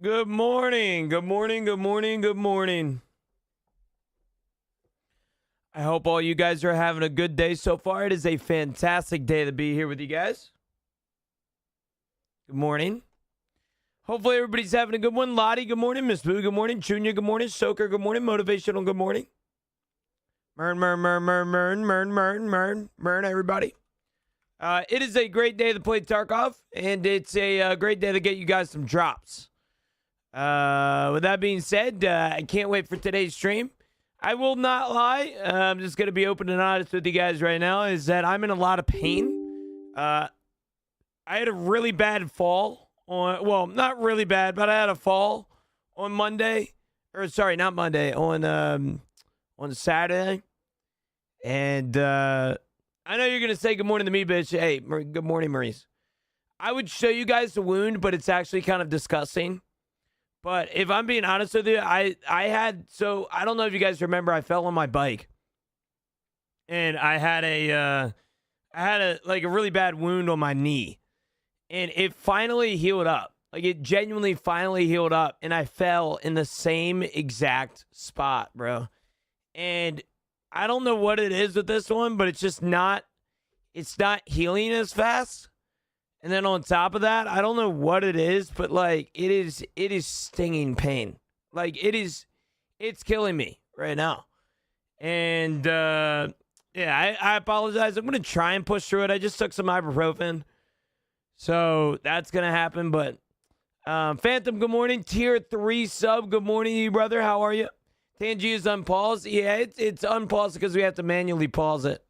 Good morning. Good morning. Good morning. Good morning. I hope all you guys are having a good day so far. It is a fantastic day to be here with you guys. Good morning. Hopefully everybody's having a good one. Lottie, good morning. Miss Boo, good morning. Junior, good morning. Soaker, good morning. Motivational, good morning. Mern, everybody. It is a great day to play Tarkov, and it's a great day to get you guys some drops. With that being said, I can't wait for today's stream. I will not lie. I'm just going to be open and honest with you guys right now, is that I'm in a lot of pain. I had a really bad fall on, well, not really bad, but I had a fall on Monday, or sorry, not Monday, on Saturday. And I know you're going to say good morning to me, bitch. Hey, good morning, Maurice. I would show you guys the wound, but it's actually kind of disgusting. But if I'm being honest with you, I don't know if you guys remember, I fell on my bike. And I had a really bad wound on my knee. And it finally healed up. Like, it genuinely finally healed up. And I fell in the same exact spot, bro. And I don't know what it is with this one, but it's not healing as fast. And then on top of that, I don't know what it is, but like it is stinging pain. Like it's killing me right now. And yeah, I apologize. I'm gonna try and push through it. I just took some ibuprofen. So that's gonna happen. But Phantom, good morning. Tier 3 sub, good morning to you, brother. How are you? Tangi is unpaused. Yeah, it's unpaused because we have to manually pause it.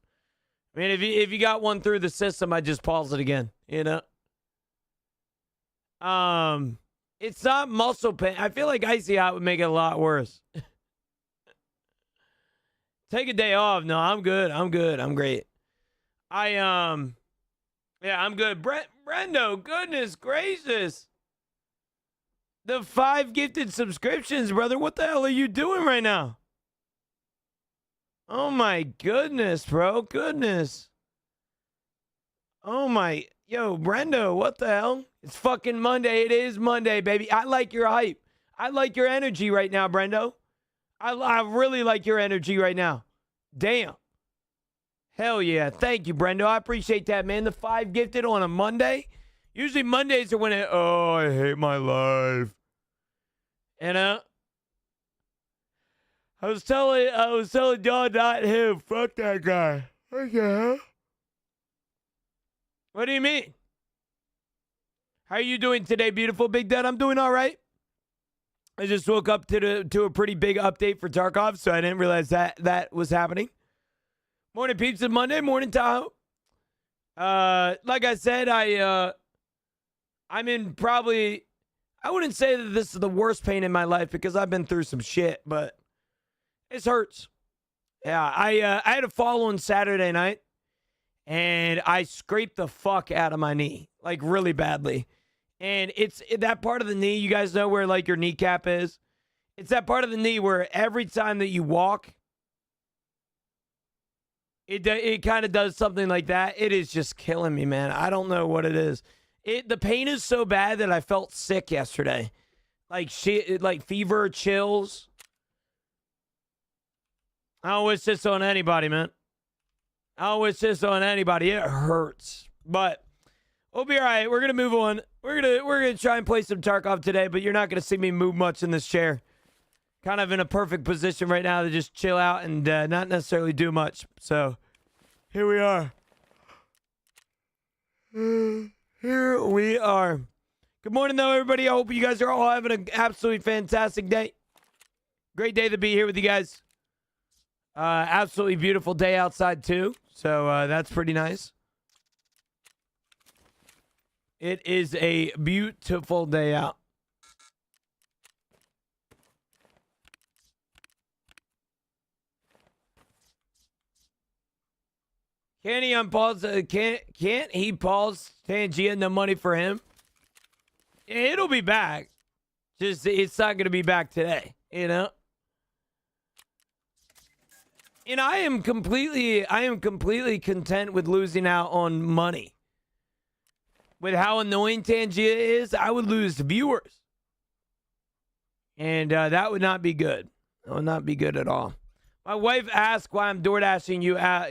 I mean, if you got one through the system, I just pause it again. You know. It's not muscle pain. I feel like Icy Hot would make it a lot worse. Take a day off. No, I'm good. I'm good. I'm great. Yeah, I'm good. Brendo, goodness gracious. The 5 gifted subscriptions, brother. What the hell are you doing right now? Oh my goodness, bro. Goodness. Oh my. Yo, Brendo, what the hell? It's fucking Monday. It is Monday, baby. I like your hype. I like your energy right now, Brendo. I really like your energy right now. Damn. Hell yeah. Thank you, Brendo. I appreciate that, man. The 5 gifted on a Monday. Usually Mondays are when I hate my life. You know? I was telling John, not him. Fuck that guy. What the hell? What do you mean? How are you doing today, beautiful Big Dad? I'm doing all right. I just woke up to a pretty big update for Tarkov, so I didn't realize that was happening. Morning, Pizza Monday. Morning, Tahoe. Like I said, I'm in probably, I wouldn't say that this is the worst pain in my life because I've been through some shit, but it hurts. Yeah, I had a fall on Saturday night, and I scraped the fuck out of my knee, like really badly. And it's that part of the knee, you guys know where like your kneecap is? It's that part of the knee where every time that you walk, it kind of does something like that. It is just killing me, man. I don't know what it is. The pain is so bad that I felt sick yesterday. Like fever, chills. I don't wish this on anybody, man. I don't wish this on anybody. It hurts. But we'll be all right. We're gonna move on. We're gonna try and play some Tarkov today, but you're not gonna see me move much in this chair. Kind of in a perfect position right now to just chill out and not necessarily do much. So here we are. Here we are. Good morning, though, everybody. I hope you guys are all having an absolutely fantastic day. Great day to be here with you guys. Absolutely beautiful day outside, too. So that's pretty nice. It is a beautiful day out. Can he unpause? Can't he pause Tangia? No money for him. It'll be back. Just it's not going to be back today. You know. And I am completely content with losing out on money. With how annoying Tangia is, I would lose viewers. And that would not be good. That would not be good at all. My wife asked why I'm DoorDashing you out,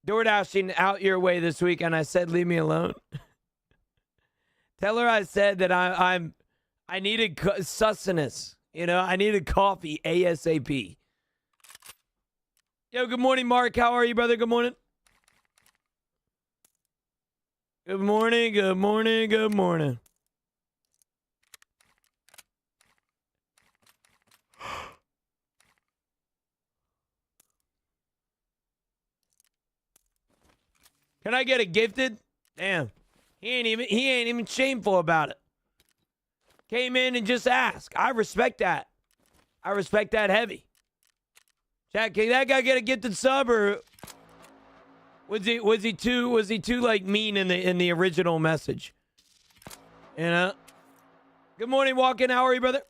DoorDashing out your way this week, and I said, leave me alone. Tell her I said that I needed sustenance. You know, I needed coffee ASAP. Yo, good morning, Mark. How are you, brother? Good morning. Good morning, good morning, good morning. Can I get a gifted? Damn. He ain't even shameful about it. Came in and just asked. I respect that. I respect that heavy. Chat, can that guy get a gifted sub, or was he too like mean in the original message? You know? Good morning, Walking. How are you, brother?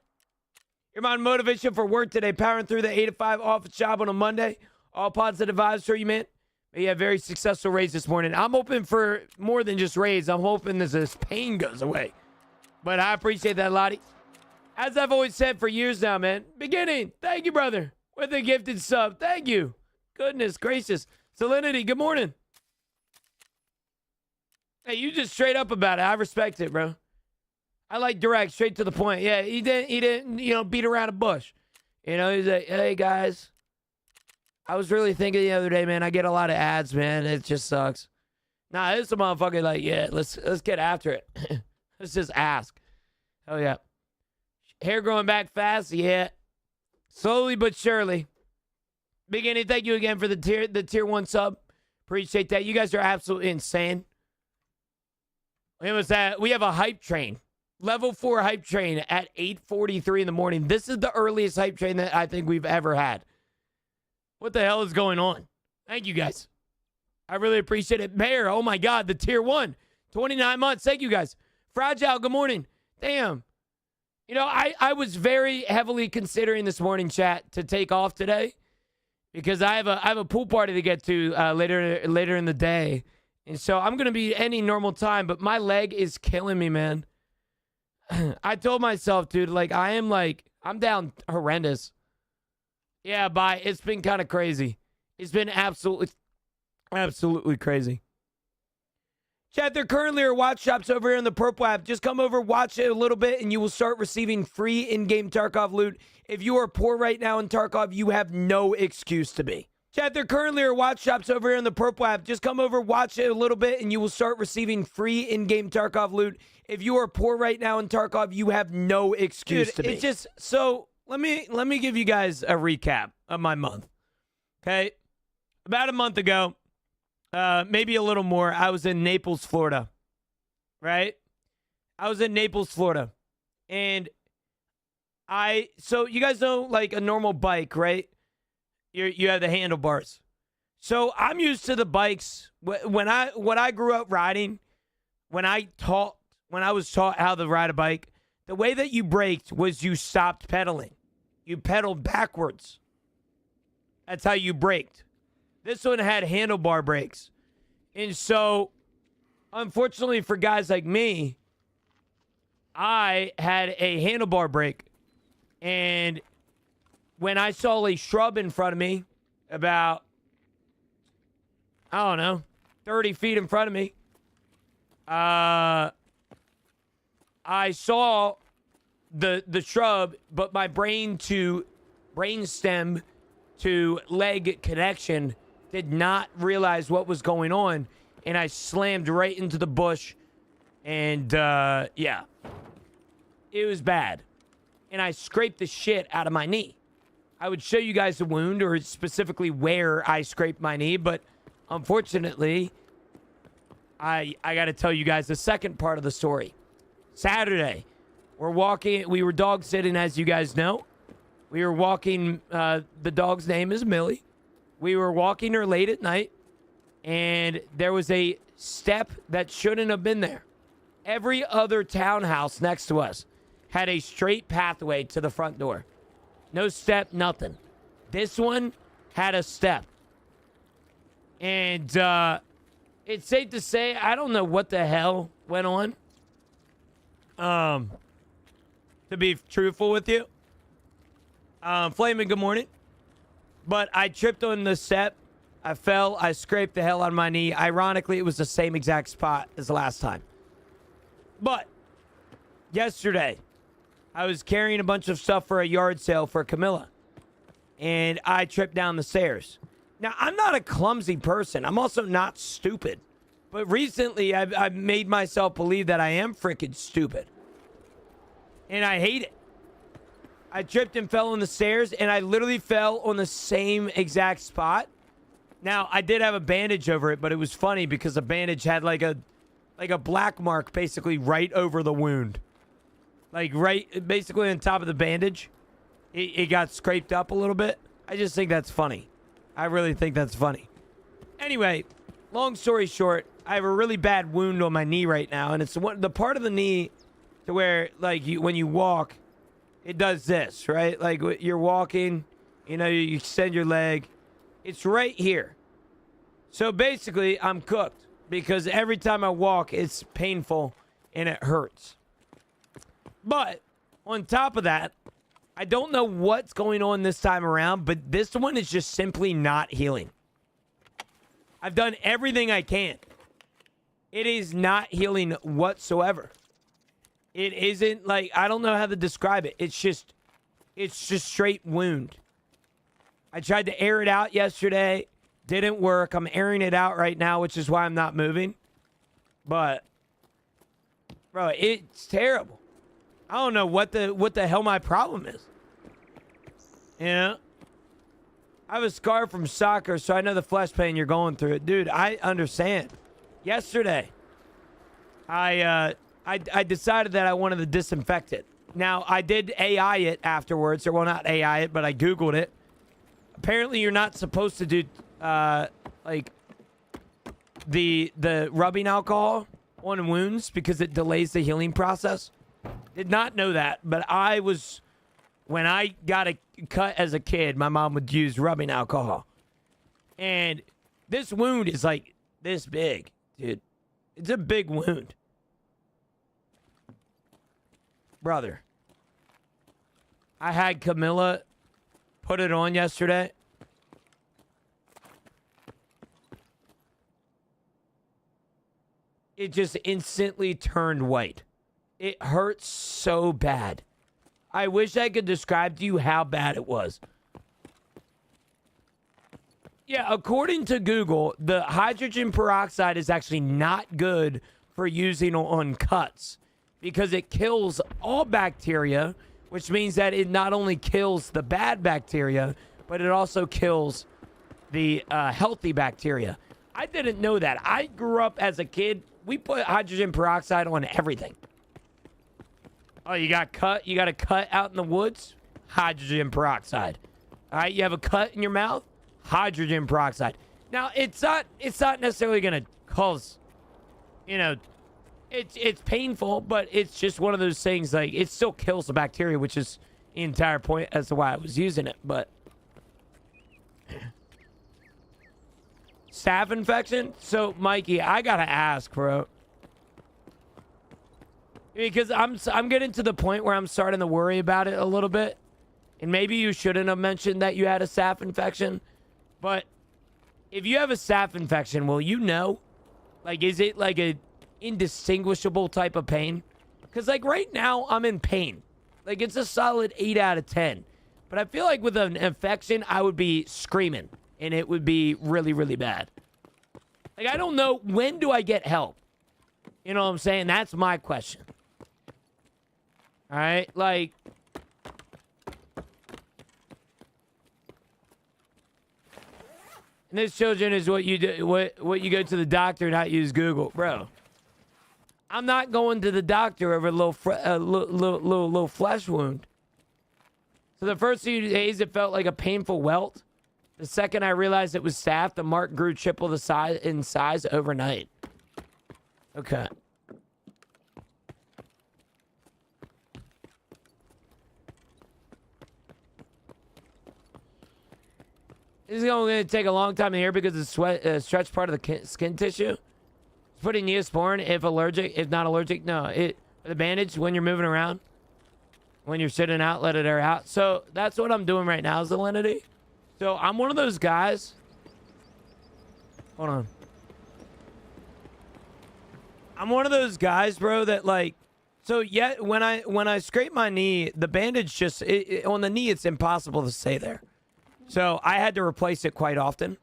You're my motivation for work today. Powering through the 8 to 5 office job on a Monday. All positive vibes for you, man. May you have a very successful raise this morning. I'm hoping for more than just raise. I'm hoping this pain goes away. But I appreciate that, Lottie. As I've always said for years now, man. Beginning. Thank you, brother. With a gifted sub. Thank you. Goodness gracious. Salinity, good morning. Hey, you just straight up about it. I respect it, bro. I like direct, straight to the point. Yeah, he didn't, beat around a bush. He's like, hey, guys. I was really thinking the other day, man, I get a lot of ads, man. It just sucks. Nah, this is a motherfucker like, yeah, let's get after it. Let's just ask. Oh, yeah. Hair growing back fast? Yeah. Slowly but surely. Beginning, thank you again for the tier 1 sub. Appreciate that. You guys are absolutely insane. We have a hype train. Level 4 hype train at 8:43 in the morning. This is the earliest hype train that I think we've ever had. What the hell is going on? Thank you, guys. I really appreciate it. Mayor, oh my God, the tier 1. 29 months. Thank you, guys. Fragile, good morning. Damn. I was very heavily considering this morning, chat, to take off today because I have a pool party to get to later in the day. And so I'm going to be any normal time, but my leg is killing me, man. I told myself, dude, I'm down horrendous. Yeah, bye. It's been kind of crazy. It's been absolutely crazy. Chat, there currently are watch shops over here in the Purple app. Just come over, watch it a little bit, and you will start receiving free in-game Tarkov loot. If you are poor right now in Tarkov, you have no excuse to be. Chat, there currently are watch shops over here in the Purple app. Just come over, watch it a little bit, and you will start receiving free in-game Tarkov loot. If you are poor right now in Tarkov, you have no excuse to be. It's just, so let me give you guys a recap of my month. Okay? About a month ago, maybe a little more, I was in Naples, Florida. Right? I was in Naples, Florida. And so you guys know, like, a normal bike, right? You have the handlebars. So I'm used to the bikes. When I grew up riding, when I was taught how to ride a bike, the way that you braked was you stopped pedaling. You pedaled backwards. That's how you braked. This one had handlebar brakes. And so, unfortunately for guys like me, I had a handlebar brake. And when I saw a shrub in front of me, about, 30 feet in front of me, I saw the shrub, but my brain stem to leg connection did not realize what was going on, and I slammed right into the bush, and yeah, it was bad, and I scraped the shit out of my knee. I would show you guys the wound, or specifically where I scraped my knee, but unfortunately, I got to tell you guys the second part of the story. Saturday, we were dog sitting, as you guys know. We were walking, the dog's name is Millie. We were walking her late at night, and there was a step that shouldn't have been there. Every other townhouse next to us had a straight pathway to the front door. No step, nothing. This one had a step. And it's safe to say, I don't know what the hell went on. To to be truthful with you. Flaming, good morning. But I tripped on the step. I fell. I scraped the hell out of my knee. Ironically, it was the same exact spot as the last time. But yesterday, I was carrying a bunch of stuff for a yard sale for Camilla. And I tripped down the stairs. Now, I'm not a clumsy person. I'm also not stupid. But recently, I've made myself believe that I am freaking stupid. And I hate it. I tripped and fell on the stairs, and I literally fell on the same exact spot. Now, I did have a bandage over it, but it was funny because the bandage had like a black mark basically right over the wound. Like right, basically on top of the bandage. It got scraped up a little bit. I just think that's funny. I really think that's funny. Anyway, long story short, I have a really bad wound on my knee right now, and it's the part of the knee to where, like, when you walk, it does this, right? Like, you're walking, you know, you extend your leg. It's right here. So basically, I'm cooked because every time I walk, it's painful and it hurts. But on top of that, I don't know what's going on this time around, but this one is just simply not healing. I've done everything I can. It is not healing whatsoever. It isn't like, I don't know how to describe it. It's just straight wound. I tried to air it out yesterday. Didn't work. I'm airing it out right now, which is why I'm not moving. But, bro, it's terrible. I don't know what the hell my problem is. You know? I have a scar from soccer, so I know the flesh pain you're going through. Dude, I understand. Yesterday, I decided that I wanted to disinfect it. Now, I did AI it afterwards. Or, well, not AI it, but I Googled it. Apparently, you're not supposed to do, like, the rubbing alcohol on wounds because it delays the healing process. Did not know that, but when I got a cut as a kid, my mom would use rubbing alcohol. And this wound is like this big, dude. It's a big wound. Brother, I had Camilla put it on yesterday. It just instantly turned white. It hurts so bad. I wish I could describe to you how bad it was. Yeah, according to Google, the hydrogen peroxide is actually not good for using on cuts because it kills all bacteria, which means that it not only kills the bad bacteria, but it also kills the healthy bacteria. I didn't know that. I grew up as a kid. We put hydrogen peroxide on everything. Oh, you got a cut out in the woods? Hydrogen peroxide. All right, you have a cut in your mouth? Hydrogen peroxide. Now, it's not necessarily going to cause, you know, it's painful, but it's just one of those things, like, it still kills the bacteria, which is the entire point as to why I was using it, but... Staph infection? So, Mikey, I gotta ask, bro. Because I'm getting to the point where I'm starting to worry about it a little bit. And maybe you shouldn't have mentioned that you had a staph infection. But if you have a staph infection, will you know? Like, is it like a indistinguishable type of pain? Because, like, right now, I'm in pain. Like, it's a solid 8 out of 10. But I feel like with an infection, I would be screaming. And it would be really, really bad. Like, I don't know. When do I get help? You know what I'm saying? That's my question. All right? Like... And this, children, is what you do. What you go to the doctor and not use Google, bro. I'm not going to the doctor over a little flesh wound. So the first few days, it felt like a painful welt. The second I realized it was staph, the mark grew triple the size in size overnight. Okay. This is going to take a long time to hear because it's stretch part of the skin tissue. Putting Neosporin if not allergic. No, the bandage when you're moving around. when you're sitting out, let it air out. So that's what I'm doing right now, Salinity. So I'm one of those guys. Hold on. I'm one of those guys, bro, that like, so yeah, when I scrape my knee, the bandage just, on the knee, it's impossible to stay there. So I had to replace it quite often.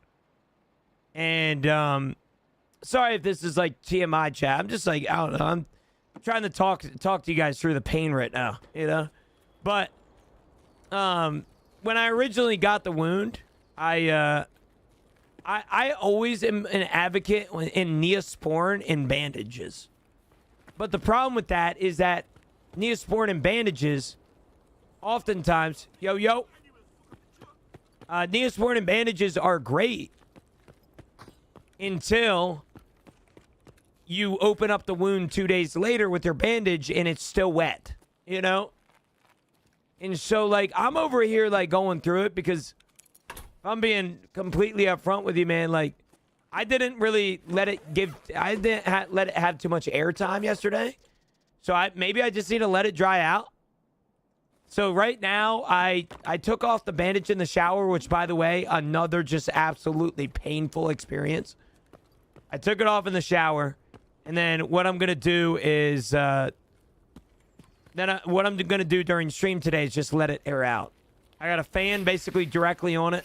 And, sorry if this is like TMI chat. I'm just like, I don't know. I'm trying to talk to you guys through the pain right now, you know? But, when I originally got the wound, I always am an advocate in Neosporin and bandages. But the problem with that is that Neosporin and bandages, oftentimes, Neosporin and bandages are great until you open up the wound 2 days later with your bandage and it's still wet, you know? And so, like, I'm over here, like, going through it because if I'm being completely upfront with you, man, like, I didn't really let it let it have too much airtime yesterday. So maybe I just need to let it dry out. So right now, I took off the bandage in the shower, which, by the way, another just absolutely painful experience. I took it off in the shower, and then what I'm going to do is, what I'm going to do during stream today is just let it air out. I got a fan basically directly on it.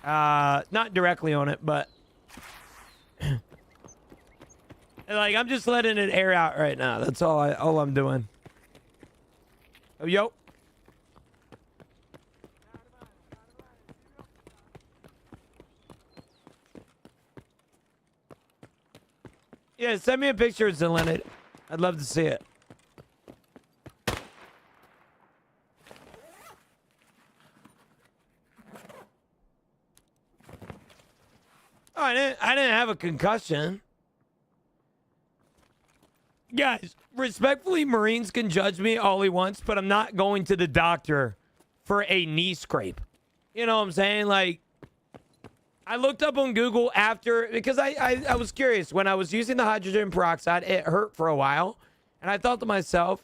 Not directly on it, but like I'm just letting it air out right now. That's all I'm doing. Oh, yo. Yeah, send me a picture of Zelena. I'd love to see it. Oh, I didn't have a concussion. Guys, respectfully, Marines can judge me all he wants, but I'm not going to the doctor for a knee scrape. You know what I'm saying? Like, I looked up on Google after, because I was curious. When I was using the hydrogen peroxide, it hurt for a while. And I thought to myself,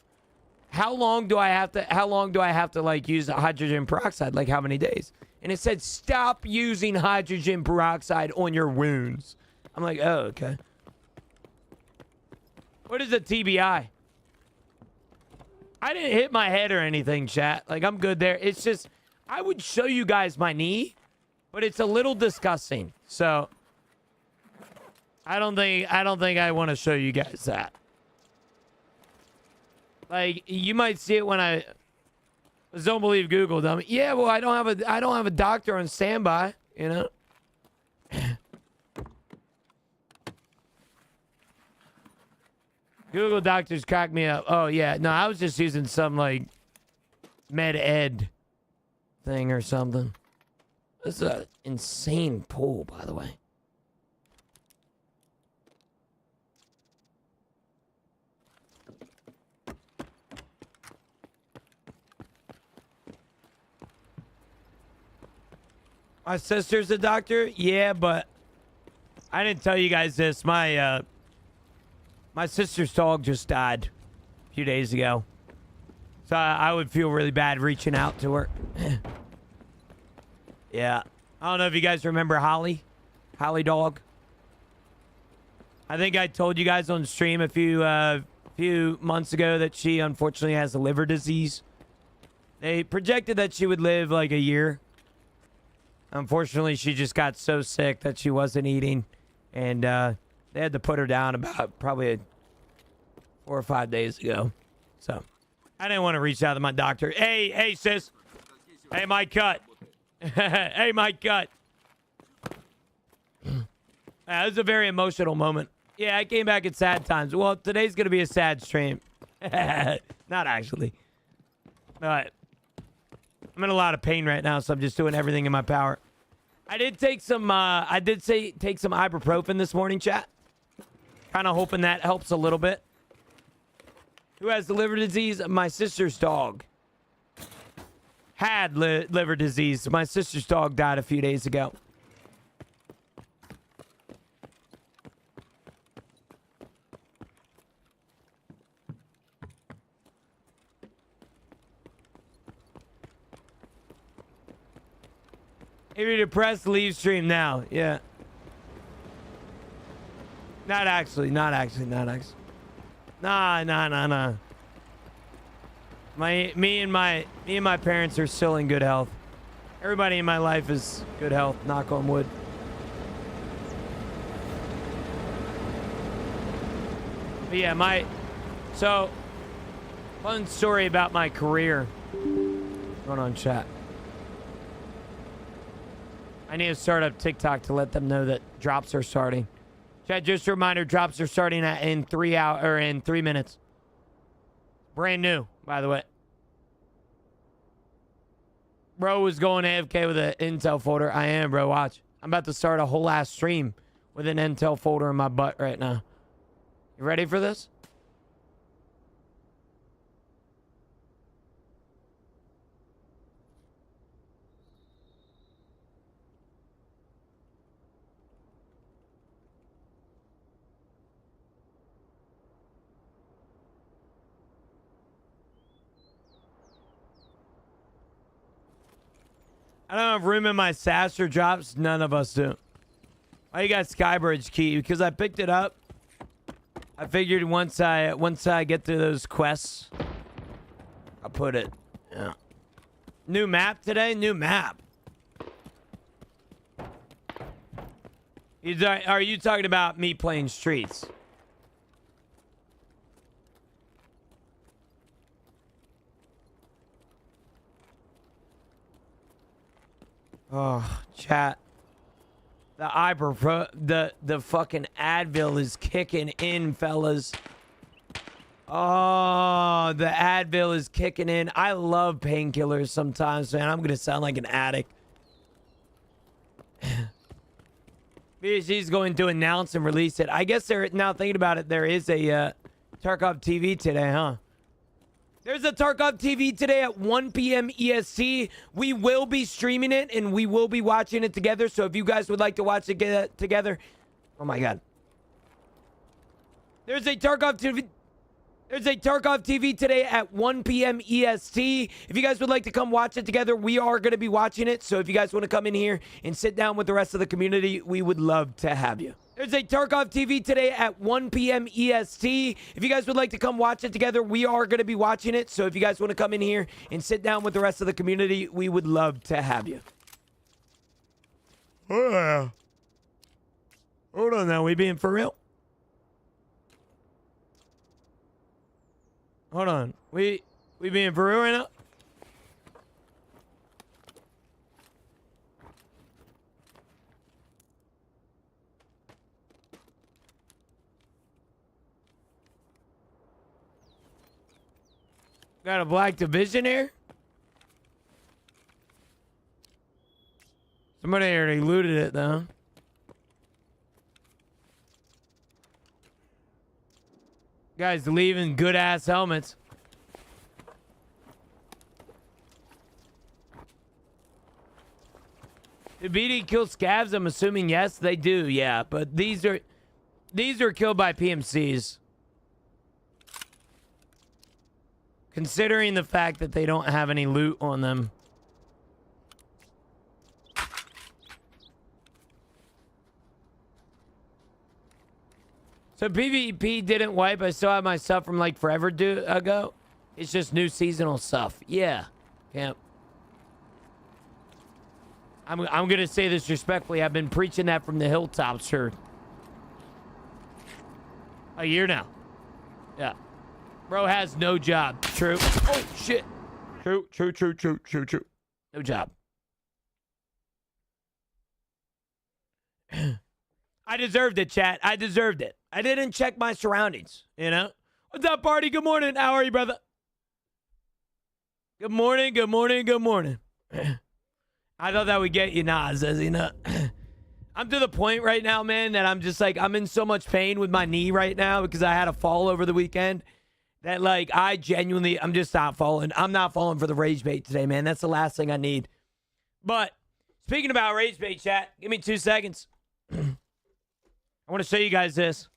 how long do I have to like use the hydrogen peroxide? Like how many days? And it said, stop using hydrogen peroxide on your wounds. I'm like, oh, okay. What is a TBI? I didn't hit my head or anything, chat. Like, I'm good there. It's just, I would show you guys my knee, but it's a little disgusting. So, I don't think I want to show you guys that. Like, you might see it when I don't believe Google, dummy. Yeah, well, I don't have a doctor on standby, you know. Google doctors crack me up. Oh yeah, no, I was just using some like med ed thing or something. This is an insane pool, by the way. My sister's a doctor? Yeah, but I didn't tell you guys this. My sister's dog just died a few days ago. So I would feel really bad reaching out to her. Yeah. I don't know if you guys remember Holly. Holly dog. I think I told you guys on stream a few months ago that she unfortunately has a liver disease. They projected that she would live like a year. Unfortunately, she just got so sick that she wasn't eating. And they had to put her down about probably 4 or 5 days ago. So I didn't want to reach out to my doctor. Hey, sis. Hey, my cut. Hey, my cut. It was a very emotional moment. Yeah, I came back at sad times. Well, today's going to be a sad stream. Not actually. But I'm in a lot of pain right now, so I'm just doing everything in my power. I did take some take some ibuprofen this morning, chat. Kind of hoping that helps a little bit. Who has the liver disease? My sister's dog had liver disease. My sister's dog died a few days ago. If you're depressed, leave stream now. Yeah. Not actually. Nah. Me and my parents are still in good health. Everybody in my life is good health. Knock on wood. But yeah, so fun story about my career. What's going on, chat? I need to start up TikTok to let them know that drops are starting. Chat, just a reminder, drops are starting in 3 minutes. Brand new, by the way. Bro was going AFK with an Intel folder. I am, bro. Watch. I'm about to start a whole ass stream with an Intel folder in my butt right now. You ready for this? I don't have room in my Sasser drops. None of us do. Why you got Skybridge key? Because I picked it up. I figured once I get through those quests, I'll put it. Yeah. New map today? New map. Are you talking about me playing streets? Oh, chat. The fucking Advil is kicking in, fellas. Oh, the Advil is kicking in. I love painkillers sometimes, man. I'm gonna sound like an addict. BSG's going to announce and release it. I guess they're now thinking about it. There is a Tarkov TV today, huh? There's a Tarkov TV today at 1 p.m. EST. We will be streaming it, and we will be watching it together. So if you guys would like to watch it together... Oh, my God. There's a Tarkov TV today at 1 p.m. EST. If you guys would like to come watch it together, we are going to be watching it. So if you guys want to come in here and sit down with the rest of the community, we would love to have you. There's a Tarkov TV today at 1 p.m. EST. If you guys would like to come watch it together, we are going to be watching it. So if you guys want to come in here and sit down with the rest of the community, we would love to have you. Hold on now. We being for real? Hold on. We being for real right now? Got a black division here? Somebody already looted it, though. Guys leaving good-ass helmets. Do BD kill scavs? I'm assuming yes, they do, yeah. But these are killed by PMCs. Considering the fact that they don't have any loot on them. So PvP didn't wipe. I still have my stuff from like forever ago. It's just new seasonal stuff. Yeah. Camp. I'm going to say this respectfully. I've been preaching that from the hilltops for a year now. Yeah. Bro has no job. True. Oh, shit. True. No job. I deserved it, chat. I deserved it. I didn't check my surroundings, you know? What's up, party? Good morning. How are you, brother? Good morning. I thought that would get you, Nas, as you know. I'm to the point right now, man, that I'm just like, I'm in so much pain with my knee right now because I had a fall over the weekend. That, like, I'm just not falling. I'm not falling for the rage bait today, man. That's the last thing I need. But, speaking about rage bait, chat, give me 2 seconds. I want to show you guys this.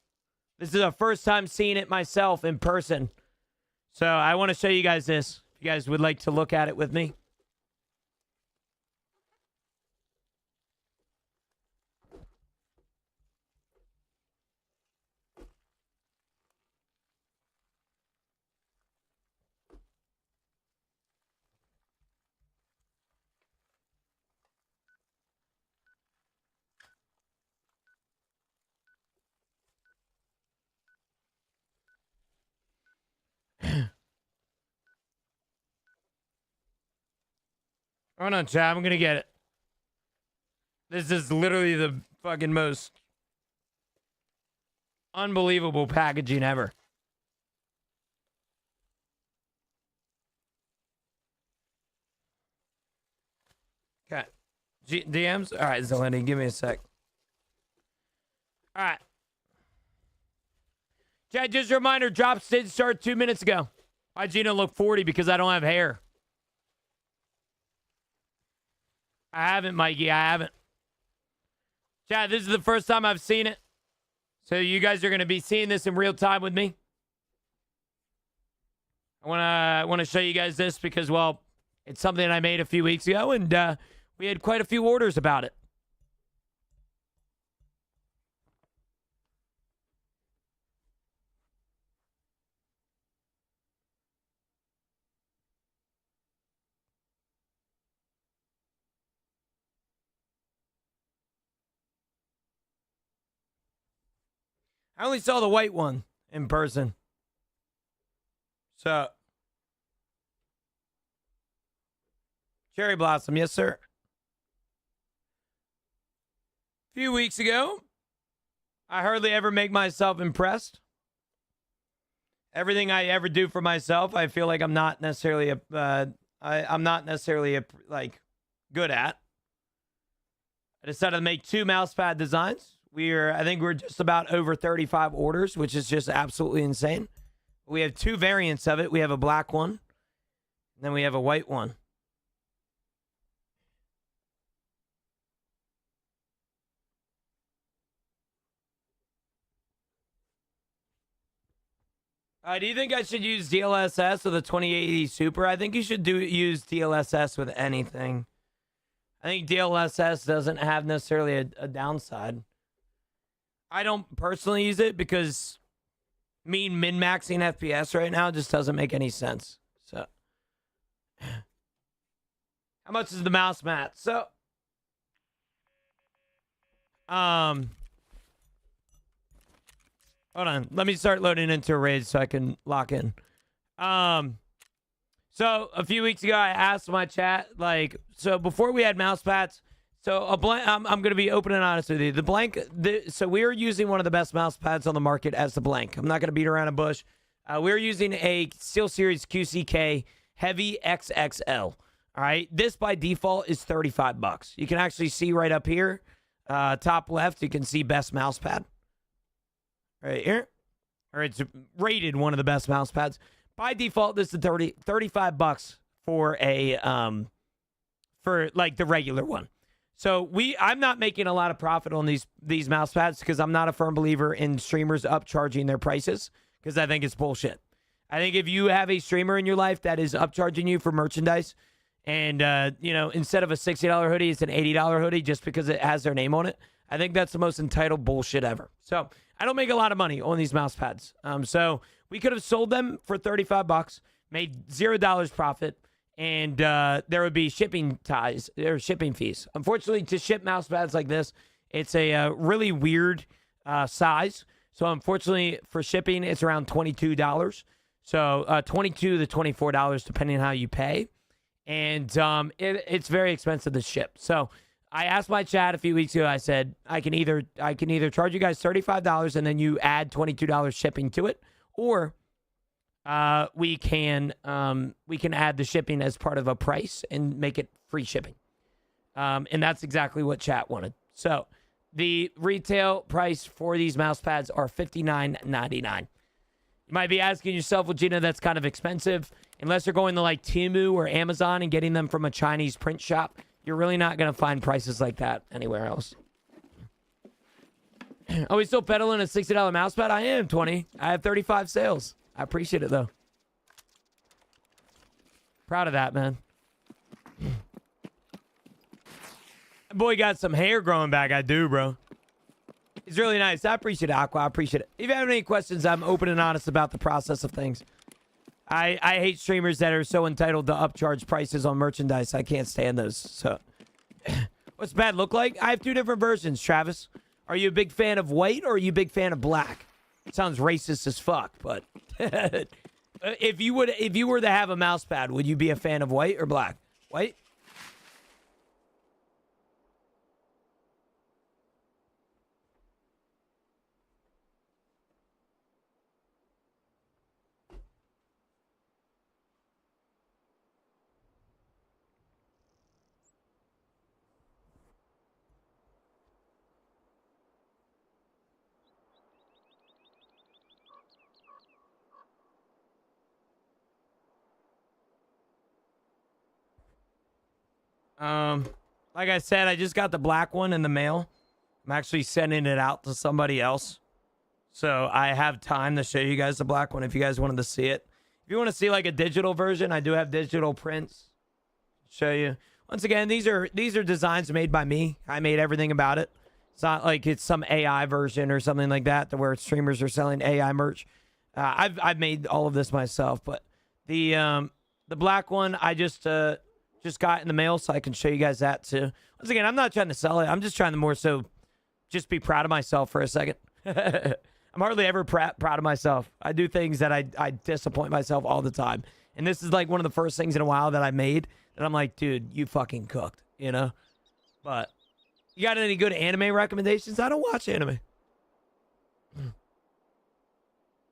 This is the first time seeing it myself in person. So, I want to show you guys this. If you guys would like to look at it with me. Hold on, chat. I'm going to get it. This is literally the fucking most unbelievable packaging ever. Okay. DMs? All right, Zeleny, give me a sec. All right. Chat, just a reminder, drops did start 2 minutes ago. Why Gina look 40? Because I don't have hair. I haven't, Mikey. I haven't. Chat, this is the first time I've seen it. So you guys are going to be seeing this in real time with me. I want to show you guys this because, well, it's something I made a few weeks ago, and we had quite a few orders about it. I only saw the white one in person. So, Cherry Blossom, yes, sir. A few weeks ago, I hardly ever make myself impressed. Everything I ever do for myself, I feel like I'm not necessarily I'm not necessarily like good at. I decided to make 2 mousepad designs. I think we're just about over 35 orders, which is just absolutely insane. We have 2 variants of it. We have a black one, and then we have a white one. Do you think I should use DLSS with a 2080 Super? I think you should use DLSS with anything. I think DLSS doesn't have necessarily a downside. I don't personally use it because me min-maxing FPS right now just doesn't make any sense. So, how much is the mouse mat? So, hold on. Let me start loading into a raid so I can lock in. So a few weeks ago, I asked my chat, so before we had mouse pads, so a blank. I'm going to be open and honest with you. The blank. So we are using one of the best mouse pads on the market as the blank. I'm not going to beat around a bush. We're using a SteelSeries QCK Heavy XXL. All right. This by default is $35. You can actually see right up here, top left. You can see best mouse pad. Right here. Or it's rated one of the best mouse pads. By default, this is $35 for a for like the regular one. So I'm not making a lot of profit on these mouse pads because I'm not a firm believer in streamers upcharging their prices because I think it's bullshit. I think if you have a streamer in your life that is upcharging you for merchandise and instead of a $60 hoodie, it's an $80 hoodie just because it has their name on it, I think that's the most entitled bullshit ever. So I don't make a lot of money on these mouse pads. So we could have sold them for $35, made $0 profit, and there would be shipping fees. Unfortunately, to ship mouse pads like this, it's a really weird size. So unfortunately, for shipping, it's around $22. So $22 to $24, depending on how you pay. And it's very expensive to ship. So I asked my chat a few weeks ago. I said I can either charge you guys $35 and then you add $22 shipping to it, or we can add the shipping as part of a price and make it free shipping. And that's exactly what chat wanted. So the retail price for these mouse pads are $59.99. You might be asking yourself, well, Gina, that's kind of expensive. Unless you're going to like Temu or Amazon and getting them from a Chinese print shop, you're really not going to find prices like that anywhere else. Are we still peddling a $60 mouse pad? I am, 20. I have 35 sales. I appreciate it, though. Proud of that, man. Boy got some hair growing back. I do, bro. It's really nice. I appreciate it, Aqua. I appreciate it. If you have any questions, I'm open and honest about the process of things. I hate streamers that are so entitled to upcharge prices on merchandise. I can't stand those. So, what's bad look like? I have 2 different versions, Travis. Are you a big fan of white or are you a big fan of black? It sounds racist as fuck, but if you were to have a mouse pad, would you be a fan of white or black? White? Like I said, I just got the black one in the mail. I'm actually sending it out to somebody else. So I have time to show you guys the black one if you guys wanted to see it. If you want to see like a digital version, I do have digital prints. Show you. Once again, these are designs made by me. I made everything about it. It's not like it's some AI version or something like that to where streamers are selling AI merch. I've made all of this myself, but the black one I just got in the mail, so I can show you guys that too. Once again, I'm not trying to sell it. I'm just trying to more so just be proud of myself for a second. I'm hardly ever proud of myself. I do things that I disappoint myself all the time. And this is like one of the first things in a while that I made that I'm like, dude, you fucking cooked, you know? But you got any good anime recommendations? I don't watch anime.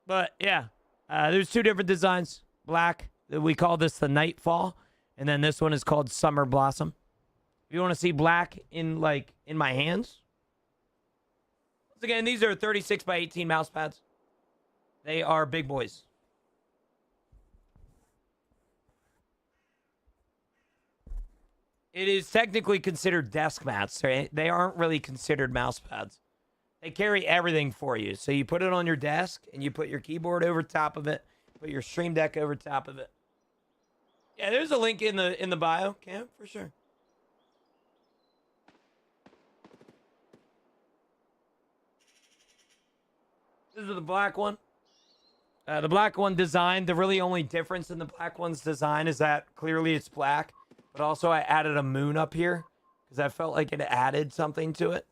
But yeah, there's two different designs. Black, we call this the Nightfall. And then this one is called Summer Blossom. If you want to see black in my hands. Once again, these are 36 by 18 mouse pads. They are big boys. It is technically considered desk mats, right? They aren't really considered mouse pads. They carry everything for you. So you put it on your desk and you put your keyboard over top of it, put your stream deck over top of it. Yeah, there's a link in the bio, Cam, for sure. This is the black one. The black one design, the really only difference in the black one's design is that clearly it's black, but also I added a moon up here because I felt like it added something to it.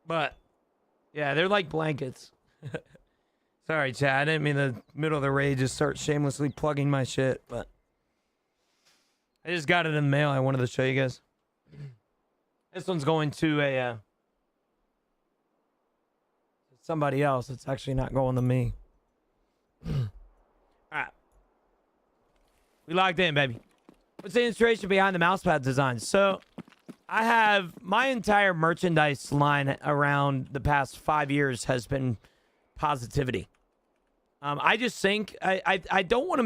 But yeah, they're like blankets. Sorry, chat. I didn't mean the middle of the raid just start shamelessly plugging my shit, but I just got it in the mail. I wanted to show you guys. This one's going to somebody else. It's actually not going to me. All right. We logged in, baby. What's the inspiration behind the mousepad design? So I have my entire merchandise line around the past 5 years has been positivity. I just think I don't want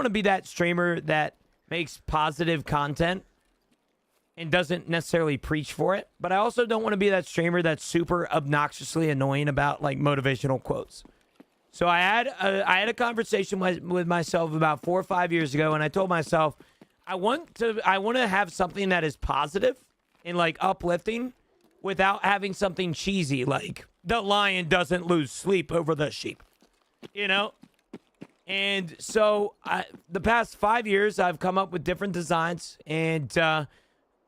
to be that streamer that makes positive content and doesn't necessarily preach for it, but I also don't want to be that streamer that's super obnoxiously annoying about like motivational quotes. So I had a conversation with myself about 4 or 5 years ago, and I told myself I want to have something that is positive and like uplifting without having something cheesy like the lion doesn't lose sleep over the sheep, you know? And so the past 5 years, I've come up with different designs. And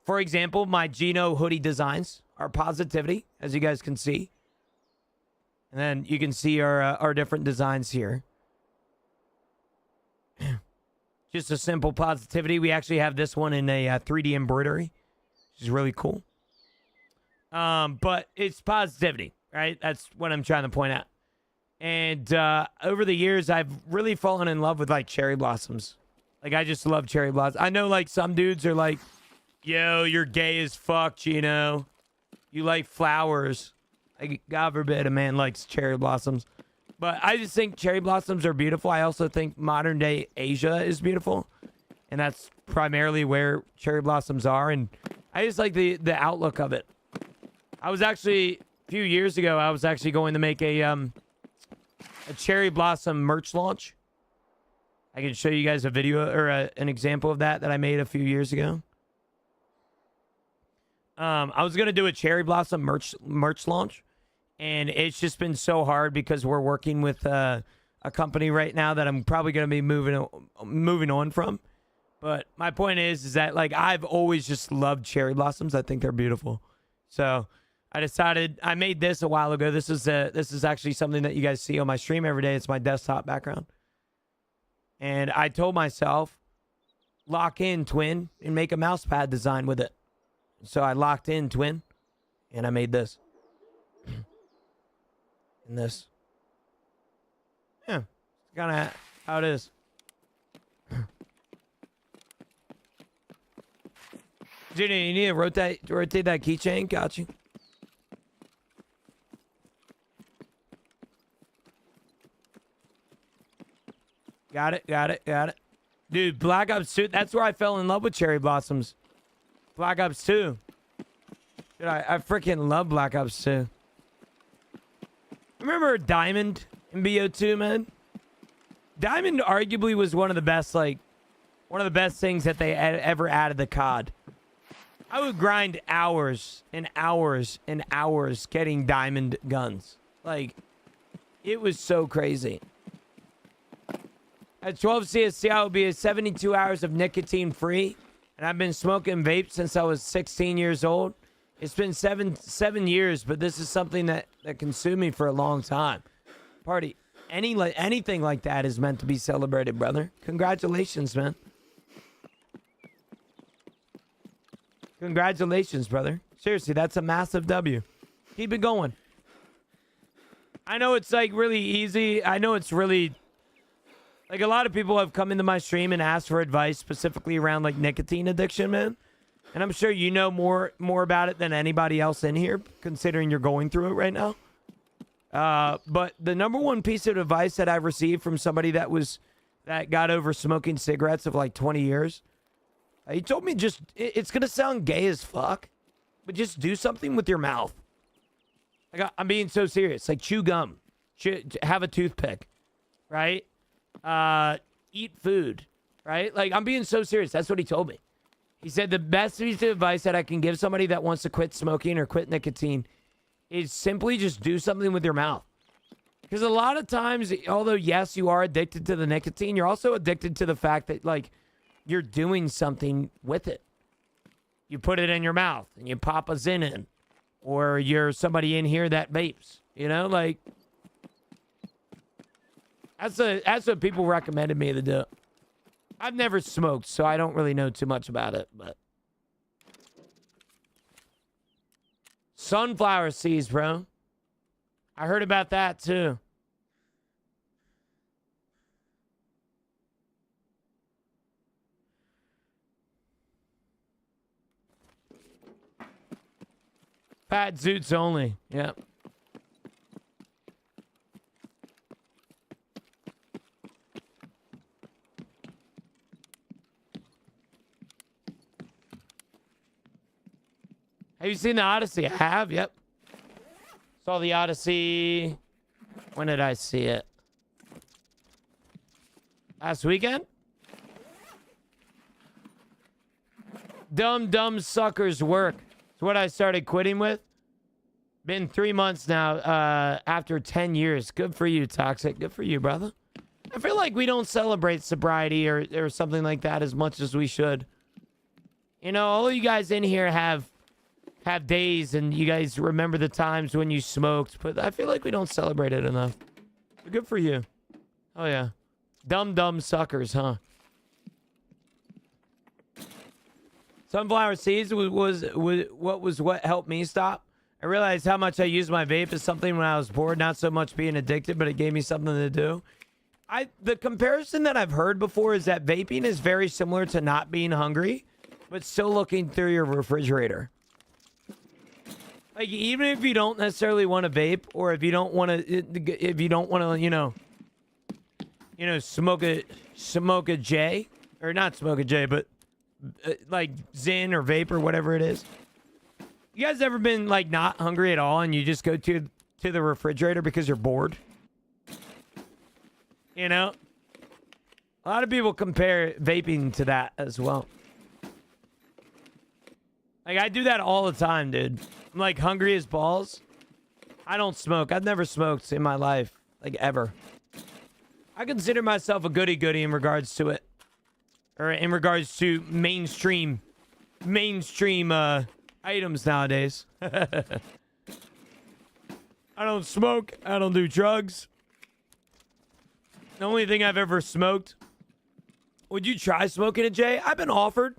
for example, my Gino hoodie designs are positivity, as you guys can see. And then you can see our different designs here. Just a simple positivity. We actually have this one in a 3D embroidery, which is really cool. But it's positivity, right? That's what I'm trying to point out. And over the years, I've really fallen in love with like cherry blossoms. Like I just love cherry blossoms. I know like some dudes are like, yo, you're gay as fuck, Gino. You like flowers. Like, God forbid a man likes cherry blossoms. But I just think cherry blossoms are beautiful. I also think modern day Asia is beautiful. And that's primarily where cherry blossoms are. And I just like the outlook of it. I was actually, a few years ago, I was actually going to make a cherry blossom merch launch. I can show you guys a video or an example of that I made a few years ago. I was going to do a cherry blossom merch launch. And it's just been so hard because we're working with a company right now that I'm probably going to be moving on from. But my point is that like I've always just loved cherry blossoms. I think they're beautiful. So I decided I made this a while ago. This is actually something that you guys see on my stream every day. It's my desktop background. And I told myself, lock in, twin, and make a mouse pad design with it. So I locked in, twin, and I made this. And this. Yeah, kind of how it is. Junior, you need to rotate that keychain. Got you. Got it, got it, got it. Dude, Black Ops 2, that's where I fell in love with Cherry Blossoms. Black Ops 2. Dude, I freaking love Black Ops 2. Remember Diamond in BO2, man? Diamond arguably was one of the best, like, one of the best things that they ever added to COD. I would grind hours and hours and hours getting diamond guns. Like, it was so crazy. At 12 CSC, I will be 72 hours of nicotine free. And I've been smoking vape since I was 16 years old. It's been seven years, but this is something that consumed me for a long time. Party, anything like that is meant to be celebrated, brother. Congratulations, man. Congratulations, brother. Seriously, that's a massive W. Keep it going. I know it's like really easy. I know it's really like a lot of people have come into my stream and asked for advice specifically around like nicotine addiction, man. And I'm sure you know more about it than anybody else in here, considering you're going through it right now. But the number one piece of advice that I've received from somebody that got over smoking cigarettes of like 20 years, he told me it's going to sound gay as fuck, but just do something with your mouth. Like, I'm being so serious. Like, chew gum. Have a toothpick. Right? Eat food. Right? Like, I'm being so serious. That's what he told me. He said the best piece of advice that I can give somebody that wants to quit smoking or quit nicotine is simply just do something with your mouth. Because a lot of times, although, yes, you are addicted to the nicotine, you're also addicted to the fact that, like, you're doing something with it. You put it in your mouth and you pop a Zin in. Or you're somebody in here that vapes. You know, like, that's what people recommended me to do. I've never smoked, so I don't really know too much about it, but sunflower seeds, bro. I heard about that too. Fat Zoots only. Yep. Have you seen the Odyssey? I have, yep. Saw the Odyssey. When did I see it? Last weekend? Dumb suckers work. It's what I started quitting with. Been 3 months now, after 10 years. Good for you, Toxic. Good for you, brother. I feel like we don't celebrate sobriety or something like that as much as we should. You know, all of you guys in here have days and you guys remember the times when you smoked, but I feel like we don't celebrate it enough. But good for you. Oh, yeah. Dumb suckers, huh? Sunflower seeds was what helped me stop. I realized how much I used my vape as something when I was bored, not so much being addicted, but it gave me something to do. The comparison that I've heard before is that vaping is very similar to not being hungry, but still looking through your refrigerator. Like, even if you don't necessarily want to vape, or if you don't want to, you know, smoke a J, or not smoke a J, but like Zin or vape or whatever it is. You guys ever been like not hungry at all and you just go to the refrigerator because you're bored? You know? A lot of people compare vaping to that as well. Like, I do that all the time, dude. I'm like hungry as balls. I don't smoke. I've never smoked in my life. Like, ever. I consider myself a goody-goody in regards to it. Or in regards to mainstream items nowadays. I don't smoke. I don't do drugs. The only thing I've ever smoked. Would you try smoking a J? I've been offered.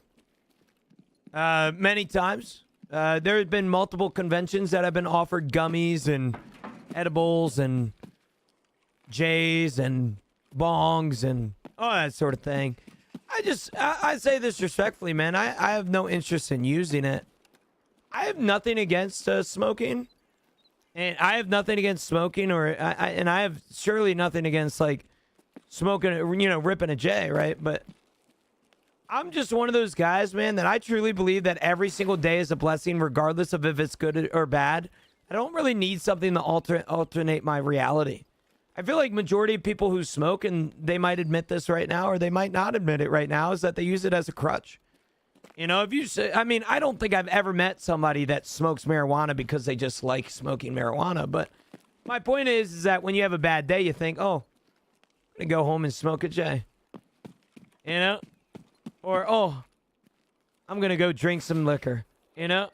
Many times. There have been multiple conventions that have been offered gummies and edibles and J's and bongs and all that sort of thing. I say this respectfully, man. I have no interest in using it. I have nothing against smoking. And I have nothing against smoking, and I have surely nothing against, like, smoking, you know, ripping a J, right? But I'm just one of those guys, man, that I truly believe that every single day is a blessing, regardless of if it's good or bad. I don't really need something to alternate my reality. I feel like majority of people who smoke, and they might admit this right now, or they might not admit it right now, is that they use it as a crutch. You know, if you say, I mean, I don't think I've ever met somebody that smokes marijuana because they just like smoking marijuana. But my point is that when you have a bad day, you think, oh, I'm going to go home and smoke a J. You know? Or, oh, I'm going to go drink some liquor. You know?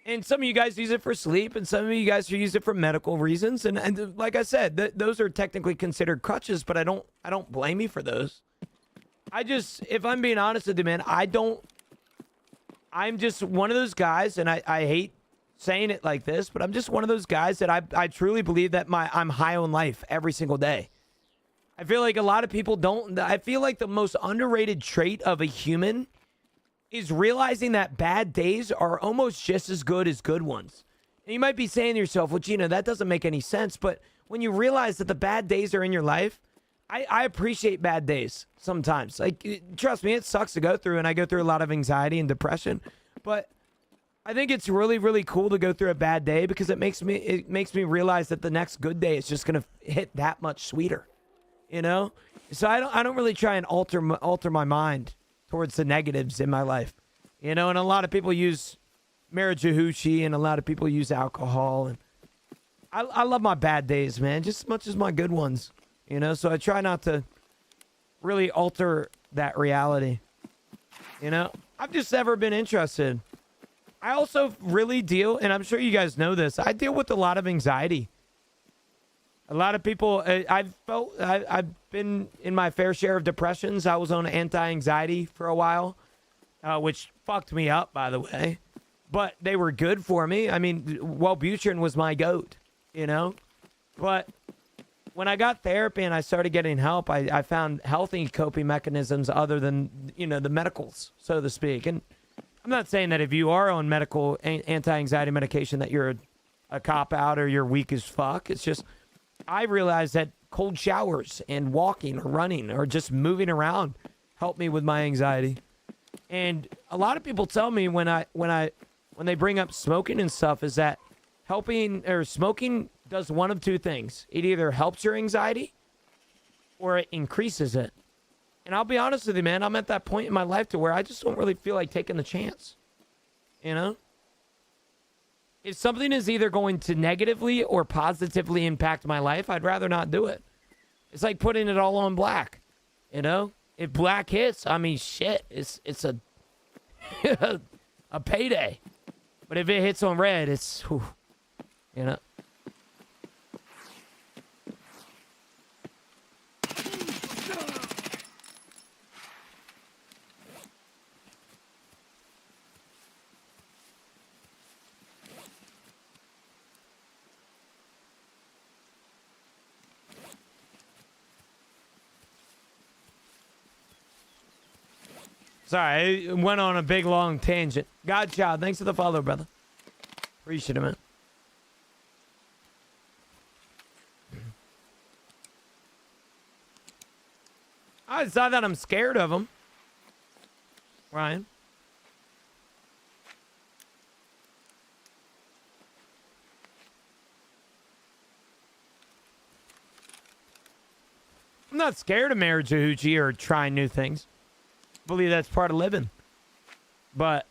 And some of you guys use it for sleep, and some of you guys use it for medical reasons. And like I said, those are technically considered crutches, but I don't blame you for those. I just, if I'm being honest with you, man, I'm just one of those guys, and I hate saying it like this, but I'm just one of those guys that I truly believe that I'm high on life every single day. I feel like a lot of people don't. I feel like the most underrated trait of a human is realizing that bad days are almost just as good as good ones. And you might be saying to yourself, well, Gino, that doesn't make any sense. But when you realize that the bad days are in your life, I appreciate bad days sometimes. Like, trust me, it sucks to go through, and I go through a lot of anxiety and depression. But I think it's really, really cool to go through a bad day because it makes me realize that the next good day is just gonna hit that much sweeter. You know? So I don't really try and alter my mind towards the negatives in my life. You know, and a lot of people use marijuana, and a lot of people use alcohol, and I love my bad days, man, just as much as my good ones. You know, so I try not to really alter that reality. You know, I've just never been interested. I also really deal, and I'm sure you guys know this, I deal with a lot of anxiety. A lot of people, I've been in my fair share of depressions. I was on anti-anxiety for a while, which fucked me up, by the way. But they were good for me. I mean, Wellbutrin was my goat, you know? But when I got therapy and I started getting help, I found healthy coping mechanisms other than, you know, the medicals, so to speak. And I'm not saying that if you are on medical anti-anxiety medication that you're a cop-out or you're weak as fuck. It's just, I realized that cold showers and walking or running or just moving around help me with my anxiety. And a lot of people tell me when they bring up smoking and stuff is that smoking does one of two things. It either helps your anxiety or it increases it. And I'll be honest with you, man, I'm at that point in my life to where I just don't really feel like taking the chance. You know? If something is either going to negatively or positively impact my life, I'd rather not do it. It's like putting it all on black. You know? If black hits, I mean, shit, it's a a payday. But if it hits on red, it's, whew, you know? Sorry, I went on a big, long tangent. Godchild, thanks for the follow, brother. Appreciate it, man. It's not that I'm scared of him. Ryan. I'm not scared of marijuana or trying new things. I believe that's part of living. But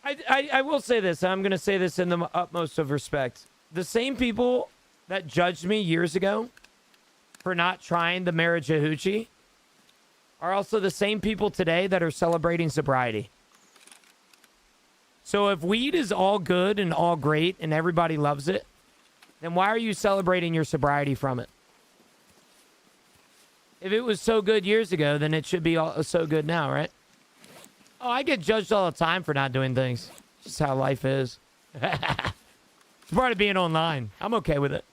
I will say this. I'm going to say this in the utmost of respect. The same people that judged me years ago for not trying the marijuana are also the same people today that are celebrating sobriety. So if weed is all good and all great and everybody loves it, then why are you celebrating your sobriety from it? If it was so good years ago, then it should be so good now, right? Oh, I get judged all the time for not doing things. Just how life is. It's part of being online. I'm okay with it.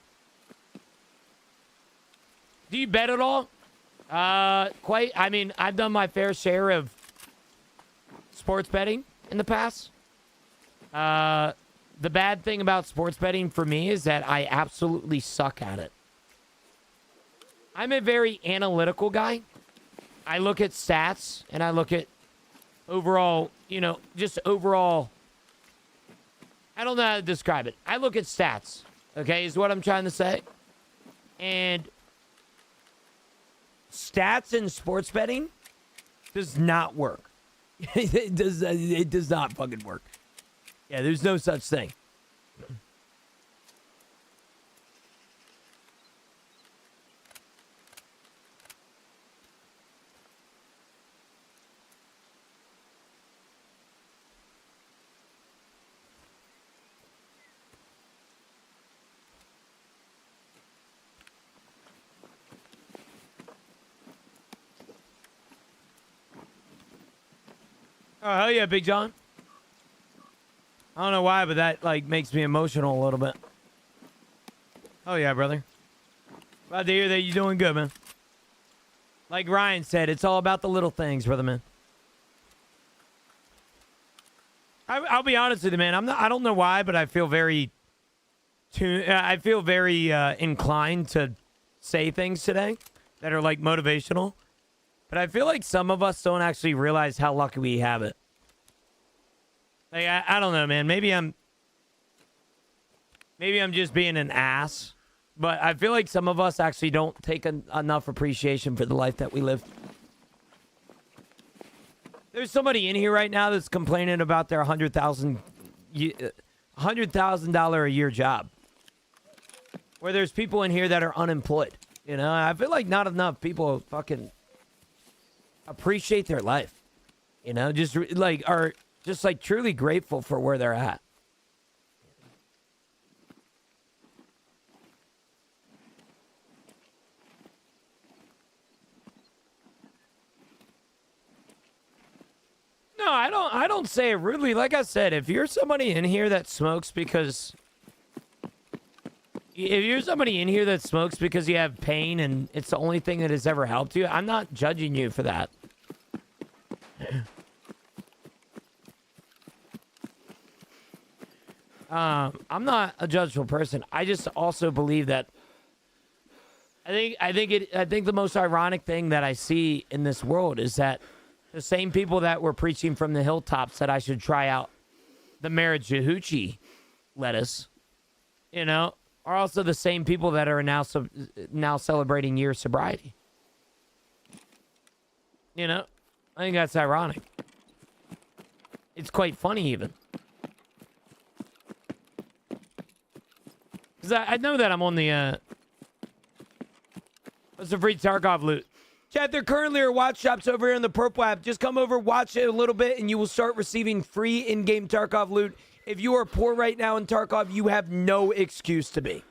Do you bet at all? Quite. I mean, I've done my fair share of sports betting in the past. The bad thing about sports betting for me is that I absolutely suck at it. I'm a very analytical guy. I look at stats and I look at overall, just overall. I don't know how to describe it. I look at stats, okay, is what I'm trying to say. And stats in sports betting does not work. It does not fucking work. Yeah, there's no such thing. Oh, hell yeah, Big John. I don't know why, but that, makes me emotional a little bit. Oh, yeah, brother. Glad to hear that you're doing good, man. Like Ryan said, it's all about the little things, brother, man. I'll be honest with you, man. I don't know why, but I feel very inclined to say things today that are, motivational. But I feel like some of us don't actually realize how lucky we have it. I don't know, man. Maybe I'm just being an ass. But I feel like some of us actually don't take enough appreciation for the life that we live. There's somebody in here right now that's complaining about their $100,000 a year job. Where there's people in here that are unemployed. I feel like not enough people fucking appreciate their life, are just truly grateful for where they're at. No, I don't say it rudely. Like I said, if you're somebody in here that smokes because you have pain and it's the only thing that has ever helped you, I'm not judging you for that. I'm not a judgmental person. I just also believe that I think the most ironic thing that I see in this world is that the same people that were preaching from the hilltops that I should try out the Marijuana lettuce, are also the same people that are now celebrating year sobriety. I think that's ironic. It's quite funny even. Because I know that I'm on the, what's the free Tarkov loot? Chat, there currently are watch shops over here in the Purple app. Just come over, watch it a little bit, and you will start receiving free in-game Tarkov loot. If you are poor right now in Tarkov, you have no excuse to be.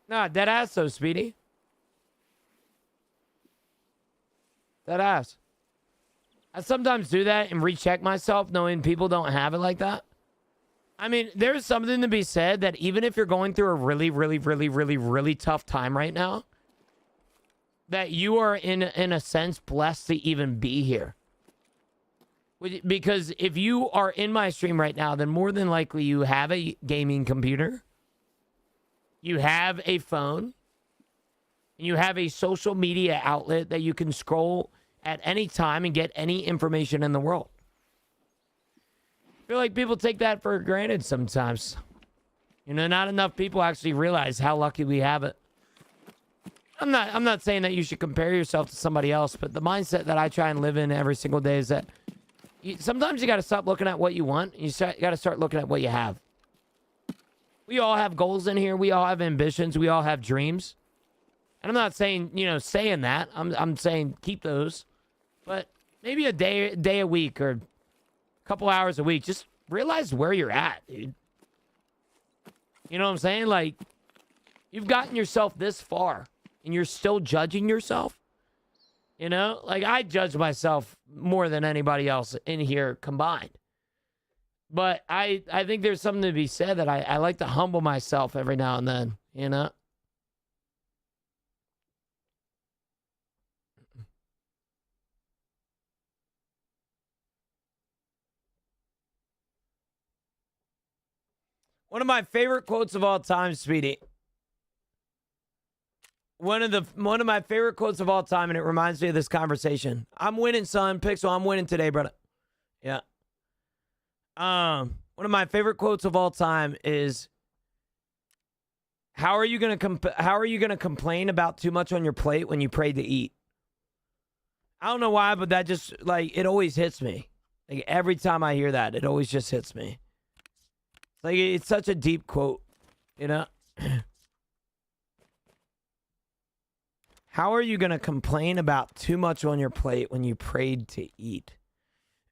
Nah, dead ass though, Speedy. Dead ass. I sometimes do that and recheck myself knowing people don't have it like that. I mean, there's something to be said that even if you're going through a really, really, really, really, really tough time right now, that you are in a sense blessed to even be here. Because if you are in my stream right now, then more than likely you have a gaming computer, you have a phone, and you have a social media outlet that you can scroll at any time and get any information in the world. I feel like people take that for granted sometimes. Not enough people actually realize how lucky we have it. I'm not saying that you should compare yourself to somebody else, but the mindset that I try and live in every single day is that sometimes you got to stop looking at what you want. You got to start looking at what you have. We all have goals in here. We all have ambitions. We all have dreams. And I'm not saying, saying that. I'm saying keep those. But maybe a day a week or a couple hours a week. Just realize where you're at, dude. You know what I'm saying? Like, you've gotten yourself this far and you're still judging yourself. Like, I judge myself more than anybody else in here combined. But I think there's something to be said that I like to humble myself every now and then, One of my favorite quotes of all time, Speedy. One of my favorite quotes of all time, and it reminds me of this conversation. I'm winning, son. Pixel, I'm winning today, brother. Yeah. One of my favorite quotes of all time is, how are you gonna complain about too much on your plate when you prayed to eat? I don't know why, but that just, like, it always hits me. Like, every time I hear that, it always just hits me. Like, it's such a deep quote, you know? How are you going to complain about too much on your plate when you prayed to eat?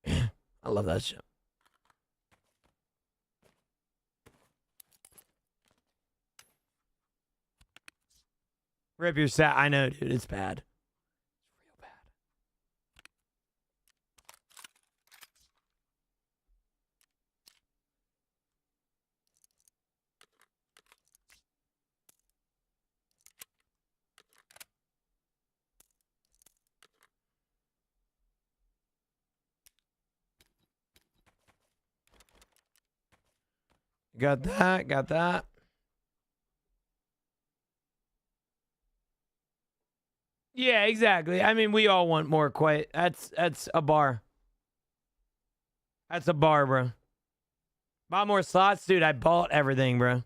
I love that shit. Rip your sat. I know, dude. It's bad. It's real bad. Got that. Got that. Yeah, exactly. I mean, we all want more. Quite. That's a bar. That's a bar, bro. Buy more slots, dude. I bought everything, bro.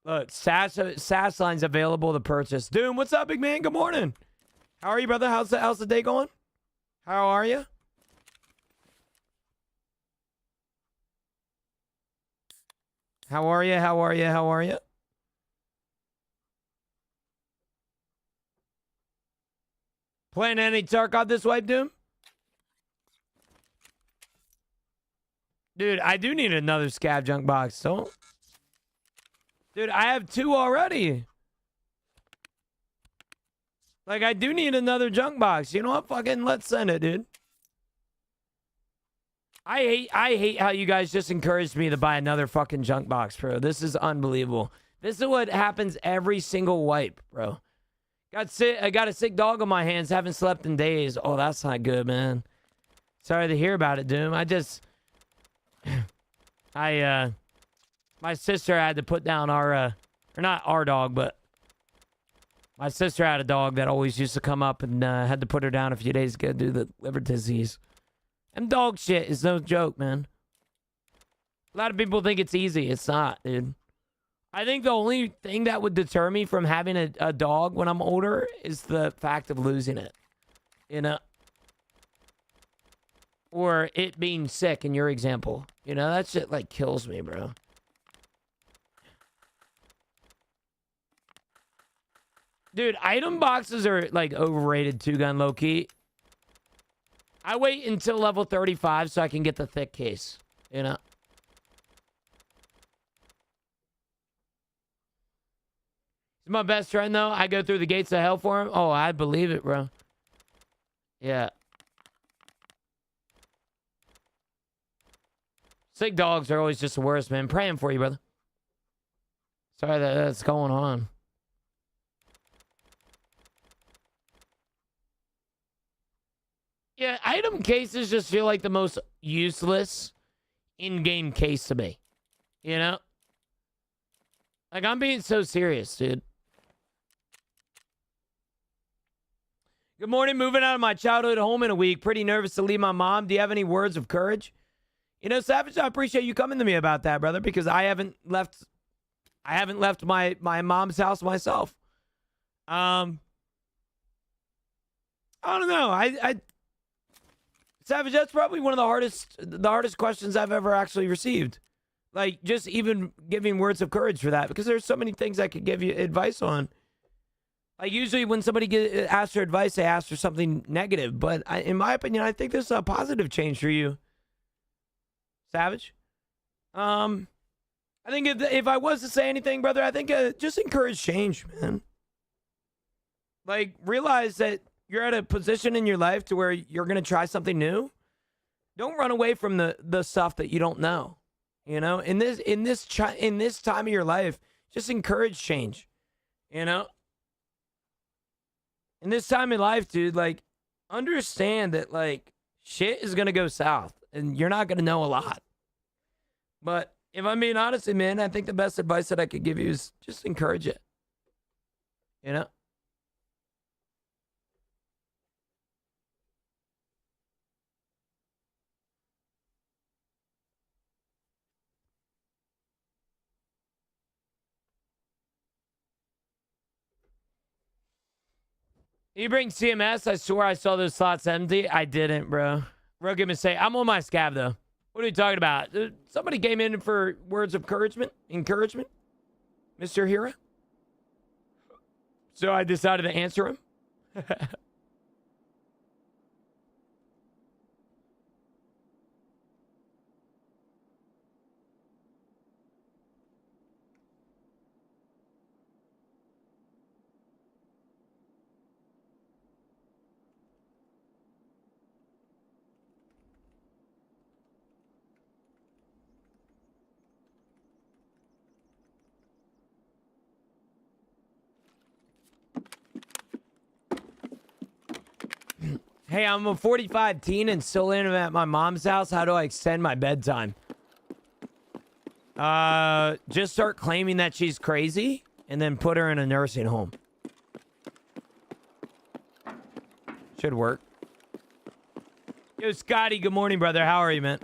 Look, SAS line's available to purchase. Doom, what's up, big man? Good morning. How are you, brother? How's the day going? How are you? How are you? How are you? How are you? Playing any Tarkov this wipe, Doom? Dude, I do need another scav junk box. So, dude, I have 2 already. Like, I do need another junk box. You know what? Fucking let's send it, dude. I hate how you guys just encouraged me to buy another fucking junk box, bro. This is unbelievable. This is what happens every single wipe, bro. I got a sick dog on my hands. Haven't slept in days. Oh, that's not good, man. Sorry to hear about it, Doom. My sister had to put down our, or not our dog, but my sister had a dog that always used to come up and had to put her down a few days ago due to the liver disease. And dog shit is no joke, man. A lot of people think it's easy. It's not, dude. I think the only thing that would deter me from having a dog when I'm older is the fact of losing it. You know? Or it being sick in your example. You know, that shit, like, kills me, bro. Dude, item boxes are, like, overrated too, gun low-key. I wait until level 35 so I can get the thick case. You know? He's my best friend, though. I go through the gates of hell for him. Oh, I believe it, bro. Yeah. Sick dogs are always just the worst, man. Praying for you, brother. Sorry that's going on. Yeah, item cases just feel like the most useless in-game case to me. You know? Like, I'm being so serious, dude. Good morning. Moving out of my childhood home in a week. Pretty nervous to leave my mom. Do you have any words of courage? You know, Savage, I appreciate you coming to me about that, brother, because I haven't left my mom's house myself. I don't know. Savage, that's probably one of the hardest questions I've ever actually received. Like, just even giving words of courage for that, because there's so many things I could give you advice on. Like, usually when somebody asks for advice, they ask for something negative. But in my opinion, I think this is a positive change for you, Savage. I think if I was to say anything, brother, I think just encourage change, man. Like, realize that you're at a position in your life to where you're going to try something new. Don't run away from the stuff that you don't know. You know, in this time of your life, just encourage change. You know, in this time in life, dude, like, understand that, like, shit is going to go south and you're not going to know a lot. But if I'm being honest, man, I think the best advice that I could give you is just encourage it. You know? You bring CMS? I swear I saw those slots empty. I didn't, bro. Rogan would say, I'm on my scab, though. What are you talking about? Somebody came in for words of encouragement? Encouragement? Mr. Hero? So I decided to answer him. Hey, I'm a 45 teen and still in at my mom's house. How do I extend my bedtime? Just start claiming that she's crazy and then put her in a nursing home. Should work. Yo, Scotty, good morning, brother. How are you, man?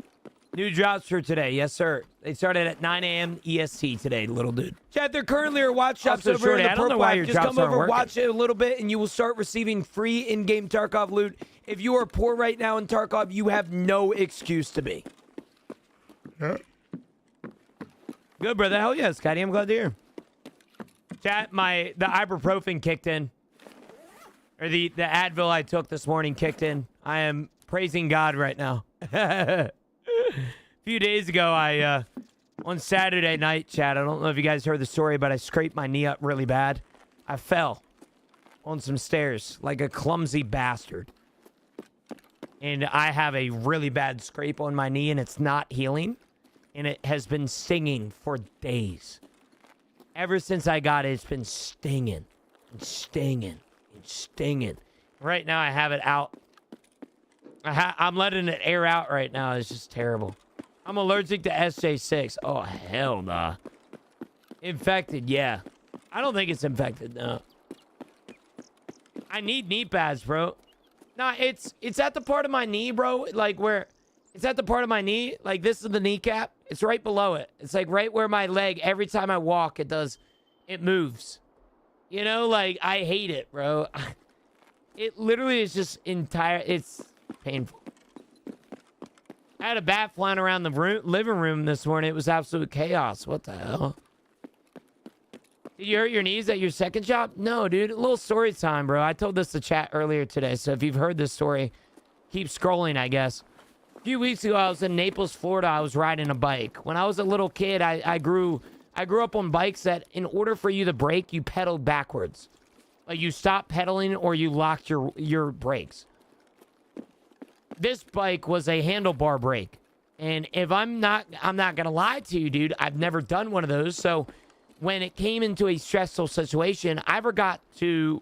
New drops for today. Yes, sir. They started at 9 a.m. EST today, little dude. Chat, there currently are watch shops over in the Purple App. Just come over, watch it a little bit, and you will start receiving free in-game Tarkov loot. If you are poor right now in Tarkov, you have no excuse to be. Huh? Good, brother. Hell yeah, Scotty. I'm glad to hear. Chat, the ibuprofen kicked in. Or the Advil I took this morning kicked in. I am praising God right now. A few days ago, on Saturday night, chat, I don't know if you guys heard the story, but I scraped my knee up really bad. I fell on some stairs like a clumsy bastard. And I have a really bad scrape on my knee, and it's not healing. And it has been stinging for days. Ever since I got it, it's been stinging and stinging and stinging. Right now, I have it out. I'm letting it air out right now. It's just terrible. I'm allergic to SJ6. Oh, hell nah. Infected, yeah. I don't think it's infected, no. I need knee pads, bro. Nah, it's at the part of my knee, bro. Like where... It's at the part of my knee. Like this is the kneecap. It's right below it. It's like right where my leg, every time I walk, it moves. You know, like I hate it, bro. It literally is just it's painful. I had a bat flying around the living room this morning. It was absolute chaos. What the hell? Did you hurt your knees at your second job? No, dude. A little story time, bro. I told this to chat earlier today. So if you've heard this story, keep scrolling, I guess. A few weeks ago, I was in Naples, Florida. I was riding a bike. When I was a little kid, I grew up on bikes that in order for you to brake, you pedaled backwards. Like you stopped pedaling or you locked your brakes. This bike was a handlebar brake. And if I'm not going to lie to you, dude. I've never done one of those. So when it came into a stressful situation, I forgot to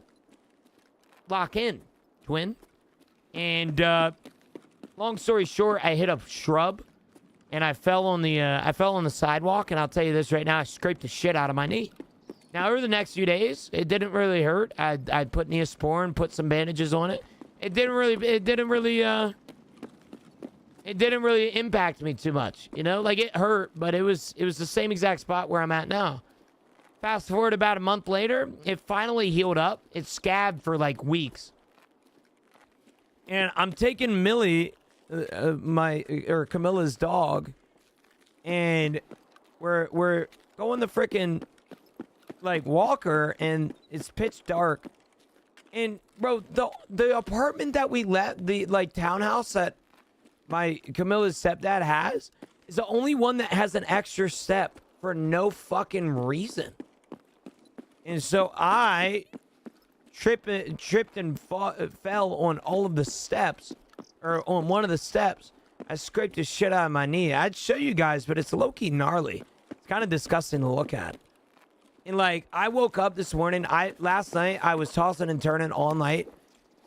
lock in, twin. And long story short, I hit a shrub and I fell on the sidewalk. And I'll tell you this right now, I scraped the shit out of my knee. Now, over the next few days, it didn't really hurt. I put Neosporin, put some bandages on it. It didn't really impact me too much. You know, like it hurt, but it was the same exact spot where I'm at now. Fast forward about a month later, it finally healed up. It scabbed for like weeks. And I'm taking Millie, Camilla's dog, and we're going the frickin' like walker, and it's pitch dark. And bro, the apartment that we let, the like townhouse that my Camilla's stepdad has, is the only one that has an extra step for no fucking reason. And so I tripped and fell on all of the steps, or on one of the steps. I scraped the shit out of my knee. I'd show you guys, but it's low-key gnarly. It's kind of disgusting to look at. And like, I woke up this morning. Last night I was tossing and turning all night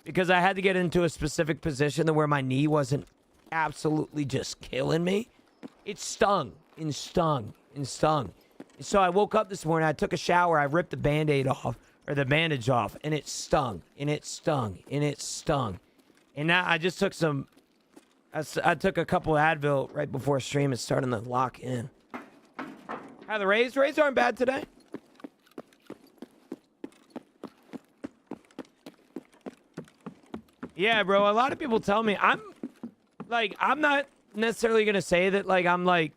because I had to get into a specific position to where my knee wasn't absolutely just killing me. It stung. and stung and stung. And so I woke up this morning, I took a shower, I ripped the Band-Aid off, or the bandage off, and it stung, and it stung, and it stung. And now I just took some, I took a couple of Advil right before stream. It's starting to lock in. How are the Rays? Rays aren't bad today. Yeah, bro, a lot of people tell me, I'm not necessarily going to say that, like, I'm like,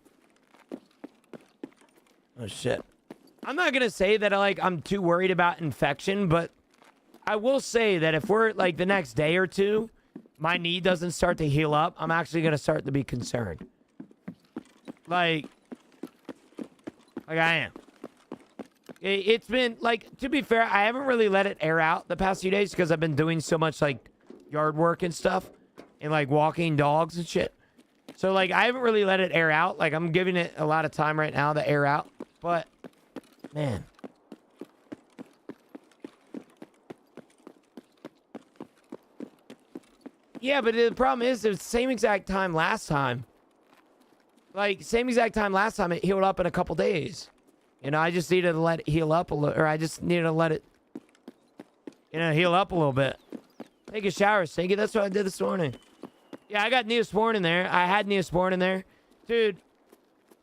oh, shit. I'm not going to say that, like, I'm too worried about infection, but I will say that if we're, like, the next day or two, my knee doesn't start to heal up, I'm actually going to start to be concerned. Like I am. It's been, like, to be fair, I haven't really let it air out the past few days because I've been doing so much, like, yard work and stuff and, like, walking dogs and shit. So, like, I haven't really let it air out. Like, I'm giving it a lot of time right now to air out. But, man. Yeah, but the problem is, it was the same exact time last time. Like, same exact time last time, it healed up in a couple days. You know, I just needed to let it heal up a little, or I just needed to let it, you know, heal up a little bit. Take a shower, Stinky. That's what I did this morning. Yeah, I got Neosporin in there. I had Neosporin in there. Dude,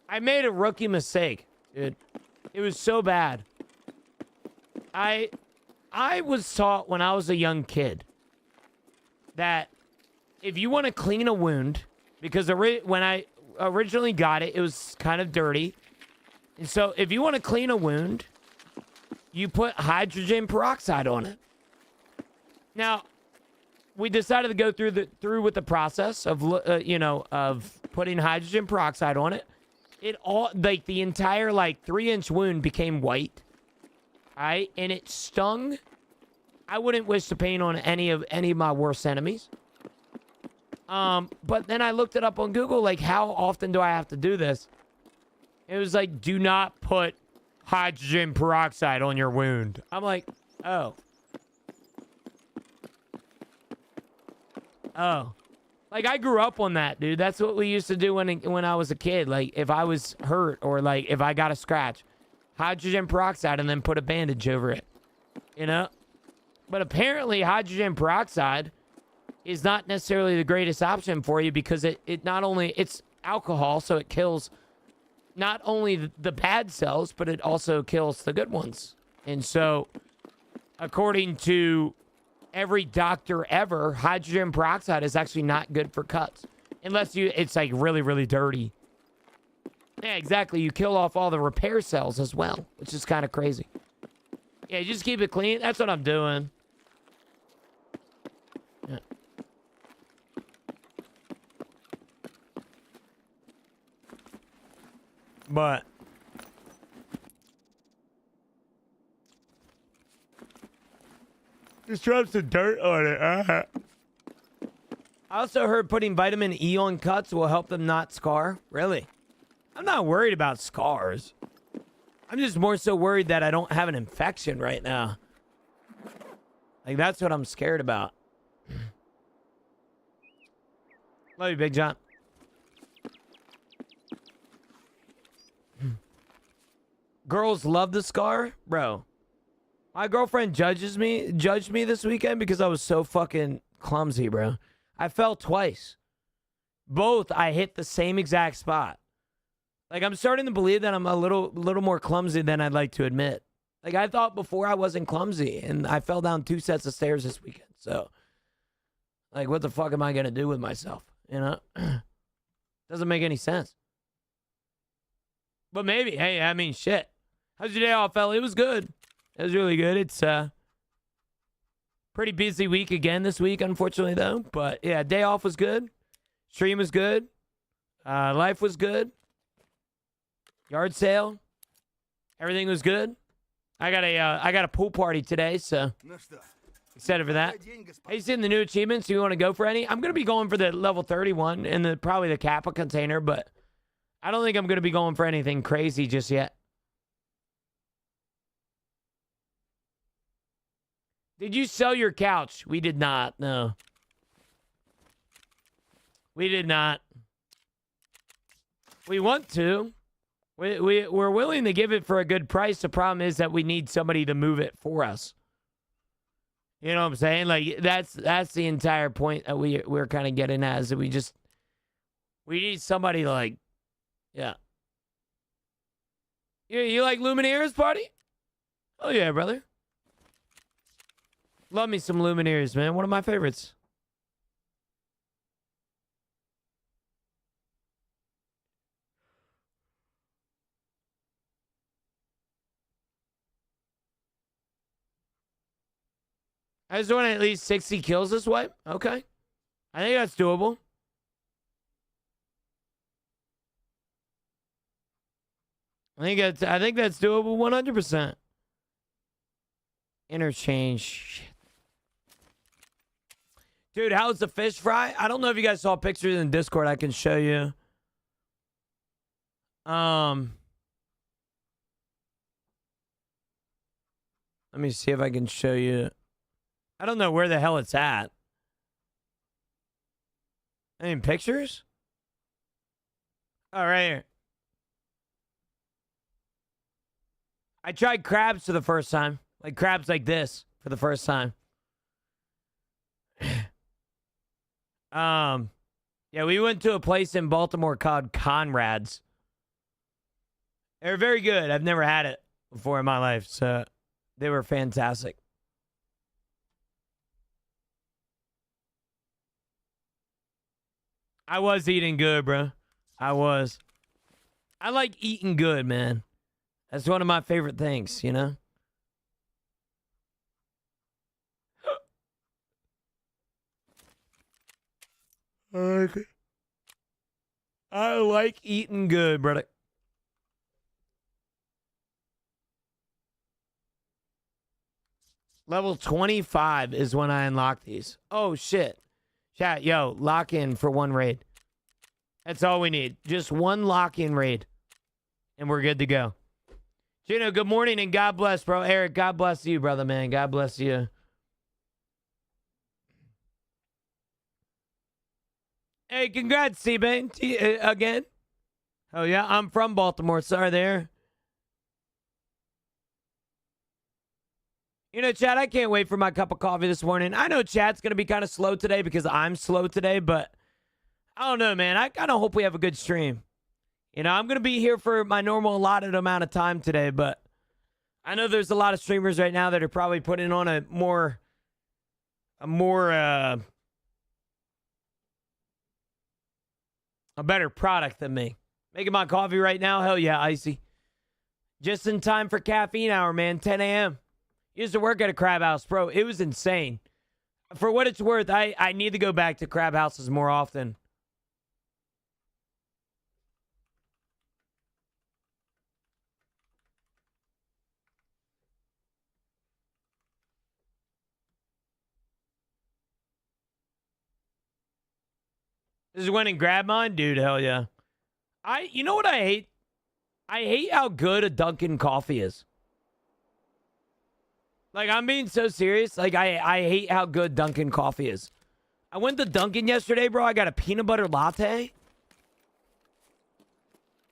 I made a rookie mistake, dude. It was so bad. I was taught when I was a young kid that if you want to clean a wound, because when I originally got it, it was kind of dirty. And so if you want to clean a wound, you put hydrogen peroxide on it. Now, we decided to go through with the process of of putting hydrogen peroxide on it. It all, like, the entire, like, 3-inch wound became white. All right, and it stung. I wouldn't wish the pain on any of my worst enemies. But then I looked it up on Google, like, how often do I have to do this? It was like, do not put hydrogen peroxide on your wound. I'm like, oh. Oh. Like, I grew up on that, dude. That's what we used to do when I was a kid. Like, if I was hurt or, like, if I got a scratch, hydrogen peroxide and then put a bandage over it. You know? But apparently, hydrogen peroxide is not necessarily the greatest option for you because it not only, it's alcohol, so it kills not only the bad cells, but it also kills the good ones. And so, according to every doctor ever, hydrogen peroxide is actually not good for cuts. Unless it's like really, really dirty. Yeah, exactly. You kill off all the repair cells as well, which is kind of crazy. Yeah, just keep it clean. That's what I'm doing. Yeah. But just drop some dirt on it. I also heard putting vitamin E on cuts will help them not scar. Really? I'm not worried about scars. I'm just more so worried that I don't have an infection right now. Like, that's what I'm scared about. Love you, Big John. Girls love the scar? Bro. My girlfriend judged me this weekend because I was so fucking clumsy, bro. I fell twice. Both, I hit the same exact spot. Like, I'm starting to believe that I'm a little more clumsy than I'd like to admit. Like, I thought before I wasn't clumsy, and I fell down 2 sets of stairs this weekend. So, like, what the fuck am I going to do with myself? You know? Doesn't make any sense. But maybe, hey, I mean, shit. How's your day off, fella? It was good. It was really good. It's pretty busy week again this week, unfortunately, though. But, yeah, day off was good. Stream was good. Life was good. Yard sale. Everything was good. I got a pool party today, so excited for that. Hey, you seen the new achievements? Do you want to go for any? I'm going to be going for the level 31 and probably the Kappa container, but I don't think I'm going to be going for anything crazy just yet. Did you sell your couch? We did not, no. We did not. We want to. We're willing to give it for a good price. The problem is that we need somebody to move it for us. You know what I'm saying? Like that's the entire point that we're kind of getting at, is that we need somebody to, like, yeah. You like Lumineers, party? Oh yeah, brother. Love me some Lumineers, man. One of my favorites. I just want at least 60 kills this way. Okay. I think that's doable. I think that's doable 100%. Interchange. Shit. Dude, how's the fish fry? I don't know if you guys saw pictures in Discord. I can show you. Let me see if I can show you. I don't know where the hell it's at. Any pictures? Oh, right here. I tried crabs for the first time. Like crabs like this for the first time. Yeah, we went to a place in Baltimore called Conrad's. They're very good. I've never had it before in my life, so they were fantastic. I was eating good, bro. I was. I like eating good, man. That's one of my favorite things, you know? I like eating good, brother. Level 25 is when I unlock these. Oh, shit. Chat, yo, lock in for one raid. That's all we need. Just one lock-in raid. And we're good to go. Gino, good morning and God bless, bro. Eric, God bless you, brother, man. God bless you. Hey, congrats, C-Bane. Again. Oh, yeah, I'm from Baltimore. Sorry there. You know, Chad, I can't wait for my cup of coffee this morning. I know Chad's going to be kind of slow today because I'm slow today, but I don't know, man. I kind of hope we have a good stream. You know, I'm going to be here for my normal allotted amount of time today, but I know there's a lot of streamers right now that are probably putting on a better product than me. Making my coffee right now. Hell yeah, icy. Just in time for caffeine hour, man. 10 a.m. Used to work at a crab house, bro. It was insane. For what it's worth, I need to go back to crab houses more often. This is when and grab mine? Dude, hell yeah. You know what I hate? I hate how good a Dunkin' coffee is. Like, I'm being so serious. Like, I hate how good Dunkin' coffee is. I went to Dunkin' yesterday, bro. I got a peanut butter latte.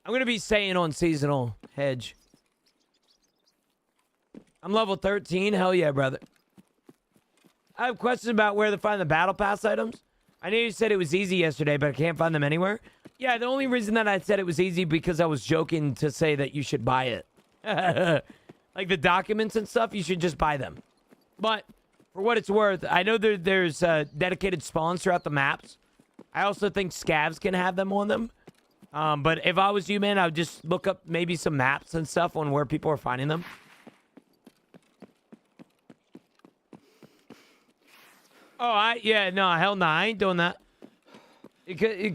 I'm going to be staying on seasonal hedge. I'm level 13. Hell yeah, brother. I have questions about where to find the battle pass items. I know you said it was easy yesterday, but I can't find them anywhere. Yeah, the only reason that I said it was easy because I was joking to say that you should buy it. Like the documents and stuff, you should just buy them. But for what it's worth, I know there's dedicated spawns throughout the maps. I also think scavs can have them on them. But if I was you, man, I would just look up maybe some maps and stuff on where people are finding them. Oh, hell no, I ain't doing that.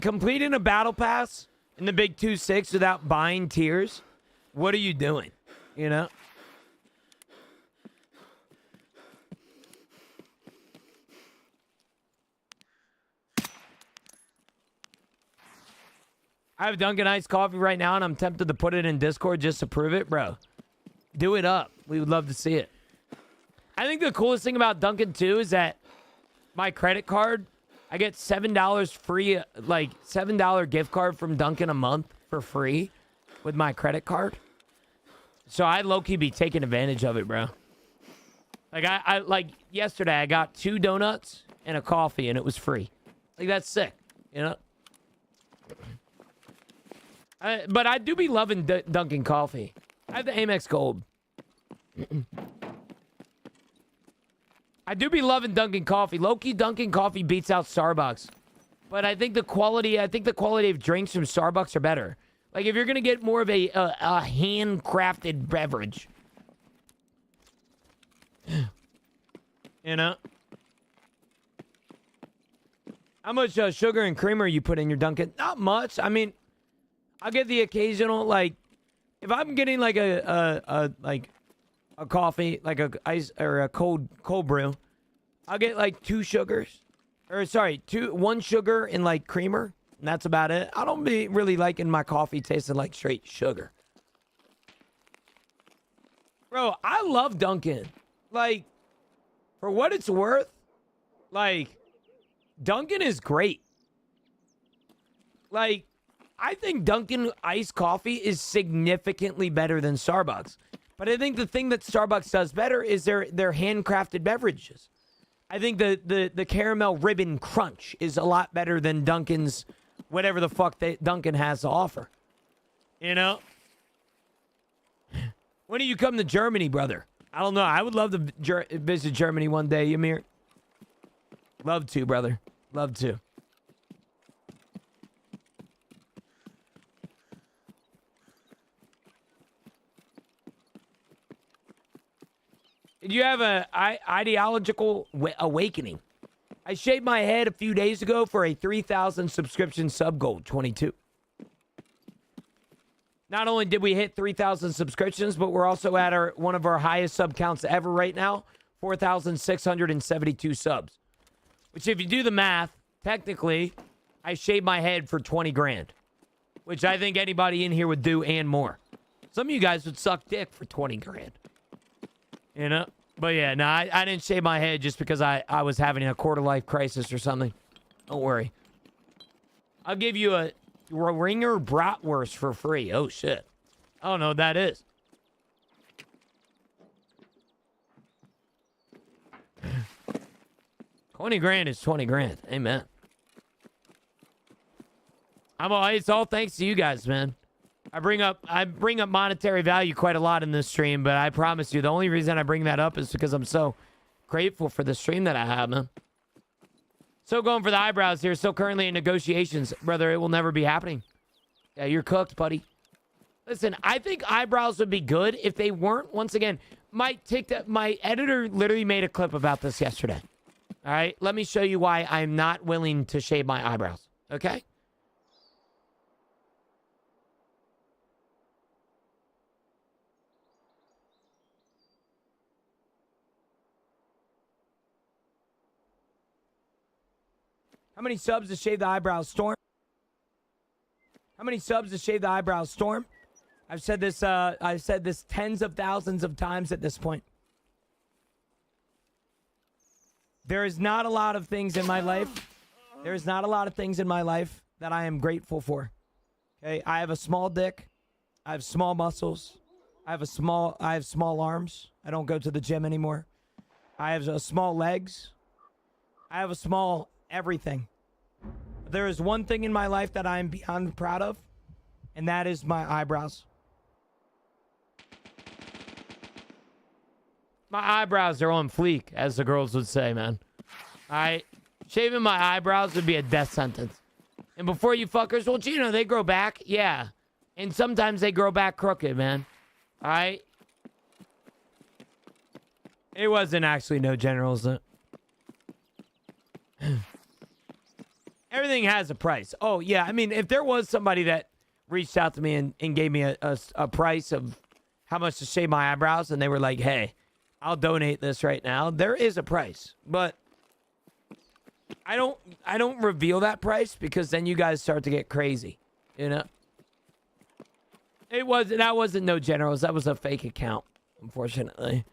Completing a battle pass in the big 2-6 without buying tiers, what are you doing? You know? I have Dunkin' iced coffee right now, and I'm tempted to put it in Discord just to prove it. Bro, do it up. We would love to see it. I think the coolest thing about Dunkin' too is that my credit card, I get $7 free, like $7 gift card from Dunkin' a month for free. with my credit card. So I low-key be taking advantage of it, bro. Like, I like yesterday, I got 2 donuts and a coffee, and it was free. Like, that's sick, you know? But I do be loving Dunkin' Coffee. I have the Amex Gold. I do be loving Dunkin' Coffee. Low-key, Dunkin' Coffee beats out Starbucks. But I think the quality of drinks from Starbucks are better. Like, if you're going to get more of a handcrafted beverage. You know? How much sugar and creamer you put in your Dunkin'? Not much. I mean, I'll get the occasional, like, if I'm getting like a coffee, like a ice or a cold brew, I'll get like 2 sugars. Or sorry, 1 sugar and like creamer. And that's about it. I don't be really liking my coffee tasting like straight sugar. Bro, I love Dunkin'. Like, for what it's worth, like, Dunkin' is great. Like, I think Dunkin' iced coffee is significantly better than Starbucks. But I think the thing that Starbucks does better is their handcrafted beverages. I think the caramel ribbon crunch is a lot better than Dunkin's whatever the fuck Dunkin' has to offer. You know? When do you come to Germany, brother? I don't know. I would love to visit Germany one day, Ymir. Love to, brother. Love to. Did you have a ideological awakening? I shaved my head a few days ago for a 3,000 subscription sub goal, 22. Not only did we hit 3,000 subscriptions, but we're also at one of our highest sub counts ever right now, 4,672 subs. Which, if you do the math, technically, I shaved my head for 20 grand. Which I think anybody in here would do and more. Some of you guys would suck dick for 20 grand. You know? But yeah, no, I didn't shave my head just because I was having a quarter-life crisis or something. Don't worry. I'll give you a ringer bratwurst for free. Oh, shit. I don't know what that is. $20 grand is 20 grand. Amen. It's all thanks to you guys, man. I bring up monetary value quite a lot in this stream, but I promise you, the only reason I bring that up is because I'm so grateful for the stream that I have, man. So going for the eyebrows here, still currently in negotiations. Brother, it will never be happening. Yeah, you're cooked, buddy. Listen, I think eyebrows would be good if they weren't. Once again, my editor literally made a clip about this yesterday. All right, let me show you why I'm not willing to shave my eyebrows, okay? How many subs to shave the eyebrows, Storm? How many subs to shave the eyebrows, Storm? I've said this tens of thousands of times at this point. There is not a lot of things in my life. There is not a lot of things in my life that I am grateful for. Okay, I have a small dick. I have small muscles. I have small arms. I don't go to the gym anymore. I have small legs. I have a small everything. There is one thing in my life that I am beyond proud of, and that is my eyebrows. My eyebrows are on fleek, as the girls would say, man. Alright? Shaving my eyebrows would be a death sentence. And before you fuckers, well, you know, they grow back. Yeah. And sometimes they grow back crooked, man. Alright? It wasn't actually no generals. Everything has a price. Oh, yeah. I mean, if there was somebody that reached out to me and gave me a price of how much to shave my eyebrows, and they were like, hey, I'll donate this right now, there is a price. But I don't reveal that price because then you guys start to get crazy. You know? That wasn't no generals. That was a fake account, unfortunately.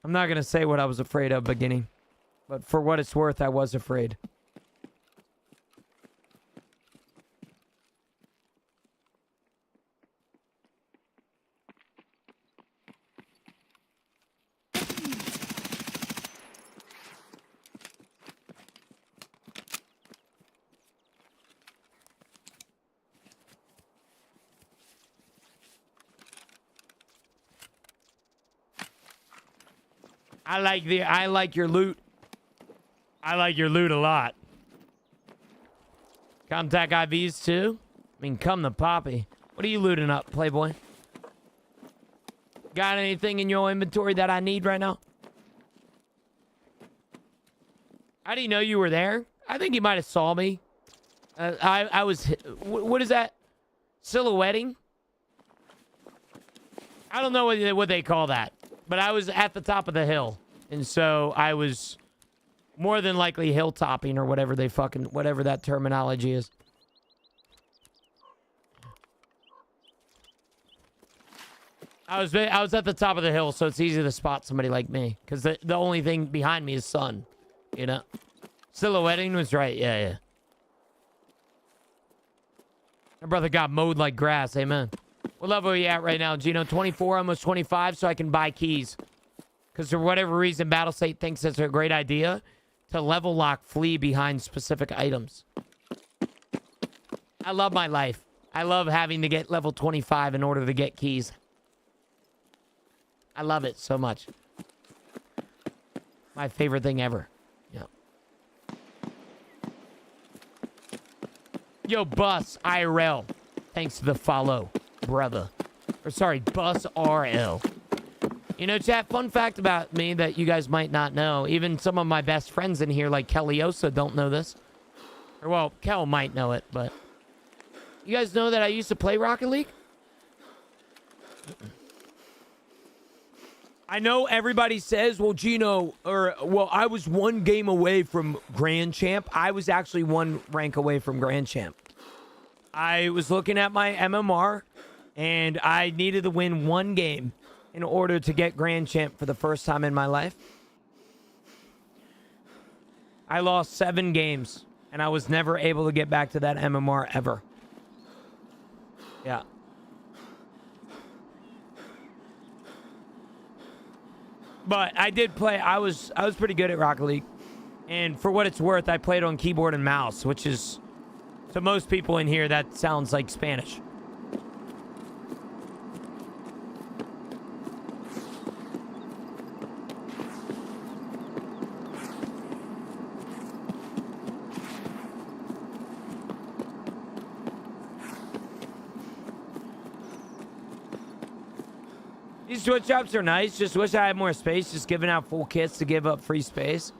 I'm not going to say what I was afraid of beginning. But for what it's worth, I was afraid. I like your loot. I like your loot a lot. Contact IVs too? I mean, come the poppy. What are you looting up, Playboy? Got anything in your inventory that I need right now? How do you know you were there? I think you might have saw me. I was... What is that? Silhouetting? I don't know what they call that. But I was at the top of the hill. And so I was more than likely hilltopping or whatever whatever that terminology is. I was at the top of the hill, so it's easy to spot somebody like me. Because the only thing behind me is sun. You know? Silhouetting was right. Yeah. My brother got mowed like grass. Amen. What level are you at right now, Gino? 24, almost 25, so I can buy keys. Because for whatever reason, Battlestate thinks it's a great idea to level lock Flea behind specific items. I love my life. I love having to get level 25 in order to get keys. I love it so much. My favorite thing ever. Yeah. Yo, Bus IRL. Thanks to the follow, brother. Or sorry, Bus RL. You know, chat, fun fact about me that you guys might not know. Even some of my best friends in here, like Kellyosa, don't know this. Or, well, Kel might know it, but... You guys know that I used to play Rocket League? I know everybody says, well, Gino, well, I was one game away from Grand Champ. I was actually one rank away from Grand Champ. I was looking at my MMR, and I needed to win one game in order to get Grand Champ for the first time in my life. I lost 7 games, and I was never able to get back to that MMR ever. Yeah. But I did play. I was pretty good at Rocket League. And for what it's worth, I played on keyboard and mouse, which is, to most people in here, that sounds like Spanish. These Twitch drops are nice. Just wish I had more space. Just giving out full kits to give up free space.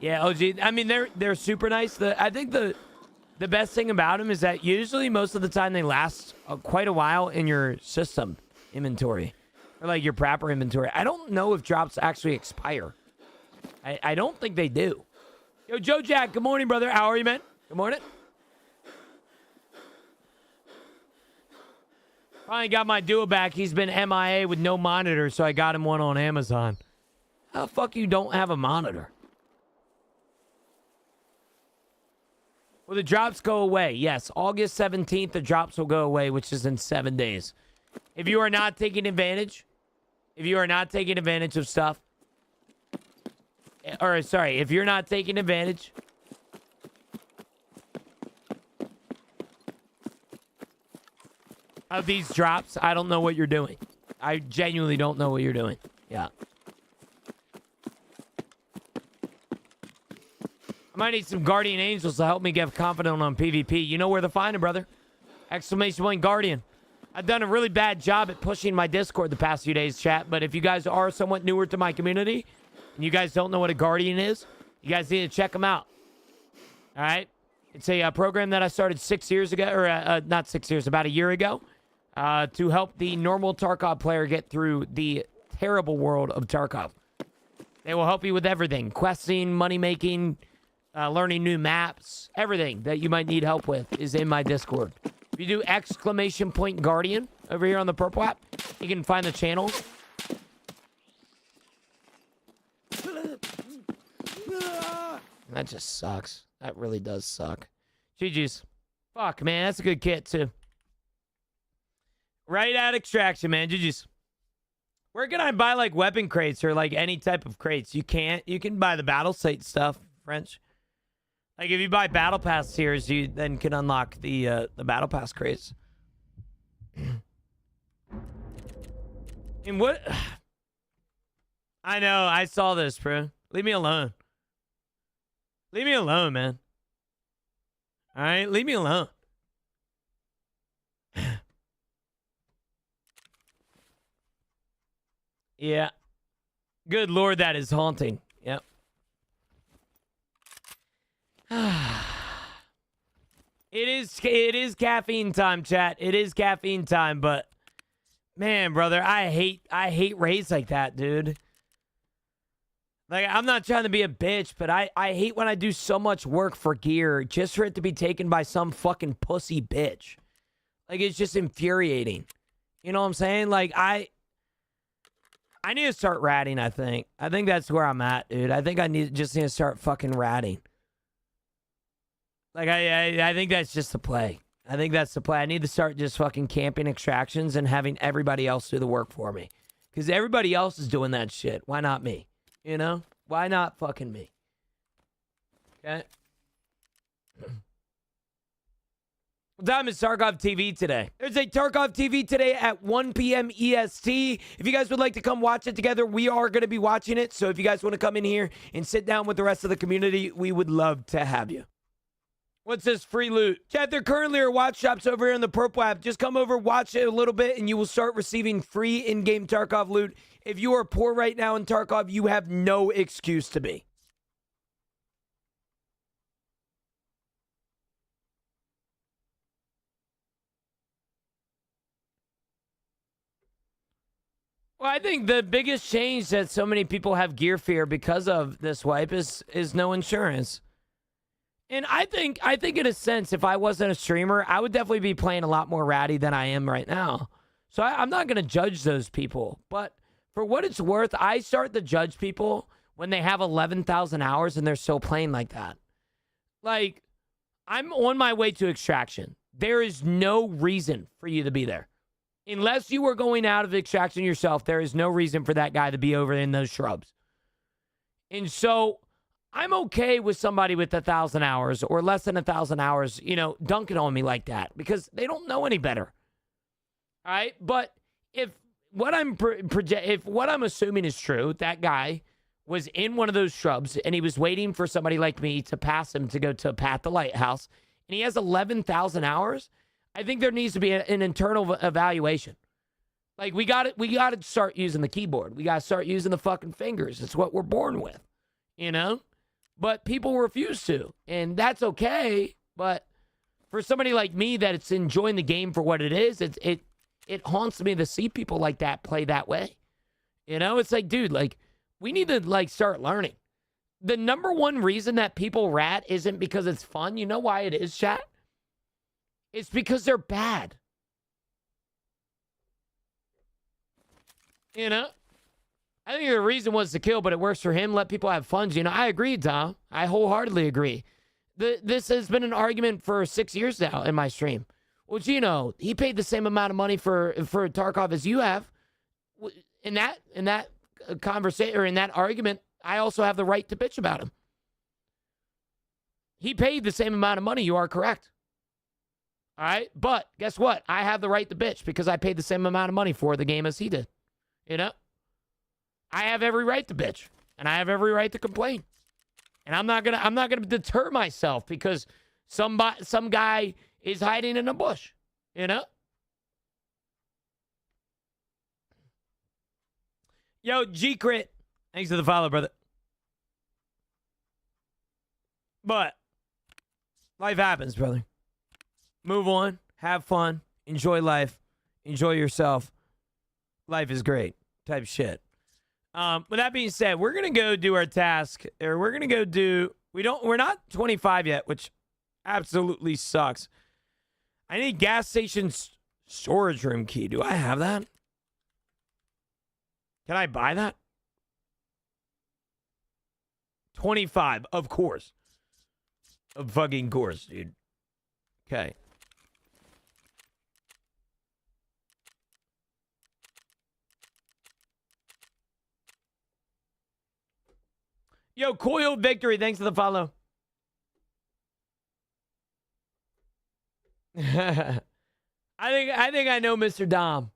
Yeah, OG. I mean, they're super nice. I think the best thing about them is that usually most of the time they last quite a while in your system inventory. Or like your proper inventory. I don't know if drops actually expire. I don't think they do. Yo, Joe Jack, good morning, brother. How are you, man? Good morning. Finally got my duo back. He's been MIA with no monitor, so I got him one on Amazon. How the fuck you don't have a monitor? Will the drops go away? Yes. August 17th, the drops will go away, which is in 7 days. If you are not taking advantage of stuff, or sorry, if you're not taking advantage of these drops, I don't know what you're doing. I genuinely don't know what you're doing. Yeah. I might need some Guardian Angels to help me get confident on PvP. You know where to find them, brother. Exclamation point Guardian. I've done a really bad job at pushing my Discord the past few days, chat. But if you guys are somewhat newer to my community, and you guys don't know what a Guardian is, you guys need to check them out. All right? It's a program that I started 6 years ago, or not 6 years, about a year ago. To help the normal Tarkov player get through the terrible world of Tarkov. They will help you with everything. Questing, money making, learning new maps. Everything that you might need help with is in my Discord. If you do exclamation point Guardian over here on the Purple app, you can find the channel. That just sucks. That really does suck. GG's. Fuck, man. That's a good kit, too. Right at extraction, man. GG's. Where can I buy, like, weapon crates or, like, any type of crates? You can't. You can buy the battle site stuff, French. Like, if you buy battle pass tiers, you then can unlock the battle pass crates. And what... I know. I saw this, bro. Leave me alone. Leave me alone, man. All right? Leave me alone. Yeah. Good Lord, that is haunting. Yep. It is caffeine time, chat. It is caffeine time, but man, brother, I hate raids like that, dude. Like, I'm not trying to be a bitch, but I hate when I do so much work for gear just for it to be taken by some fucking pussy bitch. Like, it's just infuriating. You know what I'm saying? Like, I need to start ratting, I think. I think that's where I'm at, dude. I think I just need to start fucking ratting. Like, I think that's just the play. I think that's the play. I need to start just fucking camping extractions and having everybody else do the work for me. Because everybody else is doing that shit. Why not me? You know? Why not fucking me? Okay? What time is Tarkov TV today? There's a Tarkov TV today at 1 p.m. EST. If you guys would like to come watch it together, we are going to be watching it. So if you guys want to come in here and sit down with the rest of the community, we would love to have you. What's this free loot? Chat, there currently are watch shops over here in the Purple app. Just come over, watch it a little bit, and you will start receiving free in-game Tarkov loot. If you are poor right now in Tarkov, you have no excuse to be. Well, I think the biggest change that so many people have gear fear because of this wipe is no insurance. And I think in a sense, if I wasn't a streamer, I would definitely be playing a lot more ratty than I am right now. So I'm not going to judge those people. But for what it's worth, I start to judge people when they have 11,000 hours and they're still playing like that. Like, I'm on my way to extraction. There is no reason for you to be there. Unless you were going out of extraction yourself, there is no reason for that guy to be over in those shrubs. And so I'm okay with somebody with 1,000 hours or less than 1,000 hours, you know, dunking on me like that because they don't know any better. All right. But if what I'm assuming is true, that guy was in one of those shrubs and he was waiting for somebody like me to pass him to go to Pat the Lighthouse, and he has 11,000 hours, I think there needs to be an internal evaluation. Like, we got to start using the keyboard. We got to start using the fucking fingers. It's what we're born with, you know? But people refuse to, and that's okay. But for somebody like me that it's enjoying the game for what it is, it haunts me to see people like that play that way. You know, it's like, dude, like, we need to, like, start learning. The number one reason that people rat isn't because it's fun. You know why it is, chat? It's because they're bad. You know? I think the reason was to kill, but it works for him. Let people have fun. You know, I agree, Tom. I wholeheartedly agree. This has been an argument for 6 years now in my stream. Well, Gino, he paid the same amount of money for Tarkov as you have. In that conversation or in that argument, I also have the right to bitch about him. He paid the same amount of money. You are correct. All right, but guess what? I have the right to bitch because I paid the same amount of money for the game as he did. You know? I have every right to bitch, and I have every right to complain. And I'm not gonna deter myself because some guy is hiding in a bush, you know? Yo, G-Crit. Thanks for the follow, brother. But life happens, brother. Move on, have fun, enjoy life, enjoy yourself. Life is great type shit. With that being said, we're gonna go do our task, or we're gonna go do. We're not 25 yet, which absolutely sucks. I need gas station storage room key. Do I have that? Can I buy that? 25, of course. Of fucking course, dude. Okay. Yo, Coil Victory, thanks for the follow. I think I know Mr. Dom.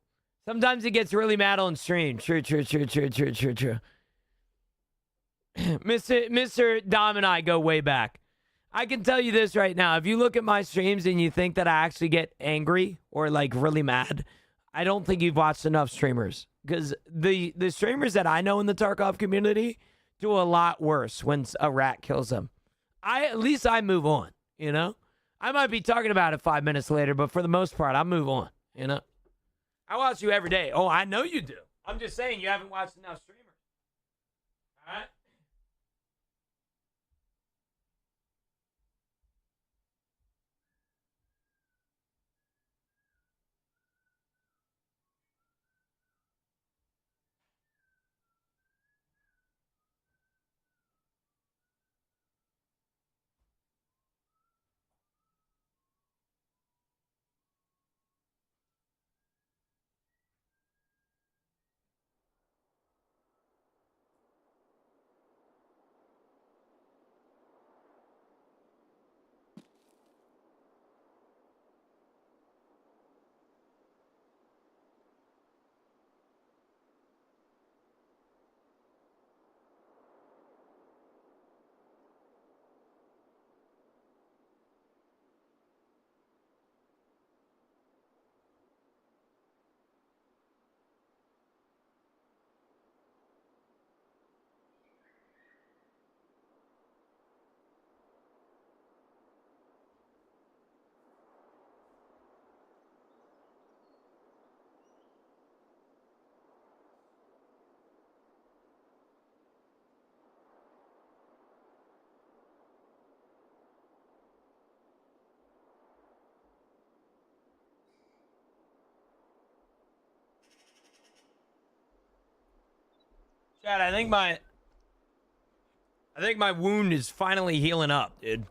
Sometimes he gets really mad on stream. True. Mr. Dom and I go way back. I can tell you this right now. If you look at my streams and you think that I actually get angry or like really mad, I don't think you've watched enough streamers. Because the streamers that I know in the Tarkov community do a lot worse when a rat kills them. At least I move on, you know? I might be talking about it 5 minutes later, but for the most part, I move on, you know? I watch you every day. Oh, I know you do. I'm just saying you haven't watched enough streamers. All right? Chad, I think my wound is finally healing up, dude.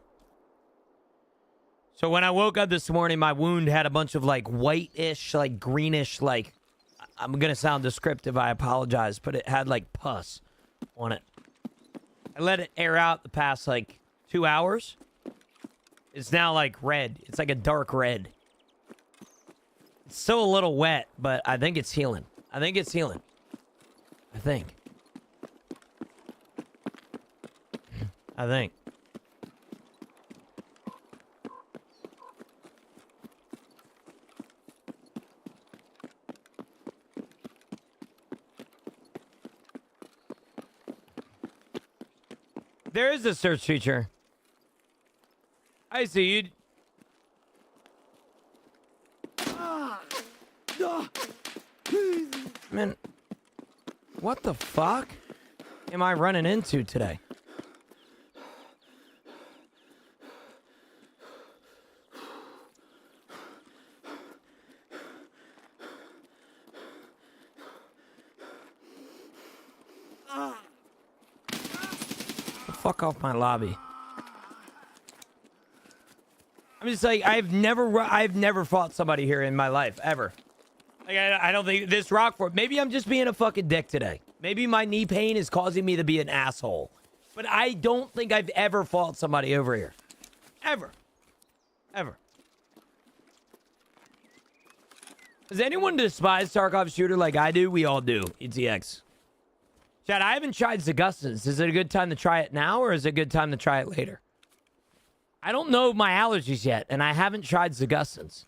So when I woke up this morning, my wound had a bunch of like whitish, like greenish, like I'm gonna sound descriptive, I apologize, but it had like pus on it. I let it air out the past like 2 hours. It's now like red. It's like a dark red. It's still a little wet, but I think it's healing. I think. There is a search feature. I see you. Man, what the fuck am I running into today? Fuck off my lobby. I'm just like, I've never fought somebody here in my life, ever. Like, I don't think this Rockford, maybe I'm just being a fucking dick today. Maybe my knee pain is causing me to be an asshole. But I don't think I've ever fought somebody over here. Ever. Does anyone despise Tarkov shooter like I do? We all do. ETX. Chad, I haven't tried Zagustin's. Is it a good time to try it now, or is it a good time to try it later? I don't know my allergies yet, and I haven't tried Zagustin's.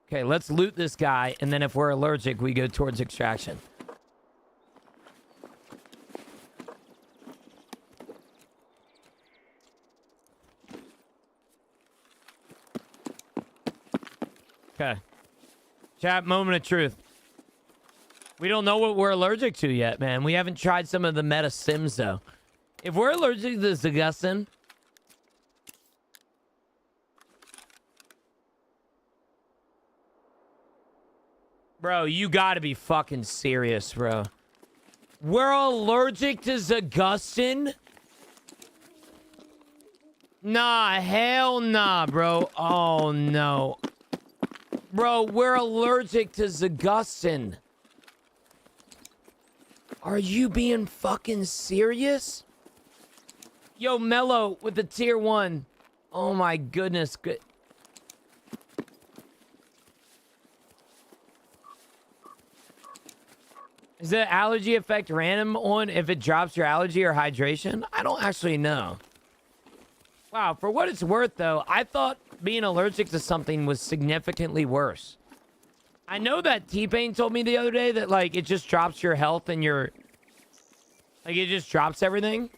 Okay, let's loot this guy, and then if we're allergic, we go towards extraction. Okay. Chat, moment of truth. We don't know what we're allergic to yet, man. We haven't tried some of the meta sims, though. If we're allergic to this Zagustin... Bro, you gotta be fucking serious, bro. We're allergic to Zagustin? Nah, hell nah, bro. Oh, no. Bro, we're allergic to Zagustin. Are you being fucking serious? Yo, Mello with the tier 1. Oh, my goodness. Good. Is the allergy effect random on if it drops your allergy or hydration? I don't actually know. Wow, for what it's worth, though, I thought being allergic to something was significantly worse. I know that T-Pain told me the other day that, like, it just drops your health and your... Like, it just drops everything.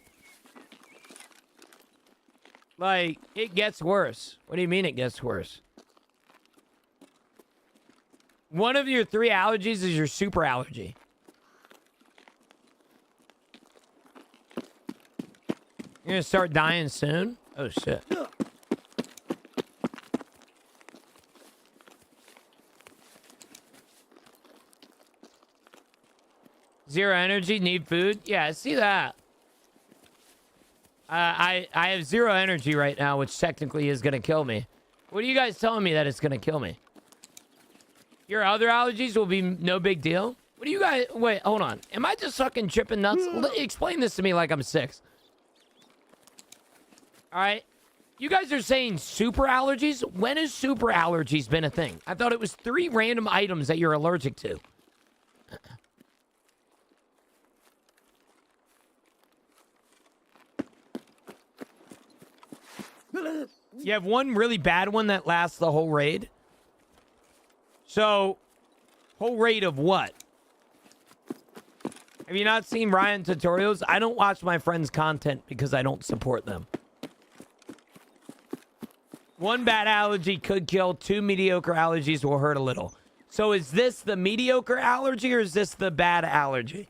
Like, it gets worse. What do you mean it gets worse? One of your 3 allergies is your super allergy. You're gonna start dying soon? Oh, shit. Zero energy, need food? Yeah, I see that. I have 0 energy right now, which technically is gonna kill me. What are you guys telling me that it's gonna kill me? Your other allergies will be no big deal? What do you guys... Wait, hold on. Am I just fucking tripping nuts? Explain this to me like I'm 6. Alright? You guys are saying super allergies? When has super allergies been a thing? I thought it was 3 random items that you're allergic to. You have one really bad one that lasts the whole raid? So, whole raid of what? Have you not seen Ryan tutorials? I don't watch my friends' content because I don't support them. One bad allergy could kill. 2 mediocre allergies will hurt a little. So is this the mediocre allergy or is this the bad allergy?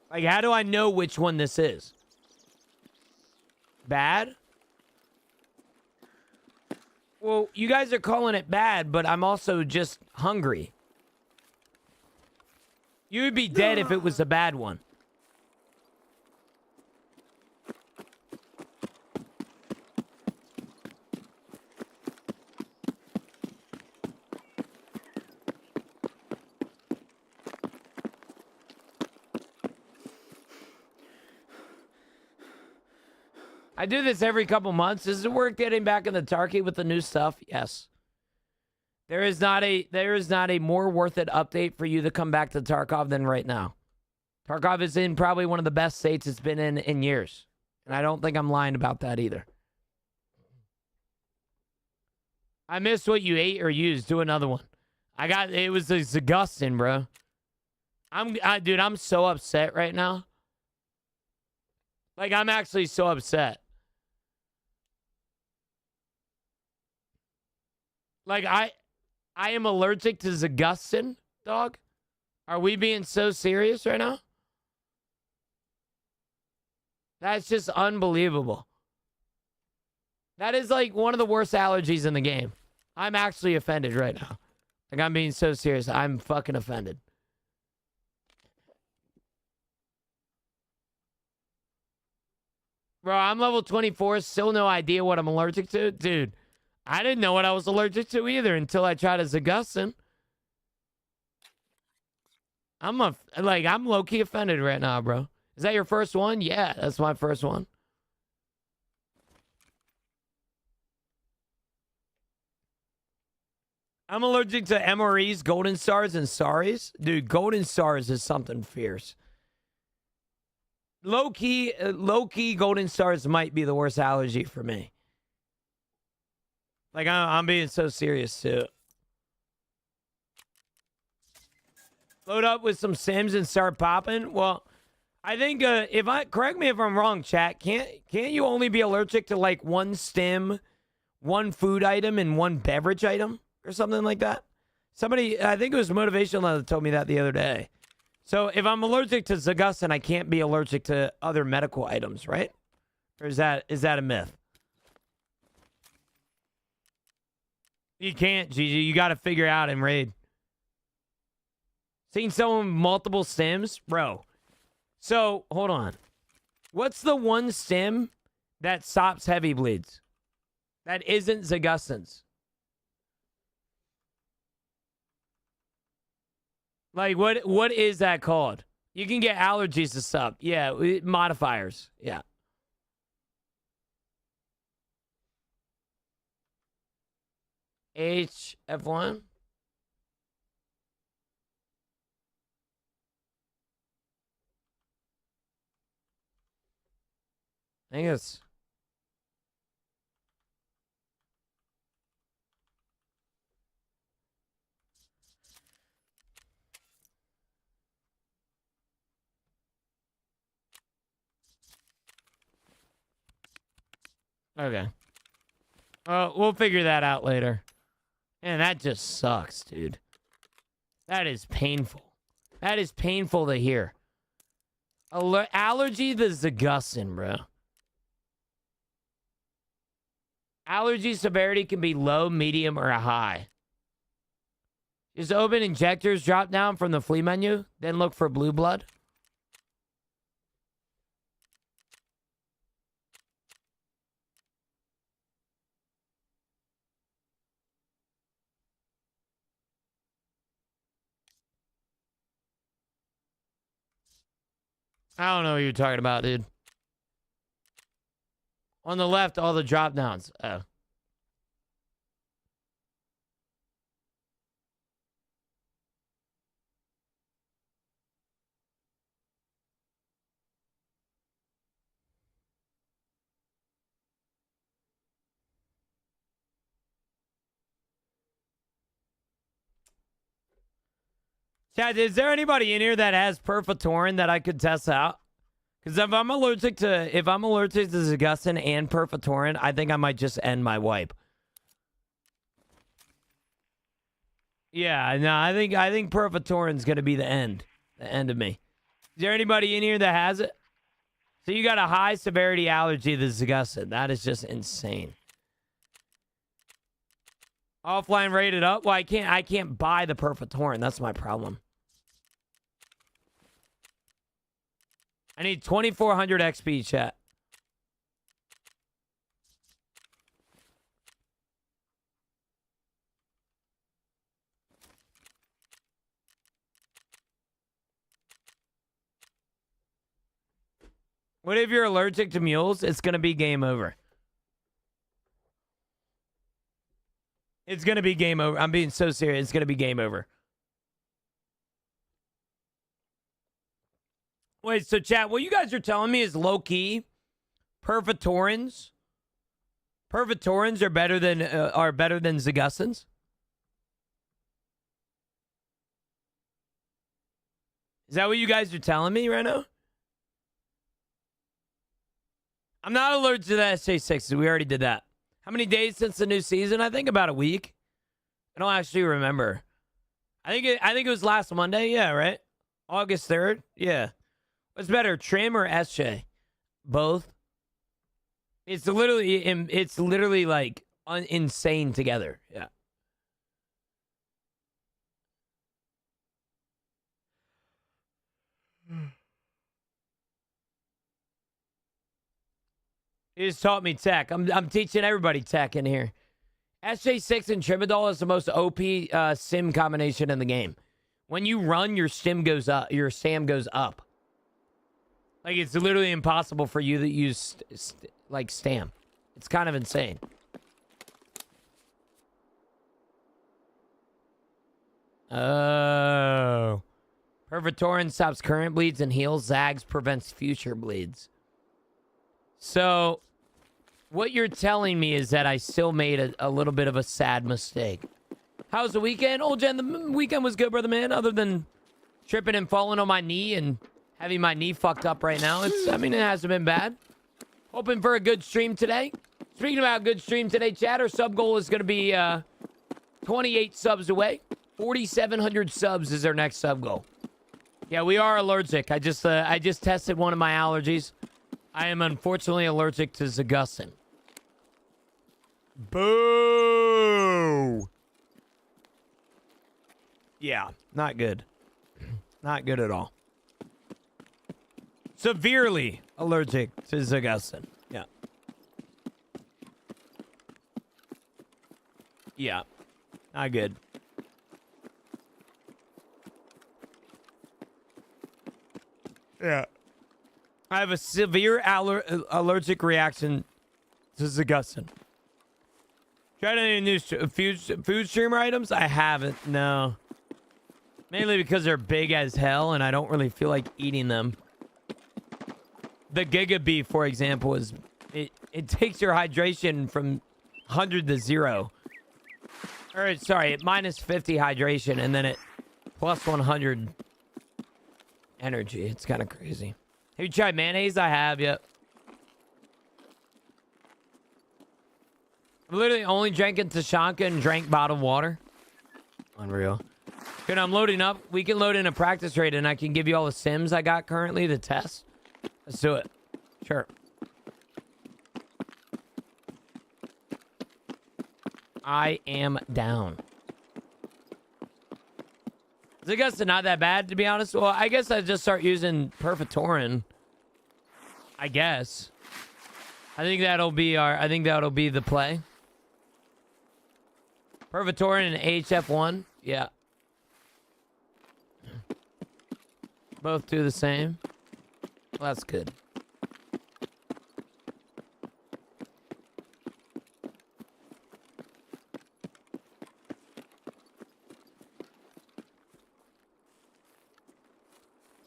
Like, how do I know which one this is? Bad? Well, you guys are calling it bad, but I'm also just hungry. You would be dead if it was a bad one. I do this every couple months. Does it work getting back in the Tarky with the new stuff? Yes. There is not a more worth it update for you to come back to Tarkov than right now. Tarkov is in probably one of the best states it's been in years. And I don't think I'm lying about that either. I missed what you ate or used. Do another one. It was Zagustin, bro. Dude, I'm so upset right now. Like, I'm actually so upset. Like, I am allergic to Zagustin, dog. Are we being so serious right now? That's just unbelievable. That is like one of the worst allergies in the game. I'm actually offended right now. Like, I'm being so serious. I'm fucking offended. Bro, I'm level 24. Still no idea what I'm allergic to. Dude, I didn't know what I was allergic to either until I tried a Zagustin. I'm low-key offended right now, bro. Is that your first one? Yeah, that's my first one. I'm allergic to MREs, Golden Stars, and Saris. Dude, Golden Stars is something fierce. Low-key Golden Stars might be the worst allergy for me. Like, I'm being so serious, too. Load up with some Sims and start popping? Well, I think, correct me if I'm wrong, chat. Can't you only be allergic to, like, one stim, one food item, and one beverage item? Or something like that? Somebody, I think it was Motivational that told me that the other day. So, if I'm allergic to Zagustin, I can't be allergic to other medical items, right? Or is that a myth? You can't, Gigi. You got to figure out in raid. Seen someone with multiple stims? Bro. So, hold on. What's the one stim that stops heavy bleeds? That isn't Zagustin's. Like, what is that called? You can get allergies to stuff. Yeah, modifiers. Yeah. HF1. I think it's... Okay. We'll figure that out later. Man, that just sucks, dude. That is painful. That is painful to hear. Allergy to Zagustin, bro. Allergy severity can be low, medium, or high. Just open injectors, drop down from the flea menu, then look for blue blood. I don't know what you're talking about, dude. On the left, all the drop downs. Oh. Chad, is there anybody in here that has Perfatorin that I could test out? Because if I'm allergic to Zagustin and Perfatorin, I think I might just end my wipe. Yeah, no, I think Perfatorin's gonna be the end of me. Is there anybody in here that has it? So you got a high severity allergy to Zagustin. That is just insane. Offline rated up? Well, I can't buy the Perfatorin. That's my problem. I need 2400 XP, chat. What if you're allergic to mules? It's going to be game over. It's going to be game over. I'm being so serious. It's going to be game over. Wait, so chat, what you guys are telling me is low-key Pervitorins are better than Zagustins? Is that what you guys are telling me right now? I'm not allergic to the SJ6s. We already did that. How many days since the new season? I think about a week. I don't actually remember. I think it was last Monday. Yeah, right? August 3rd. Yeah. What's better, Trim or SJ? Both. It's literally like insane together. Yeah. He just taught me tech. I'm teaching everybody tech in here. SJ6 and Trimadol is the most OP sim combination in the game. When you run, your stim goes up. Your SAM goes up. Like, it's literally impossible for you to use, like, STAM. It's kind of insane. Oh. Pervitorin stops current bleeds and heals. Zags prevents future bleeds. So, what you're telling me is that I still made a little bit of a sad mistake. How's the weekend? Oh, Jen, the weekend was good, brother man, other than tripping and falling on my knee and having my knee fucked up right now. It hasn't been bad. Hoping for a good stream today. Speaking about good stream today, chat, our sub goal is going to be 28 subs away. 4,700 subs is our next sub goal. Yeah, we are allergic. I just tested one of my allergies. I am unfortunately allergic to Zagustin. Boo! Yeah, not good. Not good at all. Severely allergic to Zagustin. Yeah. Yeah. Not good. Yeah. I have a severe allergic reaction to Zagustin. Tried any new food streamer items? I haven't, no. Mainly because they're big as hell and I don't really feel like eating them. The Giga Beef, for example, is it takes your hydration from 100 to 0. Or sorry, at minus 50 hydration and then at plus 100 energy. It's kind of crazy. Have you tried mayonnaise? I have, yep. I literally only drank in Tashanka and drank bottled water. Unreal. Good, I'm loading up. We can load in a practice raid and I can give you all the sims I got currently to test. Let's do it. Sure. I am down. I guess it's not that bad, to be honest. Well, I guess I just start using Perfitorin. I guess. I think that'll be the play. Perfitorin and HF1. Yeah. Both do the same. Well, that's good.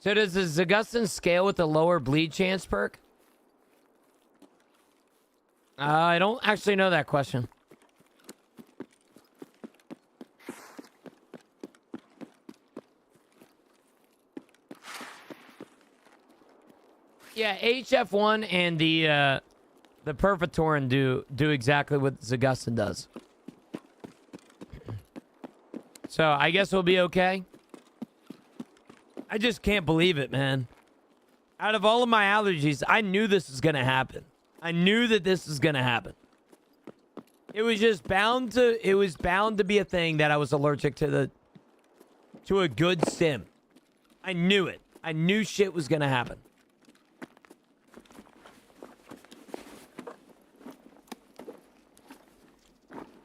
So does the Zagustin scale with the lower bleed chance perk? I don't actually know that question. Yeah, HF1 and the Perfitorin do exactly what Zagustin does. So I guess we'll be okay. I just can't believe it, man. Out of all of my allergies, I knew this was gonna happen. I knew that this was gonna happen. It was just bound to be a thing that I was allergic to a good sim. I knew it. I knew shit was gonna happen.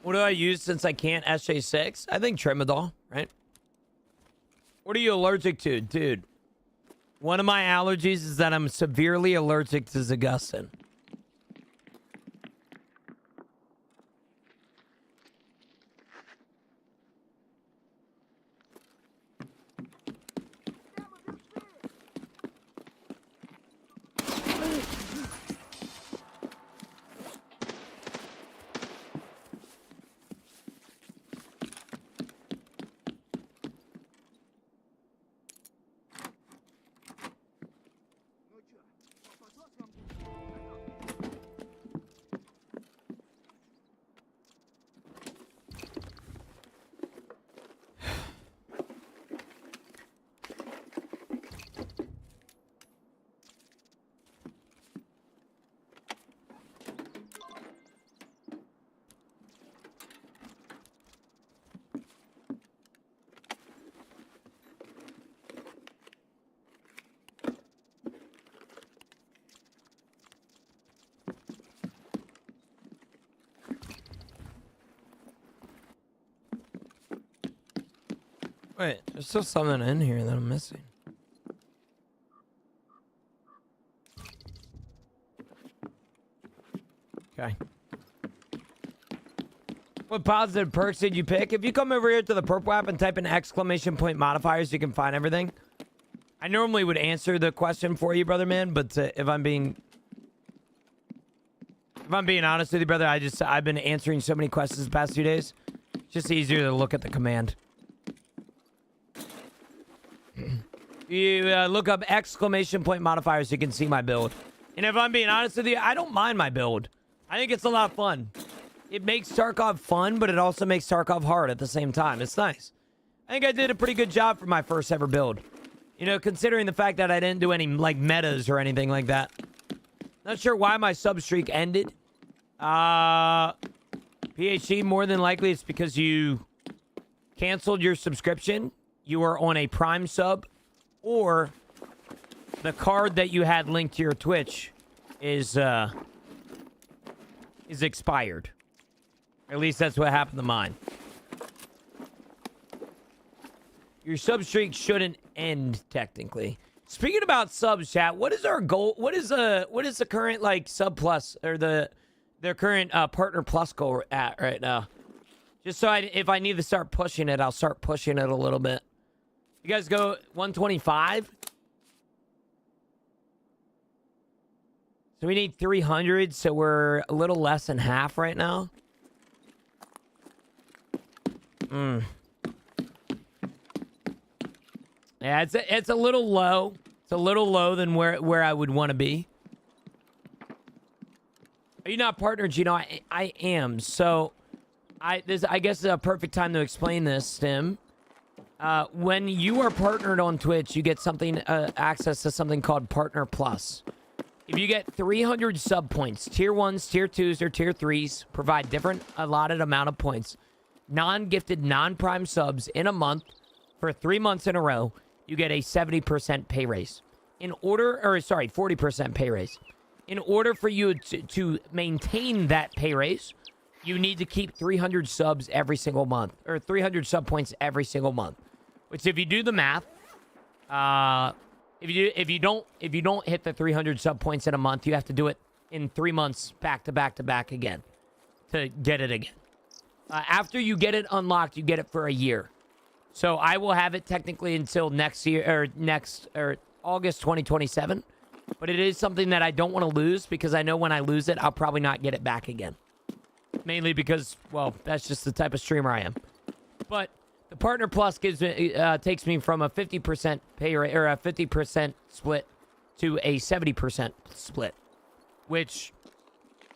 What do I use since I can't SJ6? I think Tramadol, right? What are you allergic to? Dude, one of my allergies is that I'm severely allergic to Zagustin. Wait, there's still something in here that I'm missing. Okay. What positive perks did you pick? If you come over here to the Purple app and type in exclamation point modifiers, you can find everything. I normally would answer the question for you, brother man, but if I'm being honest with you, brother, I've been answering so many questions the past few days. It's just easier to look at the command. You look up exclamation point modifiers so you can see my build. And if I'm being honest with you, I don't mind my build. I think it's a lot of fun. It makes Tarkov fun, but it also makes Tarkov hard at the same time. It's nice. I think I did a pretty good job for my first ever build. You know, considering the fact that I didn't do any, like, metas or anything like that. Not sure why my sub streak ended. PhD, more than likely it's because you canceled your subscription you are on a Prime sub, or the card that you had linked to your Twitch is expired. At least that's what happened to mine. Your sub streak shouldn't end technically. Speaking about subs, chat, what is our goal? What is the current like sub plus or their current partner plus goal at right now? Just so if I need to start pushing it, I'll start pushing it a little bit. You guys go 125. So we need 300, so we're a little less than half right now. Yeah, it's a little low. It's a little low than where I would want to be. Are you not partnered? You know, I am. So I guess is a perfect time to explain this, Tim. When you are partnered on Twitch, you get something access to something called Partner Plus. If you get 300 sub points, tier 1s, tier 2s, or tier 3s provide different allotted amount of points. Non-gifted, non-prime subs in a month for 3 months in a row, you get a 70% pay raise. 40% pay raise. In order for you to maintain that pay raise, you need to keep 300 subs every single month, or 300 sub points every single month. Which, if you do the math, if you don't hit the 300 sub points in a month, you have to do it in 3 months back to back to back again to get it again. After you get it unlocked, you get it for a year. So I will have it technically until next year or August 2027. But it is something that I don't want to lose because I know when I lose it, I'll probably not get it back again. Mainly because, well, that's just the type of streamer I am. But the Partner Plus gives me takes me from a 50% pay rate or a 50% split to a 70% split, which,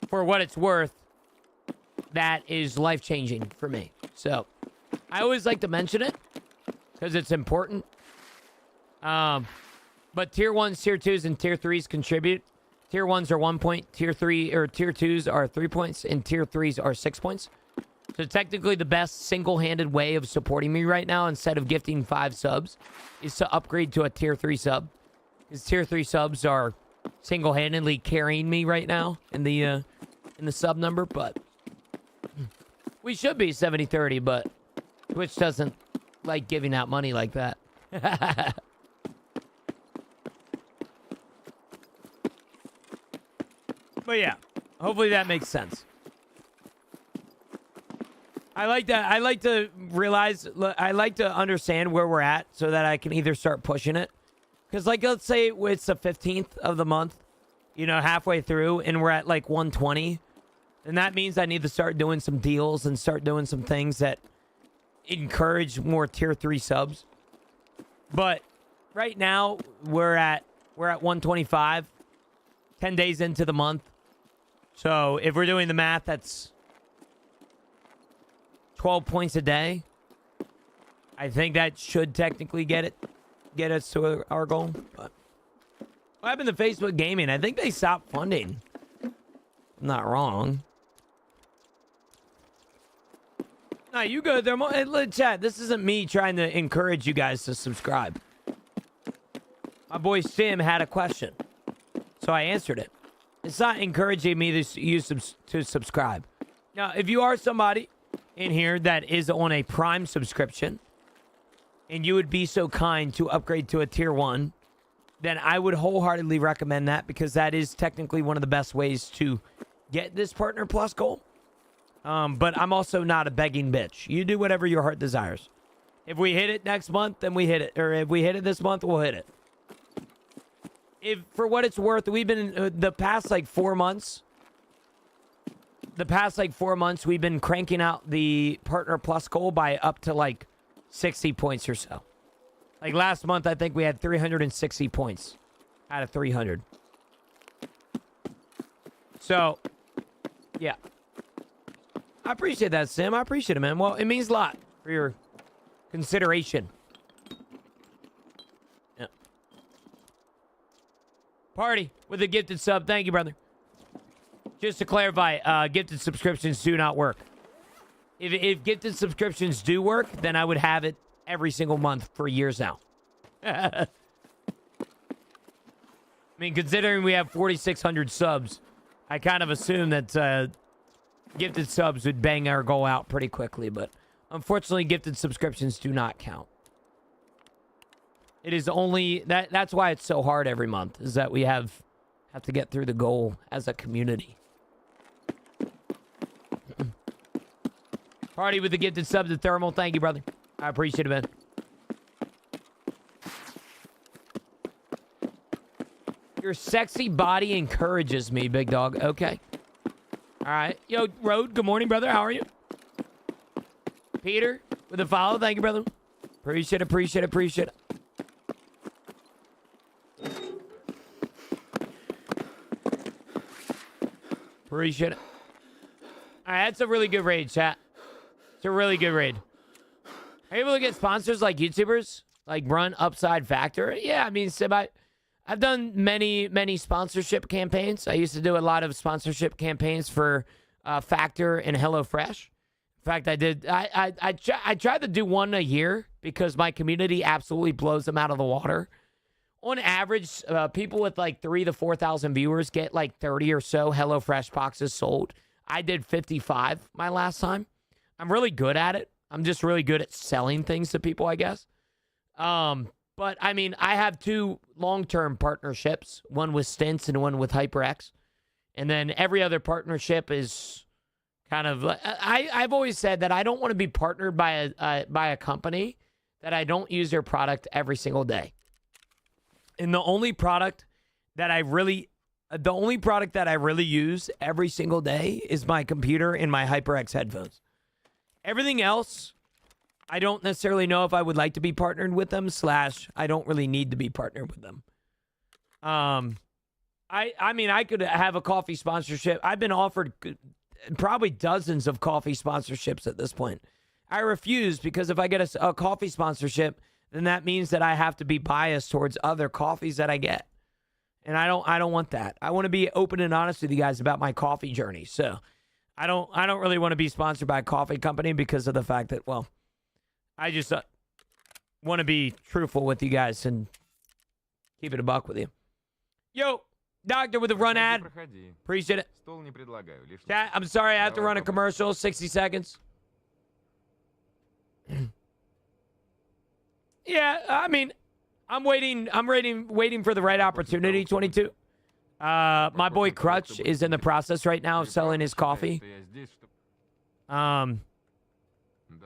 for what it's worth, that is life-changing for me. So I always like to mention it because it's important. But tier 1s, tier 2s, and tier 3s contribute. Tier 1s are 1 point, tier 2s are 3 points, and tier 3s are 6 points. So technically the best single-handed way of supporting me right now, instead of gifting 5 subs, is to upgrade to a tier 3 sub. Because tier 3 subs are single-handedly carrying me right now in the sub number, but we should be 70-30, but Twitch doesn't like giving out money like that. But yeah, hopefully that makes sense. I like to realize, I like to understand where we're at so that I can either start pushing it. Because, like, let's say it's the 15th of the month, you know, halfway through, and we're at, like, 120. Then that means I need to start doing some deals and start doing some things that encourage more tier 3 subs. But right now, we're at 125, 10 days into the month. So if we're doing the math, that's 12 points a day. I think that should technically get us to our goal. But what happened to Facebook Gaming? I think they stopped funding. I'm not wrong. No, you good. Chat, this isn't me trying to encourage you guys to subscribe. My boy Sim had a question, so I answered it. It's not encouraging me to subscribe. Now, if you are somebody in here that is on a Prime subscription, and you would be so kind to upgrade to a tier 1, then I would wholeheartedly recommend that, because that is technically one of the best ways to get this Partner Plus goal. But I'm also not a begging bitch. You do whatever your heart desires. If we hit it next month, then we hit it. Or if we hit it this month, we'll hit it. If, for what it's worth, we've been the past like 4 months. We've been cranking out the Partner Plus goal by up to like 60 points or so. Like last month, I think we had 360 points out of 300. So, yeah. I appreciate that, Sim. I appreciate it, man. Well, it means a lot for your consideration. Yeah. Party with a gifted sub. Thank you, brother. Just to clarify, gifted subscriptions do not work. If gifted subscriptions do work, then I would have it every single month for years now. I mean, considering we have 4,600 subs, I kind of assume that gifted subs would bang our goal out pretty quickly, but unfortunately, gifted subscriptions do not count. It is only that's why it's so hard every month, is that we have to get through the goal as a community. Party with the gifted subs to Thermal. Thank you, brother. I appreciate it, man. Your sexy body encourages me, big dog. Okay. All right. Yo, Road, good morning, brother. How are you? Peter, with a follow. Thank you, brother. Appreciate it. Appreciate it. All right, that's a really good raid, chat. It's a really good raid. Are you able to get sponsors like YouTubers? Like Run Upside Factor? Yeah, I mean, I've done many sponsorship campaigns. I used to do a lot of sponsorship campaigns for Factor and HelloFresh. In fact, I did. I tried to do one a year because my community absolutely blows them out of the water. On average, people with like 3,000 to 4,000 viewers get like 30 or so HelloFresh boxes sold. I did 55 my last time. I'm really good at it. I'm just really good at selling things to people, I guess. But I mean, I have 2 long-term partnerships, one with Stints and one with HyperX. And then every other partnership is kind of, I've always said that I don't want to be partnered by a company that I don't use their product every single day. And the only product that I really use every single day is my computer and my HyperX headphones. Everything else, I don't necessarily know if I would like to be partnered with them, / I don't really need to be partnered with them. I mean, I could have a coffee sponsorship. I've been offered probably dozens of coffee sponsorships at this point. I refuse because if I get a coffee sponsorship, then that means that I have to be biased towards other coffees that I get. And I don't want that. I want to be open and honest with you guys about my coffee journey. So I don't really want to be sponsored by a coffee company because of the fact that, well, I just want to be truthful with you guys and keep it a buck with you. Yo, Doctor with a run ad. Appreciate it. Chat, I'm sorry I have to run a commercial. 60 seconds. Yeah, I mean, I'm waiting for the right opportunity, 22. My boy Crutch is in the process right now of selling his coffee.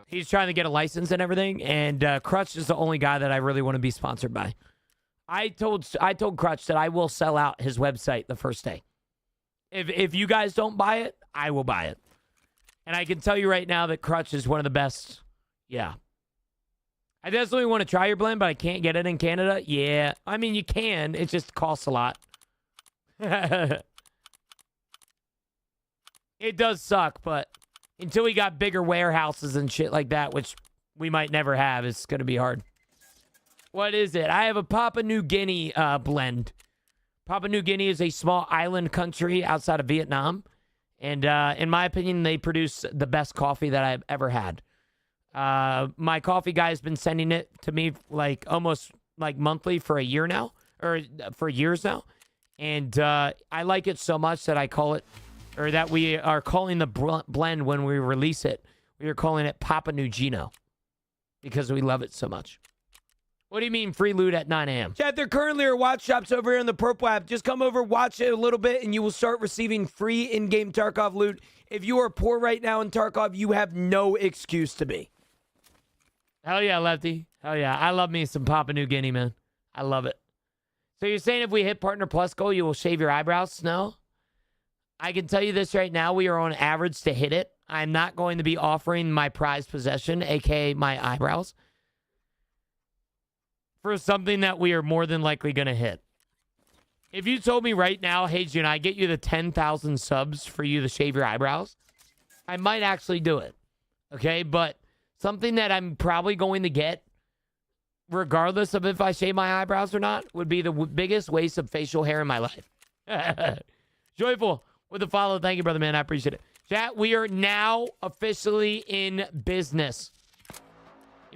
He's trying to get a license and everything, and Crutch is the only guy that I really want to be sponsored by. I told Crutch that I will sell out his website the first day. If you guys don't buy it, I will buy it. And I can tell you right now that Crutch is one of the best. Yeah. I definitely want to try your blend, but I can't get it in Canada. Yeah. I mean, you can. It just costs a lot. It does suck, but until we got bigger warehouses and shit like that, which we might never have, it's going to be hard. What is it? I have a Papua New Guinea blend. Papua New Guinea is a small island country outside of Vietnam. And in my opinion, they produce the best coffee that I've ever had. My coffee guy has been sending it to me like almost like monthly for a year now, or for years now. And I like it so much that I call it, or that we are calling the blend when we release it, we are calling it Papua New Gino because we love it so much. What do you mean free loot at 9 a.m.? Chat, there currently are watch shops over here in the Purple app. Just come over, watch it a little bit, and you will start receiving free in-game Tarkov loot. If you are poor right now in Tarkov, you have no excuse to be. Hell yeah, Lefty. Hell yeah. I love me some Papua New Guinea, man. I love it. So you're saying if we hit Partner Plus goal, you will shave your eyebrows? No. I can tell you this right now. We are on average to hit it. I'm not going to be offering my prized possession, a.k.a. my eyebrows, for something that we are more than likely going to hit. If you told me right now, hey, June, I get you the 10,000 subs for you to shave your eyebrows, I might actually do it. Okay? But something that I'm probably going to get, regardless of if I shave my eyebrows or not, would be the biggest waste of facial hair in my life. Joyful with a follow. Thank you, brother, man. I appreciate it. Chat, we are now officially in business.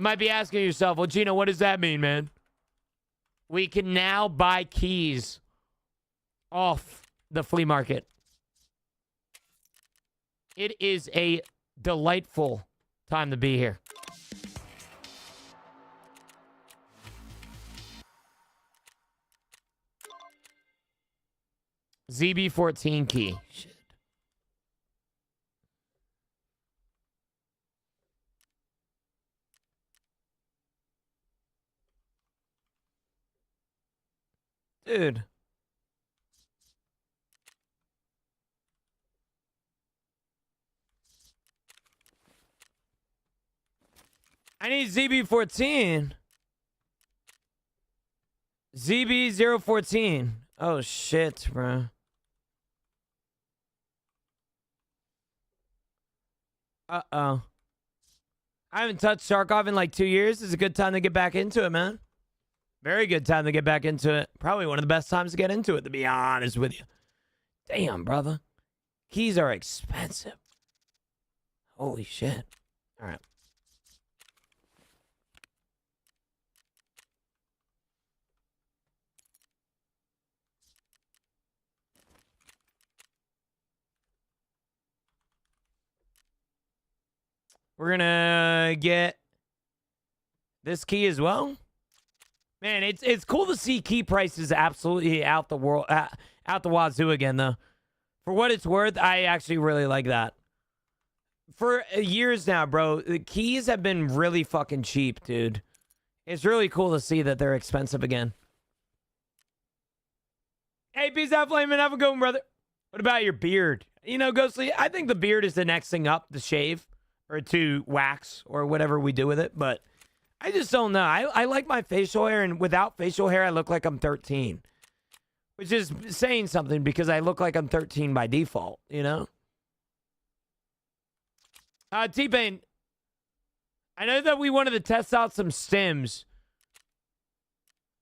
You might be asking yourself, well, Gino, what does that mean, man? We can now buy keys off the flea market. It is a delightful time to be here. ZB14 key. Shit. Dude. I need ZB14. ZB014. Oh, shit, bro. Uh-oh. I haven't touched Sharkov in like 2 years. It's a good time to get back into it, man. Very good time to get back into it. Probably one of the best times to get into it, to be honest with you. Damn, brother. Keys are expensive. Holy shit. All right. We're going to get this key as well. Man, it's cool to see key prices absolutely out the wazoo again, though. For what it's worth, I actually really like that. For years now, bro, the keys have been really fucking cheap, dude. It's really cool to see that they're expensive again. Hey, peace out, Flamin'. Have a good one, brother. What about your beard? You know, Ghostly, I think the beard is the next thing up to shave or to wax or whatever we do with it, but I just don't know. I like my facial hair, and without facial hair, I look like I'm 13. Which is saying something because I look like I'm 13 by default, you know? T-Pain, I know that we wanted to test out some stims.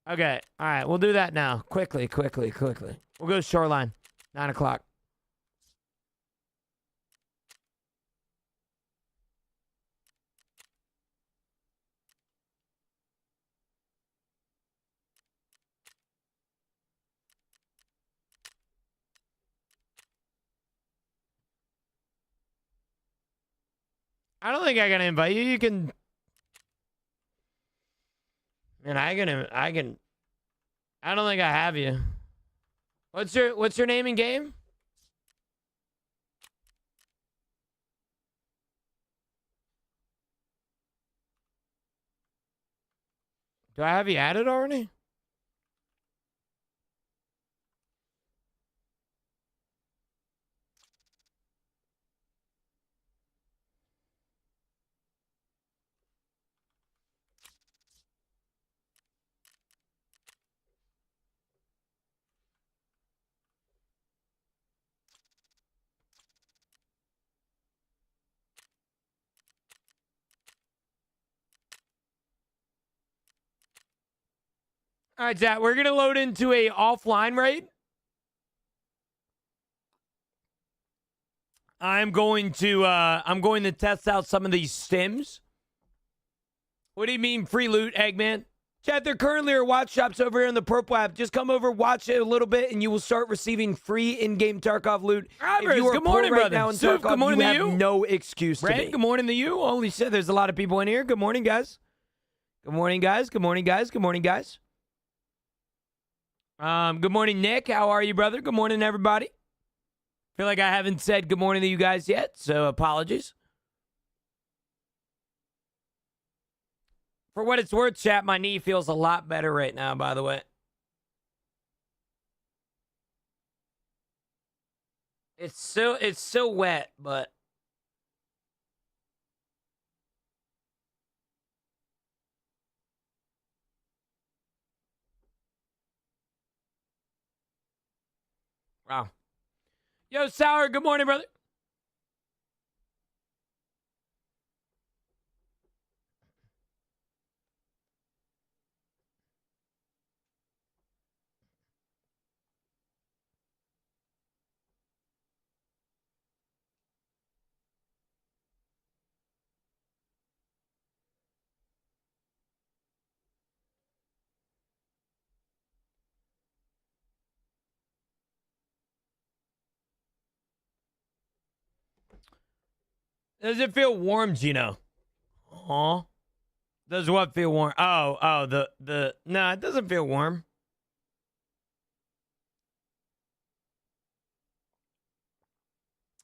Okay, all right, we'll do that now. Quickly. We'll go Shoreline, 9 o'clock. I don't think I can invite you. You can. Man, I can. I don't think I have you. What's your name in game? Do I have you added already? All right, Zach, we're gonna load into a offline raid. I'm going to test out some of these stims. What do you mean free loot, Eggman? Chat, there currently are watch shops over here in the Purple app. Just come over, watch it a little bit, and you will start receiving free in-game Tarkov loot. If you are good morning, right brother. Now in Tarkov, good morning you have no excuse to be. Good morning to you. Holy shit, there's a lot of people in here. Good morning, guys. Good morning, guys. Good morning, guys. Good morning, guys. Good morning, Nick. How are you, brother? Good morning, everybody. Feel like I haven't said good morning to you guys yet, so apologies. For what it's worth, chat, my knee feels a lot better right now, by the way. It's so wet, but wow. Yo, Sour, good morning, brother. Does it feel warm, Gino? Huh? Does what feel warm? Oh, no, it doesn't feel warm.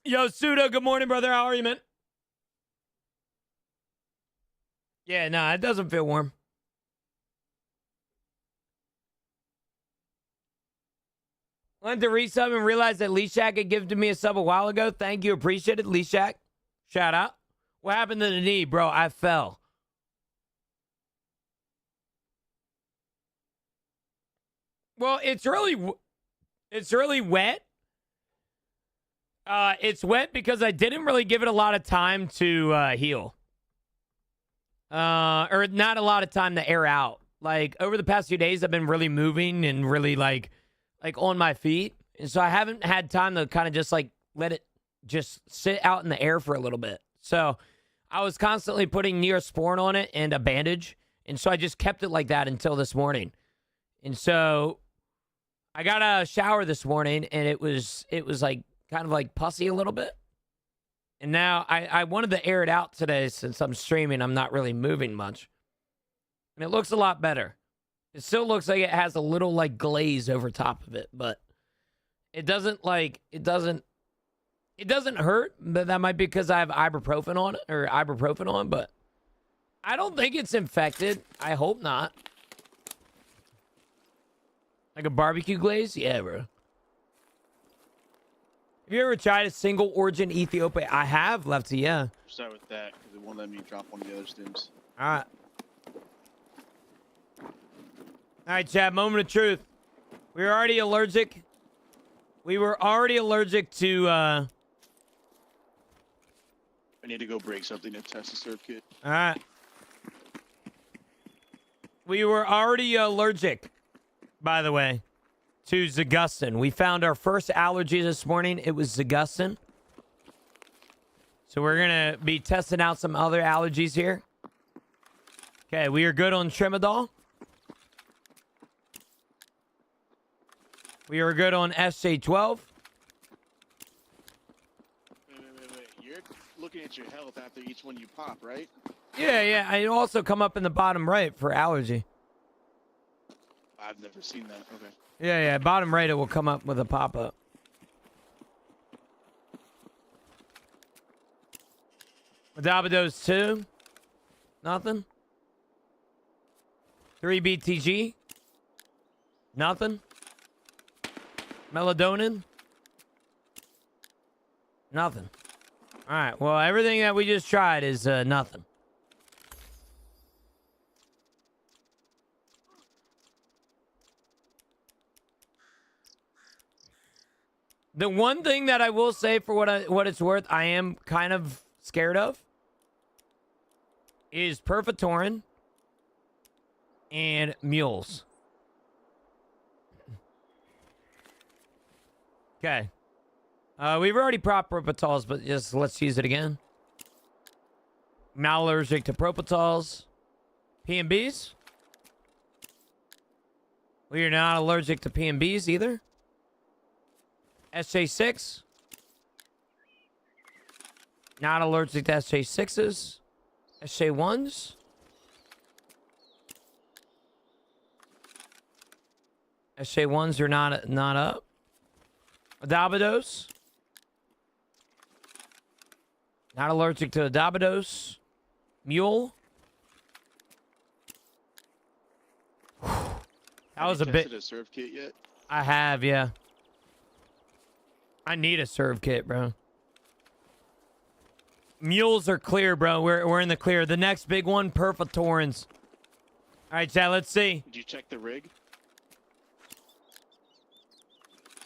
Yo, Suda, good morning, brother. How are you, man? Yeah, no, it doesn't feel warm. Went to resub and realized that Leshak had given me a sub a while ago. Thank you. Appreciate it, Leshak. Shout out. What happened to the knee, bro? I fell. Well, it's really wet. It's wet because I didn't really give it a lot of time to heal. Or not a lot of time to air out. Like, over the past few days, I've been really moving and really, like on my feet. And so I haven't had time to kind of just, like, let it just sit out in the air for a little bit. So I was constantly putting Neosporin on it and a bandage. And so I just kept it like that until this morning. And so I got a shower this morning, and it was like, kind of like pussy a little bit. And now I wanted to air it out today since I'm streaming. I'm not really moving much. And it looks a lot better. It still looks like it has a little like glaze over top of it, but it doesn't hurt, but that might be because I have ibuprofen on it or ibuprofen on, but I don't think it's infected. I hope not. Like a barbecue glaze? Yeah, bro. Have you ever tried a single origin Ethiopia? I have, Lefty, yeah. Start with that, because it won't let me drop one of the other stims. Alright. Alright, Chad, moment of truth. We were already allergic. We were already allergic to, I need to go break something to test the serve kit. Alright. We were already allergic, by the way, to Zagustin. We found our first allergy this morning. It was Zagustin. So we're going to be testing out some other allergies here. Okay, we are good on Trimadol. We are good on SJ12. Wait. You're looking at your health after each one you pop, right? Yeah. I also come up in the bottom right for allergy. I've never seen that. Okay. Yeah. Bottom right, it will come up with a pop-up. Dabados 2. Nothing. 3 BTG. Nothing. Melatonin. Nothing. All right. Well, everything that we just tried is nothing. The one thing that I will say for what it's worth, I am kind of scared of is Perfotorin and mules. Okay. We've already propped Propitols, but just let's use it again. Malallergic to Propitols. PMBs. We are not allergic to PMBs either. SJ6. Not allergic to SJ6s. SJ1s. SJ1s are not up. Adabados. Not allergic to Adabados. Mule. That was a bit. Have you tested a serve kit yet? I have, yeah. I need a serve kit, bro. Mules are clear, bro. We're in the clear. The next big one, Perfotorins. All right, Chad, let's see. Did you check the rig?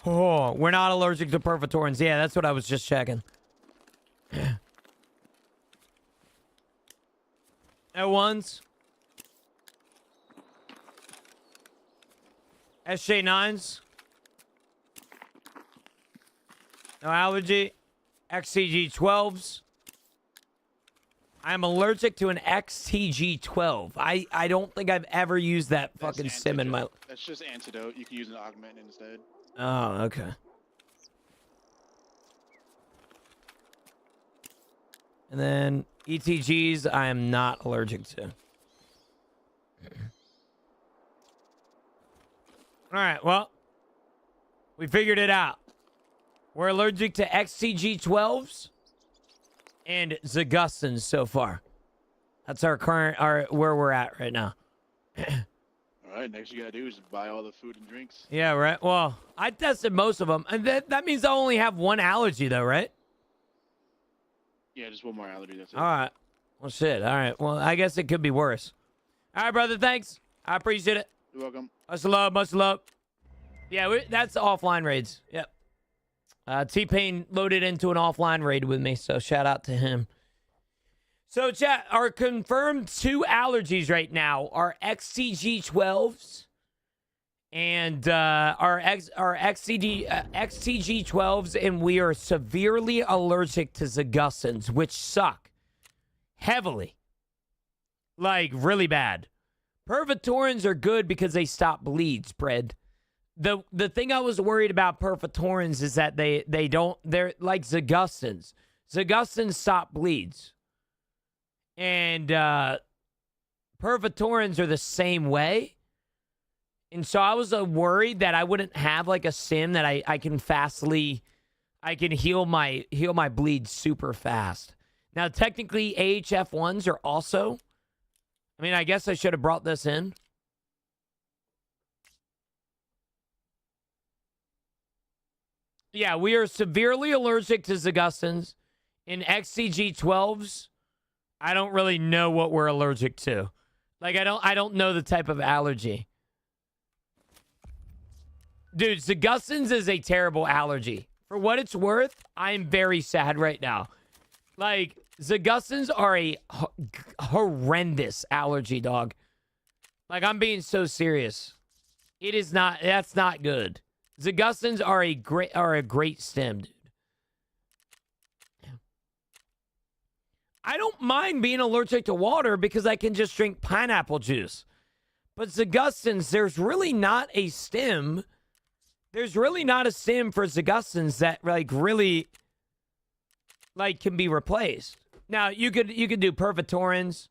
Oh, we're not allergic to Perfotorins. Yeah, that's what I was just checking. L1s. SJ9s. No allergy. XTG12s. I'm allergic to an XTG12. I don't think I've ever used that fucking sim in my... That's just antidote. You can use an augment instead. Oh, okay. And then ETGs, I am not allergic to. All right, well, we figured it out. We're allergic to XCG12s and Zagustans so far. That's our where we're at right now. All right, next you gotta do is buy all the food and drinks. Yeah, right. Well, I tested most of them, and that means I only have one allergy, though, right? Yeah, just one more allergy. That's it. All right. Well, shit. All right. Well, I guess it could be worse. All right, brother. Thanks. I appreciate it. You're welcome. Much love. Much love. Yeah, that's offline raids. Yep. T-Pain loaded into an offline raid with me, so shout out to him. So, chat, our confirmed 2 allergies right now are XCG12s and our XCG12s, and we are severely allergic to Zagustans, which suck heavily, like really bad. Pervitorins are good because they stop bleeds, Bread. The thing I was worried about Pervitorins is that they're like Zagustans. Zagustans stop bleeds. And Pervitorins are the same way. And so I was worried that I wouldn't have like a sim that I can heal my bleed super fast. Now technically AHF1s are also, I mean, I guess I should have brought this in. Yeah, we are severely allergic to Zagustans. In XCG12s, I don't really know what we're allergic to. Like, I don't know the type of allergy. Dude, Zagustans is a terrible allergy. For what it's worth, I'm very sad right now. Like, Zagustans are a horrendous allergy, dog. Like, I'm being so serious. It is not, that's not good. Zagustans are a great stem, dude. I don't mind being allergic to water because I can just drink pineapple juice. But Zagustans, there's really not a stem. There's really not a stem for Zagustans that really can be replaced. Now, you could do Pervitorins.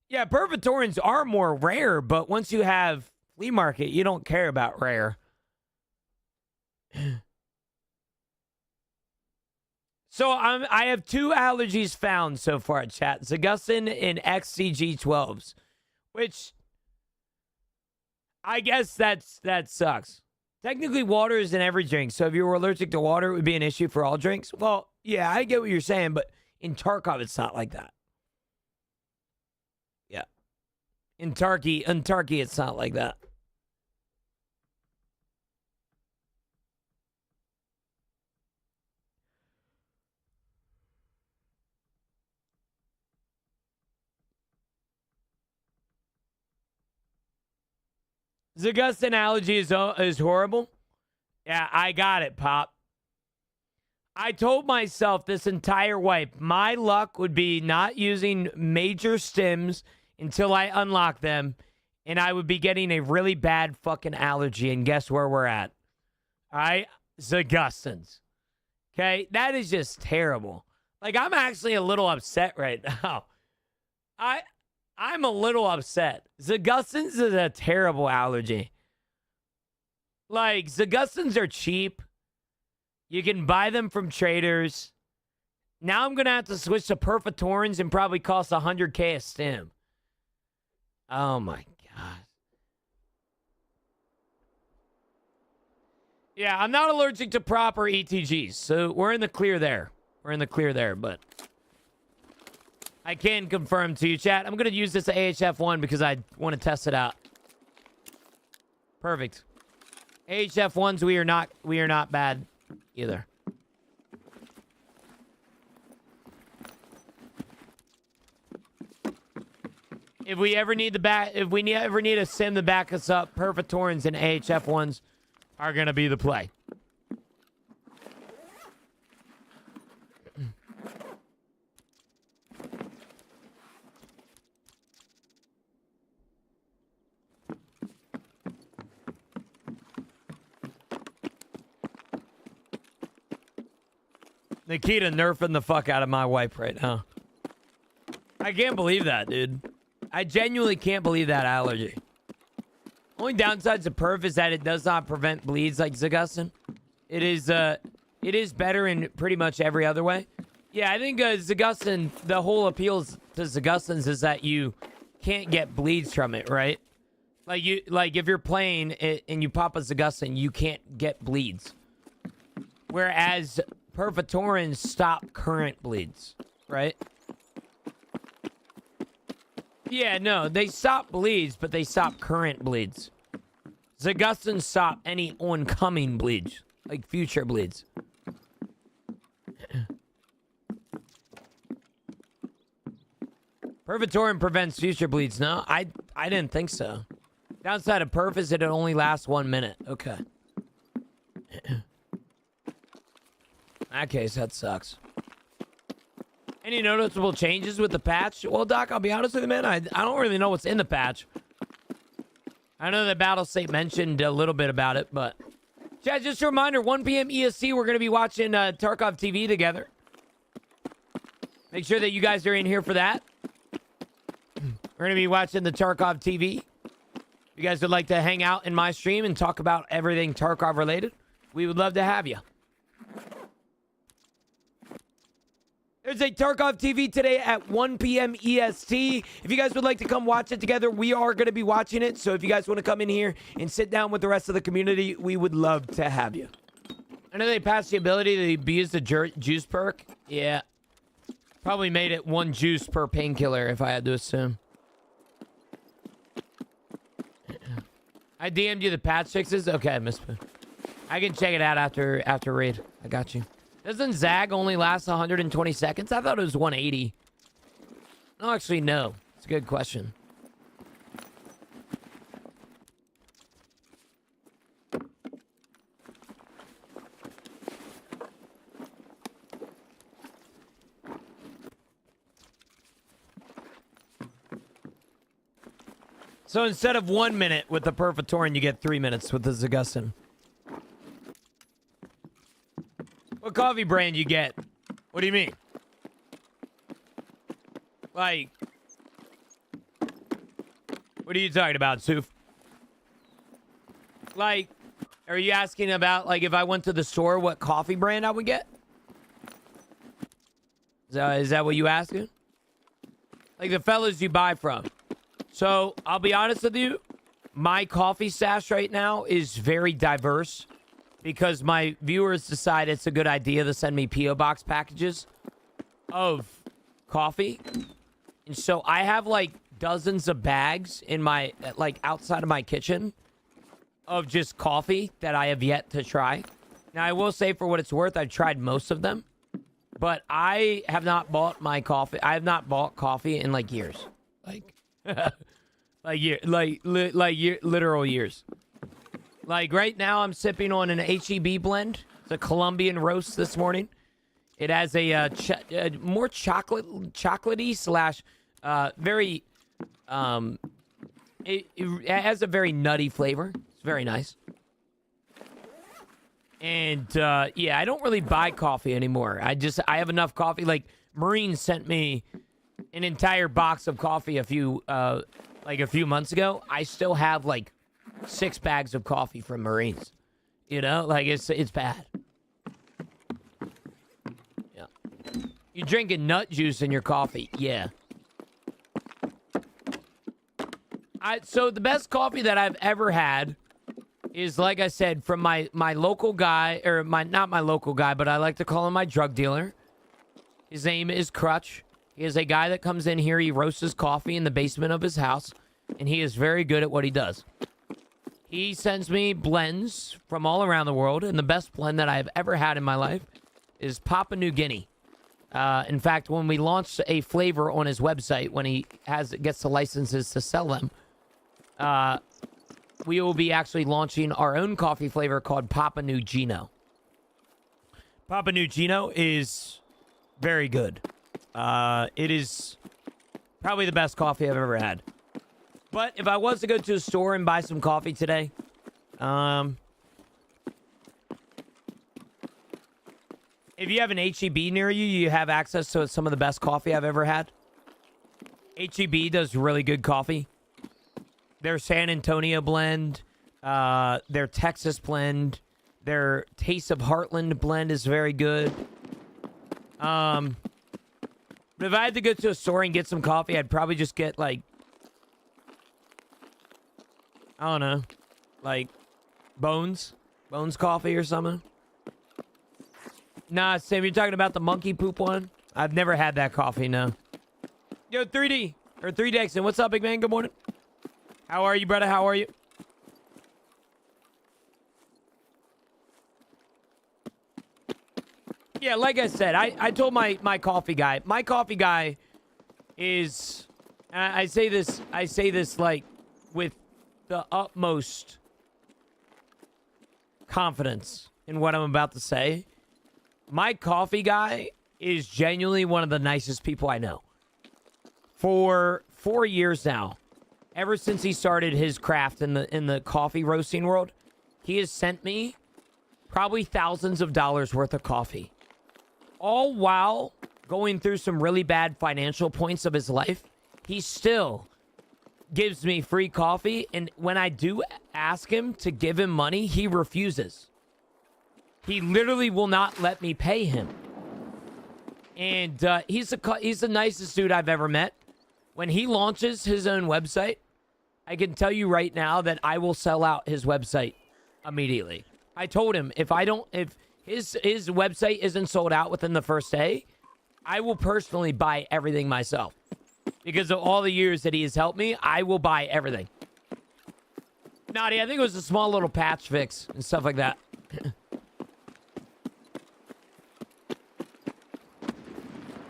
Yeah, Pervitorins are more rare, but once you have flea market, you don't care about rare. So I have 2 allergies found so far, chat. Zagustan and XCG12s, which I guess that sucks. Technically, water is in every drink, so if you were allergic to water, it would be an issue for all drinks. Well, yeah, I get what you're saying, but in Tarkov, it's not like that. Yeah. In Turkey, it's not like that. Zagustan allergy is horrible. Yeah, I got it, Pop. I told myself this entire wipe, my luck would be not using major stims until I unlock them, and I would be getting a really bad fucking allergy, and guess where we're at? All right? Zagustans. Okay? That is just terrible. Like, I'm actually a little upset right now. I'm a little upset. Zagustans is a terrible allergy. Like, Zagustans are cheap. You can buy them from traders. Now I'm going to have to switch to Pervitorins and probably cost $100K a stem. Oh, my God. Yeah, I'm not allergic to proper ETGs, so we're in the clear there. But I can confirm to you, chat. I'm going to use this AHF1 because I want to test it out. Perfect. AHF1s, we are not bad either. If we ever need a sim to back us up, Pervitorins and AHF1s are going to be the play. Nikita nerfing the fuck out of my wipe right now. I can't believe that, dude. I genuinely can't believe that allergy. Only downsides of perf is that it does not prevent bleeds like Zagustin. It is better in pretty much every other way. Yeah, I think Zagustin, the whole appeal to Zagustin's is that you can't get bleeds from it, right? Like if you're playing it and you pop a Zagustin, you can't get bleeds. Whereas Pervitorins stop current bleeds, right? Yeah, no, they stop bleeds, but they stop current bleeds. Zagustin stop any oncoming bleeds, like future bleeds. Pervitorin prevents future bleeds. No, I didn't think so. Downside of perf is that it only lasts 1 minute. Okay. In that case, that sucks. Any noticeable changes with the patch? Well, Doc, I'll be honest with you, man. I don't really know what's in the patch. I know that Battlestate mentioned a little bit about it, but... Chat, just a reminder, 1 p.m. EST, we're going to be watching Tarkov TV together. Make sure that you guys are in here for that. We're going to be watching the Tarkov TV. If you guys would like to hang out in my stream and talk about everything Tarkov related, we would love to have you. There's a Tarkov TV today at 1 p.m. EST. If you guys would like to come watch it together, we are going to be watching it. So if you guys want to come in here and sit down with the rest of the community, we would love to have you. I know they passed the ability to abuse the juice perk. Yeah. Probably made it 1 juice per painkiller, if I had to assume. I DM'd you the patch fixes? Okay, I can check it out after raid. I got you. Doesn't Zag only last 120 seconds? I thought it was 180. No, actually, no. It's a good question. So instead of 1 minute with the Pervitorin, you get 3 minutes with the Zagustin. What coffee brand you get? What do you mean? Like, what are you talking about, Soof? Like, are you asking about, like, if I went to the store, what coffee brand I would get? Is that what you asking? Like, the fellas you buy from. So, I'll be honest with you. My coffee stash right now is very diverse. Because my viewers decide it's a good idea to send me P.O. Box packages of coffee. And so I have like dozens of bags in my, like outside of my kitchen of just coffee that I have yet to try. Now I will say for what it's worth, I've tried most of them. But I have not bought my coffee. I have not bought coffee in like years. Like, literal years. Like, right now, I'm sipping on an HEB blend. It's a Colombian roast this morning. It has a more chocolatey slash very... It has a very nutty flavor. It's very nice. And, yeah, I don't really buy coffee anymore. I have enough coffee. Like, Marine sent me an entire box of coffee a few months ago. I still have, like... 6 bags of coffee from Marines. You know? Like, it's bad. Yeah. You drinking nut juice in your coffee. Yeah. So the best coffee that I've ever had is, like I said, from my local guy, or not my local guy, but I like to call him my drug dealer. His name is Crutch. He is a guy that comes in here, he roasts his coffee in the basement of his house, and he is very good at what he does. He sends me blends from all around the world, and the best blend that I've ever had in my life is Papua New Guinea. In fact, when we launched a flavor on his website, when he gets the licenses to sell them, we will be actually launching our own coffee flavor called Papua New Gino. Papua New Gino is very good. It is probably the best coffee I've ever had. But if I was to go to a store and buy some coffee today, If you have an HEB near you, you have access to some of the best coffee I've ever had. HEB does really good coffee. Their San Antonio blend, their Texas blend, their Taste of Heartland blend is very good. But if I had to go to a store and get some coffee, I'd probably just get like, I don't know, like Bones coffee or something. Nah, Sam, you're talking about the monkey poop one? I've never had that coffee, no. Yo, 3D, or 3 Dexon, what's up, big man? Good morning. How are you, brother? How are you? Yeah, like I said, I told my coffee guy. My coffee guy is, I say this like with the utmost confidence in what I'm about to say. My coffee guy is genuinely one of the nicest people I know. For 4 years now, ever since he started his craft in the coffee roasting world, he has sent me probably thousands of dollars worth of coffee. All while going through some really bad financial points of his life, he still gives me free coffee. And when I do ask him to give him money, he refuses. He literally will not let me pay him. And he's the nicest dude I've ever met. When he launches his own website, I can tell you right now that I will sell out his website immediately. I told him if his website isn't sold out within the first day, I will personally buy everything myself. Because of all the years that he has helped me, I will buy everything. Naughty, I think it was a small little patch fix and stuff like that.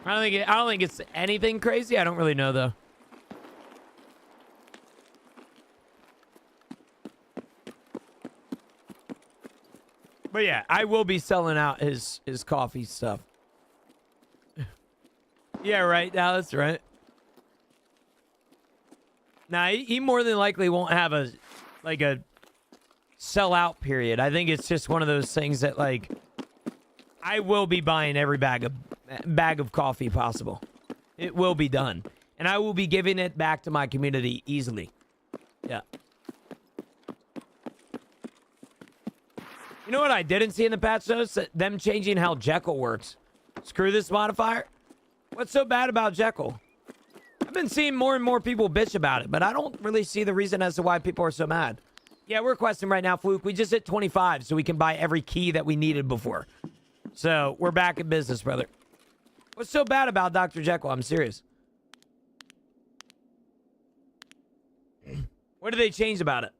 I don't think it's anything crazy. I don't really know though. But yeah, I will be selling out his coffee stuff. Yeah, right. Now that's right. Now he more than likely won't have a sell out period. I think it's just one of those things that like I will be buying every bag of coffee possible. It will be done, and I will be giving it back to my community easily. Yeah. You know what I didn't see in the patch notes? Them changing how Jekyll works. Screw this modifier. What's so bad about Jekyll? I've been seeing more and more people bitch about it, but I don't really see the reason as to why people are so mad. Yeah, we're questing right now, Fluke. We just hit 25, so we can buy every key that we needed before. So, we're back in business, brother. What's so bad about Dr. Jekyll? I'm serious. What did they change about it?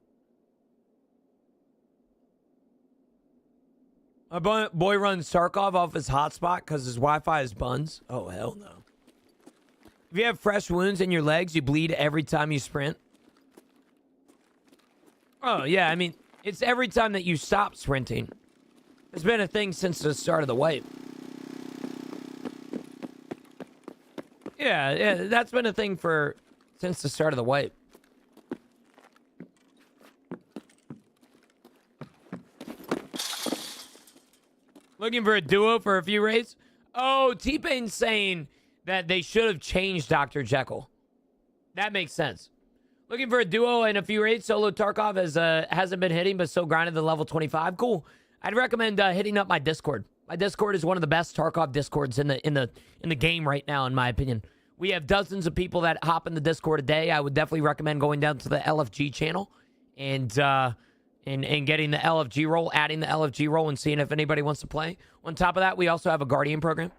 My boy runs Tarkov off his hotspot because his Wi-Fi is buns. Oh, hell no. If you have fresh wounds in your legs, you bleed every time you sprint. Oh, yeah. I mean, it's every time that you stop sprinting. It's been a thing since the start of the wipe. Yeah, that's been a thing since the start of the wipe. Looking for a duo for a few raids? Oh, T-Pain's saying that they should have changed Dr. Jekyll. That makes sense. Looking for a duo and a few raids. Solo Tarkov hasn't been hitting, but still grinded the level 25. Cool. I'd recommend hitting up my Discord. My Discord is one of the best Tarkov Discords in the game right now, in my opinion. We have dozens of people that hop in the Discord a day. I would definitely recommend going down to the LFG channel and getting the LFG role, adding the LFG role, and seeing if anybody wants to play. On top of that, we also have a Guardian program.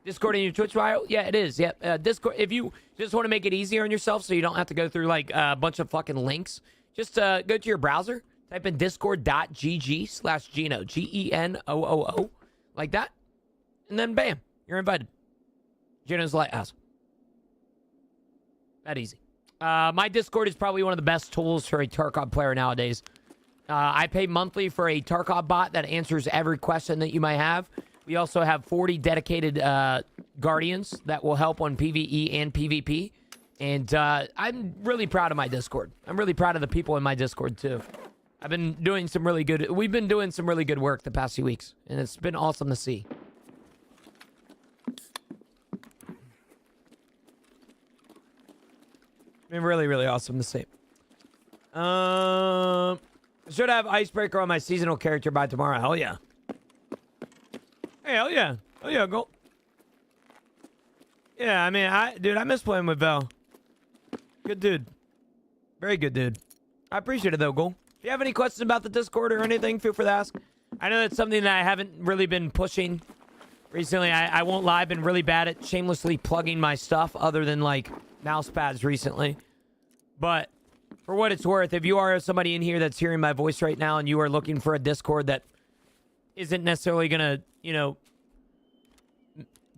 Discord in your Twitch bio? Yeah, it is. Yeah, Discord. If you just want to make it easier on yourself so you don't have to go through like a bunch of fucking links, just go to your browser, type in discord.gg/Geno, Genoo, like that, and then bam, you're invited. Geno's Lighthouse. That easy. My Discord is probably one of the best tools for a Tarkov player nowadays. I pay monthly for a Tarkov bot that answers every question that you might have. We also have 40 dedicated Guardians that will help on PvE and PvP. And I'm really proud of my Discord. I'm really proud of the people in my Discord, too. We've been doing some really good work the past few weeks. And it's been awesome to see. I mean, really, really awesome to see. Should have Icebreaker on my seasonal character by tomorrow. Hell yeah. Hey, hell yeah. Hell yeah, go. Yeah, I mean, dude, I miss playing with Val. Good dude. Very good dude. I appreciate it, though, Goal. If you have any questions about the Discord or anything, feel free to ask. I know that's something that I haven't really been pushing recently. I won't lie. I've been really bad at shamelessly plugging my stuff other than, like, mouse pads recently. But for what it's worth, if you are somebody in here that's hearing my voice right now and you are looking for a Discord that isn't necessarily going to, you know,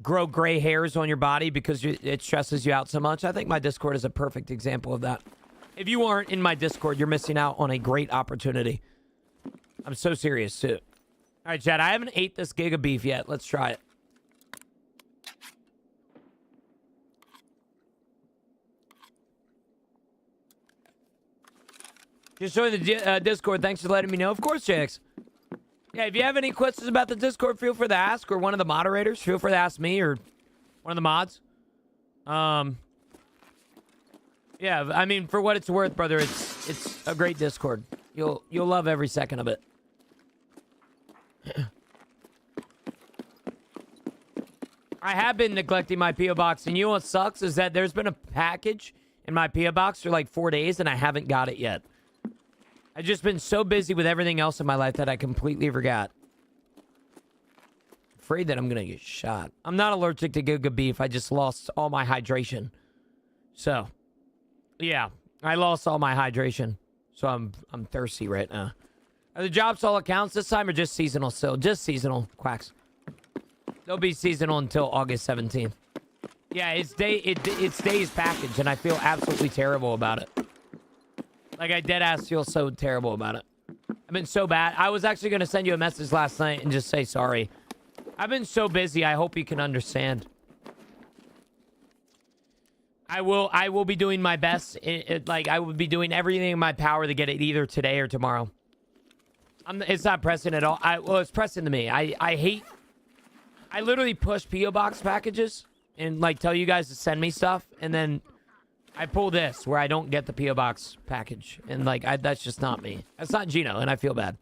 grow gray hairs on your body because it stresses you out so much, I think my Discord is a perfect example of that. If you aren't in my Discord, you're missing out on a great opportunity. I'm so serious, too. All right, Chad, I haven't ate this gig of beef yet. Let's try it. Just join the Discord. Thanks for letting me know. Of course, JX. Yeah, if you have any questions about the Discord, feel free to ask, or one of the moderators. Feel free to ask me or one of the mods. Yeah, I mean, for what it's worth, brother, it's a great Discord. You'll love every second of it. I have been neglecting my P.O. box, and you know what sucks is that there's been a package in my P.O. box for like 4 days, and I haven't got it yet. I've just been so busy with everything else in my life that I completely forgot. Afraid that I'm gonna get shot. I'm not allergic to Giga beef. I just lost all my hydration. So, yeah, I lost all my hydration. So I'm thirsty right now. Are the jobs all accounts this time or just seasonal still? Just seasonal, Quacks. They'll be seasonal until August 17th. Yeah, it's day's package, and I feel absolutely terrible about it. Like, I deadass feel so terrible about it. I've been so bad. I was actually going to send you a message last night and just say sorry. I've been so busy. I hope you can understand. I will be doing my best. I will be doing everything in my power to get it either today or tomorrow. It's not pressing at all. Well, it's pressing to me. I literally push P.O. Box packages and, like, tell you guys to send me stuff, and then I pull this where I don't get the P.O. Box package. And, like, that's just not me. That's not Gino, and I feel bad.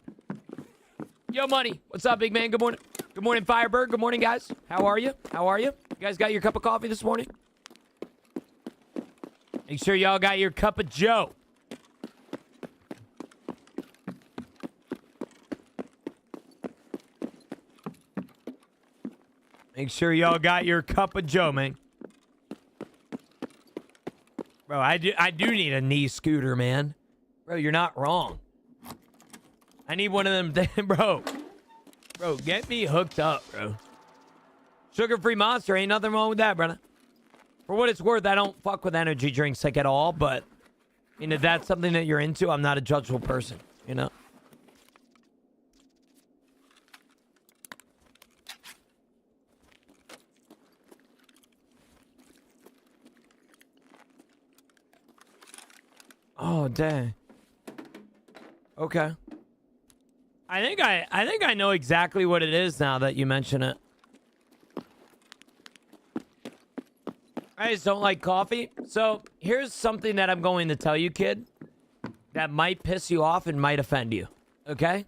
Yo, Money. What's up, big man? Good morning. Good morning, Firebird. Good morning, guys. How are you? How are you? You guys got your cup of coffee this morning? Make sure y'all got your cup of Joe. Make sure y'all got your cup of Joe, man. Bro, I do need a knee scooter, man. Bro, you're not wrong. I need one of them, bro. Bro, get me hooked up, bro. Sugar-free Monster, ain't nothing wrong with that, brother. For what it's worth, I don't fuck with energy drinks, like, at all, but, you know, if that's something that you're into, I'm not a judgeful person, you know? Oh, dang. Okay. I think I know exactly what it is now that you mention it. I just don't like coffee. So here's something that I'm going to tell you, kid, that might piss you off and might offend you. Okay?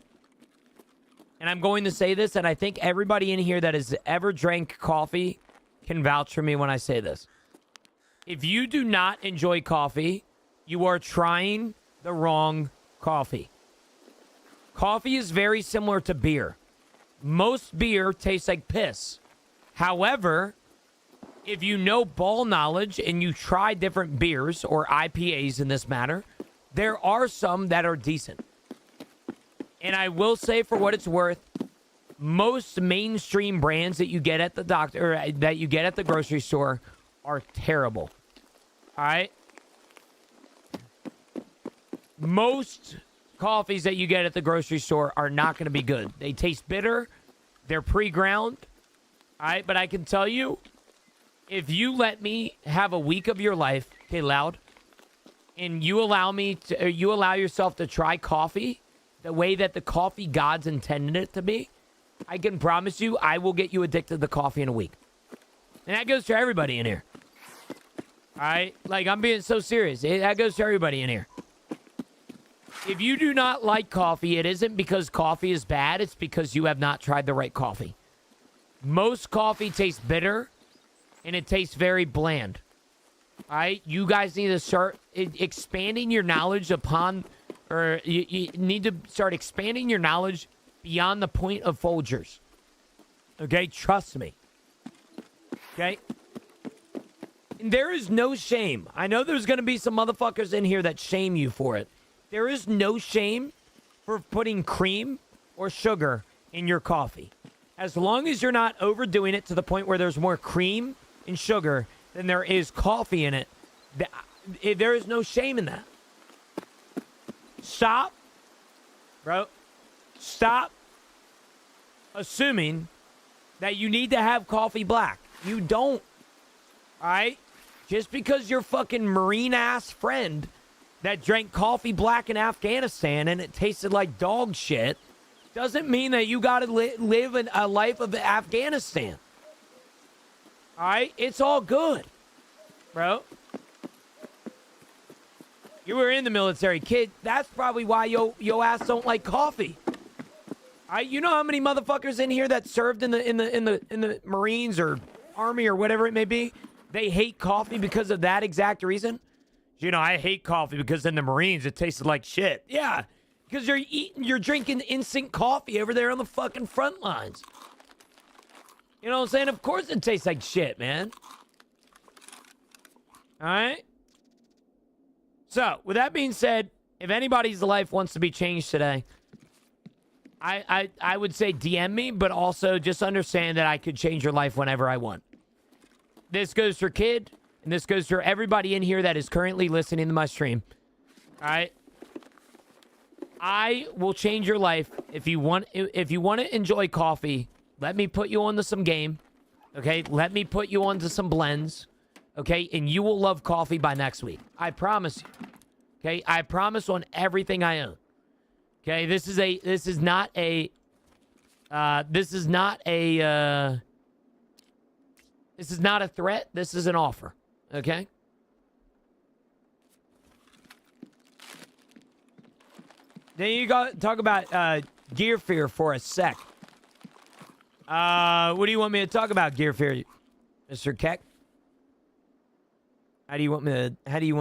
And I'm going to say this, and I think everybody in here that has ever drank coffee can vouch for me when I say this. If you do not enjoy coffee, you are trying the wrong coffee. Coffee is very similar to beer. Most beer tastes like piss. However, if you know ball knowledge and you try different beers or IPAs in this matter, there are some that are decent. And I will say, for what it's worth, most mainstream brands that you get at the that you get at the grocery store are terrible. All right? Most coffees that you get at the grocery store are not going to be good. They taste bitter. They're pre-ground. All right? But I can tell you, if you let me have a week of your life, okay, loud, and you allow yourself to try coffee the way that the coffee gods intended it to be, I can promise you I will get you addicted to coffee in a week. And that goes for everybody in here. All right? Like, I'm being so serious. That goes to everybody in here. If you do not like coffee, it isn't because coffee is bad. It's because you have not tried the right coffee. Most coffee tastes bitter, and it tastes very bland. All right? You guys need to start expanding your knowledge upon, or you need to start expanding your knowledge beyond the point of Folgers. Okay? Trust me. Okay? And there is no shame. I know there's going to be some motherfuckers in here that shame you for it. There is no shame for putting cream or sugar in your coffee. As long as you're not overdoing it to the point where there's more cream and sugar than there is coffee in it, there is no shame in that. Stop, bro. Stop assuming that you need to have coffee black. You don't. All right? Just because your fucking Marine-ass friend that drank coffee black in Afghanistan and it tasted like dog shit doesn't mean that you got to live a life of Afghanistan. All right? It's all good, bro. You were in the military, kid. That's probably why yo ass don't like coffee. All right? You know how many motherfuckers in here that served in the Marines or Army or whatever it may be? They hate coffee because of that exact reason. You know, I hate coffee because in the Marines it tasted like shit. Yeah, because you're drinking instant coffee over there on the fucking front lines. You know what I'm saying? Of course it tastes like shit, man. All right? So, with that being said, if anybody's life wants to be changed today, I would say DM me, but also just understand that I could change your life whenever I want. This goes for Kid, and this goes for everybody in here that is currently listening to my stream. All right? I will change your life. If you want to enjoy coffee, let me put you onto some game. Okay? Let me put you onto some blends. Okay? And you will love coffee by next week. I promise you. Okay? I promise on everything I own. Okay? This is not a threat. This is an offer. Okay? Then you talk about Gear Fear for a sec. What do you want me to talk about, Gear Fear, Mr. Keck? How do you want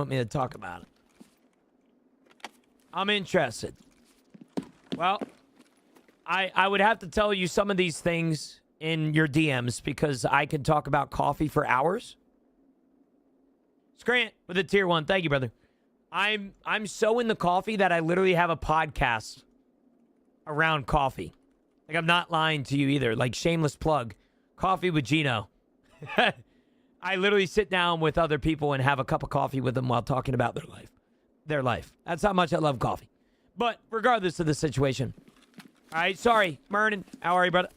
me to talk about it? I'm interested. Well, I would have to tell you some of these things in your DMs because I could talk about coffee for hours. Scrant with a tier 1. Thank you, brother. I'm so in the coffee that I literally have a podcast around coffee. Like, I'm not lying to you either. Like, shameless plug. Coffee with Gino. I literally sit down with other people and have a cup of coffee with them while talking about their life. That's how much I love coffee. But regardless of the situation. All right, sorry, Mernon. How are you, brother?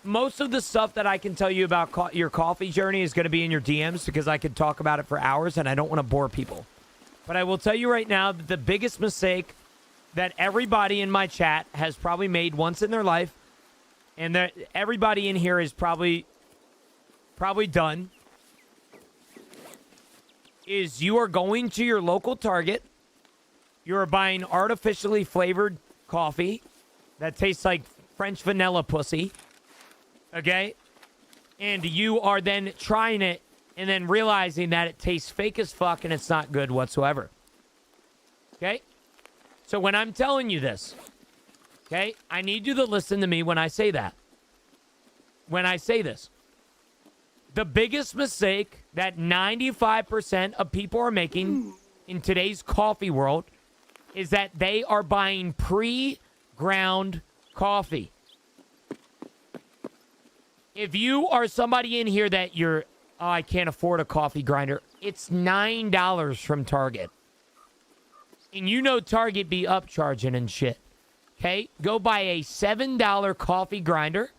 Most of the stuff that I can tell you about your coffee journey is going to be in your DMs because I could talk about it for hours and I don't want to bore people. But I will tell you right now that the biggest mistake that everybody in my chat has probably made once in their life, and that everybody in here is probably done, is you are going to your local Target, you are buying artificially flavored coffee that tastes like French vanilla pussy. Okay? And you are then trying it and then realizing that it tastes fake as fuck and it's not good whatsoever. Okay? So when I'm telling you this, okay, I need you to listen to me when I say that. When I say this. The biggest mistake that 95% of people are making in today's coffee world is that they are buying pre-ground coffee. If you are somebody in here that I can't afford a coffee grinder, it's $9 from Target. And you know Target be upcharging and shit. Okay? Go buy a $7 coffee grinder.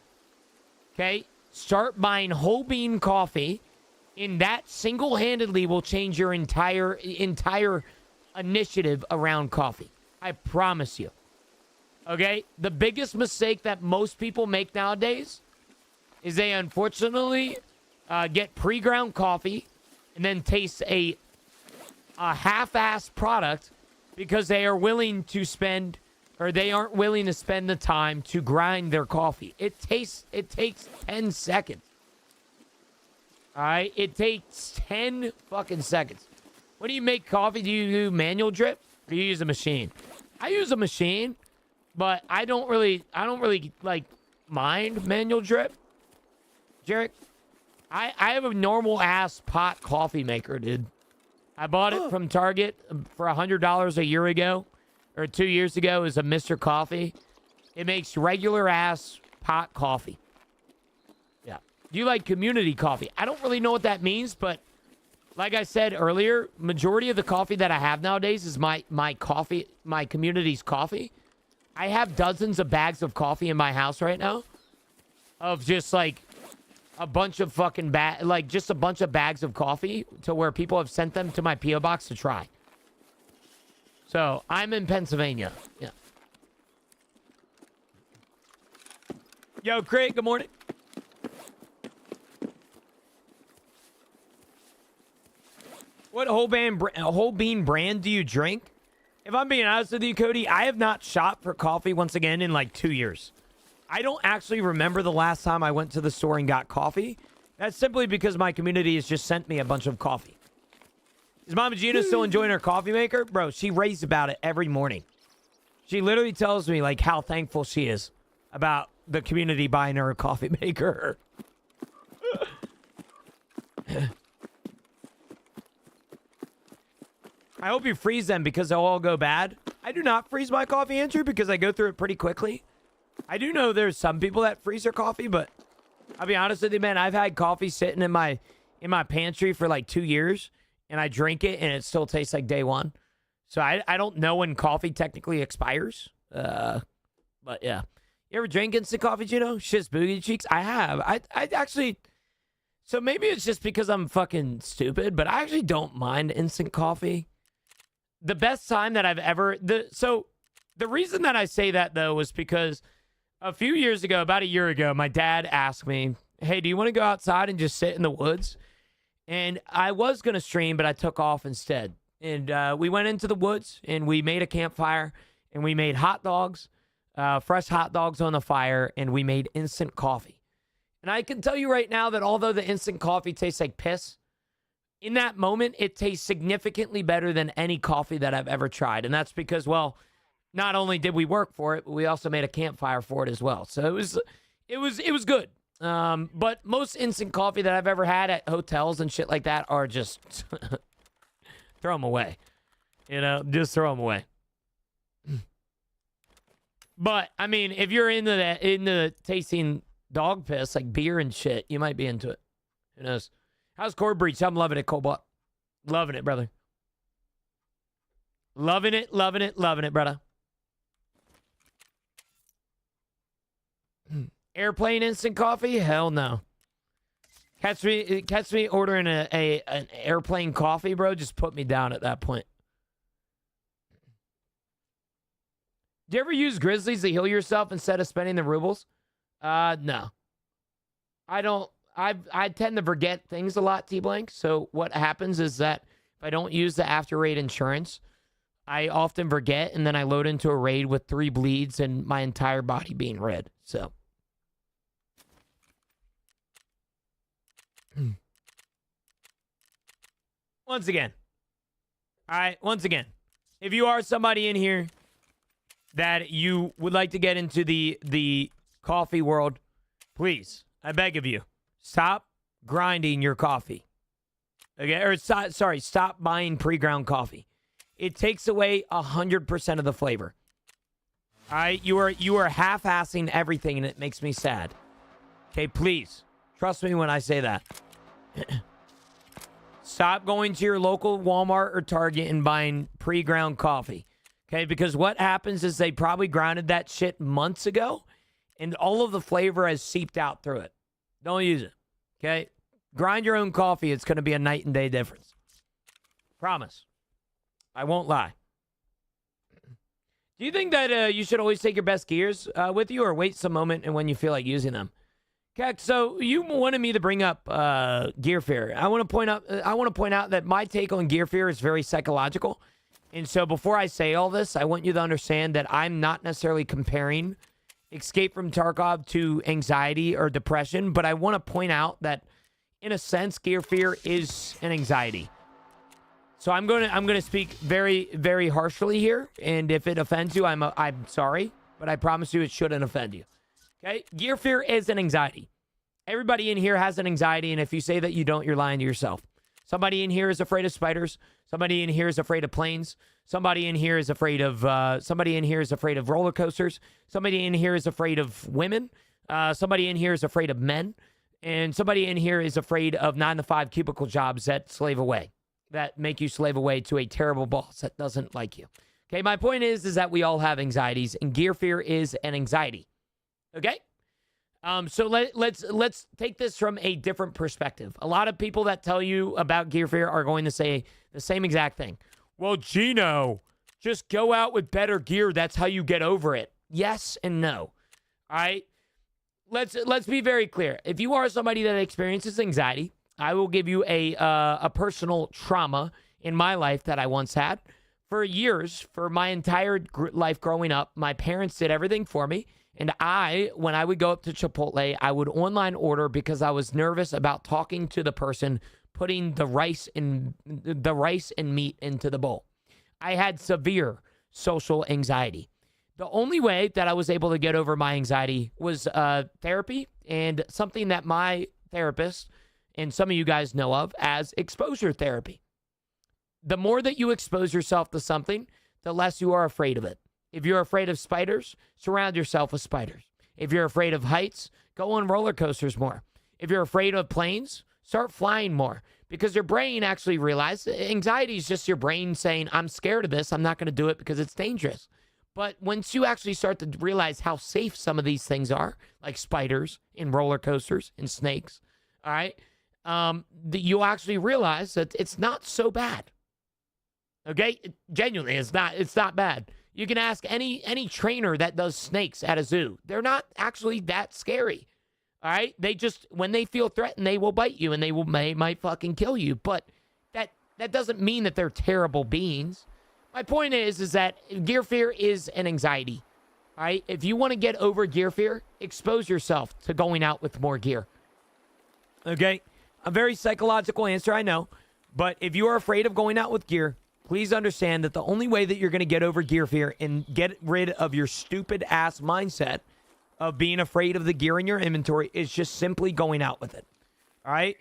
Okay? Start buying whole bean coffee. And that single-handedly will change your entire initiative around coffee. I promise you. Okay? The biggest mistake that most people make nowadays is they unfortunately get pre-ground coffee and then taste a half-ass product because they are willing to spend, or they aren't willing to spend the time to grind their coffee. It takes 10 seconds. All right? It takes 10 fucking seconds. When you make coffee, do you do manual drip or do you use a machine? I use a machine, but I don't really like mind manual drip. Jarek, I have a normal ass pot coffee maker, dude. I bought it from Target for $100 a year ago, or 2 years ago. It was a Mr. Coffee. It makes regular ass pot coffee. Yeah. Do you like community coffee? I don't really know what that means, but like I said earlier, majority of the coffee that I have nowadays is my coffee, my community's coffee. I have dozens of bags of coffee in my house right now, of just like a bunch of fucking just a bunch of bags of coffee to where people have sent them to my P.O. box to try. So I'm in Pennsylvania. Yeah. Yo, Craig, good morning. What whole bean brand do you drink? If I'm being honest with you, Cody, I have not shopped for coffee once again in like 2 years. I don't actually remember the last time I went to the store and got coffee. That's simply because my community has just sent me a bunch of coffee. Is Mama Gina still enjoying her coffee maker? Bro, she raves about it every morning. She literally tells me like how thankful she is about the community buying her a coffee maker. I hope you freeze them because they'll all go bad. I do not freeze my coffee, Andrew, because I go through it pretty quickly. I do know there's some people that freeze their coffee, but I'll be honest with you, man. I've had coffee sitting in my pantry for like 2 years, and I drink it, and it still tastes like day one. So I don't know when coffee technically expires. But yeah. You ever drink instant coffee, Gino? Shit's booty cheeks? I have. I actually... So maybe it's just because I'm fucking stupid, but I actually don't mind instant coffee. The best time that I've ever... So the reason that I say that, though, was because a few years ago, about a year ago, my dad asked me, hey, do you want to go outside and just sit in the woods? And I was going to stream, but I took off instead. And we went into the woods, and we made a campfire, and we made hot dogs, fresh hot dogs on the fire, and we made instant coffee. And I can tell you right now that although the instant coffee tastes like piss, in that moment, it tastes significantly better than any coffee that I've ever tried. And that's because, well, not only did we work for it, but we also made a campfire for it as well. So it was good. But most instant coffee that I've ever had at hotels and shit like that are just throw them away. You know, just throw them away. But I mean, if you're into tasting dog piss like beer and shit, you might be into it. Who knows? How's Core Breach? I'm loving it, Cobalt. Loving it, brother. Loving it, loving it, loving it, brother. Airplane instant coffee? Hell no. Catch me ordering an airplane coffee, bro. Just put me down at that point. Do you ever use Grizzlies to heal yourself instead of spending the rubles? No. I don't. I tend to forget things a lot, T-Blank. So what happens is that if I don't use the after raid insurance, I often forget, and then I load into a raid with 3 bleeds and my entire body being red. So. Once again. All right, once again. If you are somebody in here that you would like to get into the coffee world, please, I beg of you, stop grinding your coffee. Okay, or stop buying pre-ground coffee. It takes away 100% of the flavor. All right, you are half-assing everything, and it makes me sad. Okay, please, trust me when I say that. Stop going to your local Walmart or Target and buying pre-ground coffee. Okay, because what happens is they probably grounded that shit months ago, and all of the flavor has seeped out through it. Don't use it. Okay? Grind your own coffee. It's going to be a night and day difference. Promise. I won't lie. Do you think that you should always take your best gears with you, or wait some moment and when you feel like using them? Keck, so you wanted me to bring up gear fear. I want to point out that my take on gear fear is very psychological. And so before I say all this, I want you to understand that I'm not necessarily comparing Escape from Tarkov to anxiety or depression, but I want to point out that in a sense, gear fear is an anxiety. So I'm going to speak very, very harshly here, and if it offends you, I'm sorry, but I promise you it shouldn't offend you. Okay? Gear fear is an anxiety. Everybody in here has an anxiety, and if you say that you don't, you're lying to yourself. Somebody in here is afraid of spiders. Somebody in here is afraid of planes. Somebody in here is afraid of roller coasters. Somebody in here is afraid of women. Somebody in here is afraid of men. And somebody in here is afraid of 9-to-5 cubicle jobs that make you slave away to a terrible boss that doesn't like you. Okay, my point is that we all have anxieties, and gear fear is an anxiety. Okay? So let's take this from a different perspective. A lot of people that tell you about gear fear are going to say the same exact thing. Well, Gino, just go out with better gear. That's how you get over it. Yes and no. All right? Let's be very clear. If you are somebody that experiences anxiety, I will give you a personal trauma in my life that I once had. For years, for my entire life growing up, my parents did everything for me. And when I would go up to Chipotle, I would online order because I was nervous about talking to the person putting the rice and meat into the bowl. I had severe social anxiety. The only way that I was able to get over my anxiety was therapy, and something that my therapist and some of you guys know of as exposure therapy. The more that you expose yourself to something, the less you are afraid of it. If you're afraid of spiders, surround yourself with spiders. If you're afraid of heights, go on roller coasters more. If you're afraid of planes, start flying more. Because your brain actually realizes anxiety is just your brain saying, I'm scared of this. I'm not going to do it because it's dangerous. But once you actually start to realize how safe some of these things are, like spiders and roller coasters and snakes, all right, you'll actually realize that it's not so bad. Okay? Genuinely, it's not bad. You can ask any trainer that does snakes at a zoo. They're not actually that scary. All right? They just, when they feel threatened, they will bite you and they might fucking kill you. But that doesn't mean that they're terrible beings. My point is that gear fear is an anxiety. All right? If you want to get over gear fear, expose yourself to going out with more gear. Okay? A very psychological answer, I know. But if you are afraid of going out with gear, please understand that the only way that you're going to get over gear fear and get rid of your stupid ass mindset of being afraid of the gear in your inventory is just simply going out with it. All right?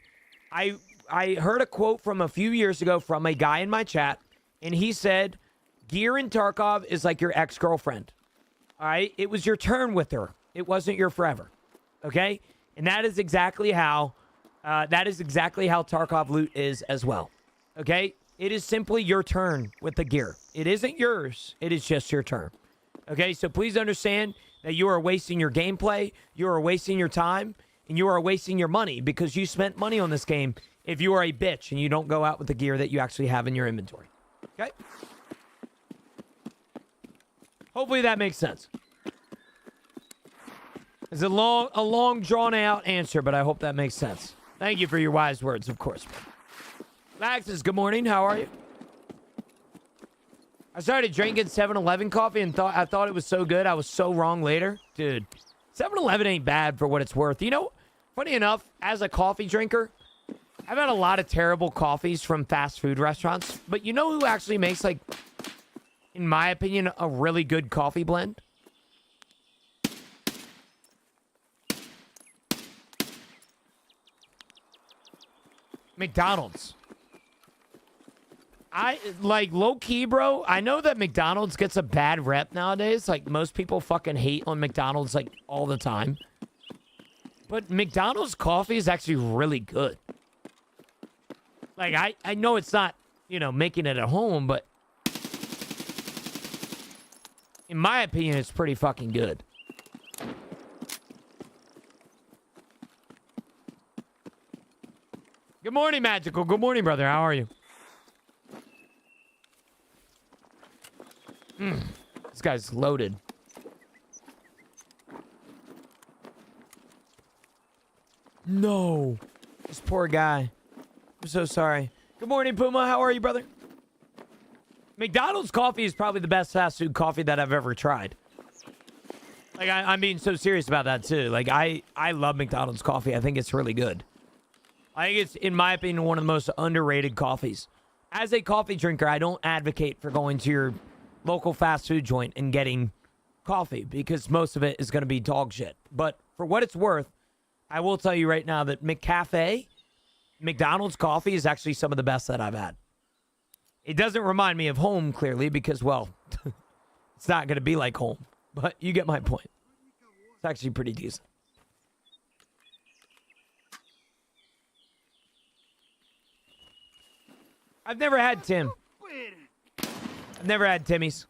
I heard a quote from a few years ago from a guy in my chat, and he said, gear in Tarkov is like your ex-girlfriend. All right? It was your turn with her. It wasn't your forever. Okay? And that is exactly how Tarkov loot is as well. Okay? It is simply your turn with the gear. It isn't yours. It is just your turn. Okay, so please understand that you are wasting your gameplay, you are wasting your time, and you are wasting your money because you spent money on this game if you are a bitch and you don't go out with the gear that you actually have in your inventory. Okay? Hopefully that makes sense. It's a long drawn-out answer, but I hope that makes sense. Thank you for your wise words, of course. Maxis, good morning. How are you? I started drinking 7-Eleven coffee and I thought it was so good. I was so wrong later. Dude, 7-Eleven ain't bad for what it's worth. You know, funny enough, as a coffee drinker, I've had a lot of terrible coffees from fast food restaurants. But you know who actually makes, like, in my opinion, a really good coffee blend? McDonald's. Low key, bro, I know that McDonald's gets a bad rep nowadays. Like, most people fucking hate on McDonald's, like, all the time. But McDonald's coffee is actually really good. Like, I know it's not, you know, making it at home, but in my opinion, it's pretty fucking good. Good morning, Magical. Good morning, brother. How are you? This guy's loaded. No. This poor guy. I'm so sorry. Good morning, Puma. How are you, brother? McDonald's coffee is probably the best fast food coffee that I've ever tried. Like, I'm being so serious about that, too. Like, I love McDonald's coffee. I think it's really good. I think it's, in my opinion, one of the most underrated coffees. As a coffee drinker, I don't advocate for going to your local fast food joint and getting coffee because most of it is going to be dog shit. But for what it's worth, I will tell you right now that McCafe, McDonald's coffee is actually some of the best that I've had. It doesn't remind me of home, clearly, because, well, it's not going to be like home. But you get my point. It's actually pretty decent. I've never had Tim. I've never had Timmy's.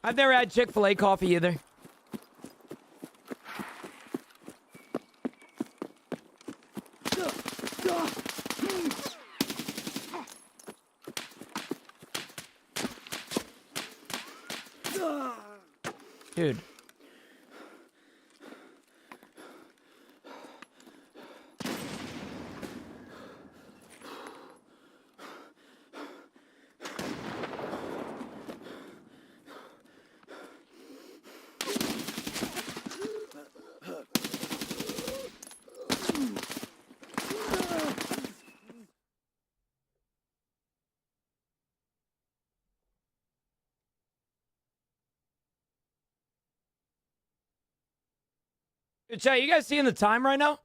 I've never had Chick-fil-A coffee either. Dude. Chat, you guys seeing the time right now?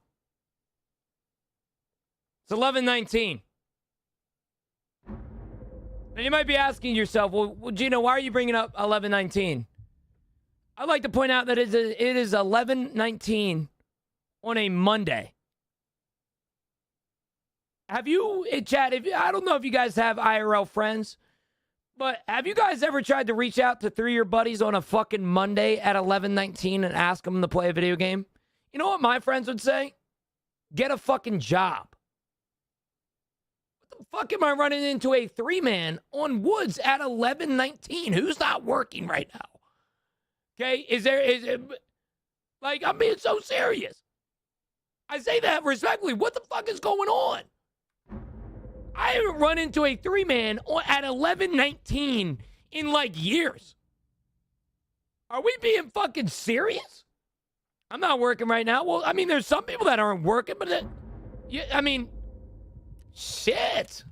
It's 11:19. And you might be asking yourself, well, Gino, why are you bringing up 11:19? I'd like to point out that it is 11:19 on a Monday. Have you, chat, I don't know if you guys have IRL friends, but have you guys ever tried to reach out to 3 of your buddies on a fucking Monday at 11:19 and ask them to play a video game? You know what my friends would say? Get a fucking job. What the fuck am I running into a 3-man on Woods at 11:19? Who's not working right now? Okay, is it, like, I'm being so serious. I say that respectfully. What the fuck is going on? I haven't run into a 3-man at 11:19 in like years. Are we being fucking serious? I'm not working right now. Well, I mean, there's some people that aren't working, but yeah, I mean, shit.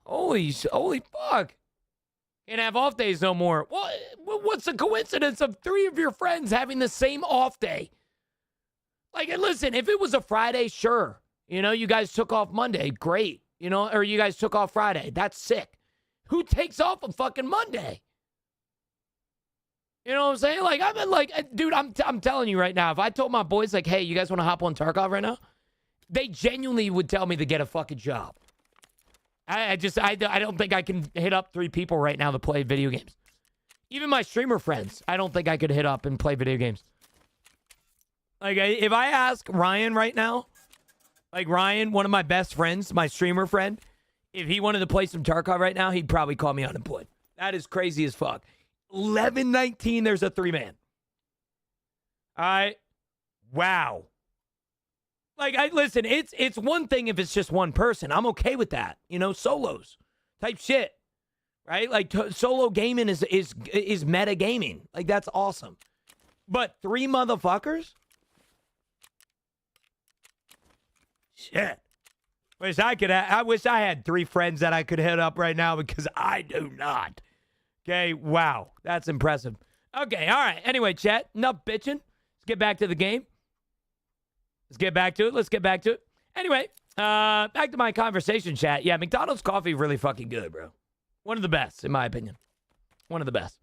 Holy fuck. Can't have off days no more. Well, what's the coincidence of 3 of your friends having the same off day? Like, listen, if it was a Friday, sure. You know, you guys took off Monday, great. You know, or you guys took off Friday, that's sick. Who takes off a fucking Monday? You know what I'm saying? Like, I've been like, dude, I'm telling you right now, if I told my boys, like, hey, you guys want to hop on Tarkov right now? They genuinely would tell me to get a fucking job. I don't think I can hit up 3 people right now to play video games. Even my streamer friends, I don't think I could hit up and play video games. Like, if I ask Ryan right now, like Ryan, one of my best friends, my streamer friend, if he wanted to play some Tarkov right now, he'd probably call me unemployed. That is crazy as fuck. 11:19, there's a 3-man. All right. Wow. Like, listen, it's one thing if it's just one person. I'm okay with that. You know, solos type shit. Right? Like, solo gaming is meta gaming. Like, that's awesome. But 3 motherfuckers? Shit. I wish I had 3 friends that I could hit up right now because I do not. Okay, wow. That's impressive. Okay, all right. Anyway, chat, enough bitching. Let's get back to the game. Let's get back to it. Anyway, back to my conversation, chat. Yeah, McDonald's coffee really fucking good, bro. One of the best, in my opinion. One of the best.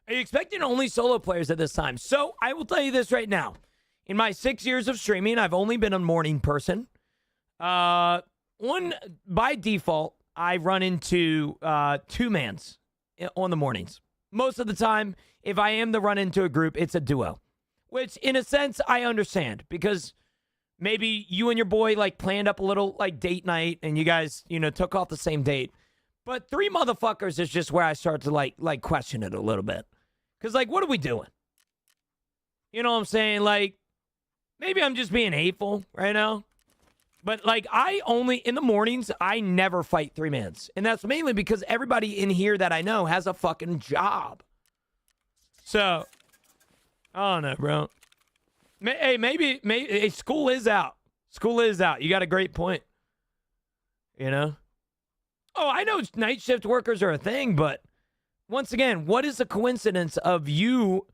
Are you expecting only solo players at this time? So, I will tell you this right now. In my 6 years of streaming, I've only been a morning person. By default, I run into 2-mans on the mornings. Most of the time, if I am to run into a group, it's a duo. Which, in a sense, I understand. Because maybe you and your boy, like, planned up a little, like, date night. And you guys, you know, took off the same date. But 3 motherfuckers is just where I start to, like question it a little bit. Because, like, what are we doing? You know what I'm saying? Like, maybe I'm just being hateful right now. But, like, in the mornings, I never fight 3-mans. And that's mainly because everybody in here that I know has a fucking job. So, I don't know, bro. Hey, maybe hey, school is out. School is out. You got a great point. You know? Oh, I know night shift workers are a thing, but once again, what is the coincidence of you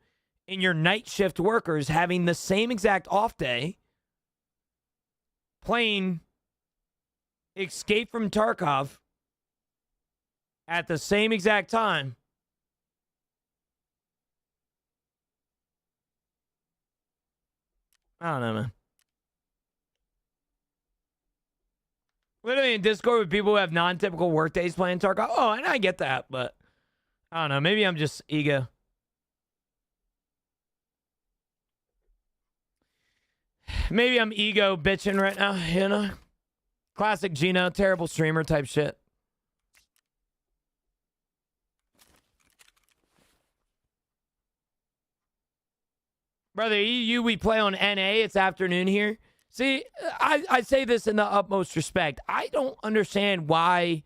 and your night shift workers having the same exact off day, playing Escape from Tarkov at the same exact time? I don't know, man. Literally in Discord with people who have non-typical work days playing Tarkov. Oh, and I get that, but I don't know. Maybe I'm just ego. Maybe I'm ego bitching right now, you know? Classic Gino, terrible streamer type shit. Brother, EU, we play on NA. It's afternoon here. See, I say this in the utmost respect. I don't understand why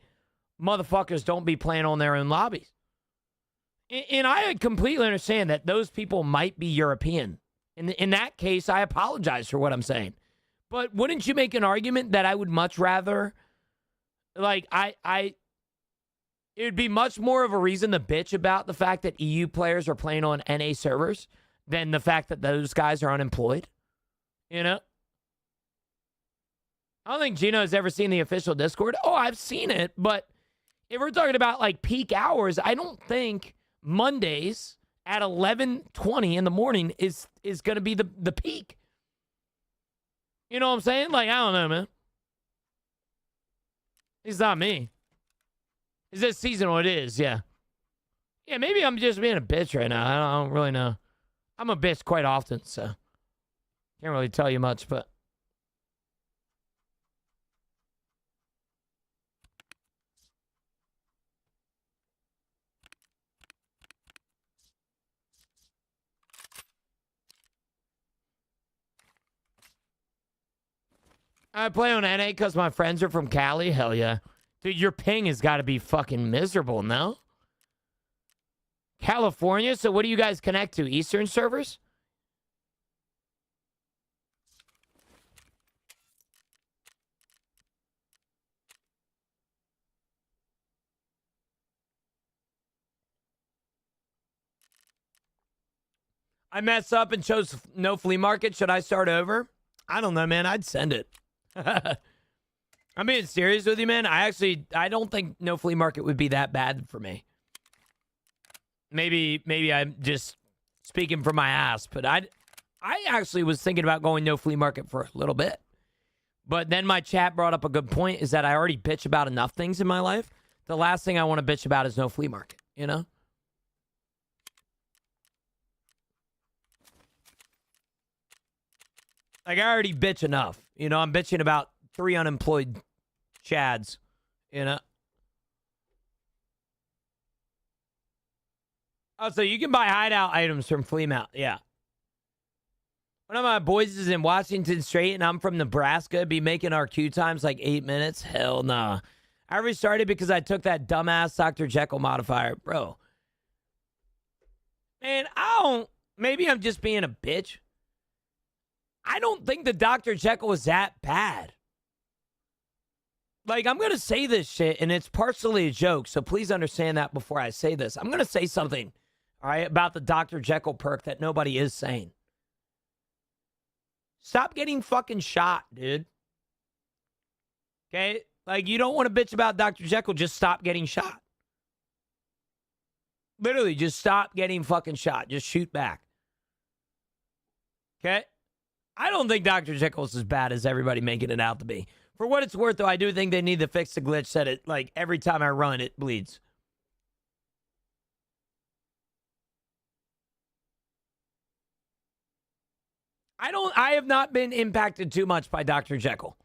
motherfuckers don't be playing on their own lobbies. And I completely understand that those people might be European. In that case, I apologize for what I'm saying. But wouldn't you make an argument that I would much rather, like, it would be much more of a reason to bitch about the fact that EU players are playing on NA servers than the fact that those guys are unemployed? You know? I don't think Gino has ever seen the official Discord. Oh, I've seen it, but if we're talking about, like, peak hours, I don't think Mondays at 11:20 in the morning is going to be the peak. You know what I'm saying? Like, I don't know, man. It's not me. Is this seasonal? It is, yeah. Yeah, maybe I'm just being a bitch right now. I don't really know. I'm a bitch quite often, so can't really tell you much, but I play on NA because my friends are from Cali. Hell yeah. Dude, your ping has got to be fucking miserable, no? California? So what do you guys connect to? Eastern servers? I messed up and chose no flea market. Should I start over? I don't know, man. I'd send it. I'm being serious with you, man. I don't think no flea market would be that bad for me. Maybe I'm just speaking from my ass, but I actually was thinking about going no flea market for a little bit. But then my chat brought up a good point, is that I already bitch about enough things in my life. The last thing I want to bitch about is no flea market, you know? Like, I already bitch enough. You know, I'm bitching about 3 unemployed chads, you know? Oh, so you can buy hideout items from Flea Mount, yeah. One of my boys is in Washington State, and I'm from Nebraska. Be making our queue times like 8 minutes? Hell nah. I restarted because I took that dumbass Dr. Jekyll modifier. Bro. Man, maybe I'm just being a bitch. I don't think the Dr. Jekyll was that bad. Like, I'm going to say this shit, and it's partially a joke, so please understand that before I say this. I'm going to say something, all right, about the Dr. Jekyll perk that nobody is saying. Stop getting fucking shot, dude. Okay? Like, you don't want to bitch about Dr. Jekyll, just stop getting shot. Literally, just stop getting fucking shot. Just shoot back. Okay? I don't think Dr. Jekyll's as bad as everybody making it out to be. For what it's worth, though, I do think they need to fix the glitch that it, like, every time I run, it bleeds. I have not been impacted too much by Dr. Jekyll.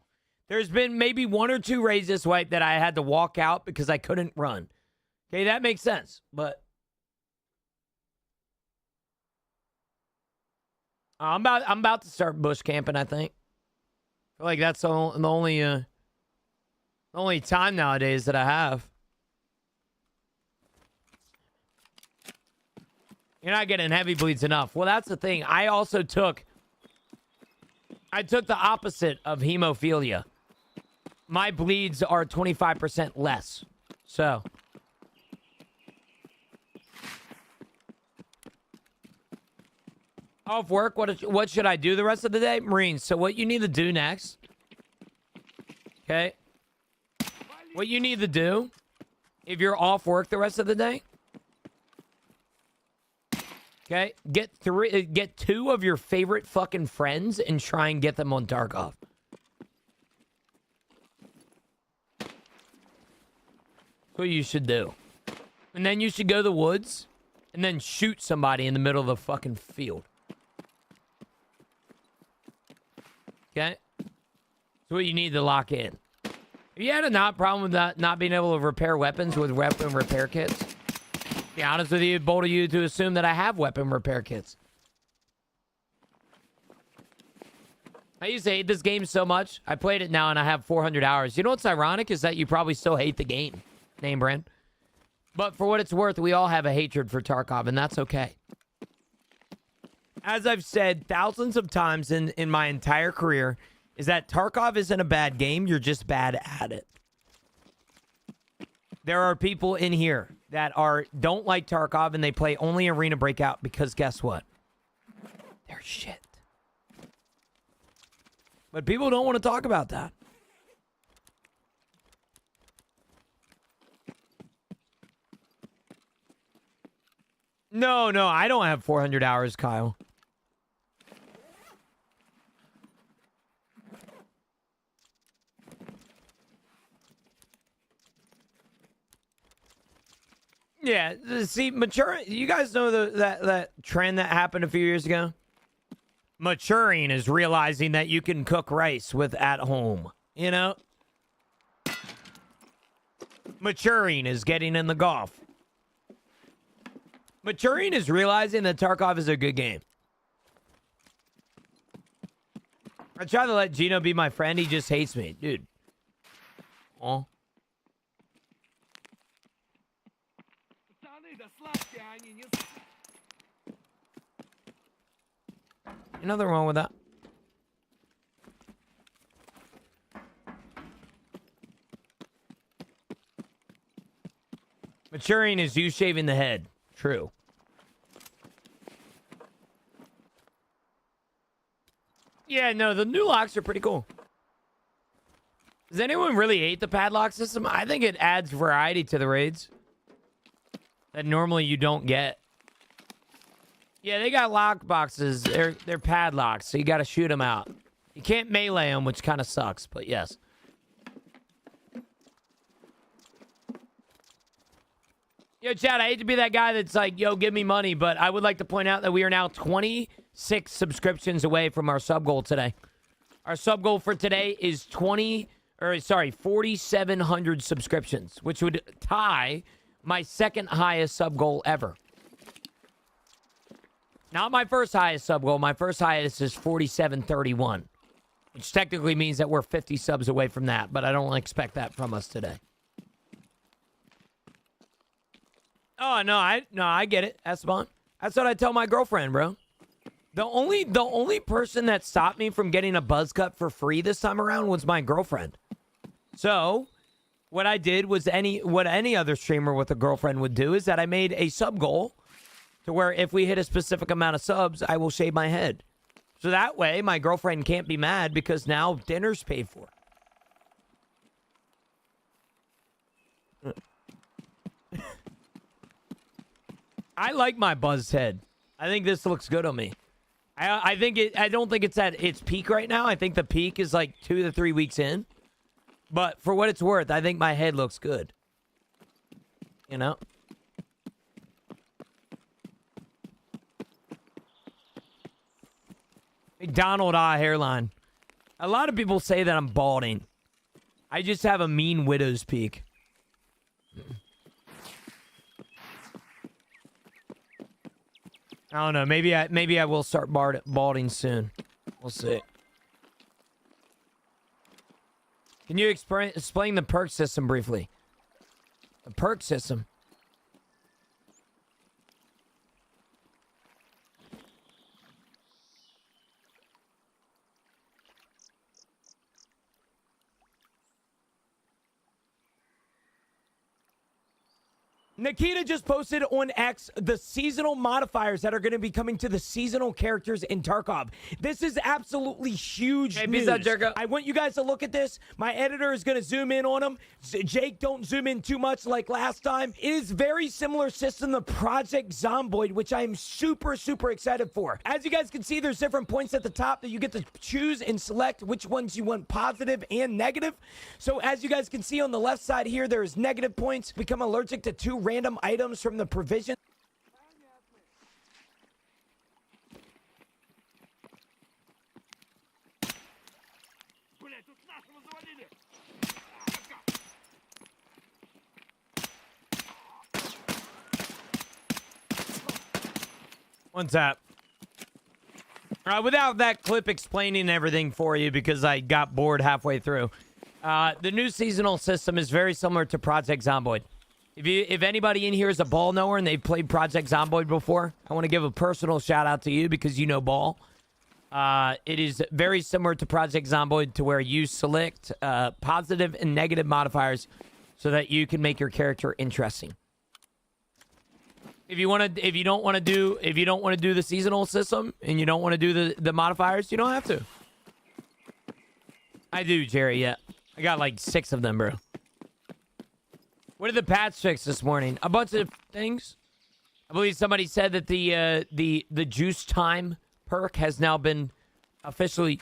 There's been maybe 1 or 2 raids this wipe that I had to walk out because I couldn't run. Okay, that makes sense, but I'm about to start bush camping, I think. I feel like that's the only time nowadays that I have. You're not getting heavy bleeds enough. Well, that's the thing. I took the opposite of hemophilia. My bleeds are 25% less. So. Off work, what should I do the rest of the day? Marines, so what you need to do next, okay? What you need to do, if you're off work the rest of the day, okay? Get 2 of your favorite fucking friends and try and get them on Tarkov. That's what you should do. And then you should go to the woods and then shoot somebody in the middle of the fucking field. Okay? That's what you need to lock in. If you had a problem with not being able to repair weapons with weapon repair kits, to be honest with you, bold of you to assume that I have weapon repair kits. I used to hate this game so much. I played it now and I have 400 hours. You know what's ironic is that you probably still hate the game, name brand. But for what it's worth, we all have a hatred for Tarkov, and that's okay. As I've said thousands of times in my entire career, is that Tarkov isn't a bad game. You're just bad at it. There are people in here that don't like Tarkov and they play only Arena Breakout because guess what? They're shit. But people don't want to talk about that. No, I don't have 400 hours, Kyle. Yeah, see, maturing. You guys know that trend that happened a few years ago? Maturing is realizing that you can cook rice with at home, you know? Maturing is getting in the golf. Maturing is realizing that Tarkov is a good game. I try to let Gino be my friend. He just hates me. Dude. Oh. Nothing wrong with that. Maturing is you shaving the head. True. Yeah, no, the new locks are pretty cool. Does anyone really hate the padlock system? I think it adds variety to the raids that normally you don't get. Yeah, they got lock boxes. They're padlocks, so you got to shoot them out. You can't melee them, which kind of sucks, but yes. Yo, Chad, I hate to be that guy that's like, yo, give me money, but I would like to point out that we are now 26 subscriptions away from our sub goal today. Our sub goal for today is 4,700 subscriptions, which would tie my second highest sub goal ever. Not my first highest sub goal. My first highest is 4,731, which technically means that we're 50 subs away from that, but I don't expect that from us today. Oh, no, I get it, Esteban. That's what I tell my girlfriend, bro. The only person that stopped me from getting a buzz cut for free this time around was my girlfriend. So, what I did was what any other streamer with a girlfriend would do is that I made a sub goal to where if we hit a specific amount of subs, I will shave my head. So that way, my girlfriend can't be mad because now dinner's paid for. I like my buzzed head. I think this looks good on me. I don't think it's at its peak right now. I think the peak is like 2 to 3 weeks in. But for what it's worth, I think my head looks good. You know? Donald hairline. A lot of people say that I'm balding. I just have a mean widow's peak. I don't know. Maybe I will start balding soon. We'll see. Can you explain the perk system briefly? The perk system. Nikita just posted on X the seasonal modifiers that are going to be coming to the seasonal characters in Tarkov. This is absolutely huge news. I want you guys to look at this. My editor is going to zoom in on them. Jake, don't zoom in too much like last time. It is very similar system to Project Zomboid, which I am super, super excited for. As you guys can see, there's different points at the top that you get to choose and select which ones you want positive and negative. So as you guys can see on the left side here, there's negative points. Become allergic to 2 random items from the provision. One tap. Without that clip explaining everything for you because I got bored halfway through. The new seasonal system is very similar to Project Zomboid. If anybody in here is a ball knower and they've played Project Zomboid before, I want to give a personal shout out to you because you know ball. It is very similar to Project Zomboid to where you select positive and negative modifiers so that you can make your character interesting. If you don't want to do the seasonal system and you don't want to do the modifiers, you don't have to. I do, Jerry. Yeah, I got like 6 of them, bro. What did the patch fix this morning? A bunch of things. I believe somebody said that the juice time perk has now been officially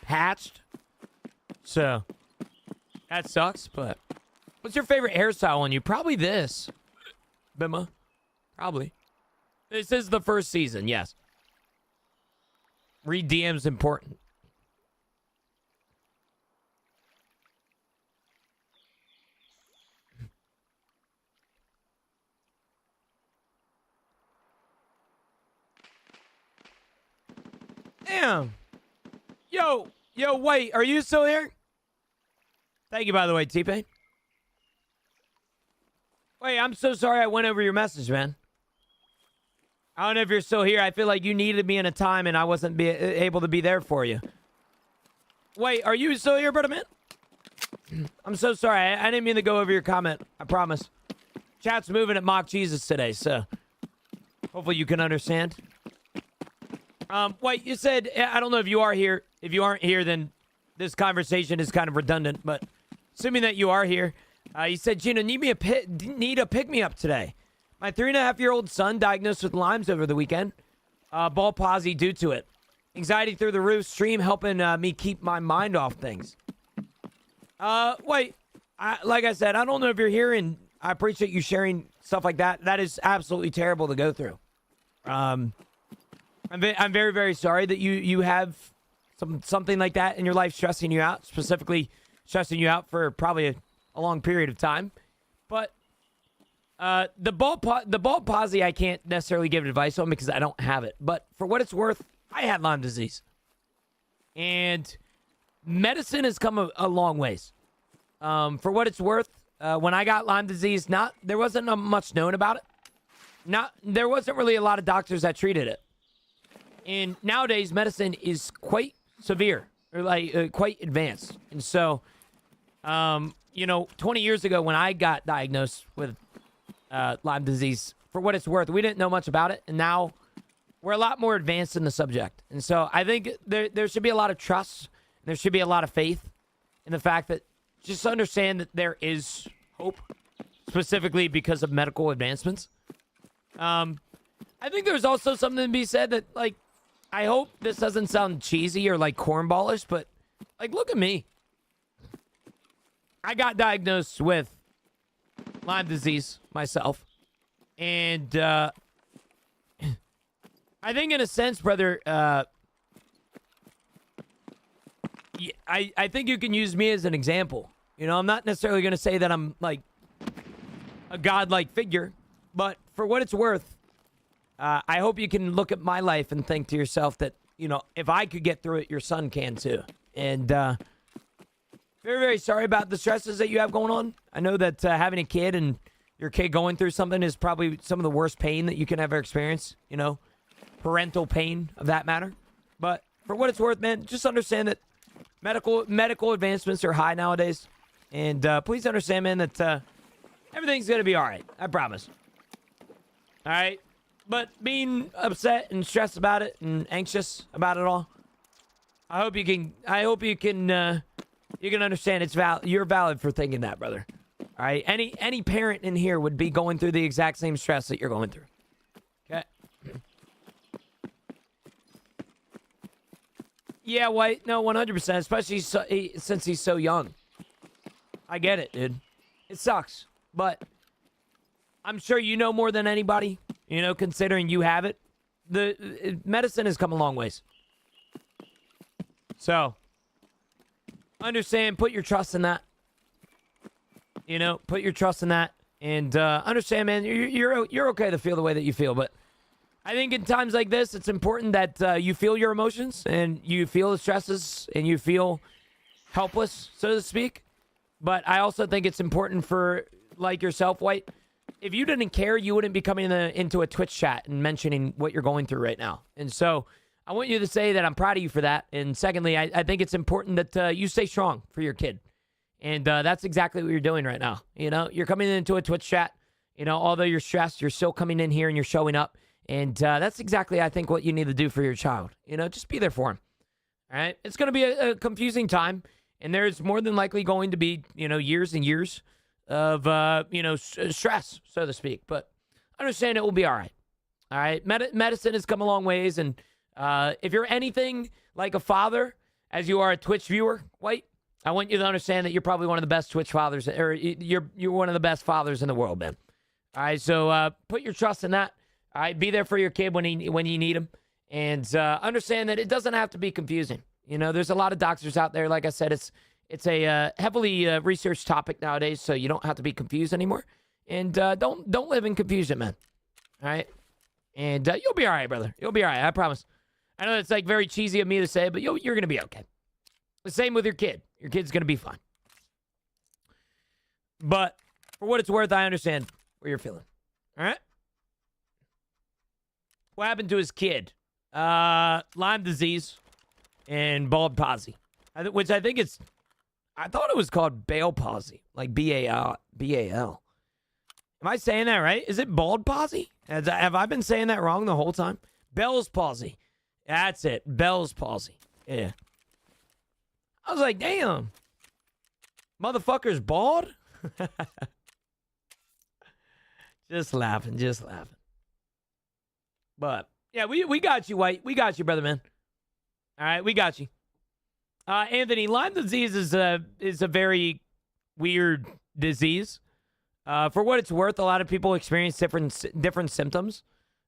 patched. So that sucks. But what's your favorite hairstyle on you? Probably this, Bima. Probably. This is the first season, yes. Read DM's important. Damn. Yo, wait, are you still here? Thank you, by the way, T-Pain. Wait, I'm so sorry I went over your message, man. I don't know if you're still here. I feel like you needed me in a time and I wasn't able to be there for you. Wait, are you still here, brother man? I'm so sorry. I didn't mean to go over your comment. I promise. Chat's moving at Mock Jesus today, so hopefully you can understand. Wait, you said, I don't know if you are here. If you aren't here, then this conversation is kind of redundant, but assuming that you are here, you said, Gino, need a pick-me-up today. My 3.5-year-old son diagnosed with Lyme's over the weekend. Ball palsy due to it. Anxiety through the roof. Stream helping me keep my mind off things. Wait. Like I said, I don't know if you're here, and I appreciate you sharing stuff like that. That is absolutely terrible to go through. I'm very, very sorry that you have something like that in your life stressing you out. Specifically, stressing you out for probably a long period of time. But the ball palsy, I can't necessarily give advice on because I don't have it. But for what it's worth, I had Lyme disease. And medicine has come a long ways. For what it's worth, when I got Lyme disease, there wasn't much known about it. There wasn't really a lot of doctors that treated it. And nowadays, medicine is quite severe, or quite advanced. And so, 20 years ago when I got diagnosed with Lyme disease, for what it's worth, we didn't know much about it, and now we're a lot more advanced in the subject. And so I think there should be a lot of trust, there should be a lot of faith in the fact that just understand that there is hope, specifically because of medical advancements. I think there's also something to be said that, like, I hope this doesn't sound cheesy or like cornballish, but like, look at me. I got diagnosed with Lyme disease myself. And I think in a sense, brother, I think you can use me as an example. I'm not necessarily going to say that I'm like a godlike figure, but for what it's worth, I hope you can look at my life and think to yourself that, you know, if I could get through it, your son can too. And very, very sorry about the stresses that you have going on. I know that having a kid and your kid going through something is probably some of the worst pain that you can ever experience, you know, parental pain of that matter. But for what it's worth, man, just understand that medical advancements are high nowadays. And please understand, man, that everything's going to be all right. I promise. All right? But being upset and stressed about it and anxious about it all, I hope you can understand you're valid for thinking that, brother. All right? Any parent in here would be going through the exact same stress that you're going through. Okay? Yeah, White. No, 100%, especially since he's so young. I get it, dude. It sucks, but I'm sure you know more than anybody, you know, considering you have it. The medicine has come a long ways. So, understand, put your trust in that. You know, put your trust in that. And understand, man, you're okay to feel the way that you feel. But I think in times like this, it's important that you feel your emotions and you feel the stresses and you feel helpless, so to speak. But I also think it's important for, like yourself, White, if you didn't care, you wouldn't be coming into a Twitch chat and mentioning what you're going through right now. And so I want you to say that I'm proud of you for that. And secondly, I think it's important that you stay strong for your kid. And that's exactly what you're doing right now. You know, you're coming into a Twitch chat. You know, although you're stressed, you're still coming in here and you're showing up. And that's exactly, I think, what you need to do for your child. You know, just be there for him. All right? It's going to be a confusing time. And there's more than likely going to be, you know, years and years of, you know, stress, so to speak. But understand it will be all right. All right? Medicine has come a long ways. And if you're anything like a father, as you are a Twitch viewer, White, I want you to understand that you're probably one of the best Twitch fathers, or you're one of the best fathers in the world, man. All right? So put your trust in that. All right? Be there for your kid when you need him. And understand that it doesn't have to be confusing. You know, there's a lot of doctors out there. Like I said, it's a heavily researched topic nowadays, so you don't have to be confused anymore. And don't live in confusion, man. All right? And you'll be all right, brother. You'll be all right, I promise. I know it's like very cheesy of me to say, but you're going to be okay. The same with your kid. Your kid's going to be fine. But for what it's worth, I understand what you're feeling. All right? What happened to his kid? Lyme disease and bald palsy, which I think I thought it was called Bale palsy, like B-A-L. Am I saying that right? Is it bald palsy? Have I been saying that wrong the whole time? Bell's palsy. That's it. Bell's palsy. Yeah. I was like, damn. Motherfucker's bald? Just laughing. But, yeah, we got you, White. We got you, brother, man. All right, we got you. Anthony, Lyme disease is a very weird disease. For what it's worth, a lot of people experience different symptoms.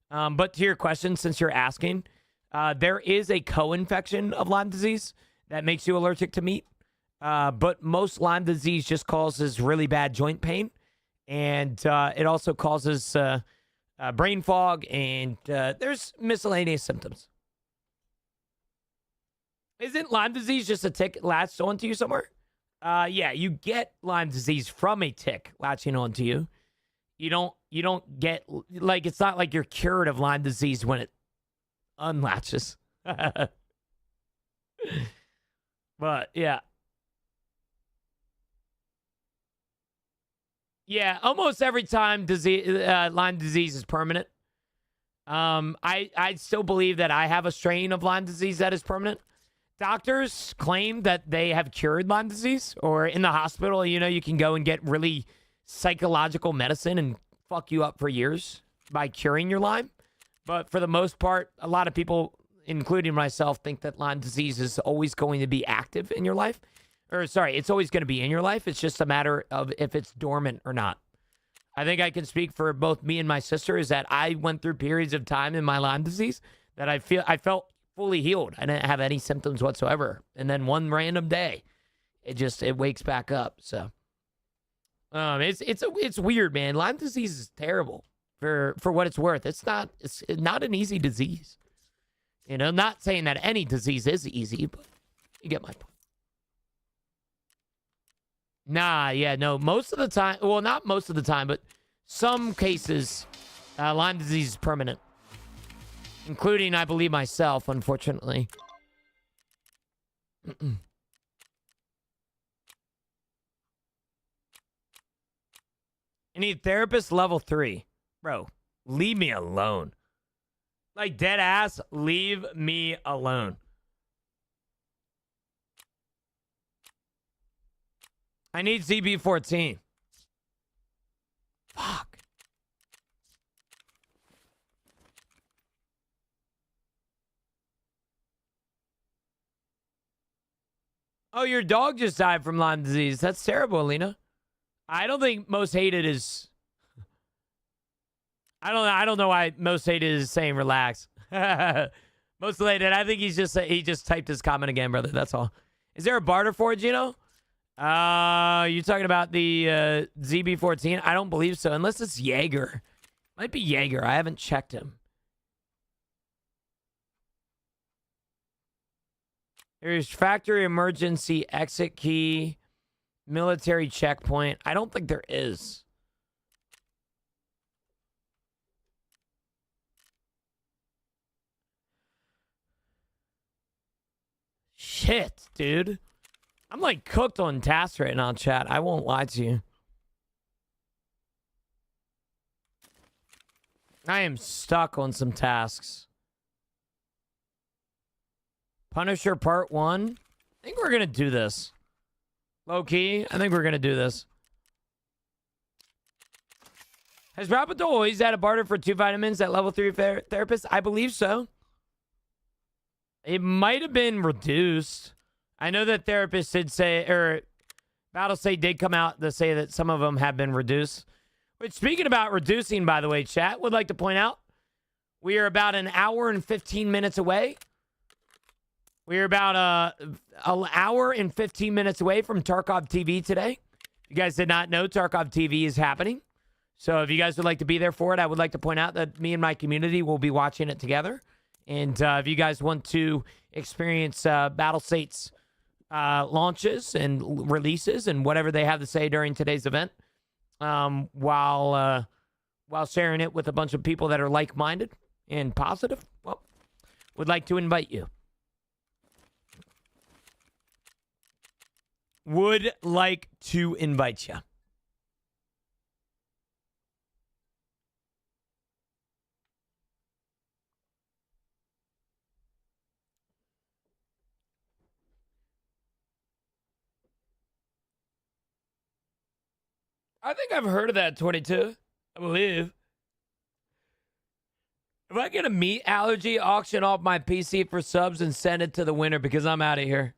But to your question, since you're asking, there is a co-infection of Lyme disease that makes you allergic to meat. But most Lyme disease just causes really bad joint pain. And it also causes brain fog, and there's miscellaneous symptoms. Isn't Lyme disease just a tick latched onto you somewhere? Yeah, you get Lyme disease from a tick latching onto you. You don't get, like, it's not like you're cured of Lyme disease when it unlatches. But, yeah. Yeah, almost every time Lyme disease is permanent. I still believe that I have a strain of Lyme disease that is permanent. Doctors claim that they have cured Lyme disease, or in the hospital, you know, you can go and get really psychological medicine and fuck you up for years by curing your Lyme. But for the most part, a lot of people, including myself, think that Lyme disease is always going to be active in your life. Or, sorry, it's always going to be in your life. It's just a matter of if it's dormant or not. I think I can speak for both me and my sister, is that I went through periods of time in my Lyme disease that I felt fully healed. I didn't have any symptoms whatsoever. And then one random day, it wakes back up. So, it's weird, man. Lyme disease is terrible For what it's worth, it's not an easy disease. You know, not saying that any disease is easy, but you get my point. Nah, yeah, no. Most of the time, well, not most of the time, but some cases, Lyme disease is permanent. Including, I believe, myself, unfortunately. I need therapist level 3. Bro, leave me alone. Like, dead ass, leave me alone. I need CB14. Fuck. Oh, your dog just died from Lyme disease. That's terrible, Alina. I don't think most hated is... I don't know why most hated is saying relax. Most hated, I think he just typed his comment again, brother. That's all. Is there a barter for it, Gino? You talking about the ZB14? I don't believe so, unless it's Jaeger. Might be Jaeger. I haven't checked him. There's factory emergency exit key, military checkpoint. I don't think there is. Shit, dude. I'm like cooked on tasks right now, chat. I won't lie to you. I am stuck on some tasks. Punisher Part 1. I think we're going to do this. Low key, I think we're going to do this. Has Rapido always had a barter for 2 vitamins at level 3 therapist? I believe so. It might have been reduced. I know that therapists did say, or BattleState did come out to say that some of them have been reduced. But speaking about reducing, by the way, chat, would like to point out, we are about an hour and 15 minutes away. We are about an hour and 15 minutes away from Tarkov TV today. If you guys did not know, Tarkov TV is happening. So if you guys would like to be there for it, I would like to point out that me and my community will be watching it together. And if you guys want to experience BattleState's launches and releases and whatever they have to say during today's event, while sharing it with a bunch of people that are like-minded and positive, well, would like to invite you. Would like to invite you. I think I've heard of that, 22. I believe. If I get a meat allergy, auction off my PC for subs and send it to the winner because I'm out of here.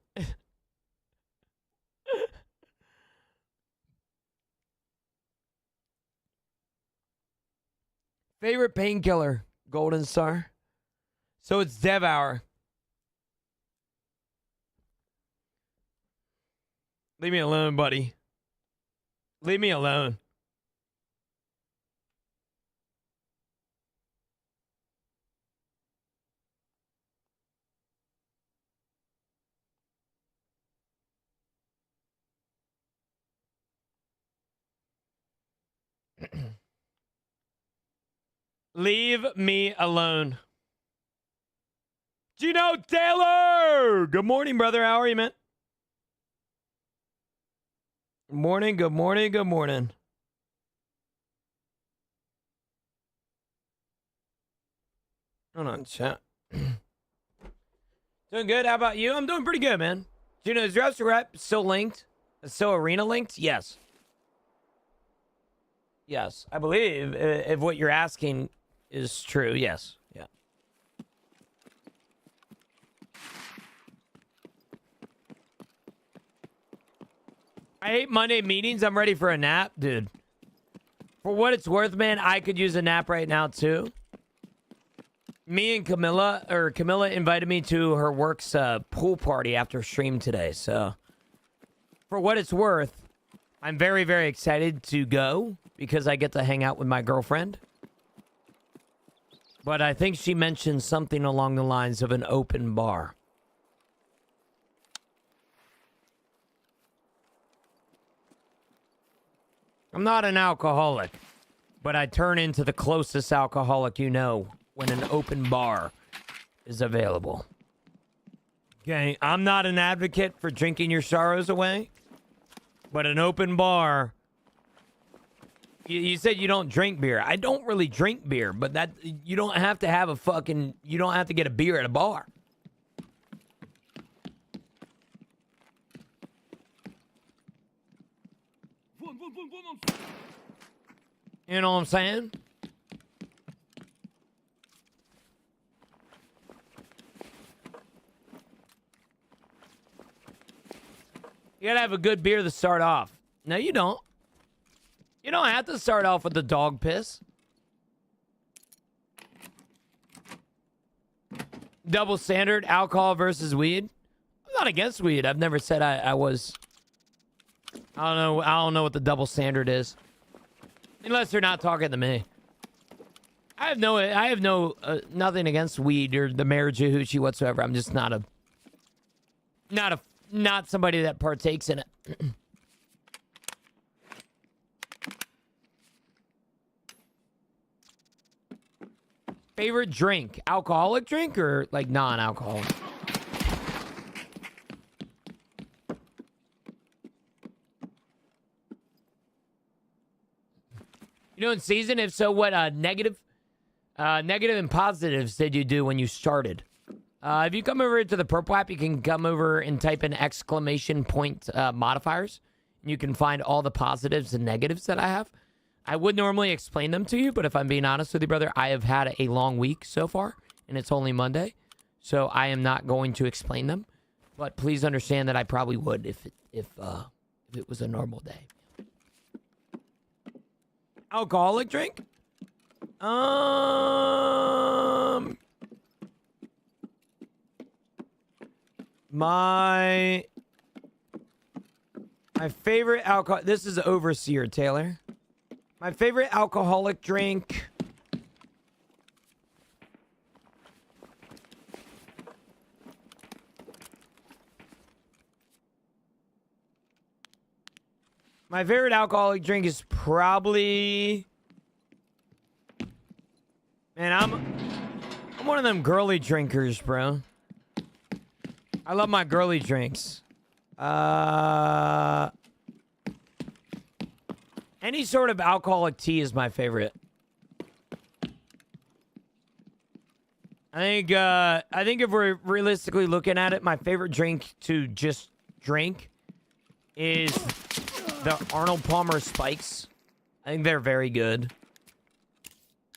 Favorite painkiller, Golden Star. So it's Devour. Leave me alone, buddy. Leave me alone. Leave me alone. Gino Taylor! Good morning, brother. How are you, man? Good morning, good morning, good morning. Hold on, chat. Doing good. How about you? I'm doing pretty good, man. Gino, is your rep still linked? Is still arena linked? Yes. Yes. I believe if what you're asking is true, yes. Yeah. I hate Monday meetings. I'm ready for a nap, dude. For what it's worth, man, I could use a nap right now, too. Me and Camilla invited me to her work's pool party after stream today, so for what it's worth, I'm very, very excited to go because I get to hang out with my girlfriend But I think she mentioned something along the lines of an open bar. I'm not an alcoholic, but I turn into the closest alcoholic you know when an open bar is available. Okay, I'm not an advocate for drinking your sorrows away, but an open bar... You said you don't drink beer. I don't really drink beer, but that you don't have to have a fucking... You don't have to get a beer at a bar. You know what I'm saying? You gotta have a good beer to start off. No, you don't. You don't have to start off with the dog piss. Double standard, alcohol versus weed. I'm not against weed. I've never said I was. I don't know what the double standard is. Unless they're not talking to me. I have no nothing against weed or the marijuana whatsoever. I'm just not somebody that partakes in it. Favorite drink? Alcoholic drink or like non-alcoholic? You know in season? If so, what negative and positives did you do when you started? If you come over to the Purple app, you can come over and type in exclamation point modifiers. And you can find all the positives and negatives that I have. I would normally explain them to you, but if I'm being honest with you, brother, I have had a long week so far, and it's only Monday. So I am not going to explain them. But please understand that I probably would if it was a normal day. Alcoholic drink? My favorite alcohol... This is Overseer, Taylor. My favorite alcoholic drink... My favorite alcoholic drink is probably... Man, I'm one of them girly drinkers, bro. I love my girly drinks. Any sort of alcoholic tea is my favorite. I think if we're realistically looking at it, my favorite drink to just drink is the Arnold Palmer Spikes. I think they're very good.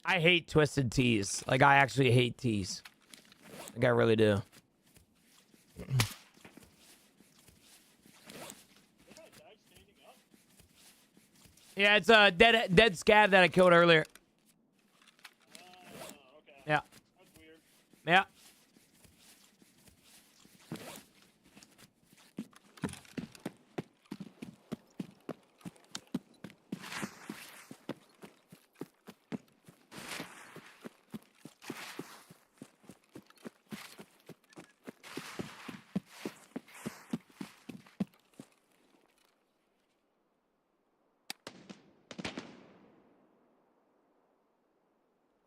I hate twisted teas. Like, I actually hate teas. Like, I really do. Yeah, it's a dead scab that I killed earlier. Okay. Yeah. That's weird. Yeah.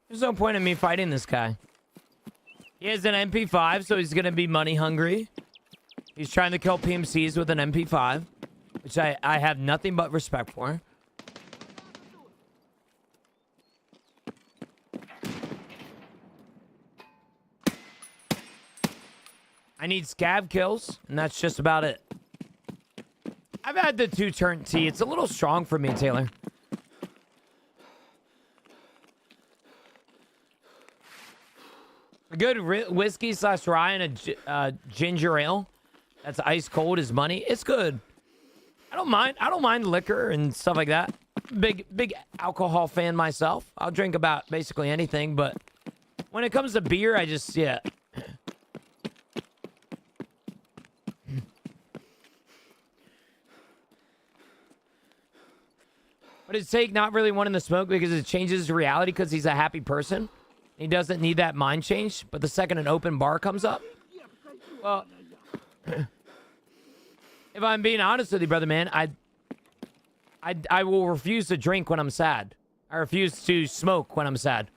There's no point in me fighting this guy. He has an MP5, so he's going to be money hungry. He's trying to kill PMCs with an MP5, which I have nothing but respect for. I need scab kills, and that's just about it. I've had the 2-turn tea. It's a little strong for me, Taylor. A good whiskey / rye and a ginger ale that's ice cold is money. It's good. I don't mind liquor and stuff like that. Big alcohol fan myself. I'll drink about basically anything, but when it comes to beer, I just yeah. But it's Take not really wanting to smoke because it changes reality because he's a happy person. He doesn't need that mind change, but the second an open bar comes up, well, if I'm being honest with you, brother man, I will refuse to drink when I'm sad. I refuse to smoke when I'm sad.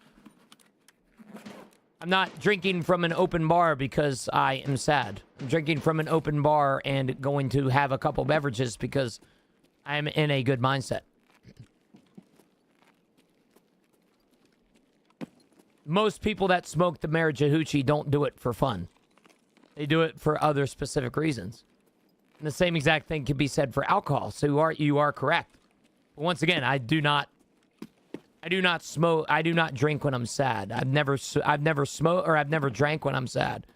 I'm not drinking from an open bar because I am sad. I'm drinking from an open bar and going to have a couple beverages because I'm in a good mindset. Most people that smoke the Marijuana don't do it for fun. They do it for other specific reasons. And the same exact thing can be said for alcohol. So you are correct. But once again, I do not smoke. I do not drink when I'm sad. I've never smoked or I've never drank when I'm sad.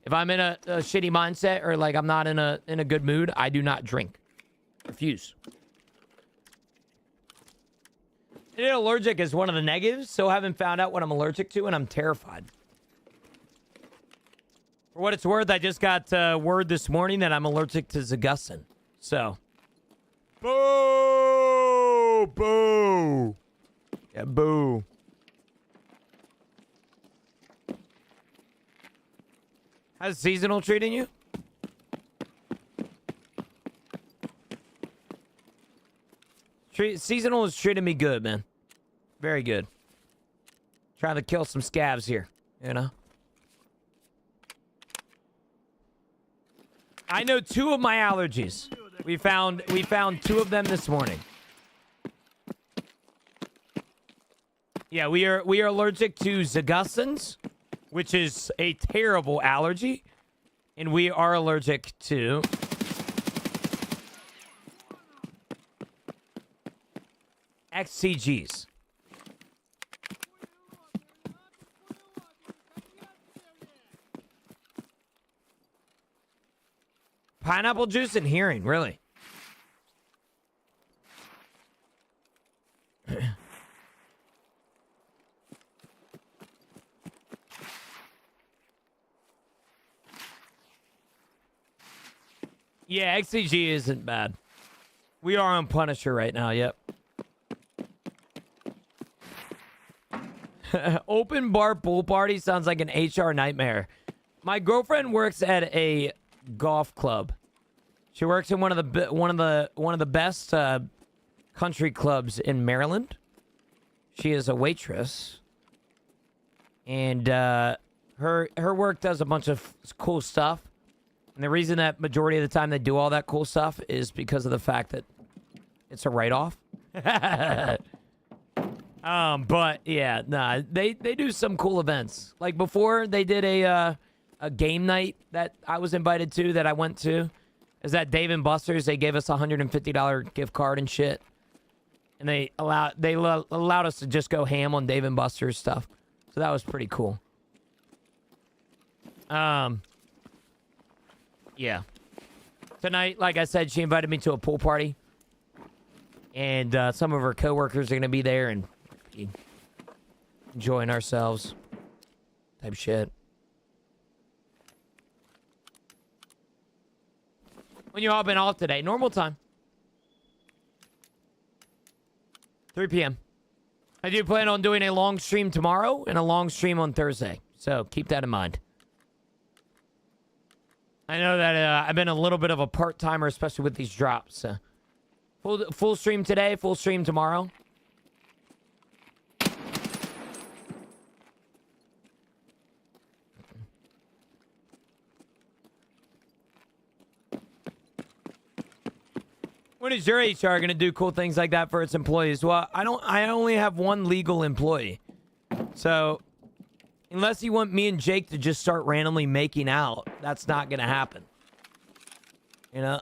If I'm in a shitty mindset or like I'm not in a good mood, I do not drink. Refuse. And allergic is one of the negatives, so I haven't found out what I'm allergic to, and I'm terrified. For what it's worth, I just got word this morning that I'm allergic to Zagussin. So, boo, boo, yeah, boo. How's seasonal treating you? Seasonal is treating me good, man. Very good. Trying to kill some scabs here, you know? I know 2 of my allergies. We found 2 of them this morning. Yeah, we are allergic to Zagussins, which is a terrible allergy, and we are allergic to XCGs. Pineapple juice and hearing, really? Yeah, XCG isn't bad. We are on Punisher right now, yep. Open bar pool party sounds like an HR nightmare. My girlfriend works at a golf club. She works in one of the best country clubs in Maryland. She is a waitress, and her work does a bunch of cool stuff. And the reason that majority of the time they do all that cool stuff is because of the fact that it's a write-off. But yeah, nah, they do some cool events. Like before, they did a game night that I was invited to that I went to. Is that Dave & Buster's? They gave us a $150 gift card and shit, and they allowed us to just go ham on Dave & Buster's stuff. So that was pretty cool. Yeah. Tonight, like I said, she invited me to a pool party, and some of her coworkers are gonna be there and enjoying ourselves, type shit. When you all been off today? Normal time. 3 p.m. I do plan on doing a long stream tomorrow and a long stream on Thursday. So keep that in mind. I know that I've been a little bit of a part-timer, especially with these drops. Full stream today, full stream tomorrow. When is your HR going to do cool things like that for its employees? Well, I only have one legal employee. So, unless you want me and Jake to just start randomly making out, that's not going to happen. You know?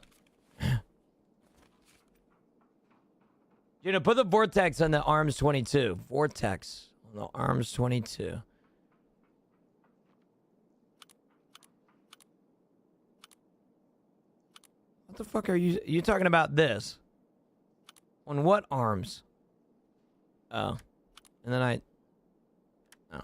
You know, put the vortex on the arms 22. Vortex on the arms 22. What the fuck are you talking about this? On what arms? Oh. And then oh.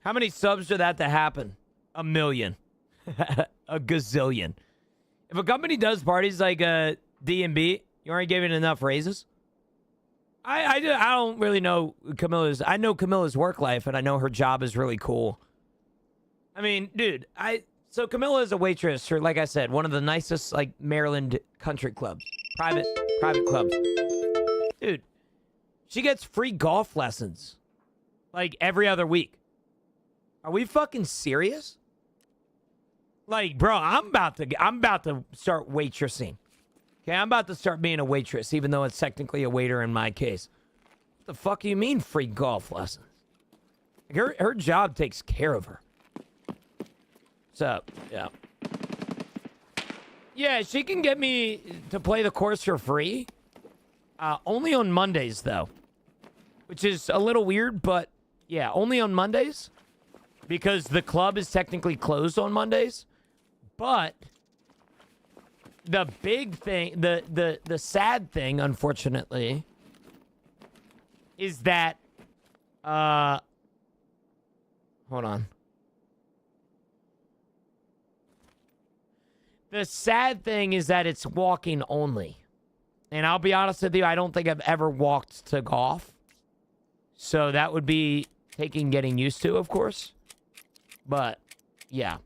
How many subs for that to happen? 1 million. A gazillion. If a company does parties like D&B, You already gave it enough raises? I don't really know Camilla's. I know Camilla's work life, and I know her job is really cool. I mean, dude, so Camilla is a waitress for, like I said, one of the nicest, like, Maryland country clubs. Private clubs. Dude, she gets free golf lessons, like, every other week. Are we fucking serious? Like, bro, I'm about to start waitressing. Okay, I'm about to start being a waitress, even though it's technically a waiter in my case. What the fuck do you mean free golf lessons? Her job takes care of her. What's up? Yeah. Yeah, she can get me to play the course for free. Only on Mondays, though. Which is a little weird, but yeah, only on Mondays. Because the club is technically closed on Mondays. But the big thing, the sad thing, unfortunately, is that, hold on. The sad thing is that it's walking only. And I'll be honest with you, I don't think I've ever walked to golf. So that would be taking getting used to, of course. But, yeah.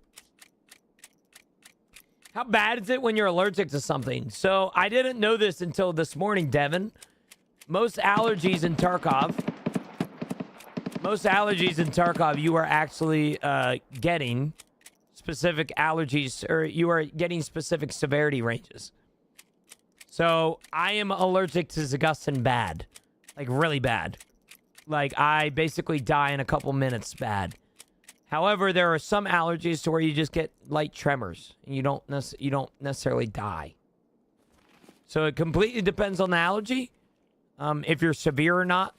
How bad is it when you're allergic to something? So, I didn't know this until this morning, Devin. Most allergies in Tarkov, you are actually getting specific allergies, or you are getting specific severity ranges. So, I am allergic to Zagustin bad. Like, really bad. Like, I basically die in a couple minutes bad. However, there are some allergies to where you just get light tremors and you don't necessarily die. So it completely depends on the allergy, if you're severe or not.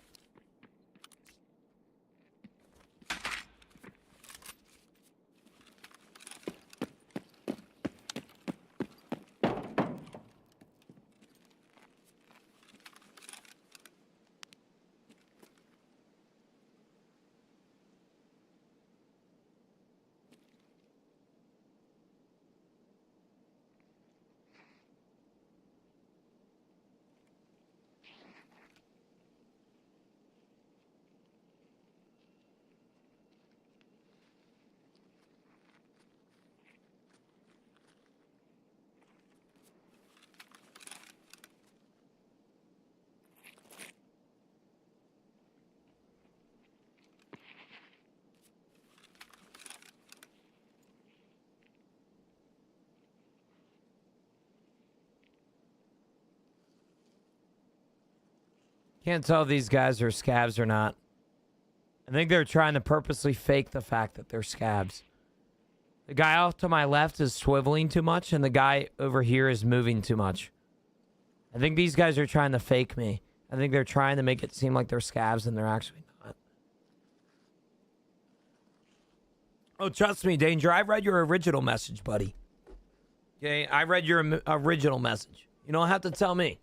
Can't tell if these guys are scabs or not. I think they're trying to purposely fake the fact that they're scabs. The guy off to my left is swiveling too much, and the guy over here is moving too much. I think these guys are trying to fake me. I think they're trying to make it seem like they're scabs, and they're actually not. Oh, trust me, Danger. I read your original message, buddy. Okay, I read your original message. You don't have to tell me.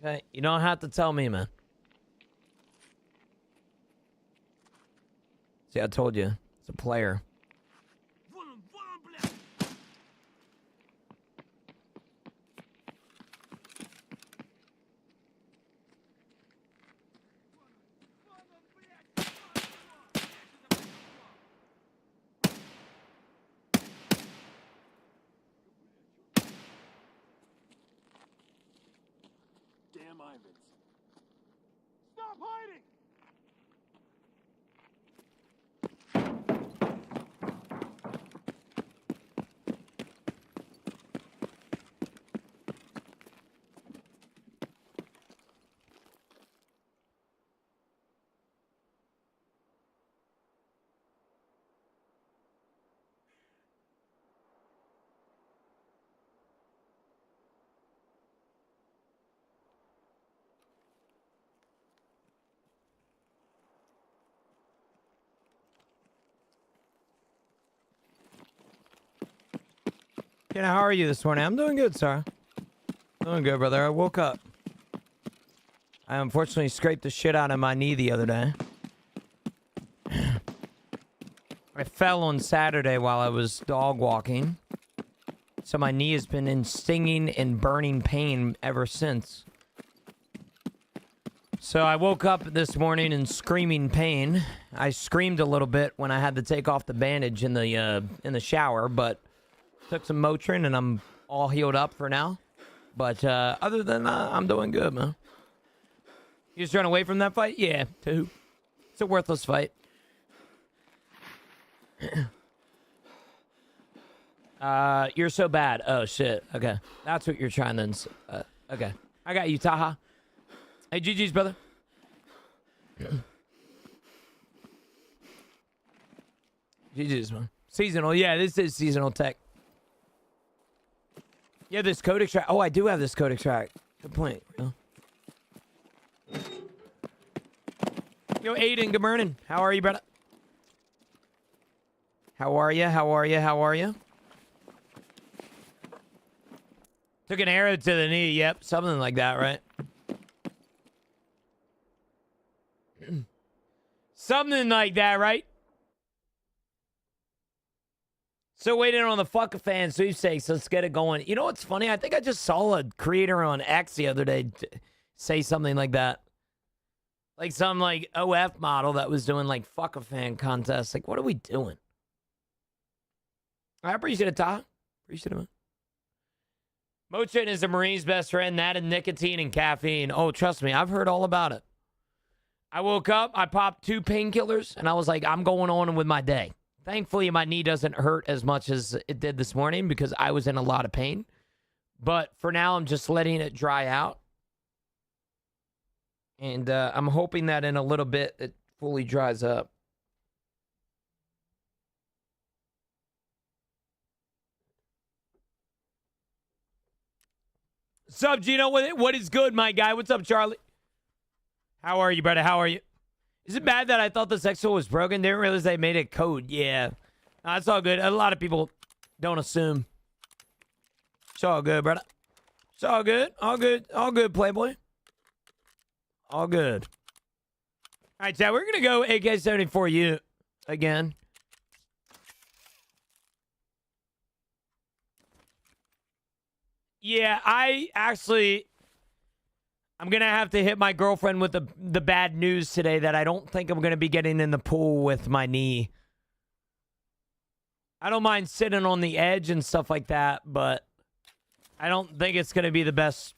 Okay, you don't have to tell me, man. See, I told you. It's a player. Damn Ivans. Stop hiding! Ken, how are you this morning? I'm doing good, sir. Doing good, brother. I woke up. I unfortunately scraped the shit out of my knee the other day. I fell on Saturday while I was dog walking. So my knee has been in stinging and burning pain ever since. So I woke up this morning in screaming pain. I screamed a little bit when I had to take off the bandage in the shower, but took some Motrin and I'm all healed up for now. But other than that, I'm doing good, man. You just run away from that fight? Yeah, too. It's a worthless fight. You're so bad. Oh, shit. Okay. That's what you're trying to... okay. I got you, Taha. Hey, GG's, brother. GG's, man. Seasonal. Yeah, this is seasonal tech. Yeah, this code extract. Oh, I do have this code extract. Good point. Yo, Aiden, good morning. How are you, brother? How are you? How are you? How are you? Took an arrow to the knee. Yep, something like that, right? Something like that, right? So waiting on the fuck a fan sweepstakes. Let's get it going. You know what's funny? I think I just saw a creator on X the other day say something like that. Like some like OF model that was doing like fuck a fan contests. Like, what are we doing? I appreciate it, Ty. Appreciate it, man. Motrin is the Marine's best friend. That and nicotine and caffeine. Oh, trust me, I've heard all about it. I woke up, I popped 2 painkillers, and I was like, I'm going on with my day. Thankfully, my knee doesn't hurt as much as it did this morning because I was in a lot of pain. But for now, I'm just letting it dry out. And I'm hoping that in a little bit, it fully dries up. What's up, Gino? What is good, my guy? What's up, Charlie? How are you, brother? How are you? Is it bad that I thought the sexual was broken? Didn't realize they made it code. Yeah. No, it's all good. A lot of people don't assume. It's all good, brother. It's all good. All good. All good, Playboy. All good. All right, Chad, we're going to go AK-74U again. Yeah, I'm going to have to hit my girlfriend with the bad news today that I don't think I'm going to be getting in the pool with my knee. I don't mind sitting on the edge and stuff like that, but I don't think it's going to be the best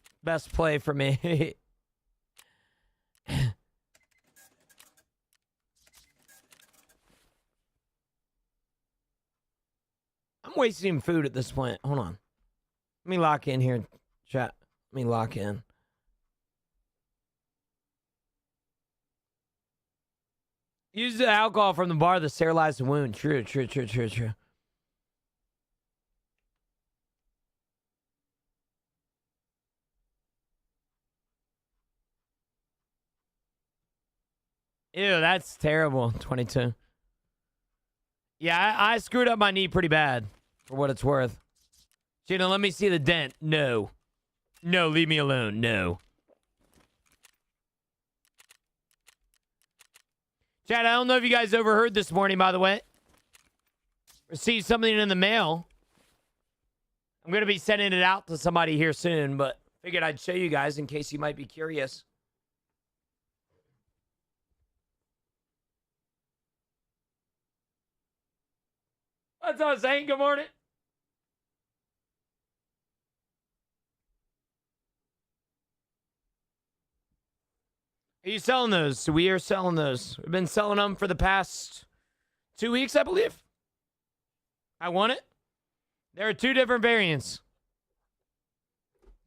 play for me. I'm wasting food at this point. Hold on. Let me lock in here, chat. Let me lock in. Use the alcohol from the bar to sterilize the wound. True. Ew, that's terrible. 22. Yeah, I screwed up my knee pretty bad, for what it's worth. Gina, let me see the dent. No. No, leave me alone. No. Chad, I don't know if you guys overheard this morning, by the way. Received something in the mail. I'm going to be sending it out to somebody here soon, but figured I'd show you guys in case you might be curious. What's up, Zane? Good morning. Are you selling those? We are selling those. We've been selling them for the past 2 weeks, I believe. I want it. There are 2 different variants.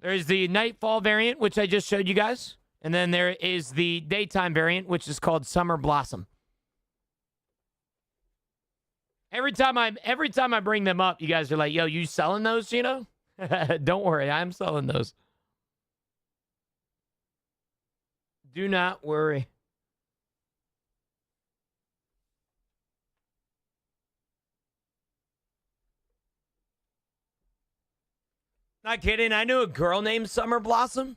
There's the Nightfall variant, which I just showed you guys. And then there is the daytime variant, which is called Summer Blossom. Every time I bring them up, you guys are like, yo, you selling those, you know? Don't worry, I'm selling those. Do not worry. Not kidding. I knew a girl named Summer Blossom.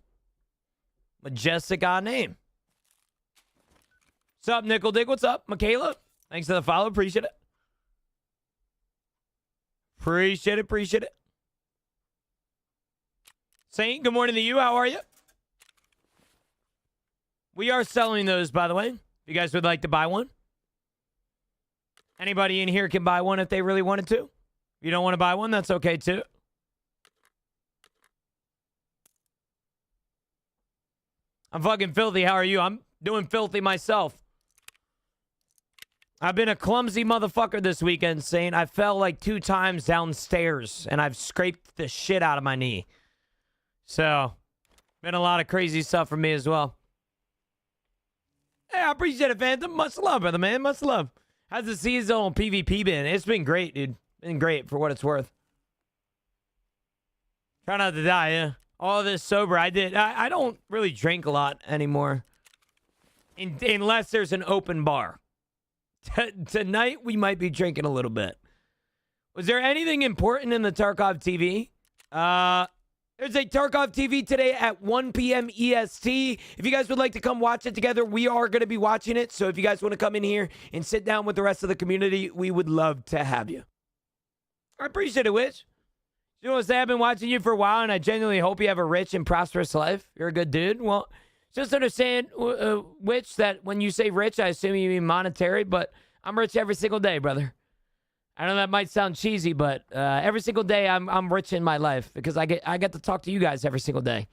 Majestic odd name. What's up, Nickel Dick? What's up, Michaela? Thanks for the follow. Appreciate it. Appreciate it. Saint, good morning to you. How are you? We are selling those, by the way. If you guys would like to buy one. Anybody in here can buy one if they really wanted to. If you don't want to buy one, that's okay too. I'm fucking filthy. How are you? I'm doing filthy myself. I've been a clumsy motherfucker this weekend, Saint. I fell like 2 times downstairs, and I've scraped the shit out of my knee. So, been a lot of crazy stuff for me as well. Hey, I appreciate it, Phantom. Much love, brother, man. Much love. How's the season on PvP been? It's been great, dude. Been great for what it's worth. Try not to die, yeah. All this sober. I don't really drink a lot anymore. Unless there's an open bar. Tonight, we might be drinking a little bit. Was there anything important in the Tarkov TV? There's a Tarkov TV today at 1 p.m. EST. If you guys would like to come watch it together, we are going to be watching it. So if you guys want to come in here and sit down with the rest of the community, we would love to have you. I appreciate it, Witch. You know what I'm saying? I've been watching you for a while, and I genuinely hope you have a rich and prosperous life. You're a good dude. Well, just understand, Witch, that when you say rich, I assume you mean monetary, but I'm rich every single day, brother. I know that might sound cheesy, but every single day I'm rich in my life because I get to talk to you guys every single day.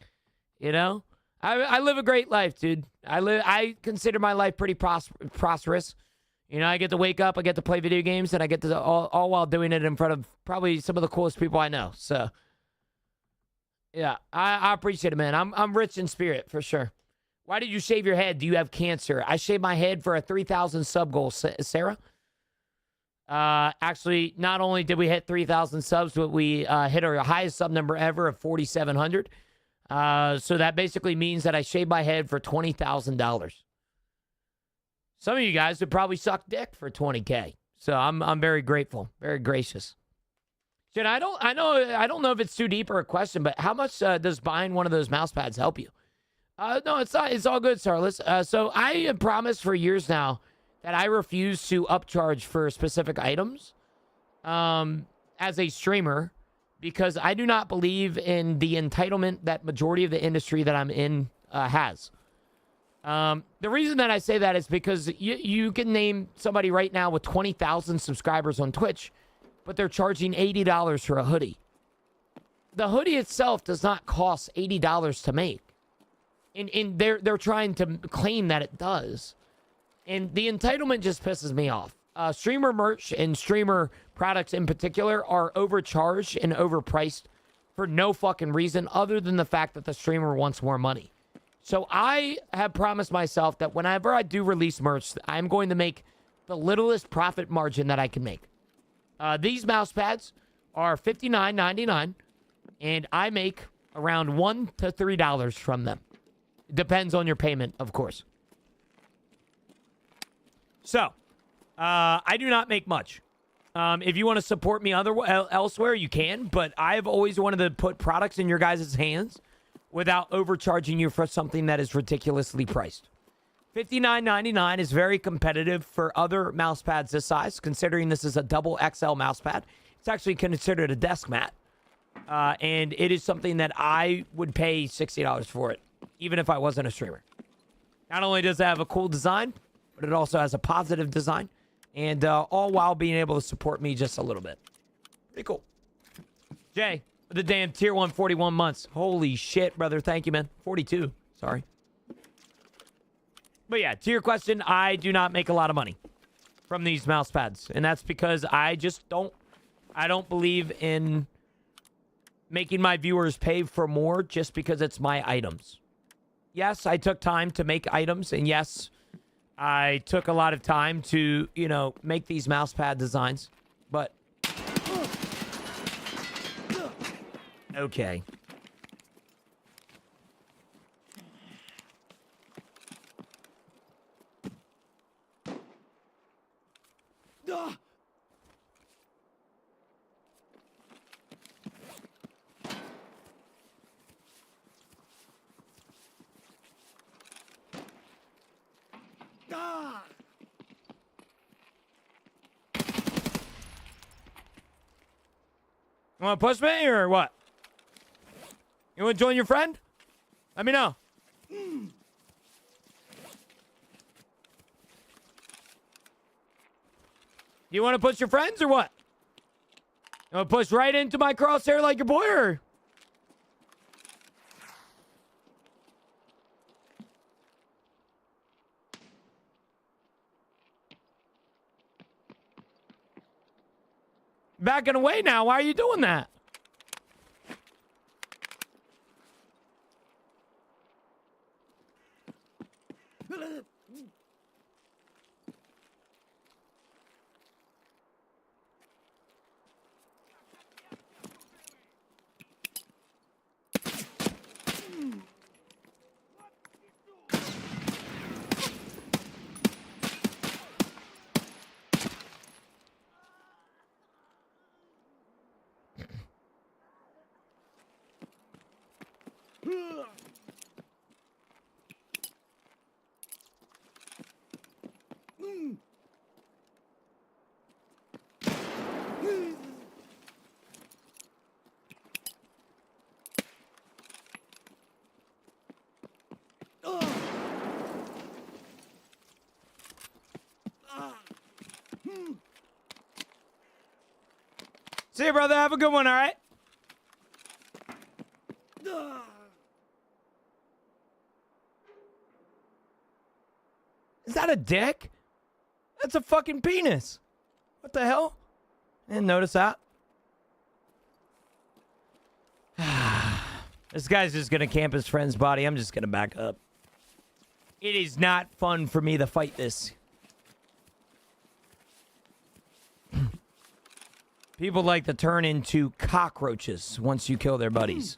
You know, I live a great life, dude. I consider my life pretty prosperous. You know, I get to wake up, I get to play video games, and I get to all while doing it in front of probably some of the coolest people I know. So, yeah, I appreciate it, man. I'm rich in spirit for sure. Why did you shave your head? Do you have cancer? I shaved my head for a 3,000 sub goal, Sarah. Actually, not only did we hit 3,000 subs, but we hit our highest sub number ever of 4,700. So that basically means that I shaved my head for $20,000. Some of you guys would probably suck dick for 20K. So I'm very grateful, very gracious. Jen, I don't know if it's too deep or a question, but how much does buying one of those mouse pads help you? No, it's not. It's all good, Sarlis. So I have promised for years now that I refuse to upcharge for specific items as a streamer because I do not believe in the entitlement that majority of the industry that I'm in has. The reason that I say that is because you can name somebody right now with 20,000 subscribers on Twitch, but they're charging $80 for a hoodie. The hoodie itself does not cost $80 to make. And they're trying to claim that it does. And the entitlement just pisses me off. Streamer merch and streamer products in particular are overcharged and overpriced for no fucking reason other than the fact that the streamer wants more money. So I have promised myself that whenever I do release merch, I'm going to make the littlest profit margin that I can make. These mouse pads are $59.99, and I make around $1 to $3 from them. Depends on your payment, of course. So, I do not make much. If you want to support me elsewhere, you can. But I've always wanted to put products in your guys' hands without overcharging you for something that is ridiculously priced. $59.99 is very competitive for other mouse pads this size, considering this is a double XL mouse pad. It's actually considered a desk mat. And it is something that I would pay $60 for it, even if I wasn't a streamer. Not only does it have a cool design, but it also has a positive design, and all while being able to support me just a little bit. Pretty cool. Jay, with the damn tier 1 41 months. Holy shit, brother. Thank you, man. 42. Sorry. But yeah, to your question, I do not make a lot of money from these mouse pads, and that's because I don't believe in making my viewers pay for more just because it's my items. Yes, I took time to make items, and yes, I took a lot of time to, make these mouse pad designs, but okay. Want to push me or what? You want to join your friend? Let me know. You want to push your friends or what? You want to push right into my crosshair like your boy or? Backing away now. Why are you doing that? See you, brother. Have a good one, all right? Is that a dick? That's a fucking penis. What the hell? I didn't notice that. This guy's just gonna camp his friend's body. I'm just gonna back up. It is not fun for me to fight this. People like to turn into cockroaches once you kill their buddies.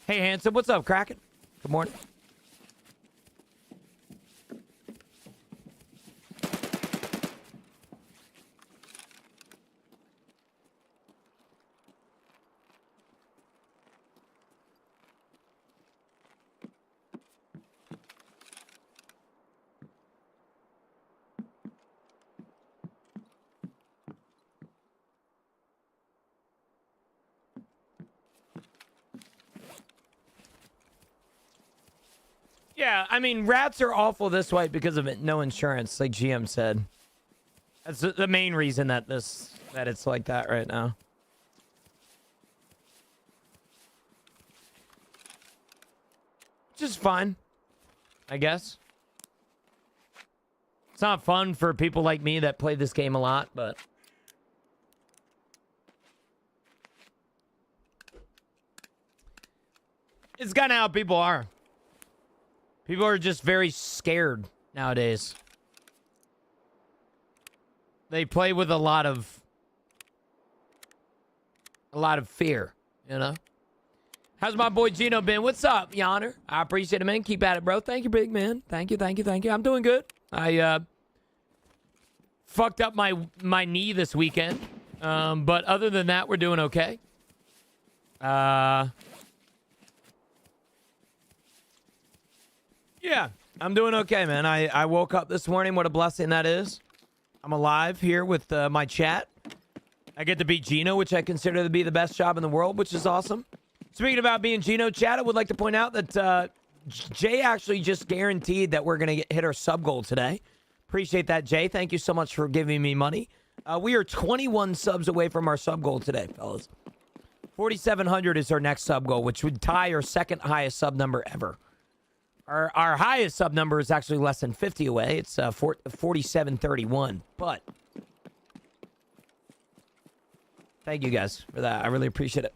Hey, handsome. What's up, Kraken? Good morning. Yeah, I mean, rats are awful this way because of it, no insurance, like GM said. That's the main reason that it's like that right now. Just fine, I guess. It's not fun for people like me that play this game a lot, but it's kind of how people are. People are just very scared nowadays. They play with a lot of fear, you know? How's my boy Gino been? What's up, Yonner? I appreciate it, man. Keep at it, bro. Thank you, big man. Thank you. I'm doing good. I fucked up my knee this weekend. But other than that, we're doing okay. Yeah, I'm doing okay, man. I woke up this morning. What a blessing that is. I'm alive here with my chat. I get to beat Gino, which I consider to be the best job in the world, which is awesome. Speaking about being Gino, chat, I would like to point out that Jay actually just guaranteed that we're going to hit our sub goal today. Appreciate that, Jay. Thank you so much for giving me money. We are 21 subs away from our sub goal today, fellas. 4,700 is our next sub goal, which would tie our second highest sub number ever. Our highest sub number is actually less than 50 away. It's 4731. But thank you guys for that. I really appreciate it.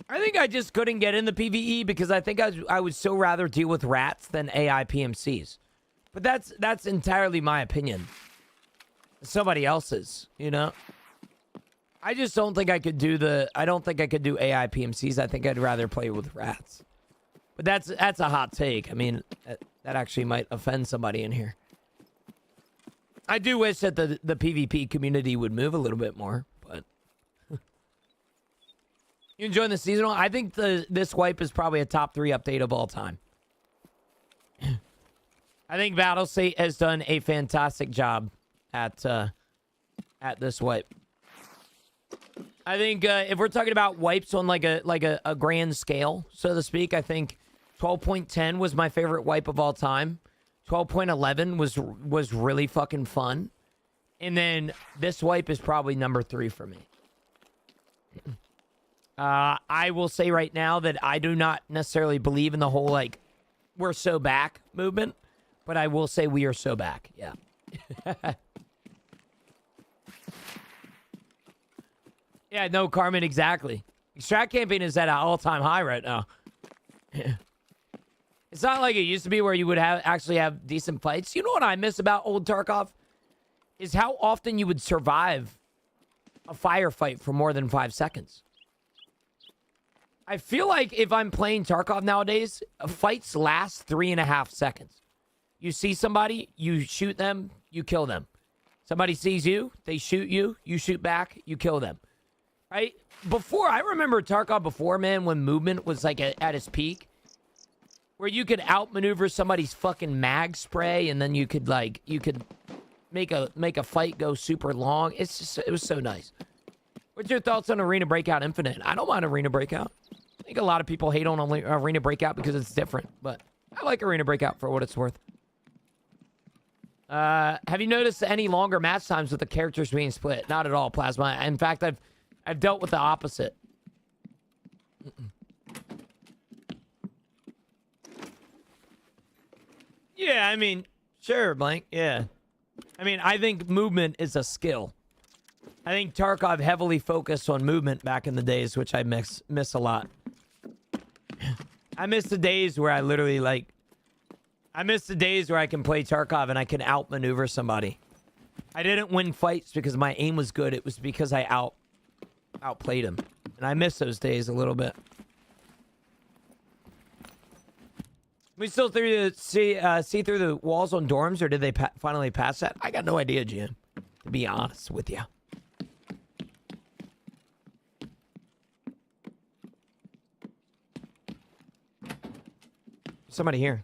I think I just couldn't get in the PvE because I think I would so rather deal with rats than AI PMCs. But that's entirely my opinion. Somebody else's, you know? I just don't think I could do I don't think I could do AI PMCs. I think I'd rather play with rats. But that's a hot take. I mean, that actually might offend somebody in here. I do wish that the PvP community would move a little bit more, but you enjoying the seasonal? I think this wipe is probably a top 3 update of all time. I think Battlestate has done a fantastic job at this wipe. I think if we're talking about wipes on like a grand scale, so to speak, I think 12.10 was my favorite wipe of all time. 12.11 was really fucking fun. And then this wipe is probably number 3 for me. I will say right now that I do not necessarily believe in the whole, like, we're so back movement. But I will say we are so back. Yeah. Yeah, no, Carmen, exactly. Strat camping is at an all-time high right now. It's not like it used to be where you would actually have decent fights. You know what I miss about old Tarkov? Is how often you would survive a firefight for more than 5 seconds. I feel like if I'm playing Tarkov nowadays, fights last 3.5 seconds. You see somebody, you shoot them, you kill them. Somebody sees you, they shoot you, you shoot back, you kill them. Right? Before, I remember Tarkov before, man, when movement was like at its peak. Where you could outmaneuver somebody's fucking mag spray and then you could make a fight go super long. It was so nice. What's your thoughts on Arena Breakout Infinite? I don't mind Arena Breakout. I think a lot of people hate on Arena Breakout because it's different, but I like Arena Breakout for what it's worth. Have you noticed any longer match times with the characters being split? Not at all, Plasma. In fact, I've dealt with the opposite. Yeah, I mean, sure, Blank. Yeah. I mean, I think movement is a skill. I think Tarkov heavily focused on movement back in the days, which I miss a lot. I miss the days where I literally, I miss the days where I can play Tarkov and I can outmaneuver somebody. I didn't win fights because my aim was good. It was because I outplayed him. And I miss those days a little bit. We still see through the walls on dorms, or did they finally pass that? I got no idea, Jim, to be honest with you. Somebody here.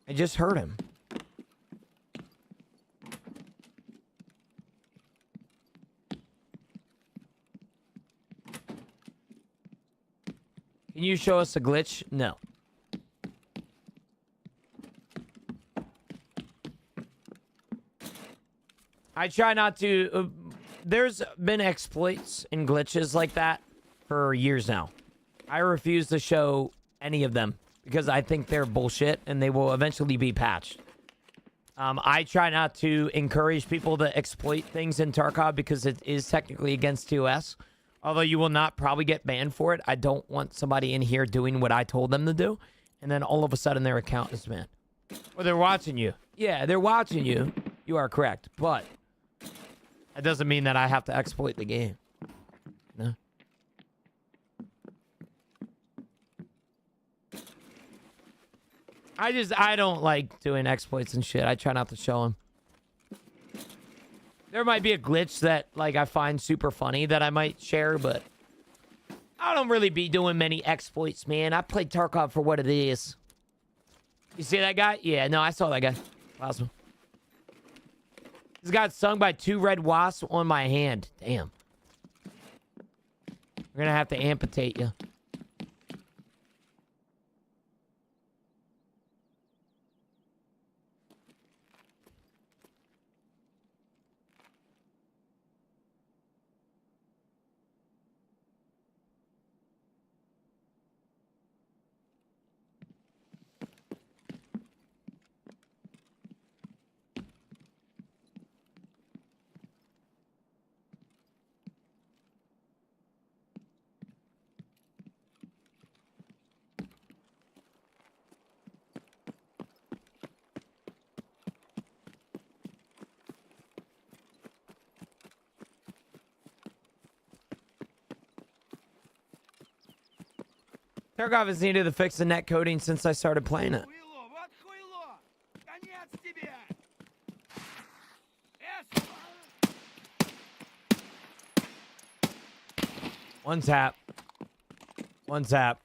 I just heard him. Can you show us a glitch? No. I try not to... there's been exploits and glitches like that for years now. I refuse to show any of them because I think they're bullshit and they will eventually be patched. I try not to encourage people to exploit things in Tarkov because it is technically against TOS. Although you will not probably get banned for it. I don't want somebody in here doing what I told them to do. And then all of a sudden their account is banned. Or they're watching you. Yeah, they're watching you. You are correct. But that doesn't mean that I have to exploit the game. No. I don't like doing exploits and shit. I try not to show them. There might be a glitch that, I find super funny that I might share, but I don't really be doing many exploits, man. I played Tarkov for what it is. You see that guy? Yeah, no, I saw that guy. Awesome. He's got stung by 2 red wasps on my hand. Damn. We're gonna have to amputate you. Tarkov has needed to fix the net coding since I started playing it. One tap. One tap.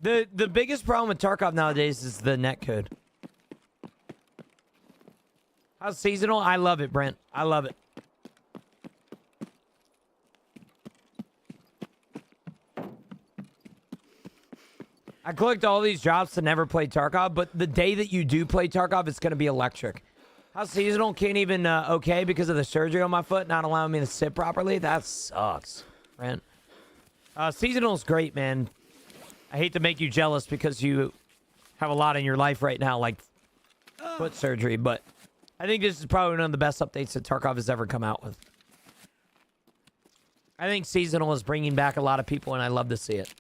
The biggest problem with Tarkov nowadays is the netcode. How's seasonal? I love it, Brent. I love it. I collect all these drops to never play Tarkov, but the day that you do play Tarkov, it's going to be electric. How seasonal? Can't even okay because of the surgery on my foot, not allowing me to sit properly. That sucks, Brent. Seasonal's great, man. I hate to make you jealous because you have a lot in your life right now, like foot surgery, but I think this is probably one of the best updates that Tarkov has ever come out with. I think seasonal is bringing back a lot of people, and I love to see it.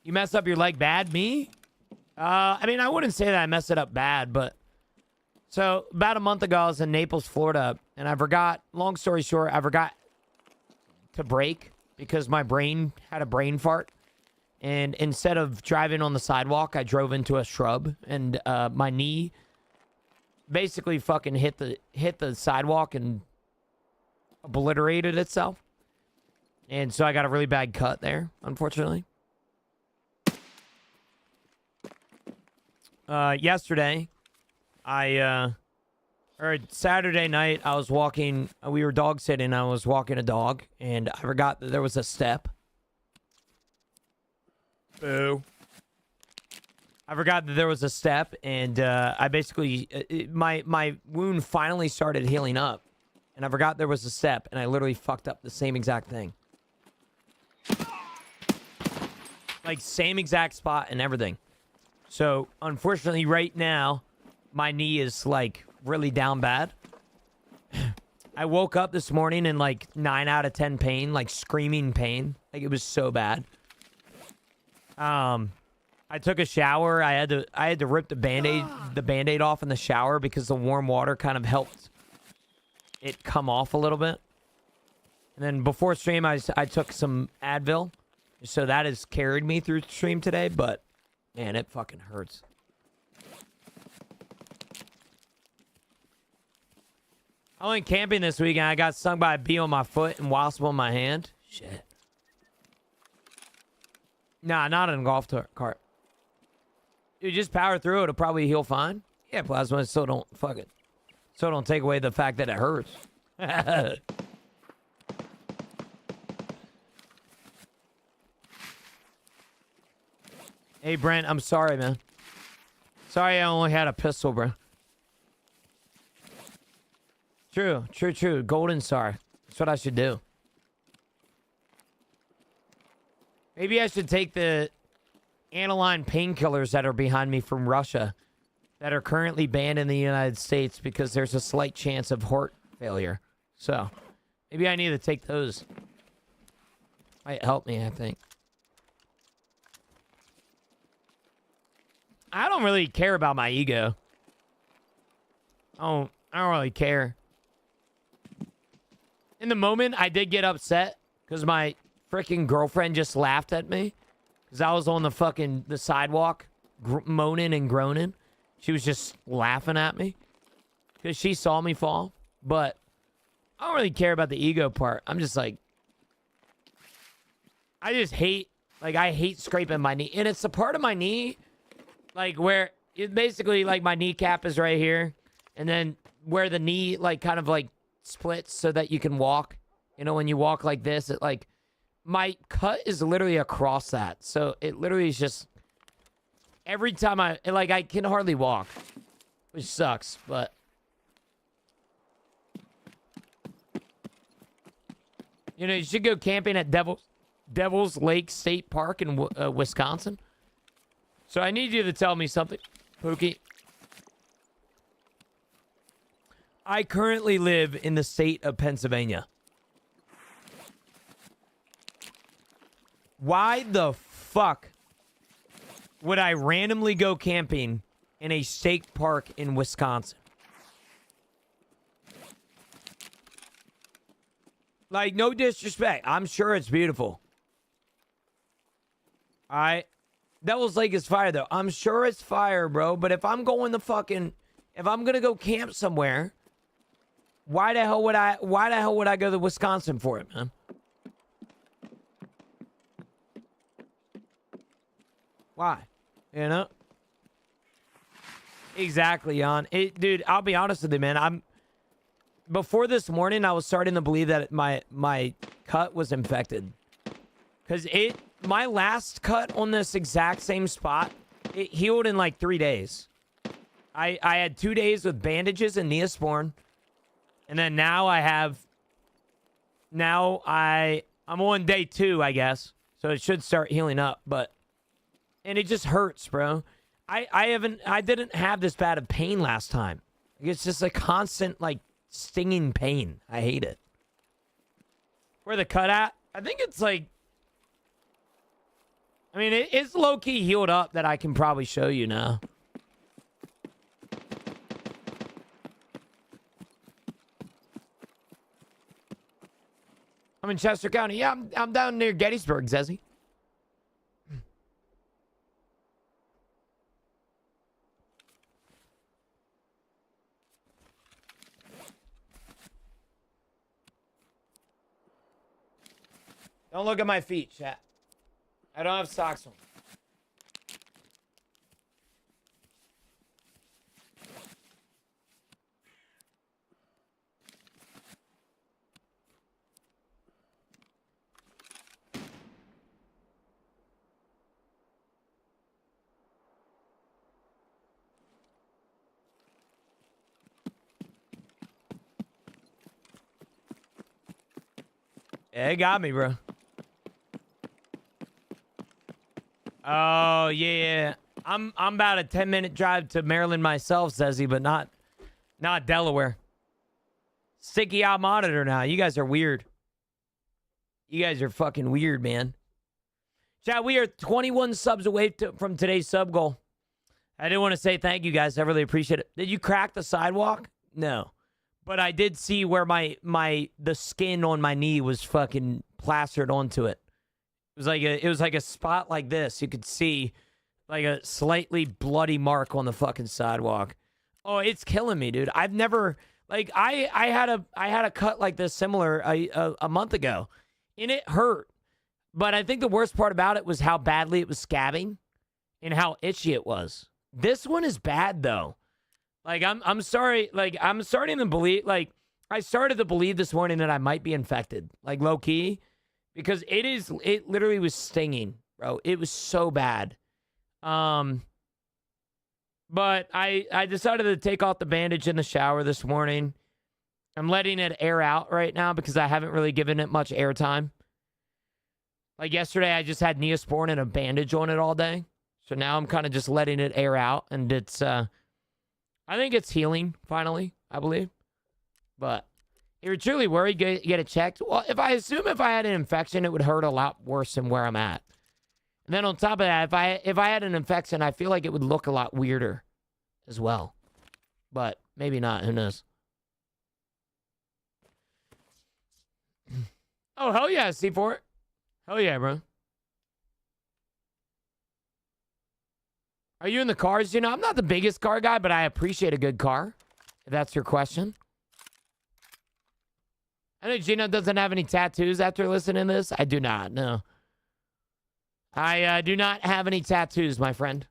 You messed up your leg bad? Me? I mean, I wouldn't say that I messed it up bad, but... So, about a month ago, I was in Naples, Florida, and I forgot, long story short, I forgot to brake because my brain had a brain fart. And instead of driving on the sidewalk, I drove into a shrub, and my knee basically fucking hit the sidewalk and obliterated itself. And so I got a really bad cut there, unfortunately. Yesterday, or Saturday night, I was walking, we were dog sitting, I was walking a dog, and I forgot that there was a step. Boo. I forgot that there was a step, and I basically, my wound finally started healing up, and I forgot there was a step, and I literally fucked up the same exact thing. Like, same exact spot and everything. So, unfortunately, right now, my knee is, like, really down bad. I woke up this morning in, like, 9 out of 10 pain, like, screaming pain. Like, it was so bad. I took a shower. I had to rip the Band-Aid off in the shower because the warm water kind of helped it come off a little bit. And then before stream, I took some Advil. So that has carried me through stream today, but... Man, it fucking hurts. I went camping this weekend. I got stung by a bee on my foot and wasp on my hand. Shit. Nah, not in a golf cart. Dude, just power through it. It'll probably heal fine. Yeah, plasma, so don't fuck it. So don't take away the fact that it hurts. Hey, Brent, I'm sorry, man. Sorry I only had a pistol, bro. True. Golden Star. That's what I should do. Maybe I should take the aniline painkillers that are behind me from Russia that are currently banned in the United States because there's a slight chance of heart failure. So, maybe I need to take those. Might help me, I think. I don't really care about my ego. I don't really care. In the moment, I did get upset because my freaking girlfriend just laughed at me because I was on the sidewalk moaning and groaning. She was just laughing at me because she saw me fall. But I don't really care about the ego part. I'm just like, I just hate, like, I hate scraping my knee. And it's the part of my knee, like, where it basically, like, my kneecap is right here. And then where the knee, like, kind of, like, splits so that you can walk. You know, when you walk like this, it, like, my cut is literally across that. So it literally is just, every time I can hardly walk. Which sucks, but. You know, you should go camping at Devil's Lake State Park in Wisconsin. So I need you to tell me something, Pookie. I currently live in the state of Pennsylvania. Why the fuck would I randomly go camping in a state park in Wisconsin? Like, no disrespect. I'm sure it's beautiful. Alright? Devil's Lake is fire, though. I'm sure it's fire, bro. But if I'm going to if I'm gonna go camp somewhere, why the hell would I go to Wisconsin for it, man? Why? You know? Exactly, Jan. Dude, I'll be honest with you, man. Before this morning, I was starting to believe that my cut was infected. Because my last cut on this exact same spot, it healed in like 3 days. I had 2 days with bandages and Neosporin. And then now I'm on day 2, I guess. So it should start healing up, and it just hurts, bro. I didn't have this bad of pain last time. It's just a constant, like, stinging pain. I hate it. Where the cut at? I think it's like, I mean, it's low-key healed up that I can probably show you now. I'm in Chester County. Yeah, I'm down near Gettysburg, Zezzy. Don't look at my feet, chat. I don't have socks on. Yeah, it got me, bro. Oh, yeah. I'm about a 10-minute drive to Maryland myself, says he, but not Delaware. Sticky eye monitor now. You guys are weird. You guys are fucking weird, man. Chat, we are 21 subs away from today's sub goal. I did want to say thank you, guys. I really appreciate it. Did you crack the sidewalk? No. But I did see where the skin on my knee was fucking plastered onto it. It was like a spot like this. You could see like a slightly bloody mark on the fucking sidewalk. Oh, it's killing me, dude. I've never like I had a cut like this similar a month ago, and it hurt. But I think the worst part about it was how badly it was scabbing and how itchy it was. This one is bad though. Like I'm sorry. Like I'm starting to believe. Like I started to believe this morning that I might be infected. Like low key. Because it literally was stinging, bro. It was so bad. But I decided to take off the bandage in the shower this morning. I'm letting it air out right now because I haven't really given it much airtime. Like yesterday, I just had Neosporin and a bandage on it all day. So now I'm kind of just letting it air out. And it's, I think it's healing, finally, I believe. But you're truly worried, get it checked. Well, if I had an infection, it would hurt a lot worse than where I'm at. And then on top of that, if I had an infection, I feel like it would look a lot weirder as well. But maybe not. Who knows? Oh, hell yeah, C4. Hell yeah, bro. Are you in the cars? You know, I'm not the biggest car guy, but I appreciate a good car. If that's your question. I know Gino doesn't have any tattoos after listening to this. I do not, no. I do not have any tattoos, my friend.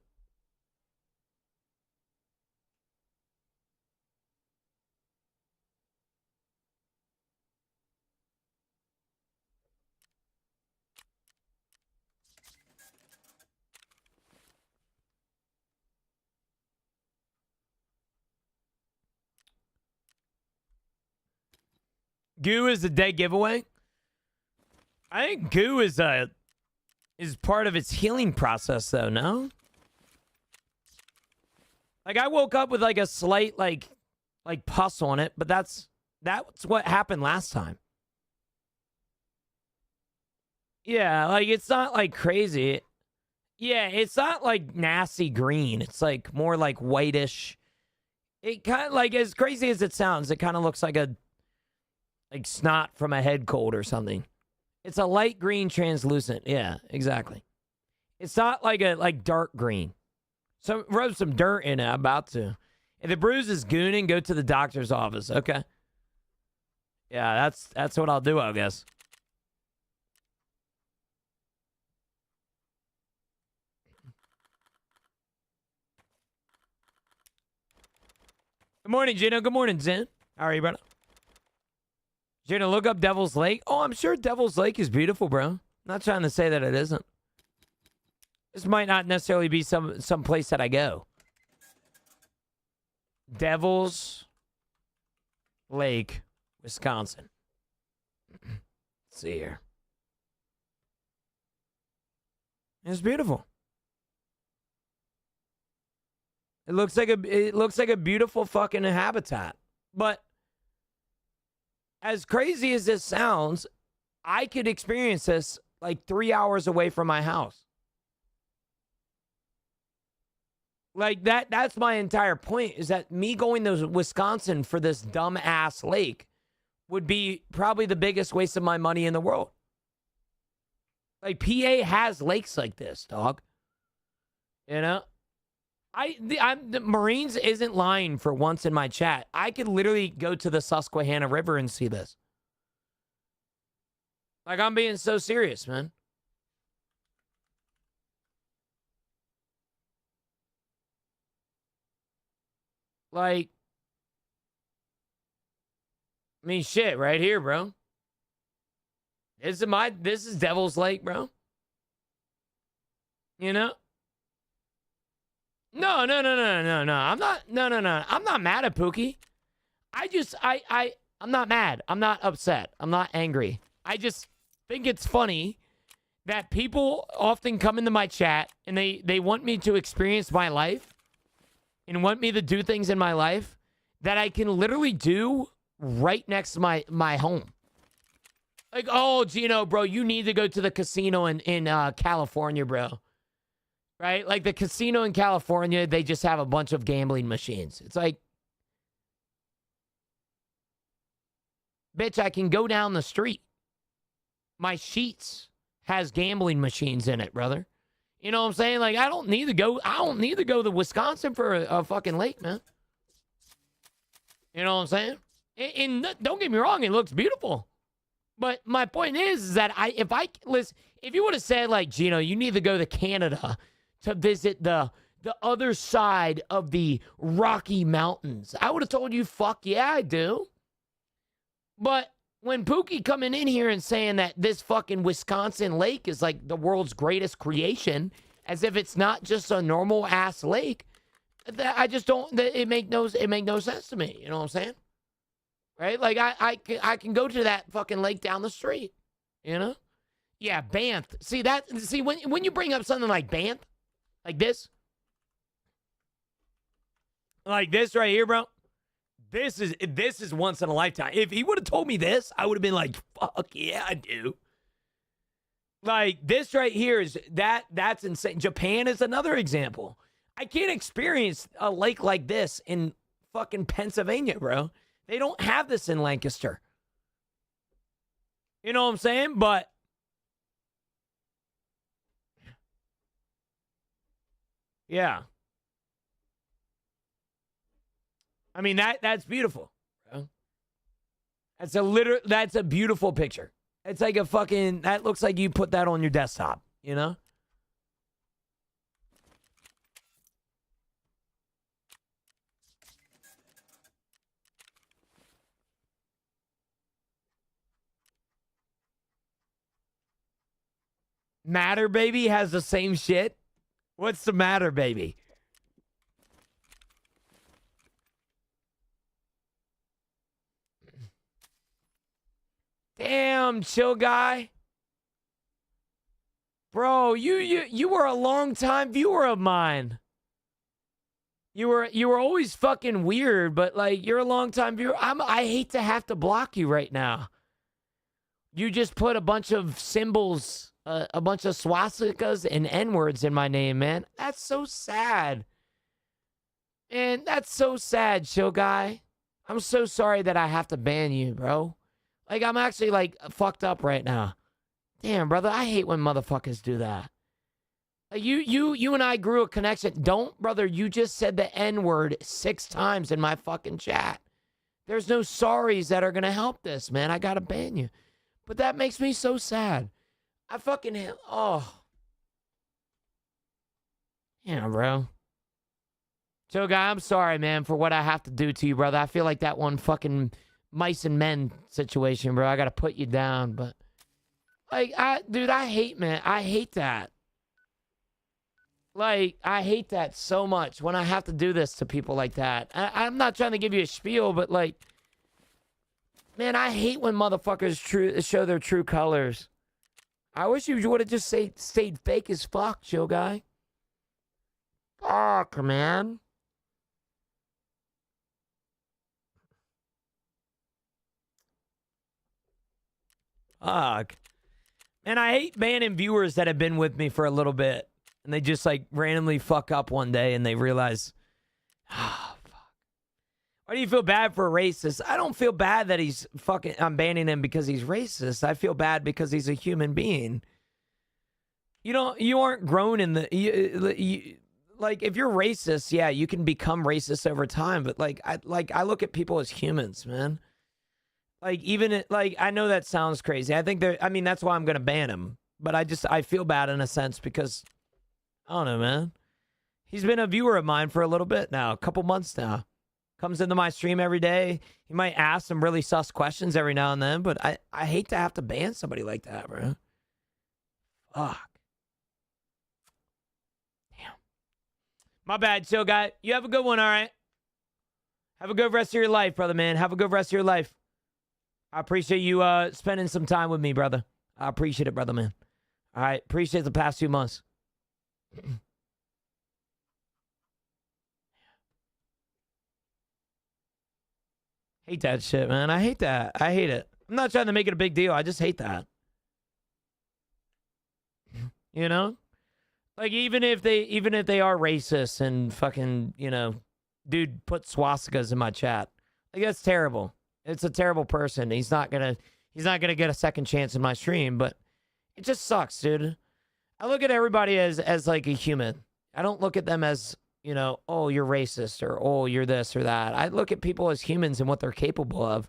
Goo is the dead giveaway. I think goo is part of its healing process, though. No, like I woke up with like a slight like pus on it, but that's what happened last time. Yeah, like it's not like crazy. Yeah, it's not like nasty green. It's like more like whitish. It kind of like, as crazy as it sounds, it kind of looks like snot from a head cold or something. It's a light green translucent. Yeah, exactly. It's not like dark green. So rub some dirt in it. I'm about to. If the bruise is gooning, go to the doctor's office. Okay. Yeah, that's what I'll do, I guess. Good morning, Gino. Good morning, Zen. How are you, brother? Gino, look up Devil's Lake. Oh, I'm sure Devil's Lake is beautiful, bro. Not trying to say that it isn't. This might not necessarily be some place that I go. Devil's Lake, Wisconsin. Let's see here. It's beautiful. It looks like a beautiful fucking habitat. But as crazy as this sounds, I could experience this like 3 hours away from my house. Like that's my entire point, is that me going to Wisconsin for this dumb ass lake would be probably the biggest waste of my money in the world. Like PA has lakes like this, dog. You know? The Marines isn't lying for once in my chat. I could literally go to the Susquehanna River and see this. Like, I'm being so serious, man. Like, I mean, shit, right here, bro. This is Devil's Lake, bro. You know? No. I'm not mad at Pookie. I'm not mad. I'm not upset. I'm not angry. I just think it's funny that people often come into my chat and they want me to experience my life and want me to do things in my life that I can literally do right next to my home. Like, oh, Gino, bro, you need to go to the casino in California, bro. Right? Like, the casino in California, they just have a bunch of gambling machines. It's like, bitch, I can go down the street. My sheets has gambling machines in it, brother. You know what I'm saying? Like, I don't need to go to Wisconsin for a fucking lake, man. You know what I'm saying? And don't get me wrong, it looks beautiful. But my point is that if you would have said, like, Gino, you need to go to Canada to visit the other side of the Rocky Mountains, I would have told you, fuck yeah, I do. But when Pookie coming in here and saying that this fucking Wisconsin lake is like the world's greatest creation, as if it's not just a normal ass lake, that I just don't. It make no sense to me. You know what I'm saying? Right? Like I can go to that fucking lake down the street. You know? Yeah, Banff. See when you bring up something like Banff, like this right here, bro. This is once in a lifetime. If he would have told me this, I would have been like, fuck yeah, I do. Like, this right here is that's insane. Japan is another example. I can't experience a lake like this in fucking Pennsylvania, bro. They don't have this in Lancaster. You know what I'm saying? But yeah. I mean, that's beautiful, bro. That's a beautiful picture. It's like a fucking, that looks like you put that on your desktop, you know? Matter Baby has the same shit. What's the matter, baby? Damn, chill guy. Bro, you were a long time viewer of mine. You were always fucking weird, but like you're a long time viewer. I hate to have to block you right now. You just put a bunch of symbols, a bunch of swastikas and N-words in my name, man. That's so sad. And that's so sad, chill guy. I'm so sorry that I have to ban you, bro. Like, I'm actually, like, fucked up right now. Damn, brother, I hate when motherfuckers do that. Like, you and I grew a connection. Don't, brother, you just said the N-word 6 times in my fucking chat. There's no sorries that are gonna help this, man. I gotta ban you. But that makes me so sad. I fucking, oh. Yeah, bro. Chill guy, I'm sorry, man, for what I have to do to you, brother. I feel like that one fucking mice and men situation, bro. I gotta put you down, but like, dude, I hate, man. I hate that. Like, I hate that so much when I have to do this to people like that. I'm not trying to give you a spiel, but like, man, I hate when motherfuckers show their true colors. I wish you would have just stayed fake as fuck, chill guy. Fuck, man. Fuck. And I hate banning viewers that have been with me for a little bit. And they just like randomly fuck up one day and they realize, oh, fuck. Why do you feel bad for a racist? I don't feel bad that I'm banning him because he's racist. I feel bad because he's a human being. You aren't grown in the, like, if you're racist, yeah, you can become racist over time. But I look at people as humans, man. Like, I know that sounds crazy. That's why I'm going to ban him. But I feel bad in a sense because, I don't know, man. He's been a viewer of mine for a little bit now, a couple months now. Comes into my stream every day. He might ask some really sus questions every now and then, but I hate to have to ban somebody like that, bro. Fuck. Damn. My bad, chill guy. You have a good one, all right? Have a good rest of your life, brother, man. Have a good rest of your life. I appreciate you spending some time with me, brother. I appreciate it, brother, man. All right. Appreciate the past 2 months. Hate that shit, man. I hate that. I hate it. I'm not trying to make it a big deal. I just hate that. You know? Like, even if they are racist and fucking, dude put swastikas in my chat. Like, that's terrible. It's a terrible person. He's not gonna get a second chance in my stream, but it just sucks, dude. I look at everybody as like a human. I don't look at them as, oh, you're racist or oh, you're this or that. I look at people as humans and what they're capable of.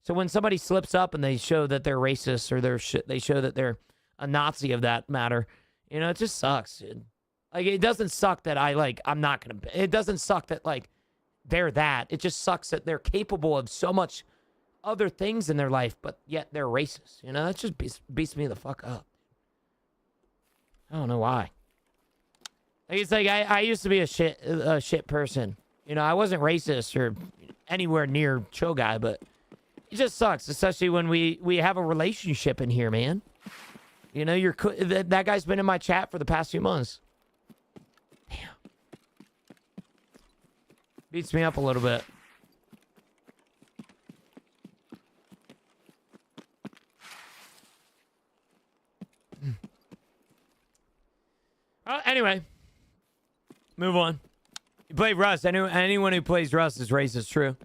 So when somebody slips up and they show that they're racist or they show that they're a Nazi of that matter, it just sucks, dude. Like, it doesn't suck that it doesn't suck that like they're that. It just sucks that they're capable of so much other things in their life, but yet they're racist. That just beats me the fuck up. I don't know why. Like, it's like I used to be a shit person. I wasn't racist or anywhere near chill guy, but it just sucks, especially when we have a relationship in here, man. That guy's been in my chat for the past few months. Damn. Beats me up a little bit. Anyway, move on. You play Rust. Anyone who plays Rust is racist, true.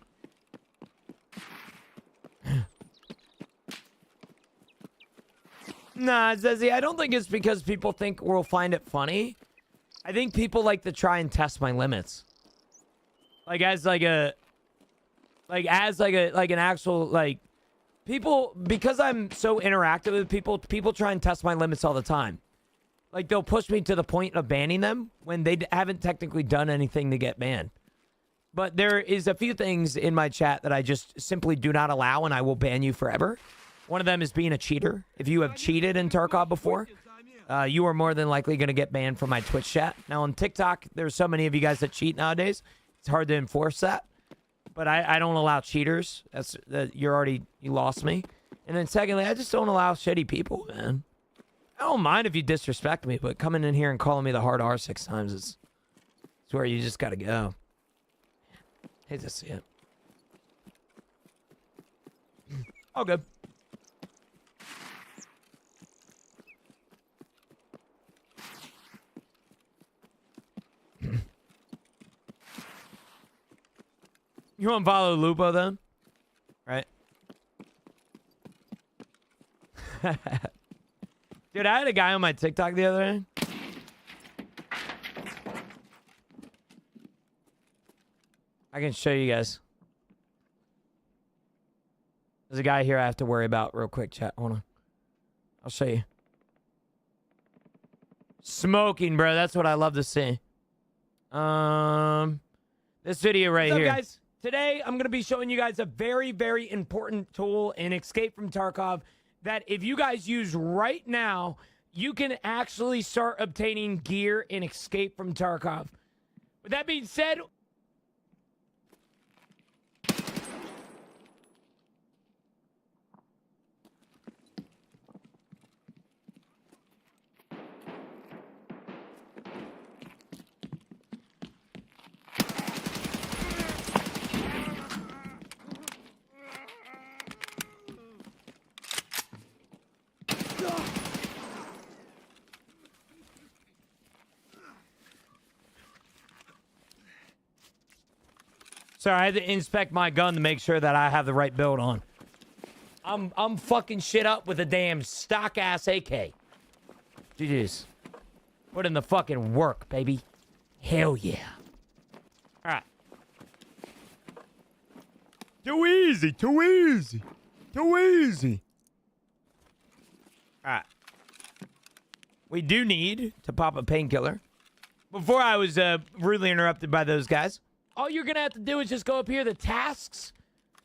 Nah, Zezzy, I don't think it's because people think we'll find it funny. I think people like to try and test my limits. Like, as an actual, people, because I'm so interactive with people try and test my limits all the time. Like, they'll push me to the point of banning them when they haven't technically done anything to get banned. But there is a few things in my chat that I just simply do not allow, and I will ban you forever. One of them is being a cheater. If you have cheated in Tarkov before, you are more than likely going to get banned from my Twitch chat. Now, on TikTok, there's so many of you guys that cheat nowadays. It's hard to enforce that. But I don't allow cheaters. You lost me. And then secondly, I just don't allow shitty people, man. I don't mind if you disrespect me, but coming in here and calling me the hard R 6 times is where you just gotta go. Hate to see it. All good. You want to follow Lupo then? Right? Dude, I had a guy on my TikTok the other day. I can show you guys. There's a guy here I have to worry about real quick, chat. Hold on. I'll show you. Smoking, bro. That's what I love to see. This video right here. What's up, guys? Today, I'm going to be showing you guys a very, very important tool in Escape from Tarkov that if you guys use right now, you can actually start obtaining gear in Escape from Tarkov. With that being said... Sorry, I had to inspect my gun to make sure that I have the right build on. I'm fucking shit up with a damn stock-ass AK. GG's. Put in the fucking work, baby. Hell yeah. Alright. Too easy, too easy. Too easy. Alright. We do need to pop a painkiller. Before I was rudely interrupted by those guys. All you're going to have to do is just go up here to tasks.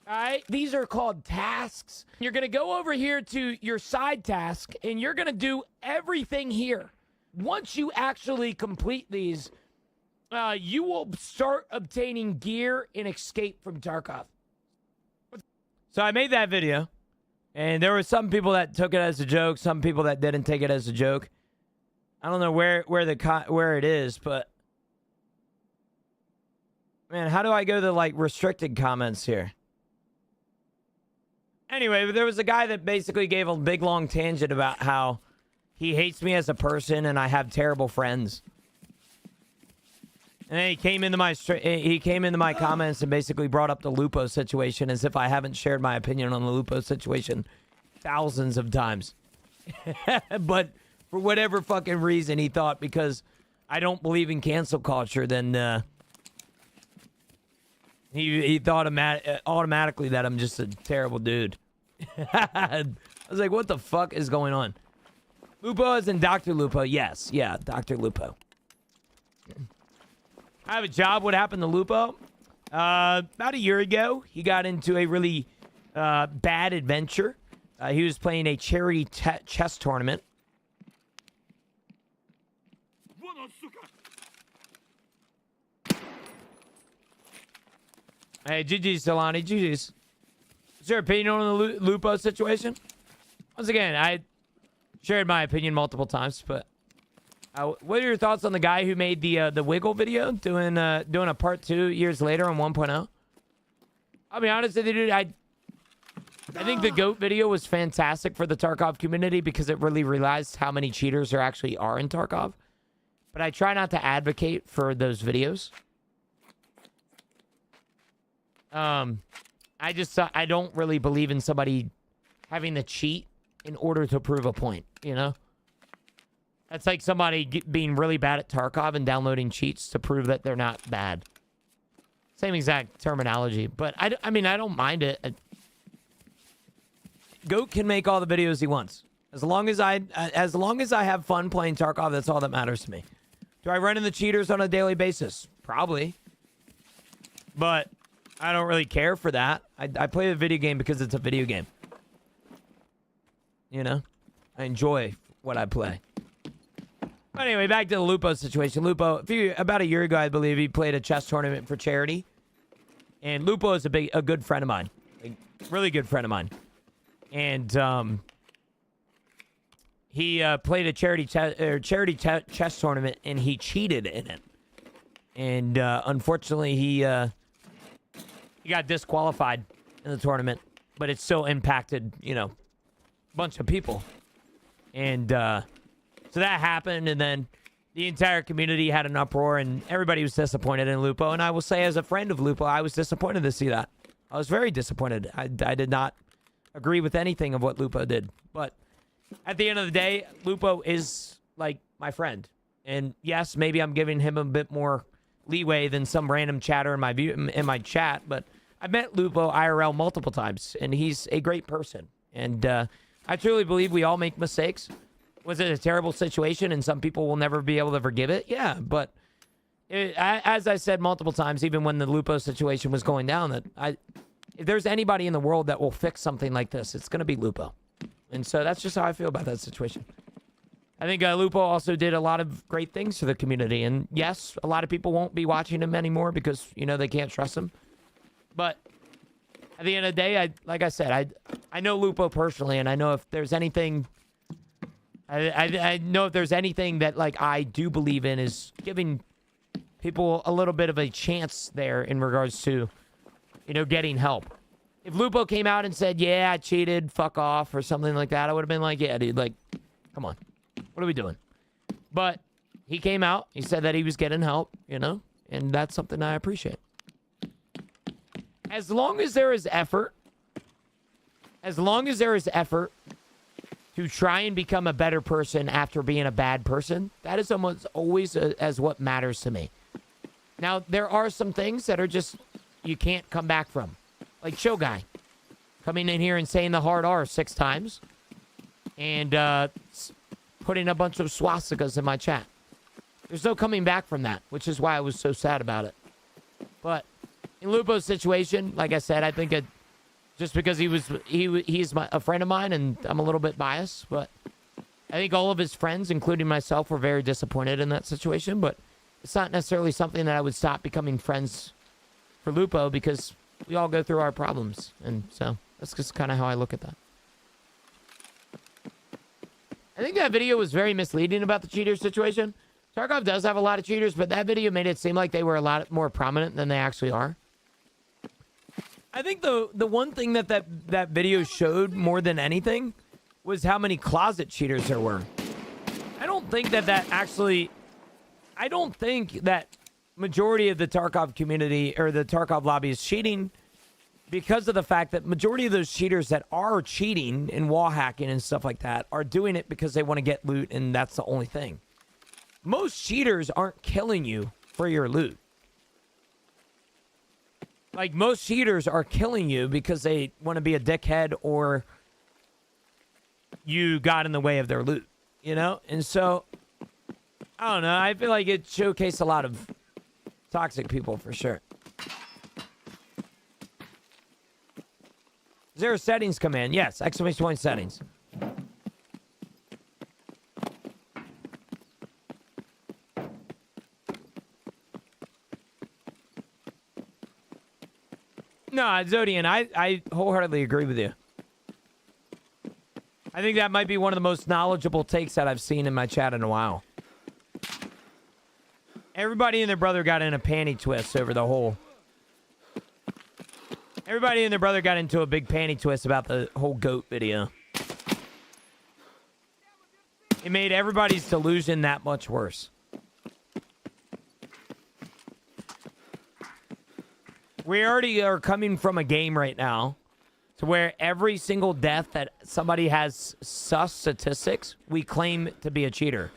All right? These are called tasks. You're going to go over here to your side task, and you're going to do everything here. Once you actually complete these, you will start obtaining gear in Escape from Tarkov. So I made that video, and there were some people that took it as a joke, some people that didn't take it as a joke. I don't know where it is, but... Man, how do I go to, like, restricted comments here? Anyway, there was a guy that basically gave a big, long tangent about how he hates me as a person and I have terrible friends. And then he came into my comments and basically brought up the Lupo situation as if I haven't shared my opinion on the Lupo situation thousands of times. But for whatever fucking reason, he thought because I don't believe in cancel culture, then... He thought automatically that I'm just a terrible dude. I was like, what the fuck is going on? Lupo is in Dr. Lupo. Yes. Yeah, Dr. Lupo. I have a job. What happened to Lupo? About a year ago, he got into a really bad adventure. He was playing a charity chess tournament. Hey, GG's, Solani. GG's. What's your opinion on the Lupo situation? Once again, I shared my opinion multiple times, but what are your thoughts on the guy who made the Wiggle video doing a part 2 years later on 1.0? I'll be honest with you, dude. I think the GOAT video was fantastic for the Tarkov community because it really realized how many cheaters there actually are in Tarkov. But I try not to advocate for those videos. I don't really believe in somebody having to cheat in order to prove a point, you know? That's like somebody being really bad at Tarkov and downloading cheats to prove that they're not bad. Same exact terminology, but I mean, I don't mind it. Goat can make all the videos he wants. As long as I have fun playing Tarkov, that's all that matters to me. Do I run into cheaters on a daily basis? Probably. But I don't really care for that. I play the video game because it's a video game. You know? I enjoy what I play. But anyway, back to the Lupo situation. Lupo, about a year ago, I believe, he played a chess tournament for charity. And Lupo is a good friend of mine. A really good friend of mine. And he played a charity chess tournament, and he cheated in it. And unfortunately, he got disqualified in the tournament, but it still impacted, you know, a bunch of people. And so that happened, and then the entire community had an uproar, and everybody was disappointed in Lupo. And I will say, as a friend of Lupo, I was disappointed to see that. I was very disappointed. I did not agree with anything of what Lupo did. But at the end of the day, Lupo is, like, my friend. And yes, maybe I'm giving him a bit more leeway than some random chatter in my chat, but I've met Lupo IRL multiple times, and he's a great person. And I truly believe we all make mistakes. Was it a terrible situation and some people will never be able to forgive it? Yeah, but As I said multiple times, even when the Lupo situation was going down, that if there's anybody in the world that will fix something like this, it's going to be Lupo. And so that's just how I feel about that situation. I think Lupo also did a lot of great things for the community. And yes, a lot of people won't be watching him anymore because, you know, they can't trust him. But at the end of the day, like I said, I know Lupo personally, and I know if there's anything... I know if there's anything that, like, I do believe in is giving people a little bit of a chance there in regards to, you know, getting help. If Lupo came out and said, yeah, I cheated, fuck off, or something like that, I would have been like, yeah, dude, like, come on. What are we doing? But he came out. He said that he was getting help, you know, and that's something I appreciate. As long as there is effort, to try and become a better person after being a bad person, that is almost always as what matters to me. Now, there are some things that are just, you can't come back from. Like Show Guy coming in here and saying the hard R 6 times and putting a bunch of swastikas in my chat. There's no coming back from that, which is why I was so sad about it. But in Lupo's situation, like I said, I think just because he's a friend of mine and I'm a little bit biased, but I think all of his friends, including myself, were very disappointed in that situation. But it's not necessarily something that I would stop becoming friends for Lupo because we all go through our problems. And so that's just kind of how I look at that. I think that video was very misleading about the cheater situation. Tarkov does have a lot of cheaters, but that video made it seem like they were a lot more prominent than they actually are. I think the one thing that video showed more than anything was how many closet cheaters there were. I don't think that majority of the Tarkov community or the Tarkov lobby is cheating because of the fact that majority of those cheaters that are cheating and wall hacking and stuff like that are doing it because they want to get loot, and that's the only thing. Most cheaters aren't killing you for your loot. Like, most cheaters are killing you because they want to be a dickhead or you got in the way of their loot, you know? And so, I don't know. I feel like it showcased a lot of toxic people for sure. Is there a settings command? Yes, exclamation point settings. No, Zodian, I wholeheartedly agree with you. I think that might be one of the most knowledgeable takes that I've seen in my chat in a while. Everybody and their brother got in a panty twist over the whole... Everybody and their brother got into a big panty twist about the whole goat video. It made everybody's delusion that much worse. We already are coming from a game right now to where every single death that somebody has sus statistics, we claim to be a cheater.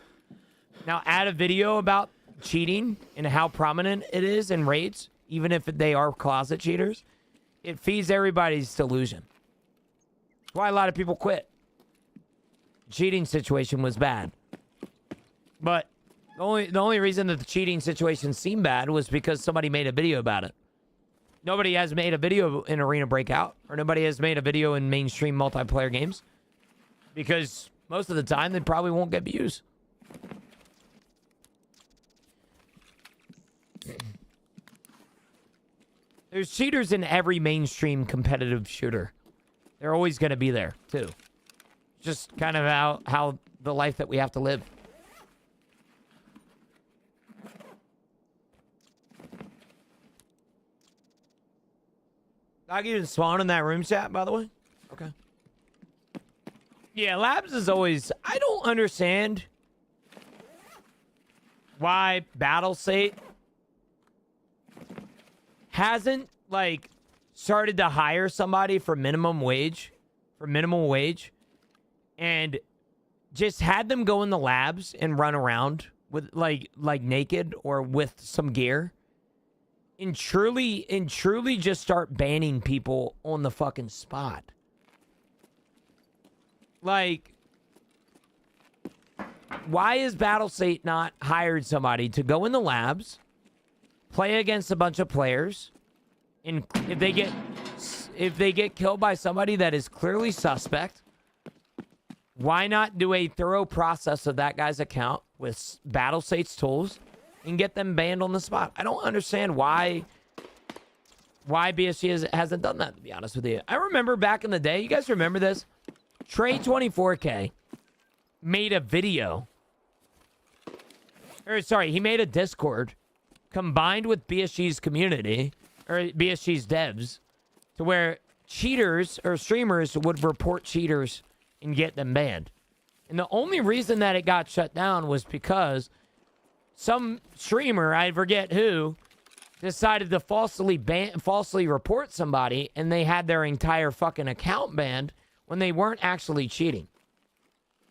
Now, add a video about cheating and how prominent it is in raids, even if they are closet cheaters, it feeds everybody's delusion. That's why a lot of people quit. Cheating situation was bad. But the only reason that the cheating situation seemed bad was because somebody made a video about it. Nobody has made a video in Arena Breakout, or nobody has made a video in mainstream multiplayer games, because most of the time they probably won't get views. There's cheaters in every mainstream competitive shooter. They're always going to be there, too. Just kind of how the life that we have to live. I can even spawn in that room chat, by the way. Okay. Yeah, Labs is always... I don't understand why Battlestate hasn't, like, started to hire somebody for minimum wage, and just had them go in the labs and run around with, like naked or with some gear. And truly just start banning people on the fucking spot. Like, why is Battlestate not hired somebody to go in the labs play against a bunch of players, and if they get killed by somebody that is clearly suspect, why not do a thorough process of that guy's account with BattleState's tools and get them banned on the spot? I don't understand why BSG hasn't done that, to be honest with you. I remember back in the day, you guys remember this? Trey24K made a video. Or sorry, he made a Discord combined with BSG's community, or BSG's devs, to where cheaters or streamers would report cheaters and get them banned. And the only reason that it got shut down was because some streamer, I forget who, decided to falsely report somebody, and they had their entire fucking account banned when they weren't actually cheating.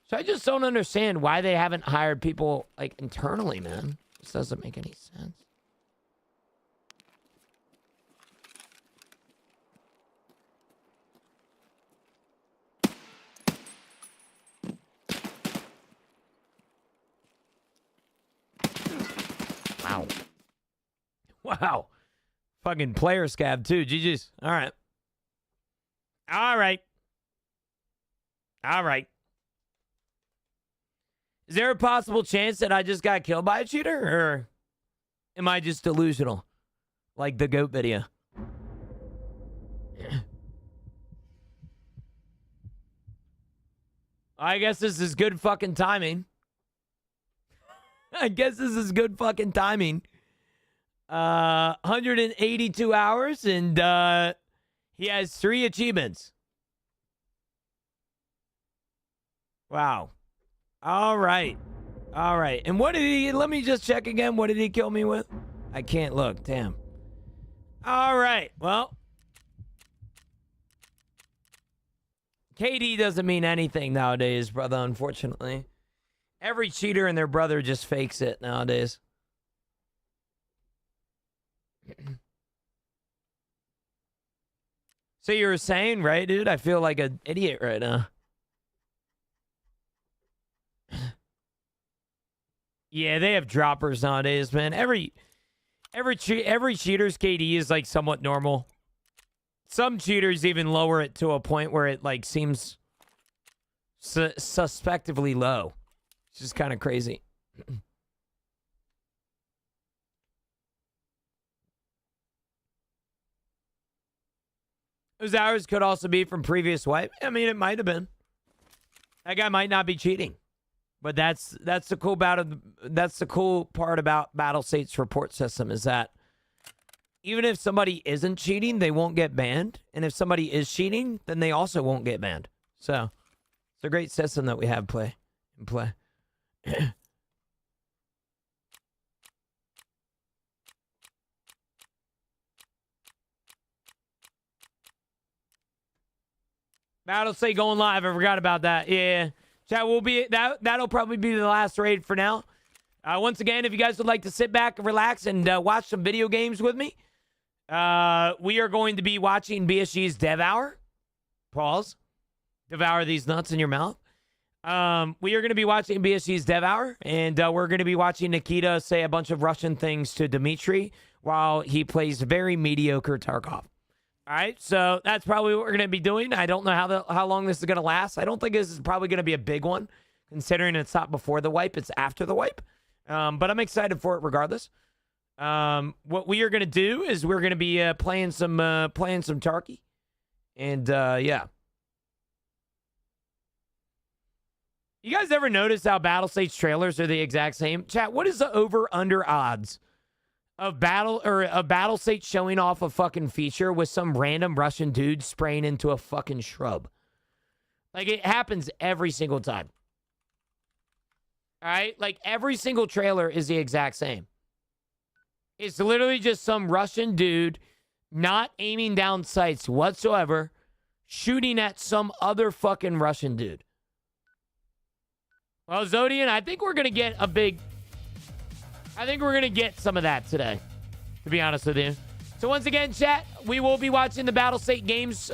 So I just don't understand why they haven't hired people like internally, man. This doesn't make any sense. Wow. Wow. Fucking player scab too. GG's. All right. All right. All right. Is there a possible chance that I just got killed by a cheater? Or am I just delusional? Like the GOAT video. I guess this is good fucking timing. I guess this is good fucking timing. 182 hours, and he has 3 achievements. Wow. All right. All right. And what did he... Let me just check again. What did he kill me with? I can't look. Damn. All right. Well. KD doesn't mean anything nowadays, brother, unfortunately. Every cheater and their brother just fakes it nowadays. So you were saying, right, dude? I feel like an idiot right now. Yeah, they have droppers nowadays, man. Every cheater's KD is like somewhat normal. Some cheaters even lower it to a point where it like seems suspectively low. It's just kind of crazy. Those hours could also be from previous wipe. I mean, it might have been. That guy might not be cheating. But that's the cool part about BattleState's report system is that even if somebody isn't cheating, they won't get banned. And if somebody is cheating, then they also won't get banned. So it's a great system that we have in play. BattleState going live. I forgot about that. Yeah. Chat will be that'll probably be the last raid for now. Once again, if you guys would like to sit back and relax and watch some video games with me, we are going to be watching BSG's Dev Hour. Pause. Devour these nuts in your mouth. We are going to be watching BSG's Dev Hour, and we're going to be watching Nikita say a bunch of Russian things to Dmitry while he plays very mediocre Tarkov. All right, so that's probably what we're going to be doing. I don't know how long this is going to last. I don't think this is probably going to be a big one, considering it's not before the wipe, it's after the wipe. But I'm excited for it regardless. What we are going to do is we're going to be playing some Tarky. And, yeah. You guys ever notice how BattleState's trailers are the exact same? Chat, what is the over-under odds of BattleState showing off a fucking feature with some random Russian dude spraying into a fucking shrub? Like, it happens every single time. All right? Like, every single trailer is the exact same. It's literally just some Russian dude not aiming down sights whatsoever, shooting at some other fucking Russian dude. Well, Zodian, I think we're going to get some of that today, to be honest with you. So once again, chat, we will be watching the BattleState Games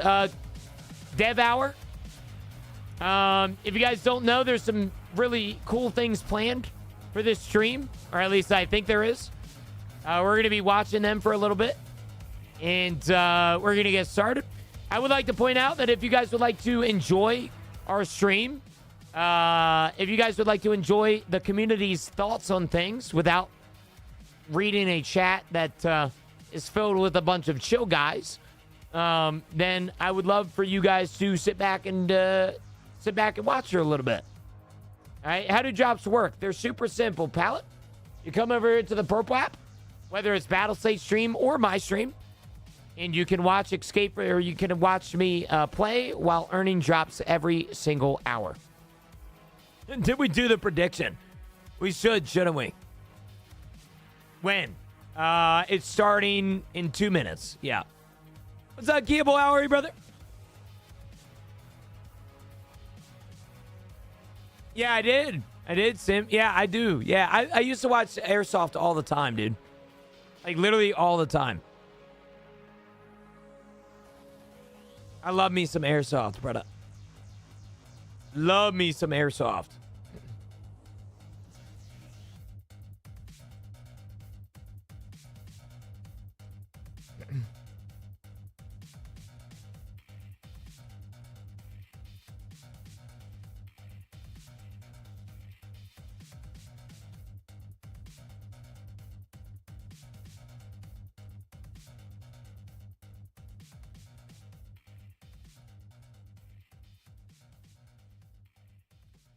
Dev Hour. If you guys don't know, there's some really cool things planned for this stream, or at least I think there is. We're going to be watching them for a little bit, and we're going to get started. I would like to point out that if you guys would like to enjoy our stream, if you guys would like to enjoy the community's thoughts on things without reading a chat that is filled with a bunch of chill guys, then I would love for you guys to sit back and watch for a little bit. All right, how do drops work? They're super simple, Pallet. You come over here to the Purple app, whether it's Battle State stream or my stream, and you can watch Escape, or you can watch me play while earning drops every single hour. Did we do the prediction? We should, shouldn't we? When? It's starting in 2 minutes. Yeah. What's up, Keeble? How are you, brother? Yeah, I did. I did, Sim. Yeah, I do. Yeah, I used to watch Airsoft all the time, dude. Like, literally all the time. I love me some Airsoft, brother. Love me some Airsoft.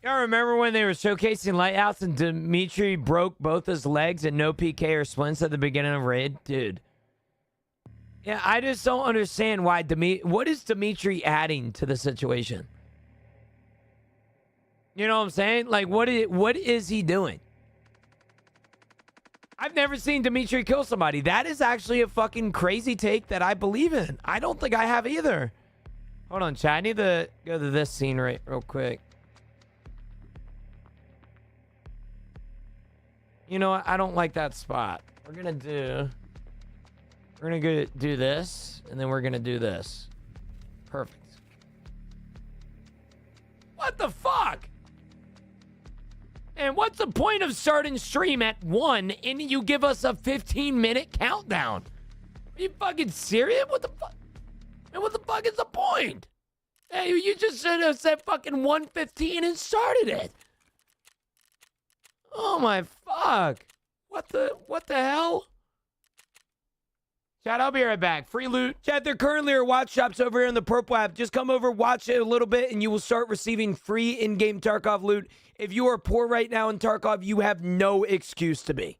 Y'all remember when they were showcasing Lighthouse and Dimitri broke both his legs and no PK or splints at the beginning of Raid? Dude. Yeah, I just don't understand why what is Dimitri adding to the situation? You know what I'm saying? Like, what is he doing? I've never seen Dimitri kill somebody. That is actually a fucking crazy take that I believe in. I don't think I have either. Hold on, chat. I need to go to this scene real quick. You know what? I don't like that spot. We're gonna go do this, and then we're gonna do this. Perfect. What the fuck? And what's the point of starting stream at 1 and you give us a 15-minute countdown? Are you fucking serious? What the fuck? And what the fuck is the point? Hey, you just should have said fucking 1:15 and started it. Oh my fuck. What the hell? Chat, I'll be right back. Free loot. Chat, there currently are watch shops over here in the Purple app. Just come over, watch it a little bit, and you will start receiving free in-game Tarkov loot. If you are poor right now in Tarkov, you have no excuse to be.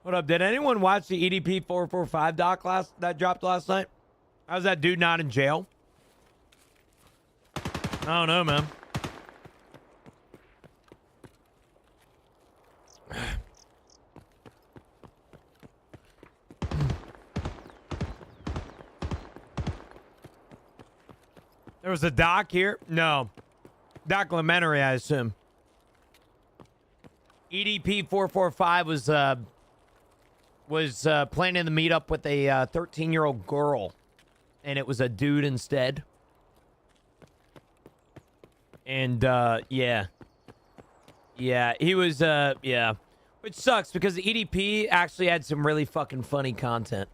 What up? Did anyone watch the EDP 445 doc that dropped last night? How's that dude not in jail? I don't know, man. There was a doc here? No. Documentary, I assume. EDP 445 was planning to meet up with a 13-year-old girl, and it was a dude instead. And yeah. Yeah, he was yeah. Which sucks because the EDP actually had some really fucking funny content.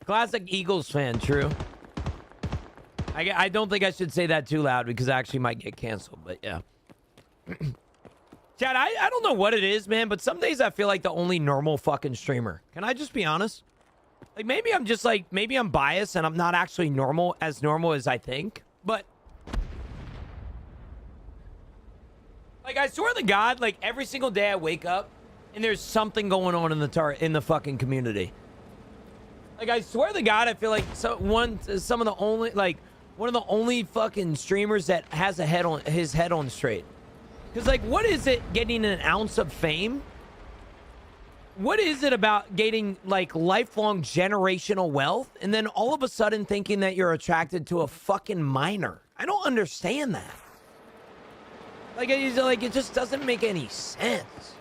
Classic Eagles fan, true. I don't think I should say that too loud because I actually might get canceled, but yeah. Chad, I don't know what it is, man, but some days I feel like the only normal fucking streamer. Can I just be honest? Like, maybe I'm just like, maybe I'm biased and I'm not actually normal as I think, but like, I swear to God, like, every single day I wake up and there's something going on in the fucking community. Like, I swear to God, I feel like one of the only fucking streamers that has his head on straight. Because, like, what is it getting an ounce of fame? What is it about getting, like, lifelong generational wealth and then all of a sudden thinking that you're attracted to a fucking minor? I don't understand that. Like, it just doesn't make any sense.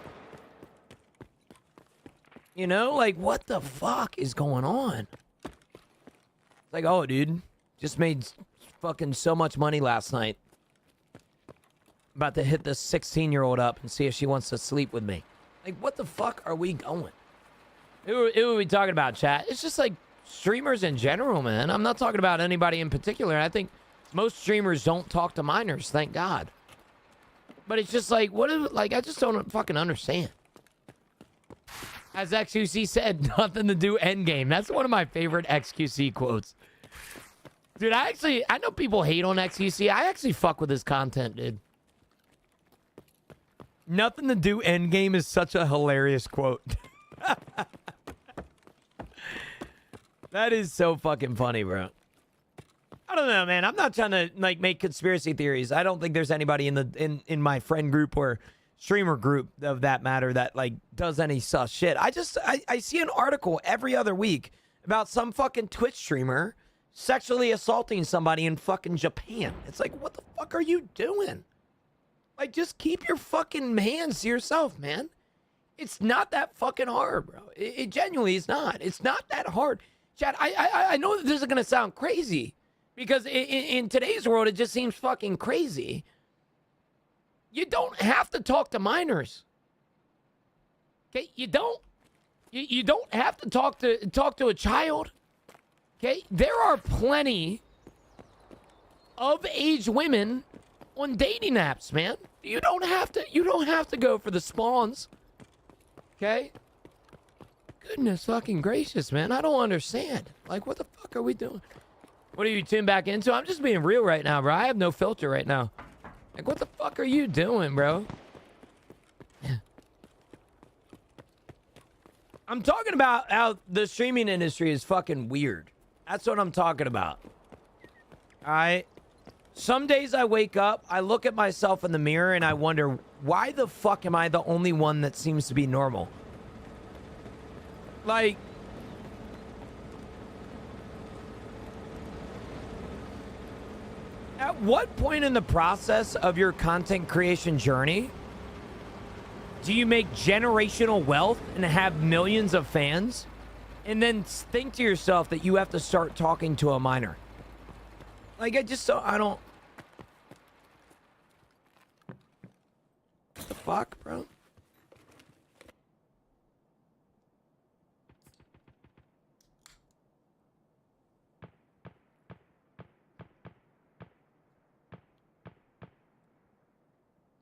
You know? Like, what the fuck is going on? It's like, oh, dude, just made fucking so much money last night. About to hit this 16-year-old up and see if she wants to sleep with me. Like, what the fuck are we going? Who are we talking about, chat? It's just like streamers in general, man. I'm not talking about anybody in particular. I think most streamers don't talk to minors, thank God. But it's just like, I just don't fucking understand. As XQC said, nothing to do endgame. That's one of my favorite XQC quotes. Dude, I know people hate on XQC. I actually fuck with his content, dude. Nothing to do endgame is such a hilarious quote. That is so fucking funny, bro. I don't know, man. I'm not trying to like make conspiracy theories. I don't think there's anybody in my friend group or streamer group of that matter that like does any sus shit. I see an article every other week about some fucking Twitch streamer sexually assaulting somebody in fucking Japan. It's like, what the fuck are you doing? Like, just keep your fucking hands to yourself, man. It's not that fucking hard, bro. It genuinely is not. It's not that hard. Chad, I know that this is going to sound crazy because in today's world, it just seems fucking crazy. You don't have to talk to minors. Okay? You don't. You don't have to talk to a child. Okay? There are plenty of age women on dating apps, man. You don't have to go for the spawns. Okay? Goodness fucking gracious, man. I don't understand. Like, what the fuck are we doing? What are you tuned back into? I'm just being real right now, bro. I have no filter right now. Like, what the fuck are you doing, bro? I'm talking about how the streaming industry is fucking weird. That's what I'm talking about. All right? Some days I wake up, I look at myself in the mirror, and I wonder, why the fuck am I the only one that seems to be normal? Like, at what point in the process of your content creation journey do you make generational wealth and have millions of fans and then think to yourself that you have to start talking to a minor? Like, I don't. What the fuck, bro?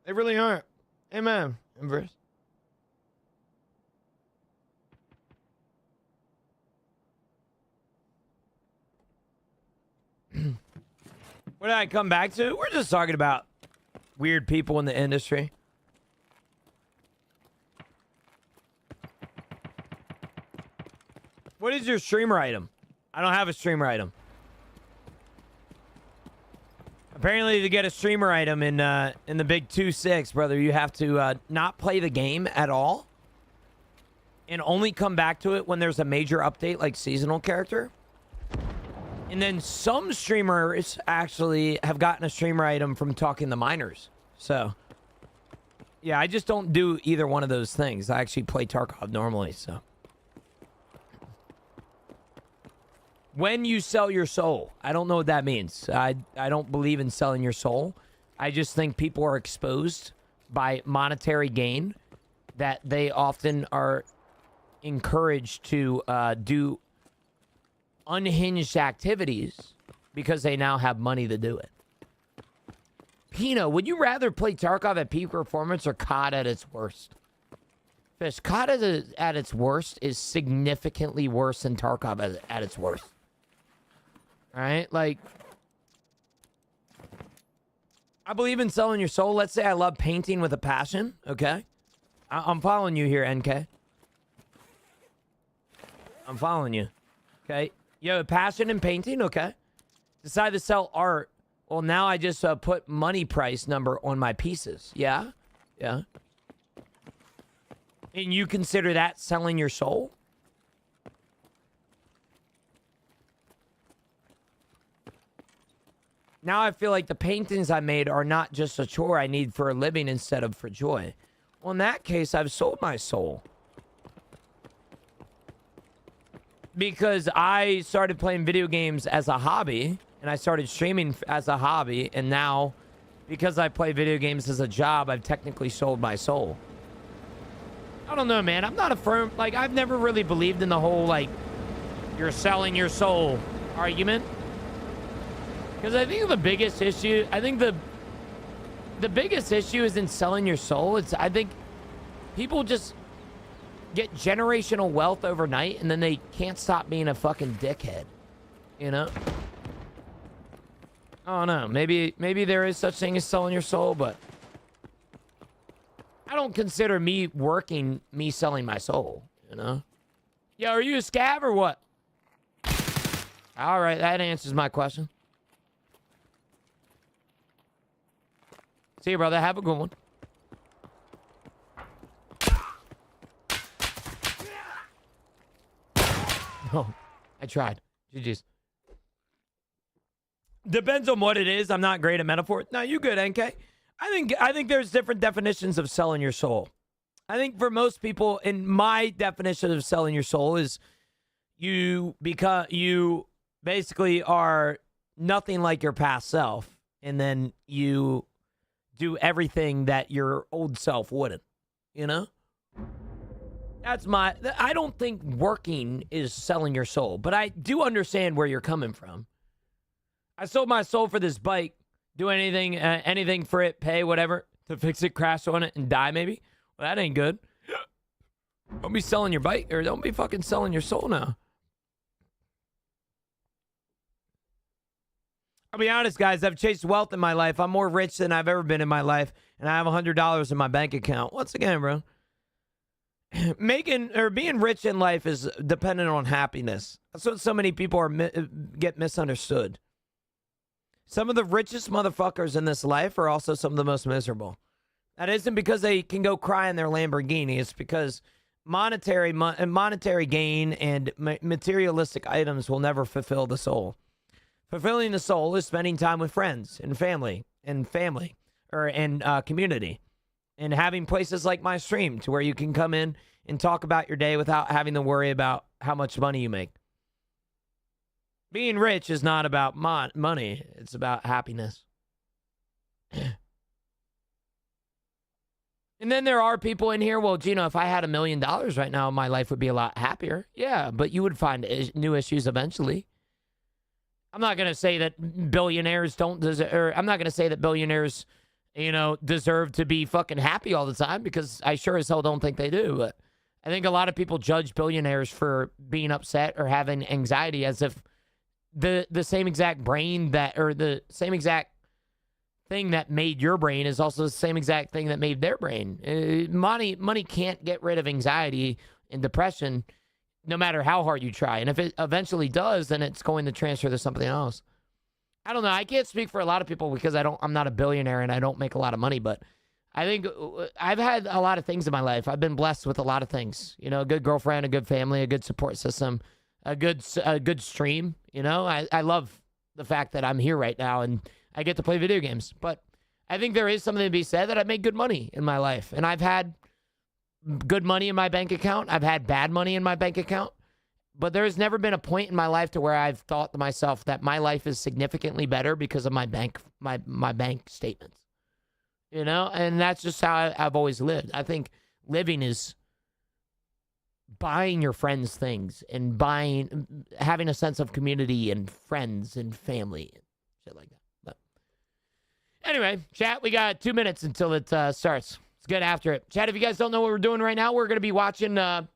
They really aren't. Amen. Inverse. What did I come back to? We're just talking about weird people in the industry. What is your streamer item? I don't have a streamer item. Apparently, to get a streamer item in the big 2-6, brother, you have to not play the game at all and only come back to it when there's a major update like seasonal character. And then some streamers actually have gotten a streamer item from talking to minors. So, yeah, I just don't do either one of those things. I actually play Tarkov normally, so. When you sell your soul. I don't know what that means. I don't believe in selling your soul. I just think people are exposed by monetary gain that they often are encouraged to do unhinged activities because they now have money to do it. Pino, would you rather play Tarkov at peak performance or COD at its worst? Fish, COD at its worst is significantly worse than Tarkov at its worst. Alright? Like, I believe in selling your soul. Let's say I love painting with a passion, okay? I'm following you here, NK. I'm following you, okay? You have a passion in painting, okay? Decide to sell art. Well, now I just put money price number on my pieces. Yeah? Yeah. And you consider that selling your soul? Now I feel like the paintings I made are not just a chore I need for a living instead of for joy. Well, in that case, I've sold my soul. Because I started playing video games as a hobby, and I started streaming as a hobby, and now, because I play video games as a job, I've technically sold my soul. I don't know, man. I'm not a firm... Like, I've never really believed in the whole, like, you're selling your soul argument. Because I think the biggest issue... I think the biggest issue isn't selling your soul. It's, I think, people just get generational wealth overnight, and then they can't stop being a fucking dickhead. You know? I don't know. Maybe there is such thing as selling your soul, but I don't consider me working, me selling my soul, you know? Yo, are you a scav or what? All right, that answers my question. See you, brother. Have a good one. Oh, I tried. GG's. Depends on what it is. I'm not great at metaphor. No, you good, NK. I think there's different definitions of selling your soul. I think for most people, in my definition of selling your soul is you basically are nothing like your past self, and then you do everything that your old self wouldn't, you know? I don't think working is selling your soul, but I do understand where you're coming from. I sold my soul for this bike. Do anything for it, pay whatever to fix it, crash on it, and die maybe. Well, that ain't good. Don't be selling your bike, or don't be fucking selling your soul now. I'll be honest, guys. I've chased wealth in my life. I'm more rich than I've ever been in my life, and I have $100 in my bank account. Once again, bro, being rich in life is dependent on happiness. That's what so many people get misunderstood. Some of the richest motherfuckers in this life are also some of the most miserable. That isn't because they can go cry in their Lamborghini. It's because monetary gain and materialistic items will never fulfill the soul. Fulfilling the soul is spending time with friends and family and community, and having places like my stream to where you can come in and talk about your day without having to worry about how much money you make. Being rich is not about money. It's about happiness. And then there are people in here, well, Gino, if I had $1 million right now, my life would be a lot happier. Yeah, but you would find new issues eventually. I'm not going to say that billionaires don't deserve, or I'm not going to say that billionaires, deserve to be fucking happy all the time, because I sure as hell don't think they do. But I think a lot of people judge billionaires for being upset or having anxiety as if the same exact brain or the same exact thing that made your brain is also the same exact thing that made their brain. Money can't get rid of anxiety and depression no matter how hard you try. And if it eventually does, then it's going to transfer to something else. I don't know. I can't speak for a lot of people because I'm not a billionaire and I don't make a lot of money, but I think I've had a lot of things in my life. I've been blessed with a lot of things. A good girlfriend, a good family, a good support system, a good stream. I love the fact that I'm here right now and I get to play video games. But I think there is something to be said that I make good money in my life. And I've had good money in my bank account. I've had bad money in my bank account. But there's never been a point in my life to where I've thought to myself that my life is significantly better because of my bank statements. You know, and that's just how I've always lived. I think living is buying your friends things and having a sense of community and friends and family and shit like that. But anyway, chat, we got 2 minutes until it starts. Let's get after it. Chat, if you guys don't know what we're doing right now, we're going to be watching the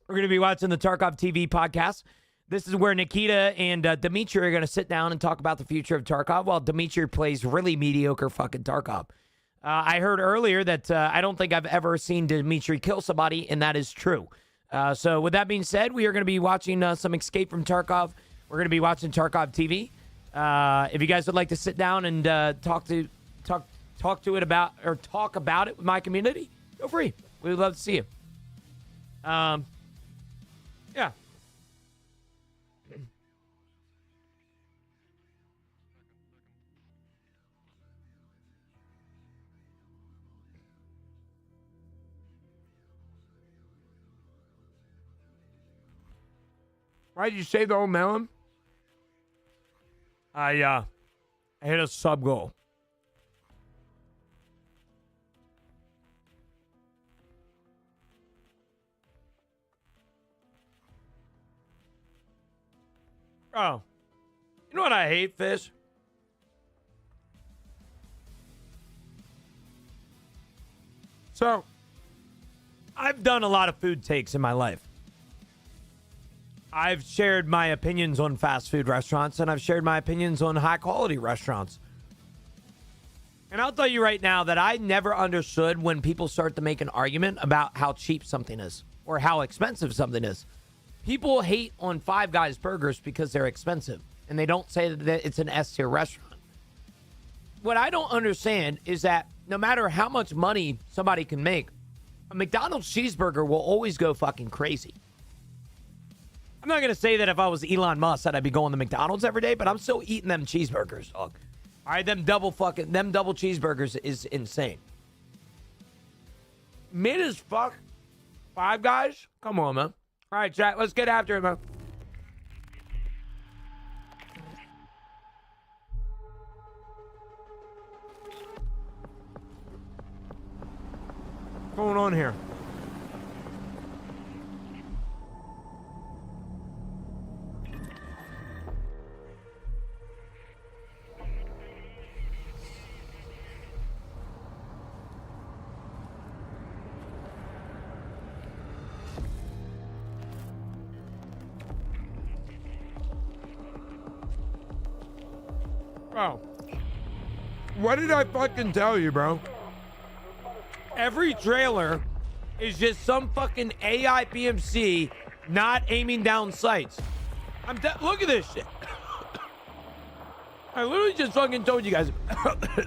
Tarkov TV podcast. This is where Nikita and Dimitri are going to sit down and talk about the future of Tarkov while Dimitri plays really mediocre fucking Tarkov. I heard earlier that I don't think I've ever seen Dimitri kill somebody, and that is true. So with that being said, we are going to be watching some Escape from Tarkov. We're going to be watching Tarkov TV. If you guys would like to sit down and talk about it with my community, feel free. We would love to see you. Yeah. Why did you save the old melon? I hit a sub goal. Oh, you know what I hate, Fish? So, I've done a lot of food takes in my life. I've shared my opinions on fast food restaurants, and I've shared my opinions on high-quality restaurants. And I'll tell you right now that I never understood when people start to make an argument about how cheap something is or how expensive something is. People hate on Five Guys burgers because they're expensive, and they don't say that it's an S-tier restaurant. What I don't understand is that no matter how much money somebody can make, a McDonald's cheeseburger will always go fucking crazy. I'm not going to say that if I was Elon Musk that I'd be going to McDonald's every day, but I'm still eating them cheeseburgers, dog. All right, them double cheeseburgers is insane. Mid as fuck. Five Guys? Come on, man. All right, chat, let's get after it, man. What's going on here? Bro, what did I fucking tell you, bro? Every trailer is just some fucking AI PMC not aiming down sights. Look at this shit. I literally just fucking told you guys about this.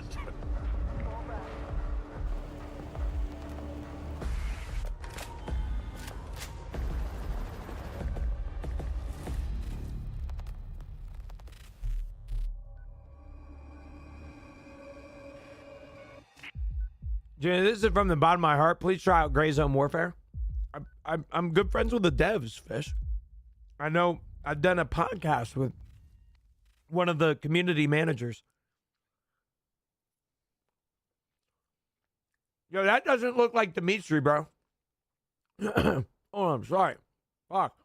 Jenny, this is from the bottom of my heart. Please try out Gray Zone Warfare. I'm good friends with the devs, Fish. I know I've done a podcast with one of the community managers. Yo, that doesn't look like Dimitri, bro. Oh, I'm sorry. Fuck.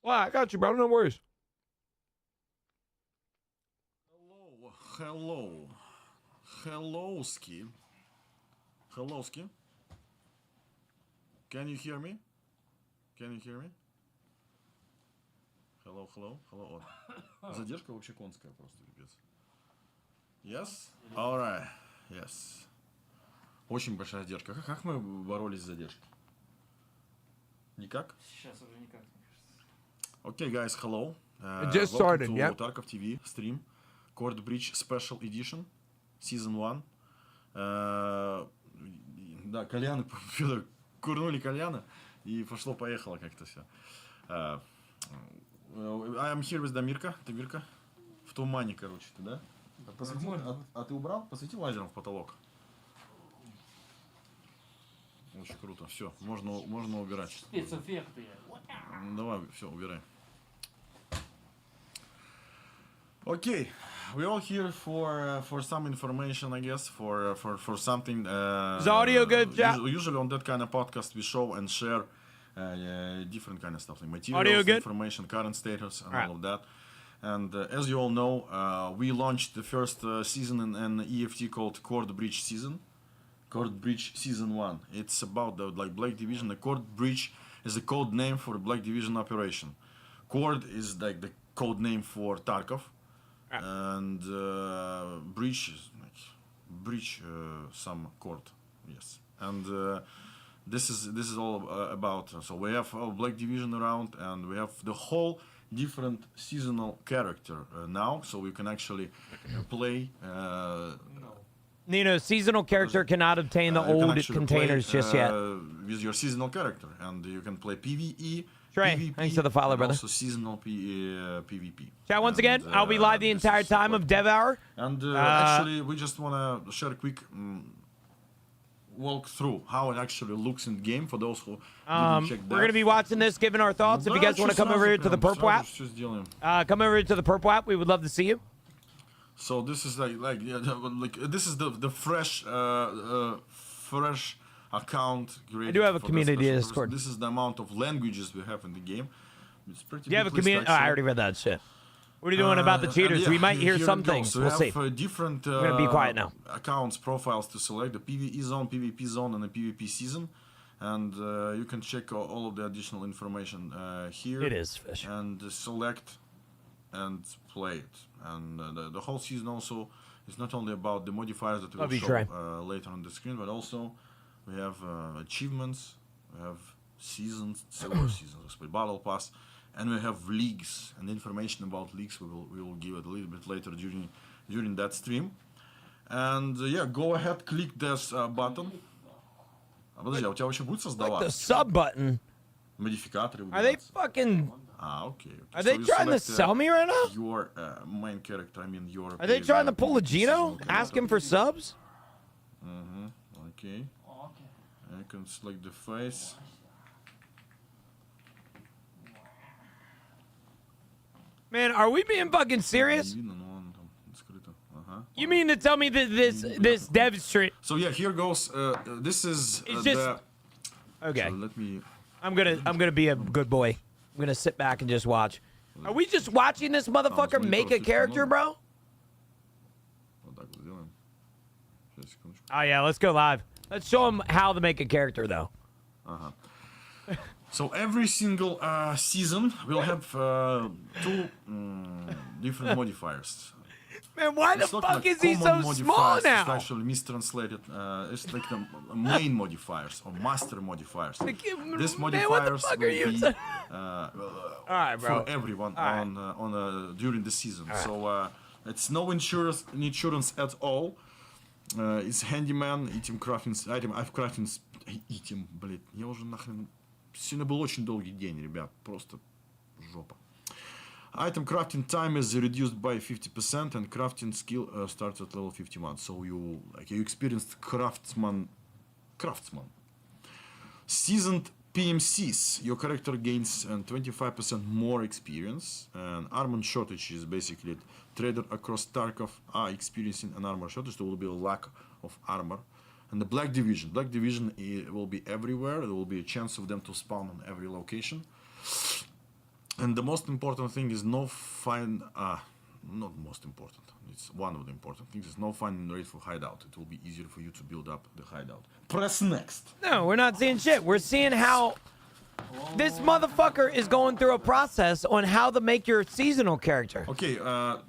Well, I got you, bro. No worries. Hello, Ski. Hello, Ski. Can you hear me? Hello. Задержка вообще конская просто, ребят. Yes? Alright. Yes. Очень большая задержка. Как мы боролись с задержкой? Никак? Сейчас уже никак, мне кажется. Okay, guys, hello. It just started, welcome yeah. to Tarkov TV stream. Court Bridge Special Edition. Season 1. Да, кальяны, Федор, курнули кальяна, и пошло-поехало как-то все. I am here with Дамирка. Дамирка. В тумане, короче, ты, да? Посвети, ты убрал? Посвети лазером в потолок. Очень круто. Все, можно убирать. Спецэффекты. Давай, все, убирай. Окей. we're all here for some information, I guess, for something. Is audio good, chat? Usually on that kind of podcast, we show and share different kind of stuff, like materials, Audio good? information, current status, and Alright. all of that. And as you all know, we launched the first season in an EFT called Chord Bridge Season. Chord Bridge Season 1. It's about the Black Division. The Chord Bridge is a code name for Black Division operation. Chord is like the code name for Tarkov. And bridge is like bridge some chord, yes. And this is all about. So we have our Black Division around, and we have the whole different seasonal character now, so we can actually play. Nino, seasonal character cannot obtain the you can old actually containers play, just yet. with your seasonal character, and you can play PvE. Trey, PvP, thanks for the follow, and brother. Also seasonal PvP. Chat, once And, again, I'll be live the this entire is time of what- Dev Hour. And actually, we just want to share a quick walk through how it actually looks in game for those who didn't check that. We're going to be watching this, giving our thoughts. If you guys want to come over here to the Purple app, come over here to the Purple app. We would love to see you. So this is like this is the fresh account created. I do have a for community this special Discord. purpose. This is the amount of languages we have in the game. It's pretty. Do you have a big list, community? Oh, I actually. already read that shit. What are you doing about the And cheaters? yeah, We might hear here some it goes. things. So We'll we see. have different We're gonna be quiet now. accounts profiles to select: the PvE zone, PvP zone, and the PvP season. And you can check all of the additional information here. It is fish. And select and play it. And the whole season also is not only about the modifiers that Love we'll you, show Trey. later on the screen, but also we have achievements, we have seasons, several seasons, with battle pass, and we have leagues. And information about leagues we will give it a little bit later during that stream. And yeah, go ahead, click this button. Подожди, а у тебя вообще будет Like the создаваться? sub button. Модификаторы Are they выбираться? fucking? Okay. Are So they you trying to select, sell me right now? your main character, I mean your. Are they trying to pull a Gino? Asking for subs? Okay. Oh, okay. I can select the face. Man, are we being fucking serious? Не видно, но он там скрыто. Ага. You mean to tell me that this dev stream? So yeah, here goes. This is It's the. just- Okay, So let me. I'm gonna be a good boy. I'm gonna sit back and just watch. Are we just watching this motherfucker make a character, bro? Вот так вот сделаем. Сейчас, секундочку. Oh yeah, let's go live. Let's show him how to make a character, though. So every single season will have two different modifiers. Man, why the It's not fuck like is he so common small modifiers, It's now? actually mistranslated. It's like the main modifiers or master modifiers. These Man, what the modifiers fuck will are you be saying? uh, right, bro. for everyone All on during the season. So it's no insurance at all. It's handyman, item crafting, item. I've crafting item, блин. Я уже нахрен. Сегодня был очень долгий день, ребят. Просто жопа. Item crafting time is reduced by 50%, and crafting skill starts at level 51. So you experienced craftsman. Seasoned PMCs, your character gains 25% more experience. And armor shortage is basically trader across Tarkov are experiencing an armor shortage. There will be a lack of armor. And the Black Division will be everywhere. There will be a chance of them to spawn on every location. And the most important thing is not most important. It's one of the important things. Is no finding rate for hideout. It will be easier for you to build up the hideout. Press next. No, we're not seeing shit. We're seeing how this motherfucker is going through a process on how to make your seasonal character. Okay,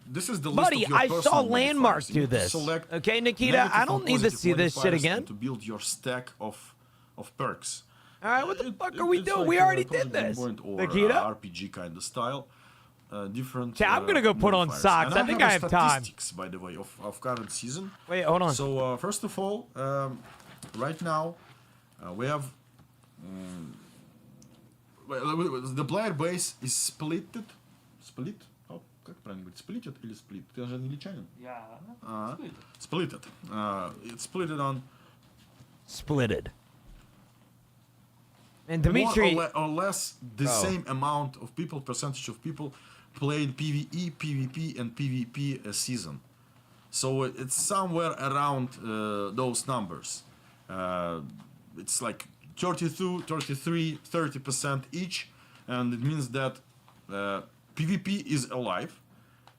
this is the Buddy, list of your I saw personal Landmark modifiers. You do need to this. select Okay, Nikita, negative I and don't need to positive see this shit modifiers again. To build your stack of perks. All right, what the fuck are we It's doing? like We a already project did this. endpoint or Nikita? RPG kind of style. Different. Yeah, I'm gonna go put on modifiers. socks. And I think I have time. statistics, by the way, of current season. Wait, hold on. So first of all, right now we have the player base is split. Oh, как правильно говорить? Splitted или split? Ты же англичанин. Yeah. Splitted. It's splitted on Splitted. And more Dimitri, or less the same amount of people, percentage of people playing PvE, PvP, and PvP season. So it's somewhere around those numbers. It's like 32, 33, 30% each, and it means that PvP is alive.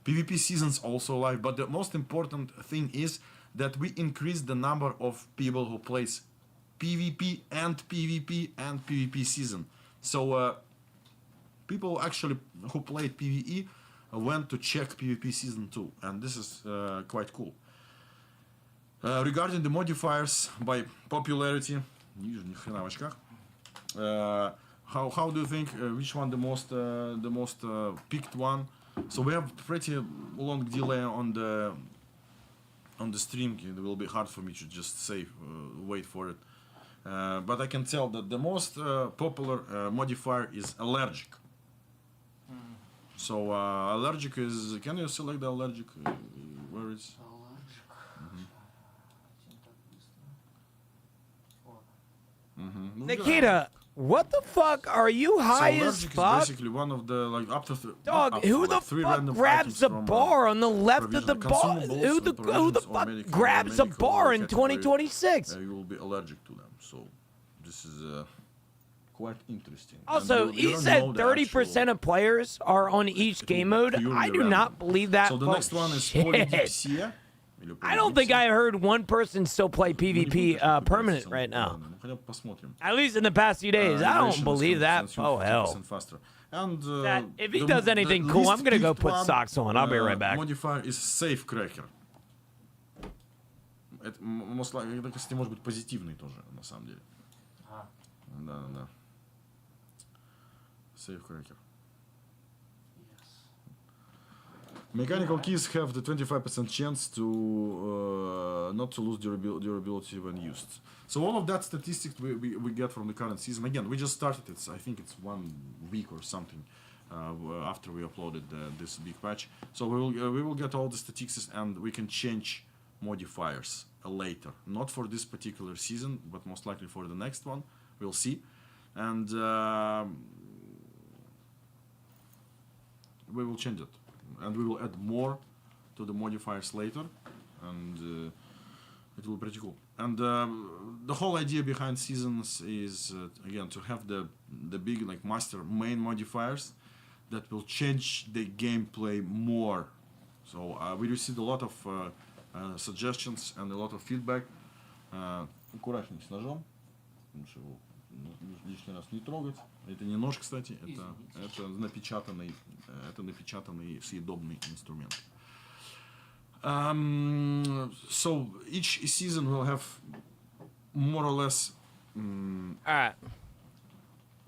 PvP season's also alive, but the most important thing is that we increase the number of people who plays PvP and PvP season. So people actually who played PvE went to check PvP season 2, and this is quite cool. Regarding the modifiers by popularity, how do you think which one the most picked one? So we have pretty long delay on the stream. It will be hard for me to just say wait for it, but I can tell that the most popular modifier is allergic. So allergic is. Can you select the allergic? Where is? Nikita, what the fuck are you high so as allergic fuck? is basically one of the like up to Dog, who the fuck grabs the bar on the left of the bar? Who the fuck grabs a bar in 2026? You will be allergic to them. So this is quite interesting. Also, he said 30% of players are on each game mode. I do not believe that. So the next one is Polydipsia. I don't think I heard one person still play PvP permanent right now. At least in the past few days. I don't believe that. Oh, hell. And If he does anything cool, I'm going to go put socks on. I'll be right back. Modifier is Safecracker. Это, это, кстати, может быть позитивный тоже, на самом деле. Да. Safecracker. Mechanical keys have the 25% chance to not to lose durability when used. So all of that statistics we get from the current season. Again, we just started it. I think it's 1 week or something after we uploaded this big patch. So we will get all the statistics and we can change modifiers later. Not for this particular season, but most likely for the next one. We'll see. And we will change it. And we will add more to the modifiers later, and it will be pretty cool. And the whole idea behind seasons is again to have the big like master main modifiers that will change the gameplay more. So we received a lot of suggestions and a lot of feedback. Аккуратней с ножом, потому что его лишний раз не трогать. Это не нож, кстати, это напечатанный съедобный инструмент. So each season will have more or less. Alright.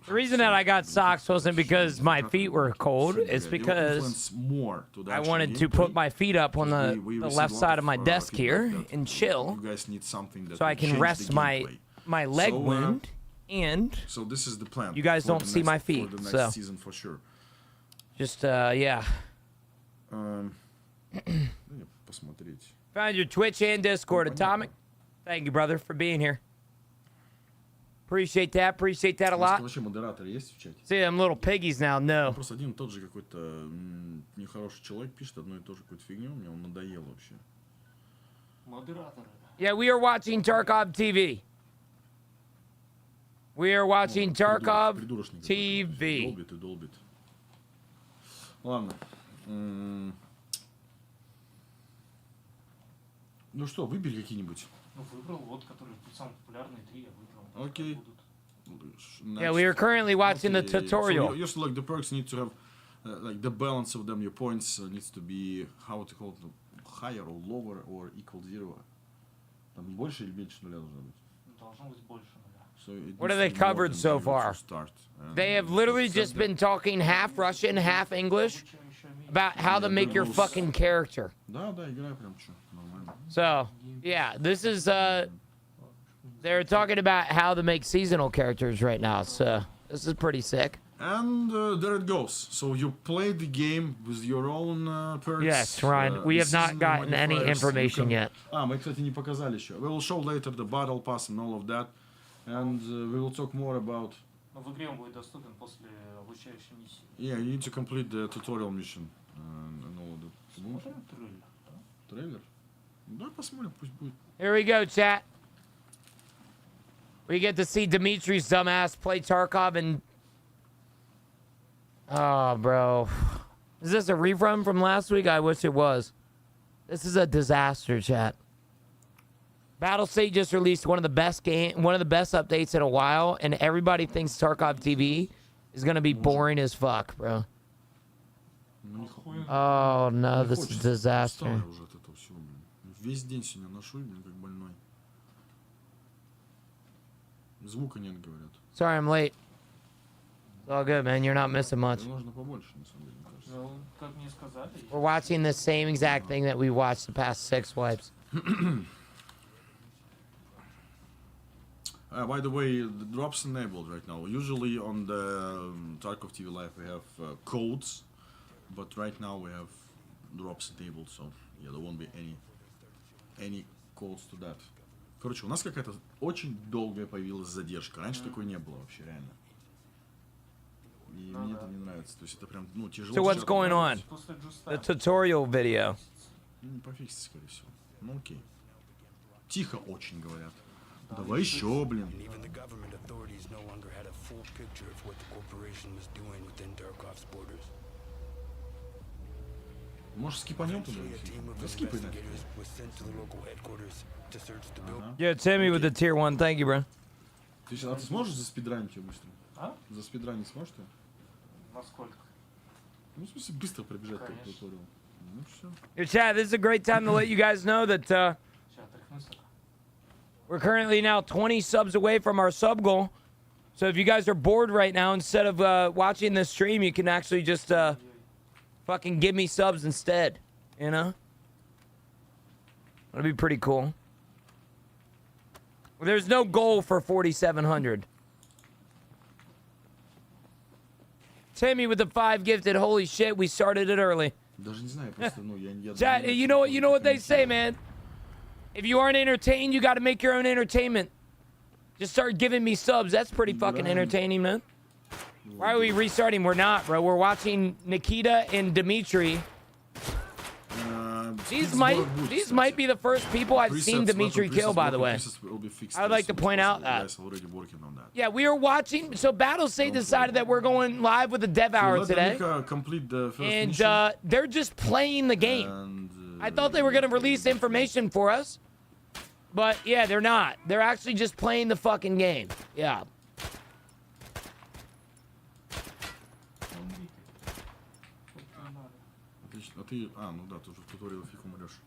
The reason that I got socks wasn't because my feet were cold. It's because I wanted to put my feet up on the left side of my desk here and chill, so I can rest my leg wound. And so this is the plan. You guys don't see my feet, for the next so season for sure. Just yeah. Found your Twitch and Discord, Atomic. Thank you, brother, for being here. Appreciate that a lot. Вообще модератор есть в чате? See them little piggies now. No. Просто один и тот же какой-то нехороший человек пишет одну и ту же какую-то фигню. Мне он надоел вообще. Модератор. Yeah, we are watching Tarkov TV. We are watching Tarkov TV. Долбит. Ладно. Ну что, выбери какие-нибудь. Ну, выбрал вот, который самый популярный, 3 я выбрал. Окей. Yeah, we are currently watching the tutorial. So you select the perks, need to have like the balance of them. Your points needs to be how to call it, higher or lower or equal 0. Там больше или меньше нуля должно быть? Должно быть больше нуля. So what have they covered so far? They have literally just been talking half Russian, half English about how to make your fucking character. Да, играй прям что, нормально. So, yeah, this is they're talking about how to make seasonal characters right now. So, this is pretty sick. And there it goes. So you play the game with your own perks. Yes, Ryan. We have not gotten any information yet. Мы, кстати, не показали еще. We will show later the battle pass and all of that. And we will talk more about В игре он будет доступен после обучающей миссии. Yeah, you need to complete the tutorial mission. And all the... Смотрим трейлер, да? Трейлер? Да, посмотрим, пусть будет. Here we go, chat. We get to see Dimitri's dumbass play Tarkov and... Oh, bro. Is this a rerun from last week? I wish it was. This is a disaster, chat. Battlestate just released one of the best updates in a while, and everybody thinks Tarkov TV is gonna be boring as fuck, bro. Oh no, this is a disaster. Уже от этого всего, блин. Весь день сегодня ношу, блин, как больной. Звука нет, говорят. Sorry, I'm late. It's all good, man. You're not missing much. Нужно побольше, на самом деле, мне кажется. Ну, как мне сказали. We're watching the same exact thing that we watched the past 6 wipes. By the way, the drops enabled right now. Usually on the Tarkov TV Live we have codes, but right now we have drops enabled, so yeah, there won't be any codes to that. Короче, у нас какая-то очень долгая появилась задержка. Раньше такой не было вообще, реально. И мне это не нравится. То есть это прям, ну, тяжело. So what's going on? The tutorial video. Ну, пофиксить, скорее всего. Ну, окей. Тихо очень, говорят. Давай еще, блин. Может, скипанем туда? Да скипай, нафиг. Yeah, Timmy with the tier 1. Thank you, bro. Ты сможешь заспидранить ее быстро? А? Заспидранить сможешь ты? Насколько? Ну, в смысле, быстро пробежать по туториалу. Ну, все. Your chat, this is a great time to let you guys know that Сейчас отряхнусь. we're currently now 20 subs away from our sub goal. So if you guys are bored right now, instead of watching this stream, you can actually just fucking give me subs instead. You know? That'd be pretty cool. There's no goal for 4,700. Timmy with the 5 gifted. Holy shit, we started it early. Даже не знаю, просто, ну, я... Chat, you know what they say, man. If you aren't entertained, you got to make your own entertainment. Just start giving me subs. That's pretty fucking entertaining, man. Why are we restarting? We're not, bro. We're watching Nikita and Dimitri. These might be the first people I've seen Dimitri kill, by the way. I would like to point out that. Yeah, we are watching. So Battlestate decided that we're going live with the dev hour today. And they're just playing the game. I thought they were going to release information for us. But yeah, they're not. They're actually just playing the fucking game. Yeah. Отлично. А ты... А, ну да, ты уже в туториале фиг умрешь.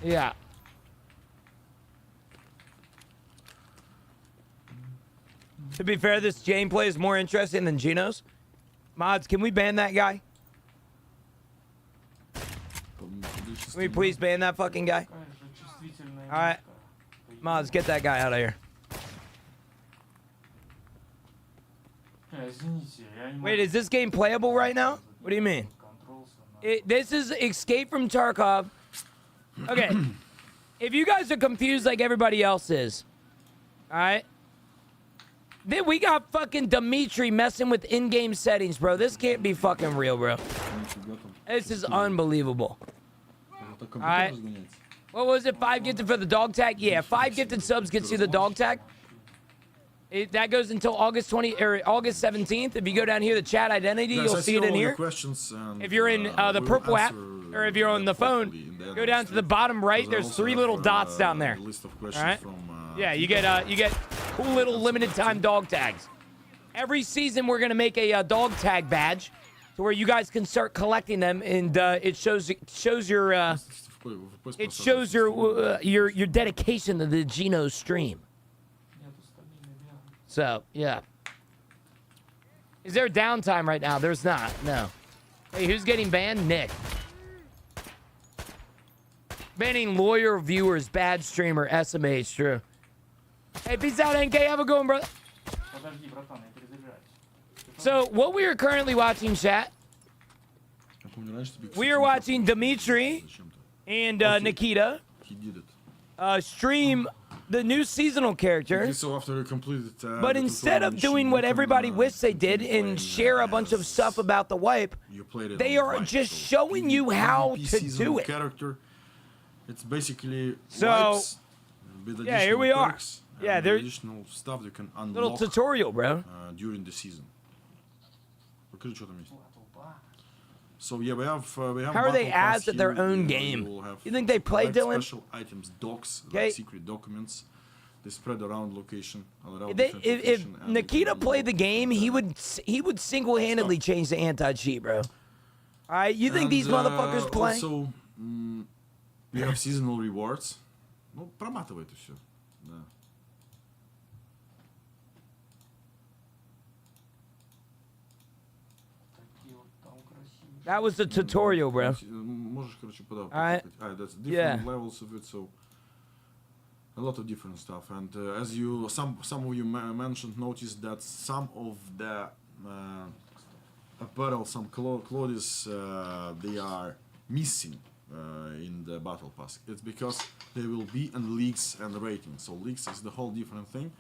Yeah. To be fair, this gameplay is more interesting than Geno's. Mods, can we ban that guy? Can we please ban that fucking guy? Alright. Mods, get that guy out of here. Wait, is this game playable right now? What do you mean? This is Escape from Tarkov. Okay. If you guys are confused like everybody else is, alright? Then we got fucking Dimitri messing with in-game settings, bro. This can't be fucking real, bro. This is unbelievable. Alright. What was it? 5 gifted for the dog tag? Yeah, 5 gifted subs gets you the dog tag. That goes until August 17th. If you go down here, the chat identity, you'll see it in here. If you're in the purple app, or if you're on the phone, go down to the bottom right. There's 3 little dots down there. All right. Yeah, you get cool little limited time dog tags. Every season, we're gonna make a dog tag badge, to where you guys can start collecting them, and it shows your dedication to the Geno stream. So, yeah. Is there downtime right now? There's not. No. Hey, who's getting banned? Nick. Banning lawyer, viewers, bad streamer, SMH. True. Hey, peace out, NK. Have a good one, brother. So, what we are currently watching, chat, we are watching Dimitri and Nikita stream the new seasonal character. Okay, so after you completed, But the instead tutorial of doing mission, what you can, everybody wished they did continue and playing, share a bunch of as stuff about the wipe, you played it they on are Wipe. just So showing you how PvP to seasonal do it. Character, it's basically So, wipes with yeah, here we additional are. perks Yeah, and there's additional stuff you can little unlock tutorial, bro. during the season. Покажи, что там есть. Толпа. So yeah, we have How are they battle pass ads at their here. own You game? will have You think they play, collect Dylan? Special items, docs, Okay. like secret documents. They spread around location. Around If, different if location, and they Nikita can played the unlock game, different, he would single-handedly change the anti-cheat, bro. All right, you think these motherfuckers play? Also, we have seasonal rewards. Ну, проматывай это все. Да. Такие вот там красивые. That was the tutorial, bro. Можешь, короче, подав. Alright. That's different Yeah. levels of it, so a lot of different stuff. And as you, some of you mentioned, noticed that some of the apparel, some clothes, they are missing in the battle pass. It's because they will be in leagues and ratings. So leagues is the whole different thing.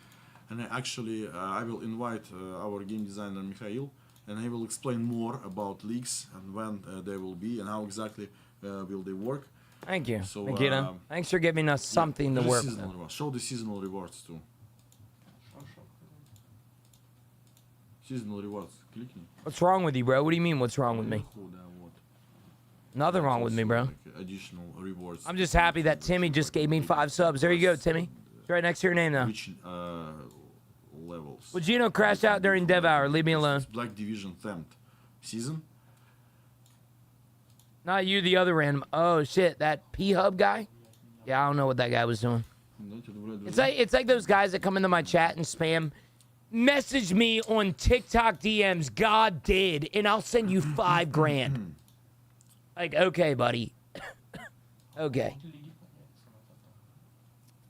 And I will invite our game designer Mikhail, and he will explain more about leagues and when they will be and how exactly will they work. Thank you, So, Nikita. Thanks for giving us something to The work seasonal with. rewards. Show the seasonal rewards too. Шо. Seasonal rewards. Кликни. What's wrong with you, bro? What do you mean, what's wrong with me? Наверху, да, вот. Nothing wrong with me, bro. Like additional rewards. I'm just happy that Timmy just gave me 5 subs. There you go, Timmy. It's right next to your name now. Which levels? Well, Gino crashed out during dev hour. Leave me alone. It's Black Division themed season. Not you, the other random. Oh shit, that P-Hub guy? Yeah, I don't know what that guy was doing. It's like those guys that come into my chat and spam. Message me on TikTok DMs. God did, and I'll send you $5,000. Like, okay, buddy. Okay.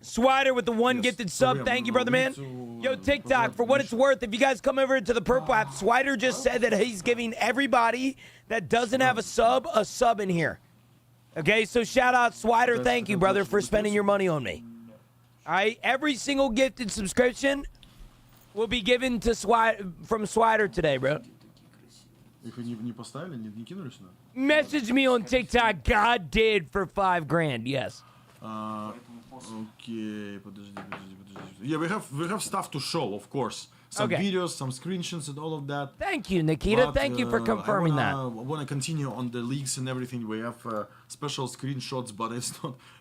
Swider with the one Yes. gifted So, sub. yeah, Thank you, we brother man. need to, Yo, TikTok, for what it's mission. worth, if you guys come over to the Purple app, Swider just said that he's giving everybody that doesn't have a sub in here. Okay, so shout out Swider. Thank you, brother, for spending your money on me. All right, every single gifted subscription will be given to from Swider today, bro. Их не поставили, не кинули сюда? Message me on TikTok. God did for $5,000. Yes. Okay, подожди. Yeah, we have stuff to show, of course. Some Okay. videos, some screenshots, and all of that. Thank you, Nikita. But, Thank you for confirming I that. wanna continue on the leaks and everything. We have special screenshots, but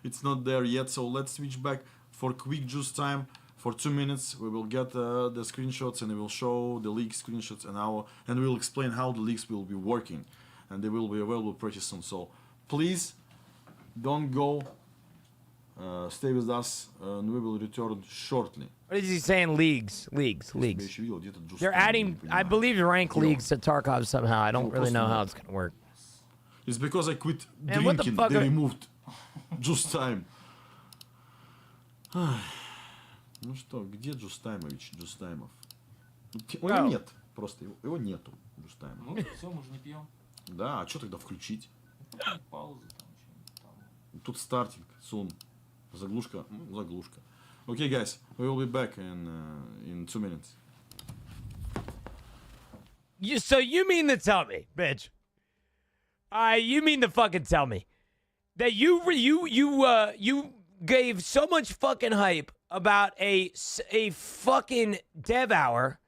it's not there yet. So let's switch back for quick juice time. For 2 minutes, we will get the screenshots and we will show the leak screenshots and we will explain how the leaks will be working, and they will be available pretty soon. So please don't go. Stay with us, and we will return shortly. What is he saying? Leagues. Я ещё видел, где-то Juice They're Time, adding, не I понимаю. believe, rank Yo. leagues to Tarkov somehow. I don't Yo, really know просто how нет. it's gonna work. It's because I quit Man, what the drinking. fuck They are- removed Juice Time. Ай. Ну что, где Джустаймович, Джустаймов? Его Ау. нет, просто его нету, Джустаймова. Ну, все, мы же не пьем. Да, а что тогда включить? Паузы там, что-нибудь там. Тут стартинг, сун, заглушка, заглушка. Okay, guys, we will be back in 2 minutes. So you mean to tell me, bitch? You mean to fucking tell me that you gave so much fucking hype about a fucking dev hour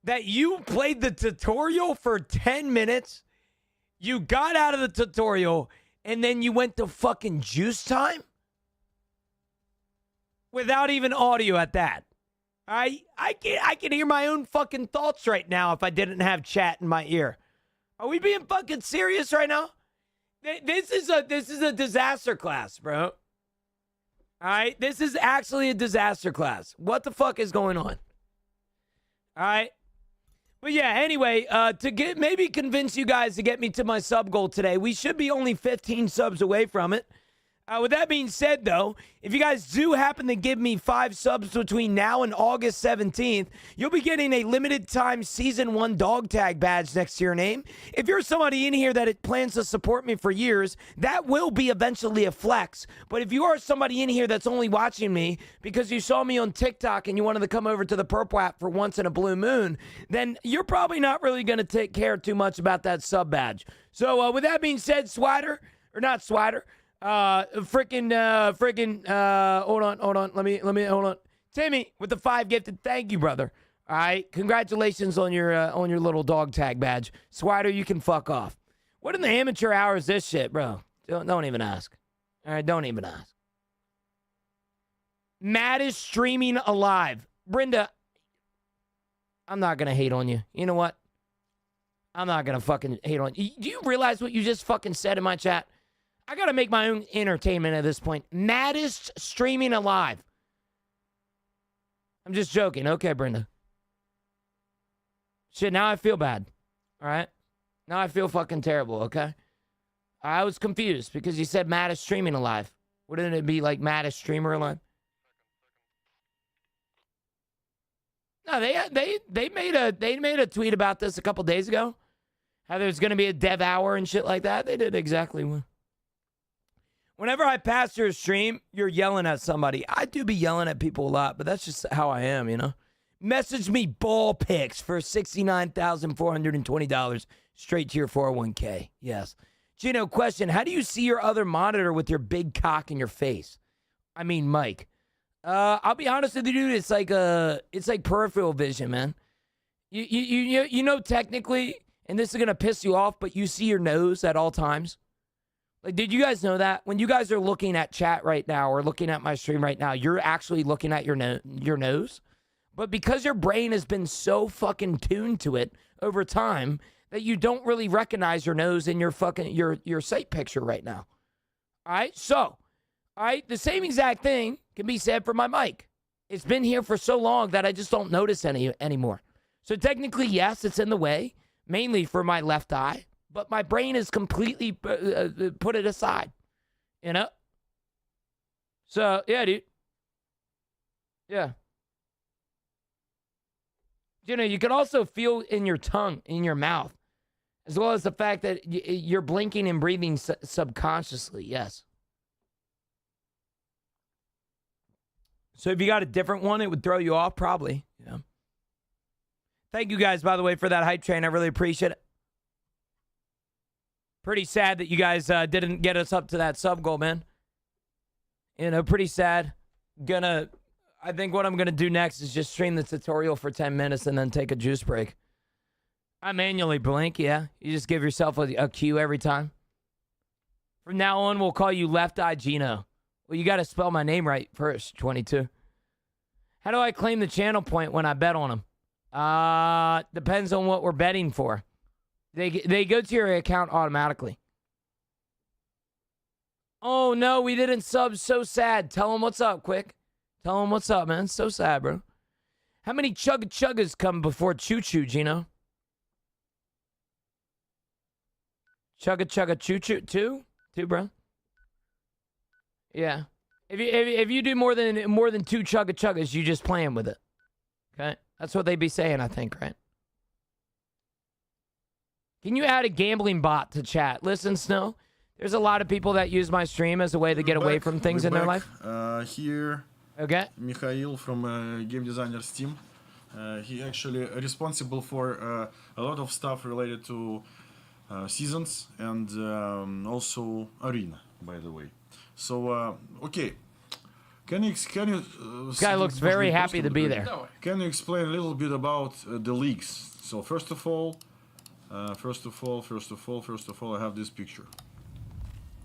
that you played the tutorial for 10 minutes, you got out of the tutorial, and then you went to fucking juice time? Without even audio at that. I can hear my own fucking thoughts right now if I didn't have chat in my ear. Are we being fucking serious right now? This is a disaster class, bro. All right, this is actually a disaster class. What the fuck is going on? All right. But yeah, anyway, to maybe convince you guys to get me to my sub goal today, we should be only 15 subs away from it. With that being said, though, if you guys do happen to give me 5 subs between now and August 17th, you'll be getting a limited time Season 1 dog tag badge next to your name. If you're somebody in here that plans to support me for years, that will be eventually a flex. But if you are somebody in here that's only watching me because you saw me on TikTok and you wanted to come over to the Purple app for once in a blue moon, then you're probably not really going to take care too much about that sub badge. So with that being said, hold on. Hold on. Timmy with the 5 gifted. Thank you, brother. All right. Congratulations on your little dog tag badge. Swider, you can fuck off. What in the amateur hour is this shit, bro? Don't even ask. All right. Don't even ask. Matt is streaming alive. Brenda, I'm not going to hate on you. You know what? I'm not going to fucking hate on you. Do you realize what you just fucking said in my chat? I got to make my own entertainment at this point. Maddest streaming alive. I'm just joking. Okay, Brenda. Shit, now I feel bad. All right? Now I feel fucking terrible, okay? I was confused because you said Maddest streaming alive. Wouldn't it be like Maddest streamer alive? No, they made a tweet about this a couple days ago. How there's going to be a dev hour and shit like that. They did exactly one. Whenever I pass your stream, you're yelling at somebody. I do be yelling at people a lot, but that's just how I am, you know? Message me ball picks for $69,420 straight to your 401k. Yes. Gino, question. How do you see your other monitor with your big cock in your face? I mean, Mike. I'll be honest with you, dude. It's like peripheral vision, man. You know, technically, and this is going to piss you off, but you see your nose at all times. Like, did you guys know that? When you guys are looking at chat right now or looking at my stream right now, you're actually looking at your nose. But because your brain has been so fucking tuned to it over time that you don't really recognize your nose in your fucking your sight picture right now. All right? So, all right, the same exact thing can be said for my mic. It's been here for so long that I just don't notice anymore. So technically, yes, it's in the way, mainly for my left eye. But my brain has completely put it aside, you know? So, yeah, dude. Yeah. You know, you can also feel in your tongue, in your mouth, as well as the fact that you're blinking and breathing subconsciously, yes. So if you got a different one, it would throw you off, probably. Yeah. Thank you guys, by the way, for that hype train. I really appreciate it. Pretty sad that you guys didn't get us up to that sub goal, man. You know, pretty sad. I think what I'm going to do next is just stream the tutorial for 10 minutes and then take a juice break. I manually blink, yeah. You just give yourself a cue every time. From now on, we'll call you Left Eye Gino. Well, you got to spell my name right first, 22. How do I claim the channel point when I bet on them? Depends on what we're betting for. They go to your account automatically. Oh, no, we didn't sub. So sad. Tell them what's up, quick. Tell them what's up, man. So sad, bro. How many chuggas come before choo-choo, Gino? Chugga choo-choo? Two, bro? Yeah. If you do more than 2 chuggas, you just playing with it. Okay? That's what they be saying, I think, right? Can you add a gambling bot to chat? Listen, Snow, there's a lot of people that use my stream as a way to get away from things in their life. Here, okay. Mikhail from Game Designers team. He actually responsible for a lot of stuff related to seasons and also arena, by the way. So, okay. Can you this guy looks very happy to be there. Can you explain a little bit about the leagues? So, first of all, I have this picture.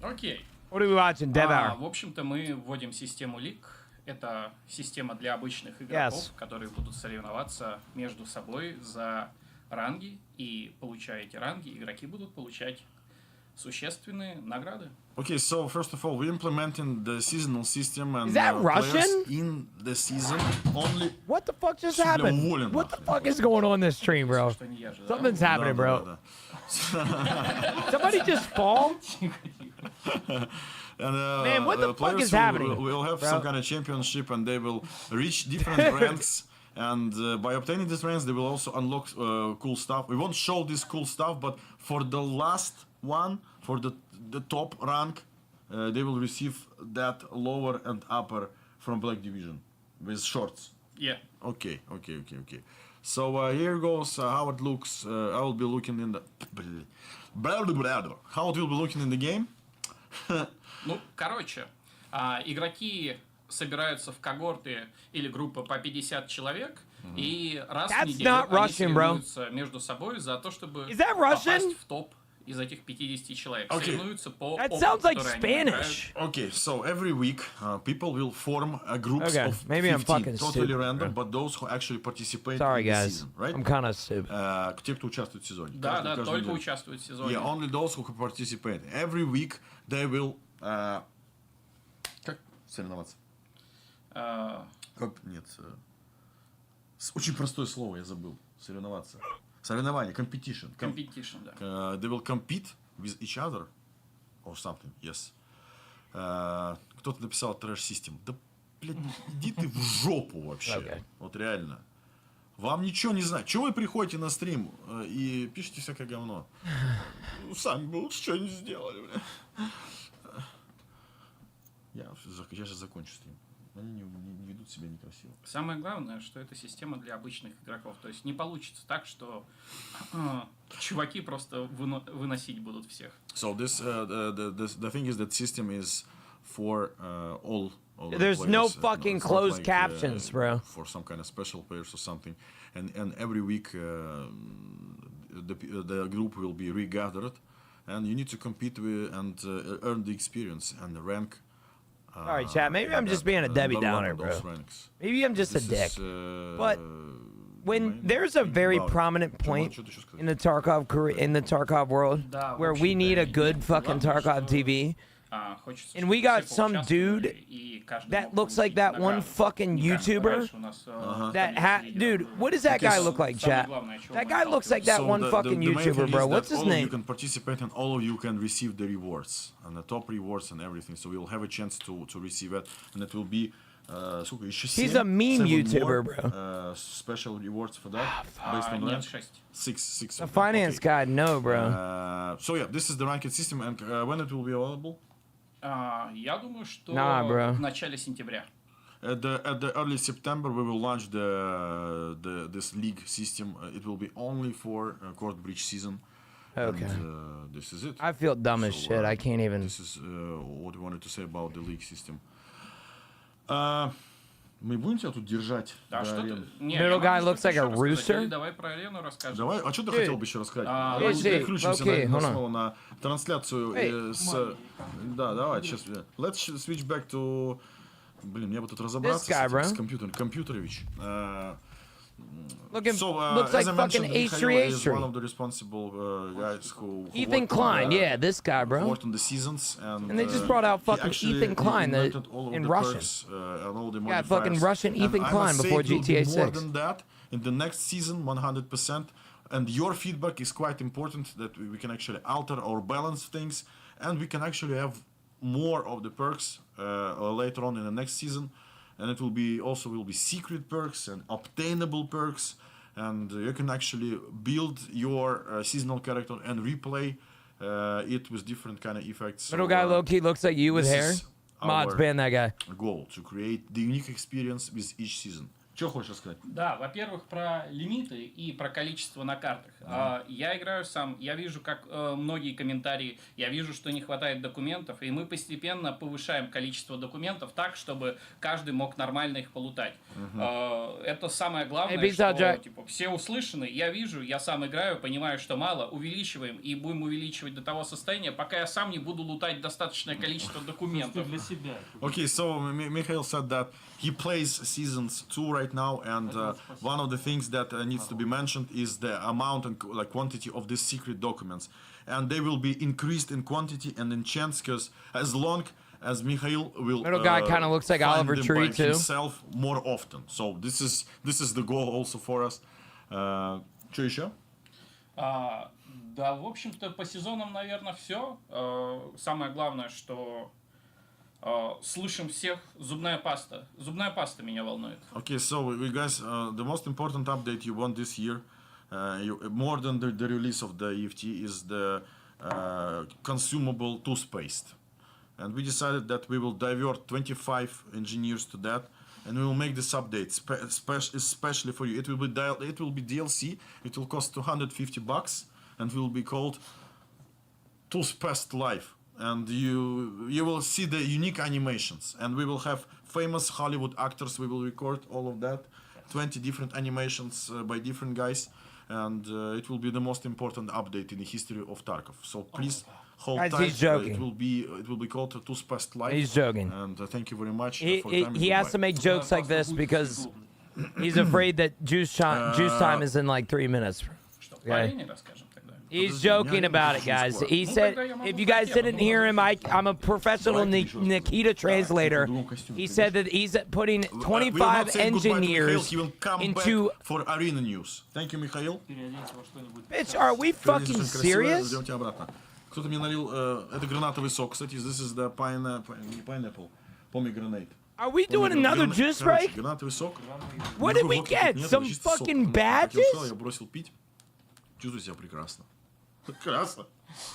Окей. What are we watching? Dev Hour. В общем-то, мы вводим систему лиг. Это система для обычных игроков, которые будут соревноваться между собой за ранги. И, получая эти ранги, игроки будут получать существенные награды. Okay, so first of all, we're implementing the seasonal system and is that Russian? In the season only. What the fuck just happened? What the fuck is going on this stream, bro? Something's happening, bro. Somebody just fall? And, Man, what the fuck players is happening, will have bro? some kind of championship, and they will reach different ranks. And by obtaining these ranks, they will also unlock cool stuff. We won't show this cool stuff, but for the last one, for the top rank, they will receive that lower and upper from Black Division with shorts. Yeah. Okay. So here goes how it looks. I will be looking in the how it will be looking in the game. Ну, короче, игроки собираются в когорты или группы по 50 человек, и раз в That's неделю not они Russian, bro. соревнуются между собой за то, чтобы Is that Russian? попасть в топ из этих 50 человек. Okay. Соревнуются по That опыту, sounds like который они набирают. Spanish. Okay, so every week people will form groups Okay, of maybe I'm 15, fucking totally stupid, random, bro. but those who actually participate Sorry, in the guys. season, right? I'm kind of stupid. Те, кто участвует в сезоне. Да, да, Каждую только неделю. участвуют в сезоне. Yeah, only those who participate. Every week they will... как соревноваться? Нет. Очень простое слово, я забыл. Соревноваться. Соревнование, competition. Competition, да. They will compete with each other or something, yes. Кто-то написал Trash System. Да, блядь, иди ты в жопу вообще. Okay. Вот реально. Вам ничего не знать. Чего вы приходите на стрим и пишете всякое говно? Ну, сами бы лучше что-нибудь сделали, бля. Я сейчас закончу стрим. Они не ведут себя некрасиво. Самое главное, что это система для обычных игроков. То есть не получится так, что чуваки просто выносить будут всех. So this the thing is that system is for all There's the no players. fucking It's not closed like, captions, bro. For some kind of special players or something, and every week the group will be regathered, and you need to compete with and earn the experience and the rank. Sorry, chat. Maybe I'm just being a Debbie Downer, bro. Maybe I'm just a dick. But when there's a very prominent point in the Tarkov world where we need a good fucking Tarkov TV, and we got some dude that looks like that one fucking YouTuber dude, what does that guy look like, chat? That guy looks like that one fucking YouTuber, bro. What's his name? You can participate and all of you can receive the rewards and the top rewards and everything. So you'll have a chance to receive it, and it will be He's a meme YouTuber, bro. Special rewards for that based on Нет, that. 6. Six. The finance guy, no, bro. So yeah, this is the ranked system, and when it will be available? Я думаю, что bro. в начале сентября. At the early September, we will launch this league system. It will be only for Court Bridge season. Okay. And, this is it. I feel dumb as So, shit. I can't even. This is what we wanted to say about the league system. Мы будем тебя тут держать? Да, до что арены? ты... Не, Middle я guy могу looks like a что-то еще рассказать. rooster. Или давай про арену расскажем. Давай, а что ты хотел бы еще рассказать? Подожди, Переключимся окей, снова на трансляцию Эй, с... Да, давай, сейчас. Let's switch back to... Блин, мне бы тут разобраться This guy, bro. с компьютером. Компьютерович. Looks as like I fucking mentioned, H3 Mikhail is one H3. of the responsible guys who Ethan worked Klein, on, yeah, this guy, bro. worked on the seasons, and And they just brought out he fucking actually Ethan Klein invented all of in the Russian. perks, and all the Yeah, fucking modifiers. Russian And Ethan I Klein must say before it will be GTA more 6. than that in the next season, 100%. And your feedback is quite important, that we can actually alter or balance things, and we can actually have more of the perks later on in the next season. And it will be secret perks and obtainable perks, and you can actually build your seasonal character and replay it with different kind of effects. Middle guy low key looks like you with this hair. is Mods our ban that guy. goal to create the unique experience with each season. Что хочешь рассказать? Да, во-первых, про лимиты и про количество на картах. Я играю сам, я вижу, как многие комментарии, я вижу, что не хватает документов, и мы постепенно повышаем количество документов так, чтобы каждый мог нормально их полутать. Это самое главное, Hey, что типа, все услышаны, я вижу, я сам играю, понимаю, что мало, увеличиваем и будем увеличивать до того состояния, пока я сам не буду лутать достаточное количество документов. Okay, so Mikhail said that he plays seasons 2 right now, and one of the things that needs to be mentioned is the amount and quantity of these secret documents, and they will be increased in quantity and in chance, because as long as Mikhail will Middle guy kind of looks like find Oliver them Tree by too. himself more often. So this is the goal also for us. Что еще? Да, в общем-то, по сезонам, наверное, все. Самое главное, что слышим всех. Зубная паста. Зубная паста меня волнует. Okay, so we guys, the most important update you want this year, more than the release of the EFT, is the consumable toothpaste. And we decided that we will divert 25 engineers to that, and we will make this update especially for you. It will be DLC. It will cost $250, and will be called Toothpaste Live. And you will see the unique animations, and we will have famous Hollywood actors. We will record all of that, 20 different animations by different guys, and it will be the most important update in the history of Tarkov. So please. Hold Guys, tight. he's joking. It will be called Toothpaste Live. He's joking. And thank you very much. He has to make jokes like this because he's afraid that juice time is in like 3 minutes. Okay? He's joking about it, guys. He said, if you guys didn't hear him, I'm a professional Nikita translator. He said that he's putting 25 engineers into... For arena news. Thank you, Mikhail. Bitch, are we fucking serious? Кто-то мне налил, это гранатовый сок, кстати, this is the pineapple, pomegranate. Are we doing another juice break? Гранатовый сок. What did we get? Some fucking badges? Я бросил пить, чувствую себя прекрасно. Прекрасно.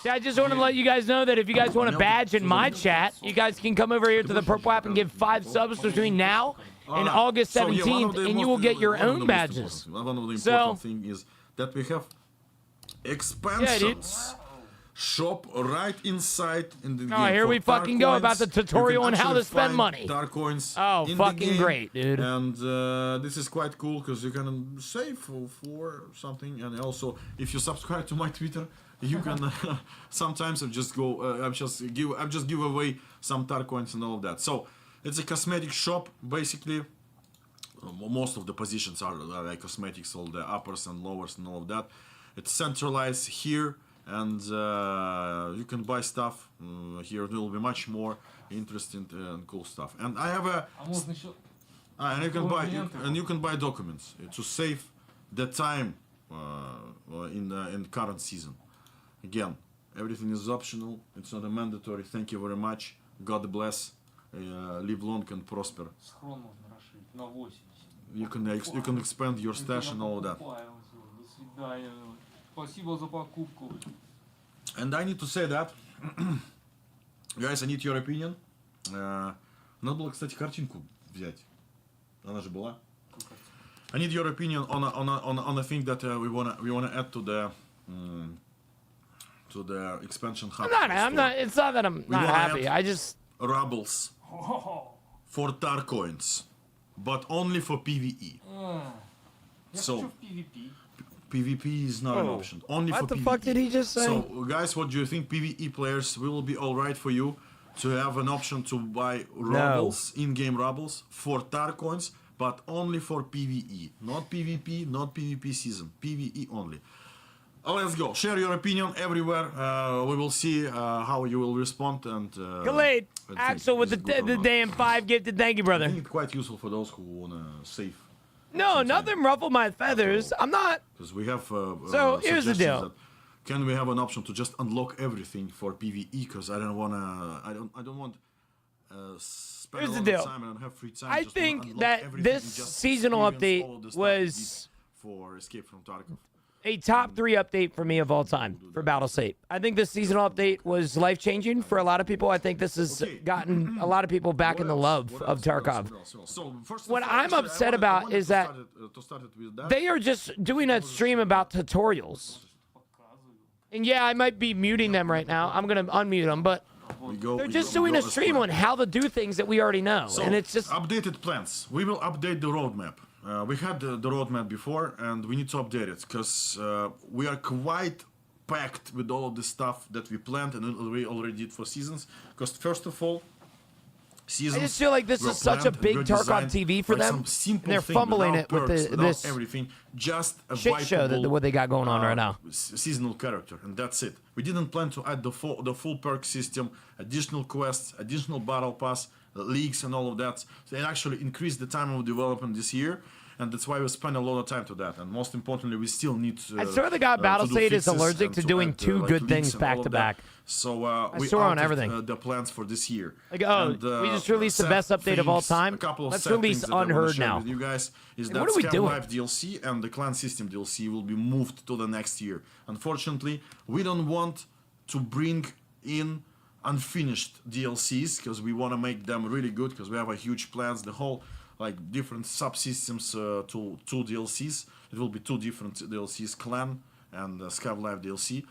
Yeah, I just want to let you guys know that if you guys want a badge in my chat, you guys can come over here to the Purple app and give 5 subs between now and August 17th, and you will get your own badges. One of the important things is that we have expansions. Yeah, Shop right inside in the game. Oh, here we fucking go about the tutorial on how to spend money. Dark coins. Oh, fucking great, dude. And this is quite cool because you can save for something, and also if you subscribe to my Twitter, you can sometimes I'm just give away some Dark coins and all of that. So it's a cosmetic shop basically. Most of the positions are like cosmetics, all the uppers and lowers and all of that. It's centralized here. And you can buy stuff here. There will be much more interesting and cool stuff. And I have a and you can buy documents to save the time in current season. Again, everything is optional. It's not a mandatory. Thank you very much. God bless. Live long and prosper. You can expand your stash and all of that. And I need to say that, guys, I need your opinion. Надо было, кстати, картинку взять. Она же была. I need your opinion on a thing that we wanna add to the expansion hub. I'm not. It's not that I'm not happy. I just Rubbles for tar coins, but only for PvE. So. PvP is not an option. Only for PvE. What the fuck did he just say? So, guys, what do you think? PvE players will be alright for you to have an option to buy rubbles, in-game rubbles, for tar coins, but only for PvE. Not PvP, not PvP season. PvE only. Let's go. Share your opinion everywhere. We will see how you will respond. And Khalid, Axel with the damn 5 gifted. Thank you, brother. I think it's quite useful for those who want to save. No, nothing ruffled my feathers. I'm not. Because we have. So here's the deal. Can we have an option to just unlock everything for PvE? Because I don't want. Spend Here's a lot the of deal. time and have free time. I just to think unlock that everything this and just seasonal experience all update of the stuff was for Escape from Tarkov. a top 3 update for me of all time for Battlestate. I think this seasonal update was life-changing for a lot of people. I think this has gotten a lot of people back in the love of Tarkov. What I'm upset about is that they are just doing a stream about tutorials. And yeah, I might be muting them right now. I'm going to unmute them, but they're just doing a stream on how to do things that we already know. So, and it's just updated plans. We will update the roadmap. We had the roadmap before, and we need to update it because we are quite packed with all of the stuff that we planned and we already did for seasons. Because first of all, seasons. I just feel like this is such a big Tarkov TV for them. And they're fumbling it with this everything, just a shit show that what they got going on right now. Seasonal character, and that's it. We didn't plan to add the full perk system, additional quests, additional battle pass, leagues, and all of that. So it actually increased the time of development this year. and that's why we spend a lot of time to that. And most importantly, we still need. I swear to God, Battlestate is allergic to doing two good things back to back. So I we swear on altered, everything. the plans for this year. Like, oh, we just released the best update of all time. Let's release Unheard now. With you guys is Like, that what are we Scam doing? Live DLC and the Clan System DLC will be moved to the next year. Unfortunately, we don't want to bring in unfinished DLCs because we want to make them really good because we have a huge plans. The whole like different subsystems to two DLCs. It will be two different DLCs, Clan and Scav Live DLC.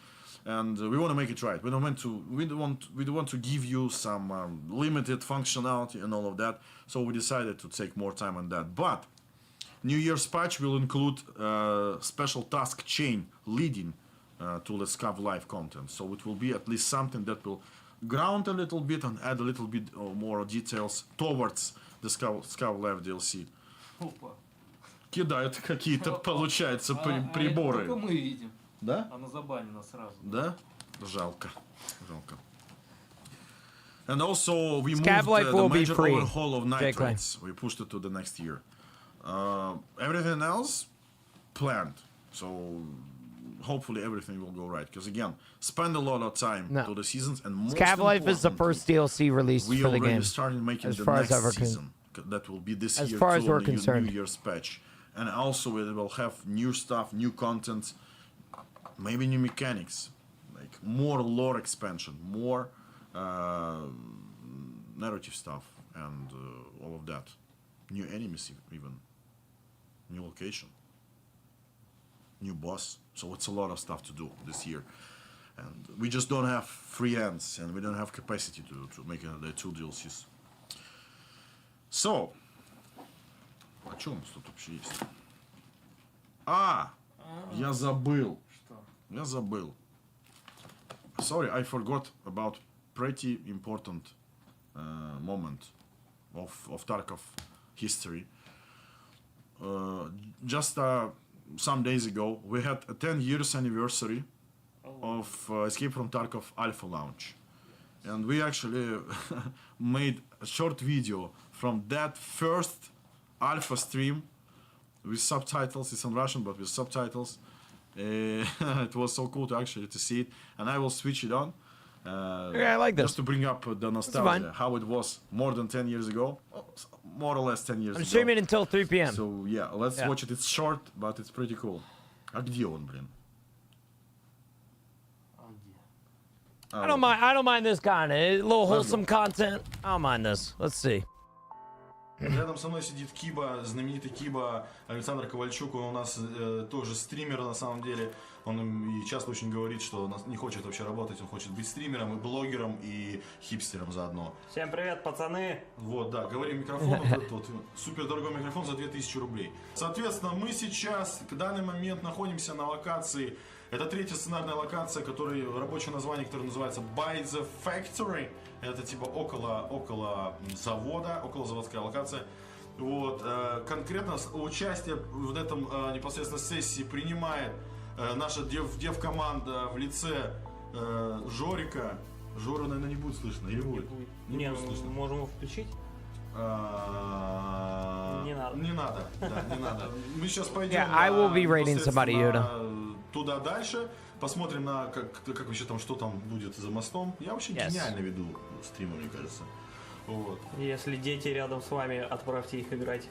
And we want to make it right. We don't want to give you some limited functionality and all of that. So we decided to take more time on that. But New Year's patch will include special task chain leading to the Scav Live content. So it will be at least something that will ground a little bit and add a little bit more details towards the Scav Live DLC. Опа. Кидают какие-то, получается, Только приборы. мы видим. Да? Она забанена сразу. Да? Жалко. Жалко. And also we moved Scav Life the will be major free. overhaul of Jake Clay. nitrates. We pushed it to the next year. Everything else planned. So hopefully everything will go right. Because again, spend a lot of time to the seasons and most Scav Life is the first DLC released we for the already game. started making as the far as next ever season. That will be this as year far too, as we're on the concerned. New Year's patch. And also it will have new stuff, new content, maybe new mechanics, like more lore expansion, more narrative stuff, and all of that. New enemies even, new location, new boss. So it's a lot of stuff to do this year. And we just don't have free hands, and we don't have capacity to make the two DLCs. So, о чем у нас тут вообще есть? Я забыл. Что? Я забыл. Sorry, I forgot about pretty important moment of Tarkov history. Just some days ago, we had a 10 years anniversary of Escape from Tarkov Alpha launch. And we actually made a short video from that first Alpha stream with subtitles. It's in Russian, but with subtitles. It was so cool to see it. And I will switch it on. Yeah, I like this. Just to bring up the nostalgia, how it was more than 10 years ago. More or less 10 years ago. I'm streaming until 3 p.m. So yeah, let's watch it. It's short, but it's pretty cool. А где он, блин? I don't mind this kind of a little wholesome content. I don't mind this. Let's see. Рядом со мной сидит Киба, знаменитый Киба Александр Ковальчук. Он у нас тоже стример на самом деле. Он и часто очень говорит, что он не хочет вообще работать. Он хочет быть стримером и блогером и хипстером заодно. Всем привет, пацаны! Вот, да, говорим в микрофон. Вот этот вот супер дорогой микрофон за 2000 рублей. Соответственно, мы сейчас в данный момент находимся на локации. Это третья сценарная локация, рабочее название, которое называется By the Factory. Это типа около завода, околозаводская локация. Вот, конкретно участие в этом непосредственно сессии принимает наша дев-команда в лице Жорика. Жора, наверное, не будет слышно, или будет? Не, можем его включить? Не надо. Не надо, да, не надо. Мы сейчас пойдем I will be rating somebody, Yuda. туда дальше, посмотрим на как вообще там, что там будет за мостом. Я вообще гениально веду стримы, мне кажется. Вот. Если дети рядом с вами, отправьте их играть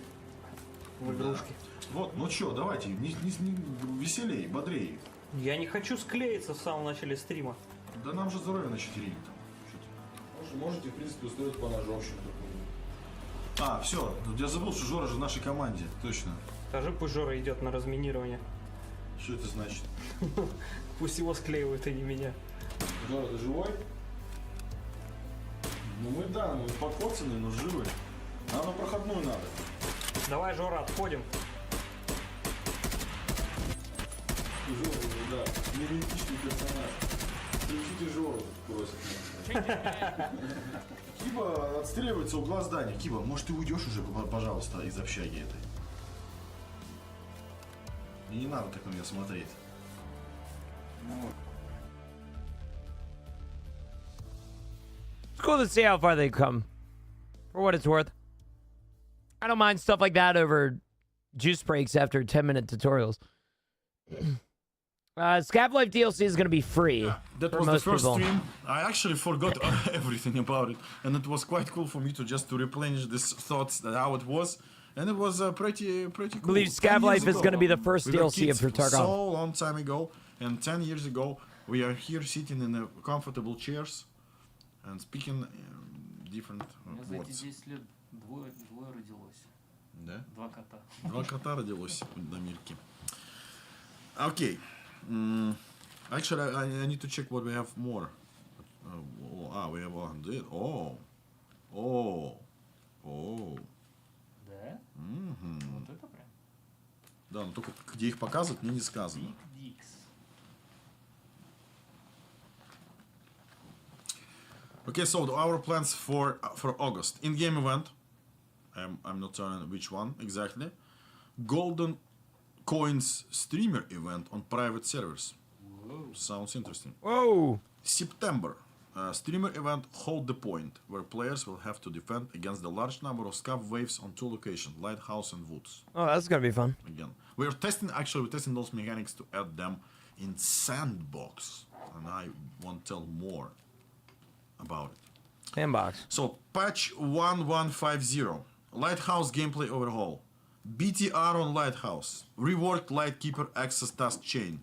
в игрушки. Вот, ну чё, давайте, не веселей, бодрей. Я не хочу склеиться в самом начале стрима. Да нам же здоровье начатерили там. Можете, в принципе, устроить поножовщину. Все, я забыл, что Жора же в нашей команде, точно. Скажи, пусть Жора идет на разминирование. Что это значит? Пусть его склеивают, а не меня. Жора, ты живой? Ну мы покоцаны, но живы. Нам на проходную надо. Давай, Жора, отходим. Жора, да, невеличный персонаж. Включите Жору, просит. Киба отстреливается у угла здания. Киба, может ты уйдешь уже, пожалуйста, из общаги этой? И не надо так на меня смотреть. It's cool to see how far they come. For what it's worth. I don't mind stuff like that over juice breaks after 10-minute tutorials. Scav Life DLC is going to be free. Yeah, that for was the most first people. stream. I actually forgot everything about it, and it was quite cool for me to just to replenish these thoughts that how it was, and it was pretty cool. I believe 10 Scav years Life is ago. going to be the first We were DLC kids for Tarkov. so long time ago, and 10 years ago we are here sitting in comfortable chairs and speaking different У меня за эти words. 10 лет двое родилось. Да? 2 кота. Два кота родилось на мирке. Okay. Actually, I need to check what we have more. We have 100. Oh. Да? Мгм. Вот это прям. Да, но только где их показывать, мне не сказано. Биг Дикс. Okay, so our plans for August. In-game event. I'm not certain which one exactly. Golden Coins streamer event on private servers. Whoa. Sounds interesting. Whoa. September. Streamer event Hold the Point, where players will have to defend against the large number of scav waves on 2 locations, Lighthouse and Woods. Oh, that's going to be fun. Again, we're testing those mechanics to add them in Sandbox, and I won't tell more about it. Sandbox. So, patch 1150, Lighthouse gameplay overhaul, BTR on Lighthouse, reworked Lightkeeper access task chain,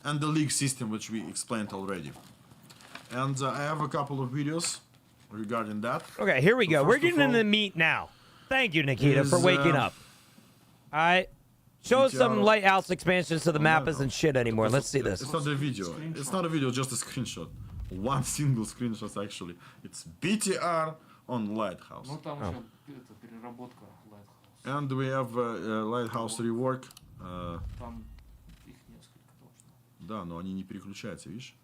and the league system, which we explained already. And I have a couple of videos regarding that. Okay, here we go. First We're of getting into the all, meat now. Thank you, Nikita, for is, waking up. All right. Show us some BTR Lighthouse expansions so the map no. isn't shit anymore. Let's see this. It's not a video. It's not a video, just a screenshot. One single screenshot, actually. It's BTR on Lighthouse. Ну там еще это, переработка Lighthouse. And we have Lighthouse rework. Там их несколько точно. Да, но они не переключаются, видишь?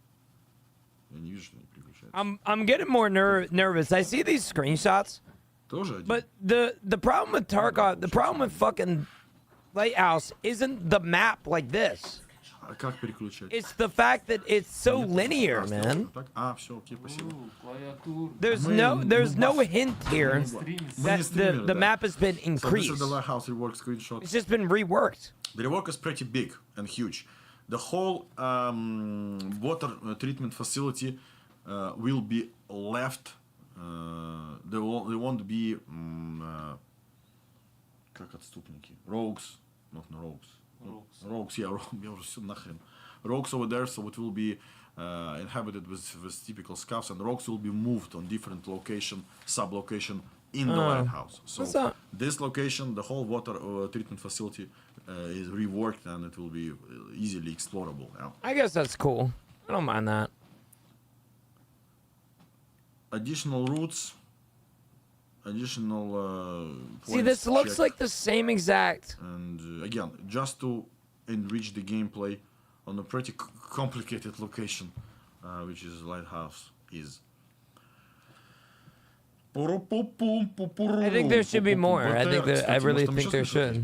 Я не вижу, что они переключаются. I'm getting more nervous. I see these screenshots, Тоже один. but the problem with Tarkov, the problem with fucking Lighthouse isn't the map like this. А как переключать? It's the fact that it's so linear, man. Так? Все, окей, спасибо. Клавиатур. There's no hint here Стримится. that the map has been So this increased. is the Lighthouse rework screenshot. It's just been reworked. The rework is pretty big and huge. The whole water treatment facility will be left. There won't be как отступники. Rogues, not rogues. Rogues, yeah, я уже все нахрен. Rogues over there, so it will be inhabited with typical scavs, and rogues will be moved on different location, sub-location in the lighthouse. So what's up? this location, the whole water treatment facility is reworked, and it will be easily explorable now. I guess that's cool. I don't mind that. Additional routes, additional See, points this looks checked. like the same exact. And again, just to enrich the gameplay on a pretty complicated location, which is Lighthouse is. I think there should be more. I really think there should.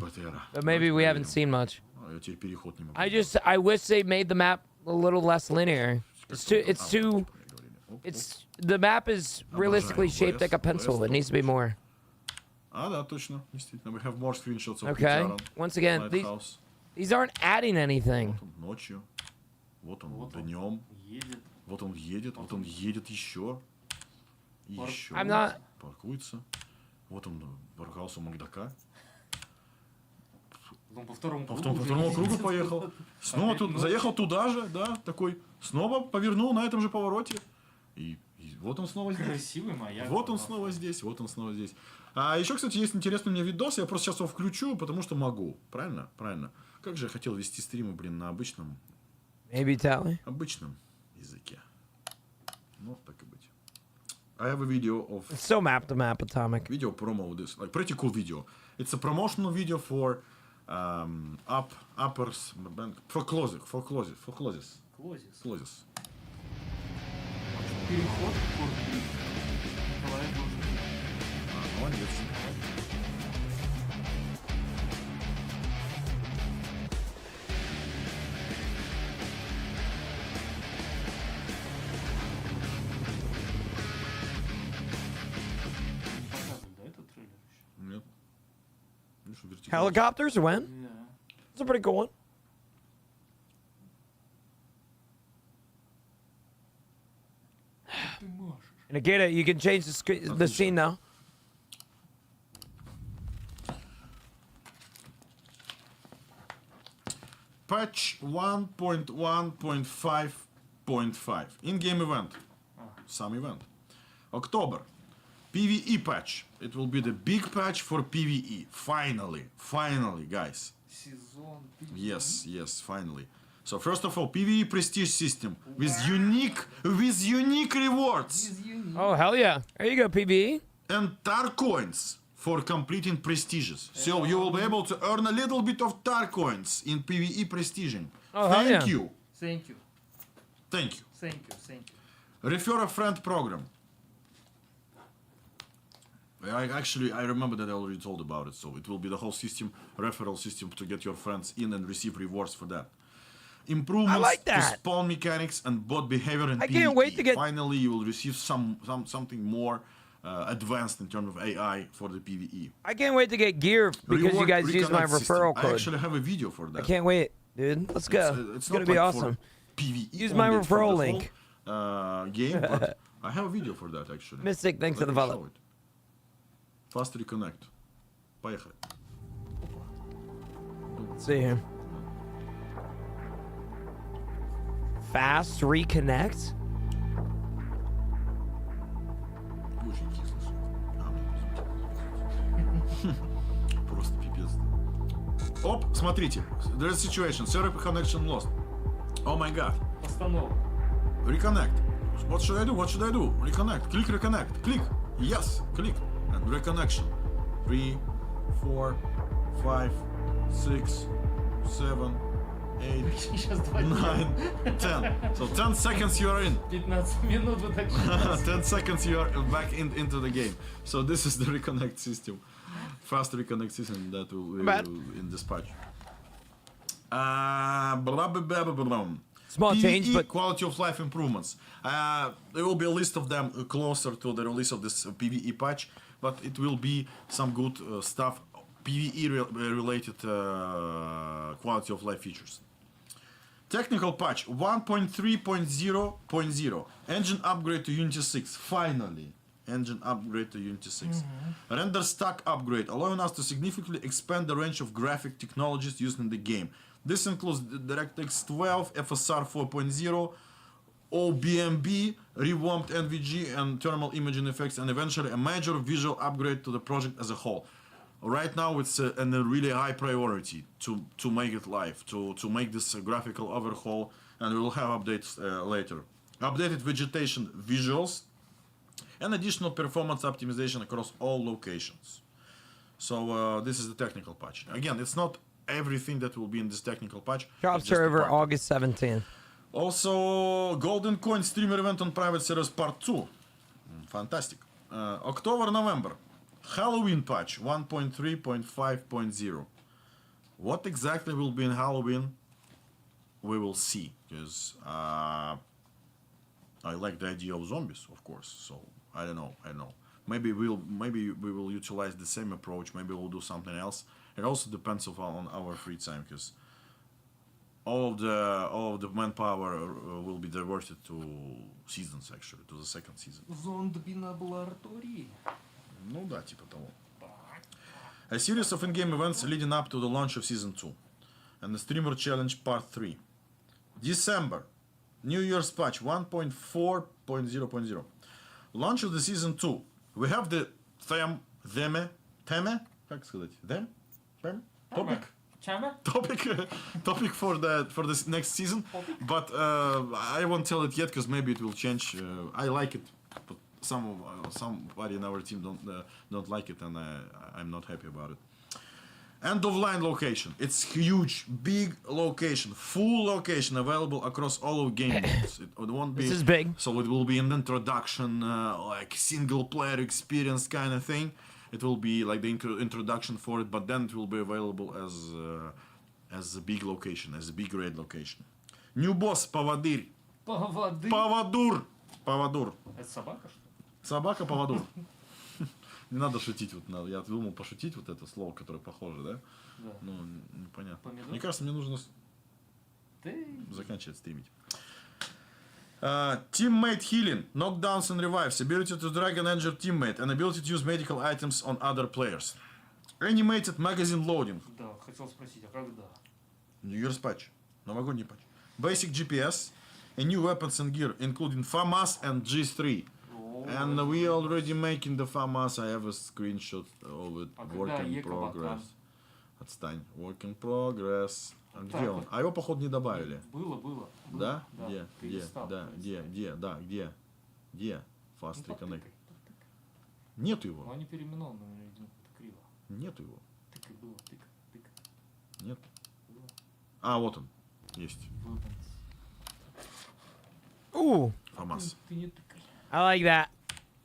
But maybe we haven't seen much. Я теперь переход не могу. I wish they made the map a little less linear. The map is realistically shaped like a pencil. It needs to be more. Да, точно, действительно. We have more screenshots of Okay. Pizarro, Once again, Lighthouse. these aren't adding anything. Вот он ночью, вот он Вот он днем, едет. вот он едет еще, и еще. I'm not- Паркуется. Вот он парковался у Макдака. Потом по второму По кругу. второму кругу поехал. Снова тут, заехал туда же, да, такой. Снова повернул на этом же повороте. И вот он снова здесь. Красивый маяк. Вот он снова здесь, вот он снова здесь. А еще, кстати, есть интересный у меня видос, я просто сейчас его включу, потому что могу. Правильно? Правильно. Как же я хотел вести стримы, на обычном Maybe Tally. языке. Ну, так и быть. I have a video of It's so map to map atomic. video promo of this, like pretty cool video. It's a promotional video for uppers for closes. Клозис. Closes. Переход в Форт-Ли. Николай должен. Молодец. Показывали, да, этот трейлер еще? Нет. Helicopters or when? Yeah. It's a pretty cool one. Ты можешь. Nikita, you can change the scene now. Patch 1.1.5.5. In-game event. Some event. October. PvE patch. It will be the big patch for PvE. Finally. Finally, guys. Сезон. Yes, yes, finally. So first of all, PvE prestige system with unique rewards Oh, hell yeah. There you go, PvE. and tar coins for completing prestiges. So you will be able to earn a little bit of tar coins in PvE prestiging. Oh, hell Thank yeah. you. Thank you. Thank you. Thank you. Thank you. Refer a friend program. I remember that I already told about it. So it will be the whole system, referral system to get your friends in and receive rewards for that. Improvements I like to that. spawn mechanics and bot behavior in I PvE. can't wait to get- Finally, you will receive something more advanced in terms of AI for the PvE. I can't wait to get gear because you Reward guys use my reconnect system. referral I code. actually have a video for that. I can't wait, dude. Let's go. It's not gonna be like for awesome. PvE Use my only, it's for referral the link. whole, game, but I have a video for that actually. Mystic, thanks for Let the me follow. show it. Fast reconnect. Поехали. Let's see here. Fast reconnect. Очень кисло. Просто пипец. Оп, смотрите. There is a situation. Server connection lost. Oh my god. Постанова. Reconnect. What should I do? What should I do? Reconnect. Click reconnect. Click. Yes. Click. And reconnection. 3, 4, 5, 6, 7, 8, Сейчас 2 9, 10. So 10 seconds you are in. 15 минут вы так 10 seconds you are back into the game. So this is the reconnect system. Fast reconnect system that will Bad. in this patch. Blah, blah, blah, blah, blah. Small change, PvE but quality of life improvements. There will be a list of them closer to the release of this PvE patch, but it will be some good stuff, PvE related quality of life features. Technical patch 1.3.0.0. Engine upgrade to Unity 6. Finally. Engine upgrade to Unity 6. Render stack upgrade, allowing us to significantly expand the range of graphic technologies used in the game. This includes DirectX 12, FSR 4.0, OBMB, revamped NVG and thermal imaging effects, and eventually a major visual upgrade to the project as a whole. Right now it's a really high priority to make it live, to make this graphical overhaul, and we will have updates later. Updated vegetation visuals, and additional performance optimization across all locations. So this is the technical patch. Again, it's not everything that will be in this technical patch. drop it's just a server part. August 17th. Also, Golden Coin streamer event on private servers part 2. Fantastic. October, November. Halloween patch 1.3.5.0. What exactly will be in Halloween? We will see. Because I like the idea of zombies, of course. So I don't know. Maybe we will utilize the same approach. Maybe we'll do something else. It also depends on our free time, because all of the manpower will be diverted to seasons, actually, to the second season. Зомби на лаборатории. Ну да, типа того. A series of in-game events leading up to the launch of season 2 and the streamer challenge part 3. December, New Year's patch 1.4.0.0. Launch of the season 2. We have the theme, как сказать, topic for this next season, but I won't tell it yet because maybe it will change. I like it, but somebody in our team don't like it, and I'm not happy about it. End of line location. It's huge, big location, full location available across all of game modes. It won't be. This is big. So it will be an introduction, like single player experience kind of thing. It will be like the introduction for it, but then it will be available as a big location, as a big raid location. New boss Поводырь. Поводы. Поводур. Это собака, что ли? Собака Поводур. Не надо шутить. Вот, я думал пошутить вот это слово, которое похоже, да? Да. Ну, непонятно. Помидор? Мне кажется, мне нужно Ты... заканчивать стримить. Teammate healing, knockdowns and revives, ability to drag an injured teammate, and ability to use medical items on other players. Animated magazine loading. Да, хотел спросить, а когда? New Year's patch. Новогодний патч. Basic GPS, and new weapons and gear, including FAMAS and G3. And we already making the FAMAS. I have a screenshot of it. А Work когда in Екобакан? progress. Отстань. Work in progress. А Вот где так он? вот. А его, походу, не добавили. Было. Да? Да. Где? Перестал, Да, перестал. где? Fast Ну, Reconnect. потыкай. Нету Но его. они переименованы, криво. Нету его. Тыкай, было, тык. Нет. Было. А, вот он. Есть. Ooh, FAMAS. Ты не тыкай. I like that.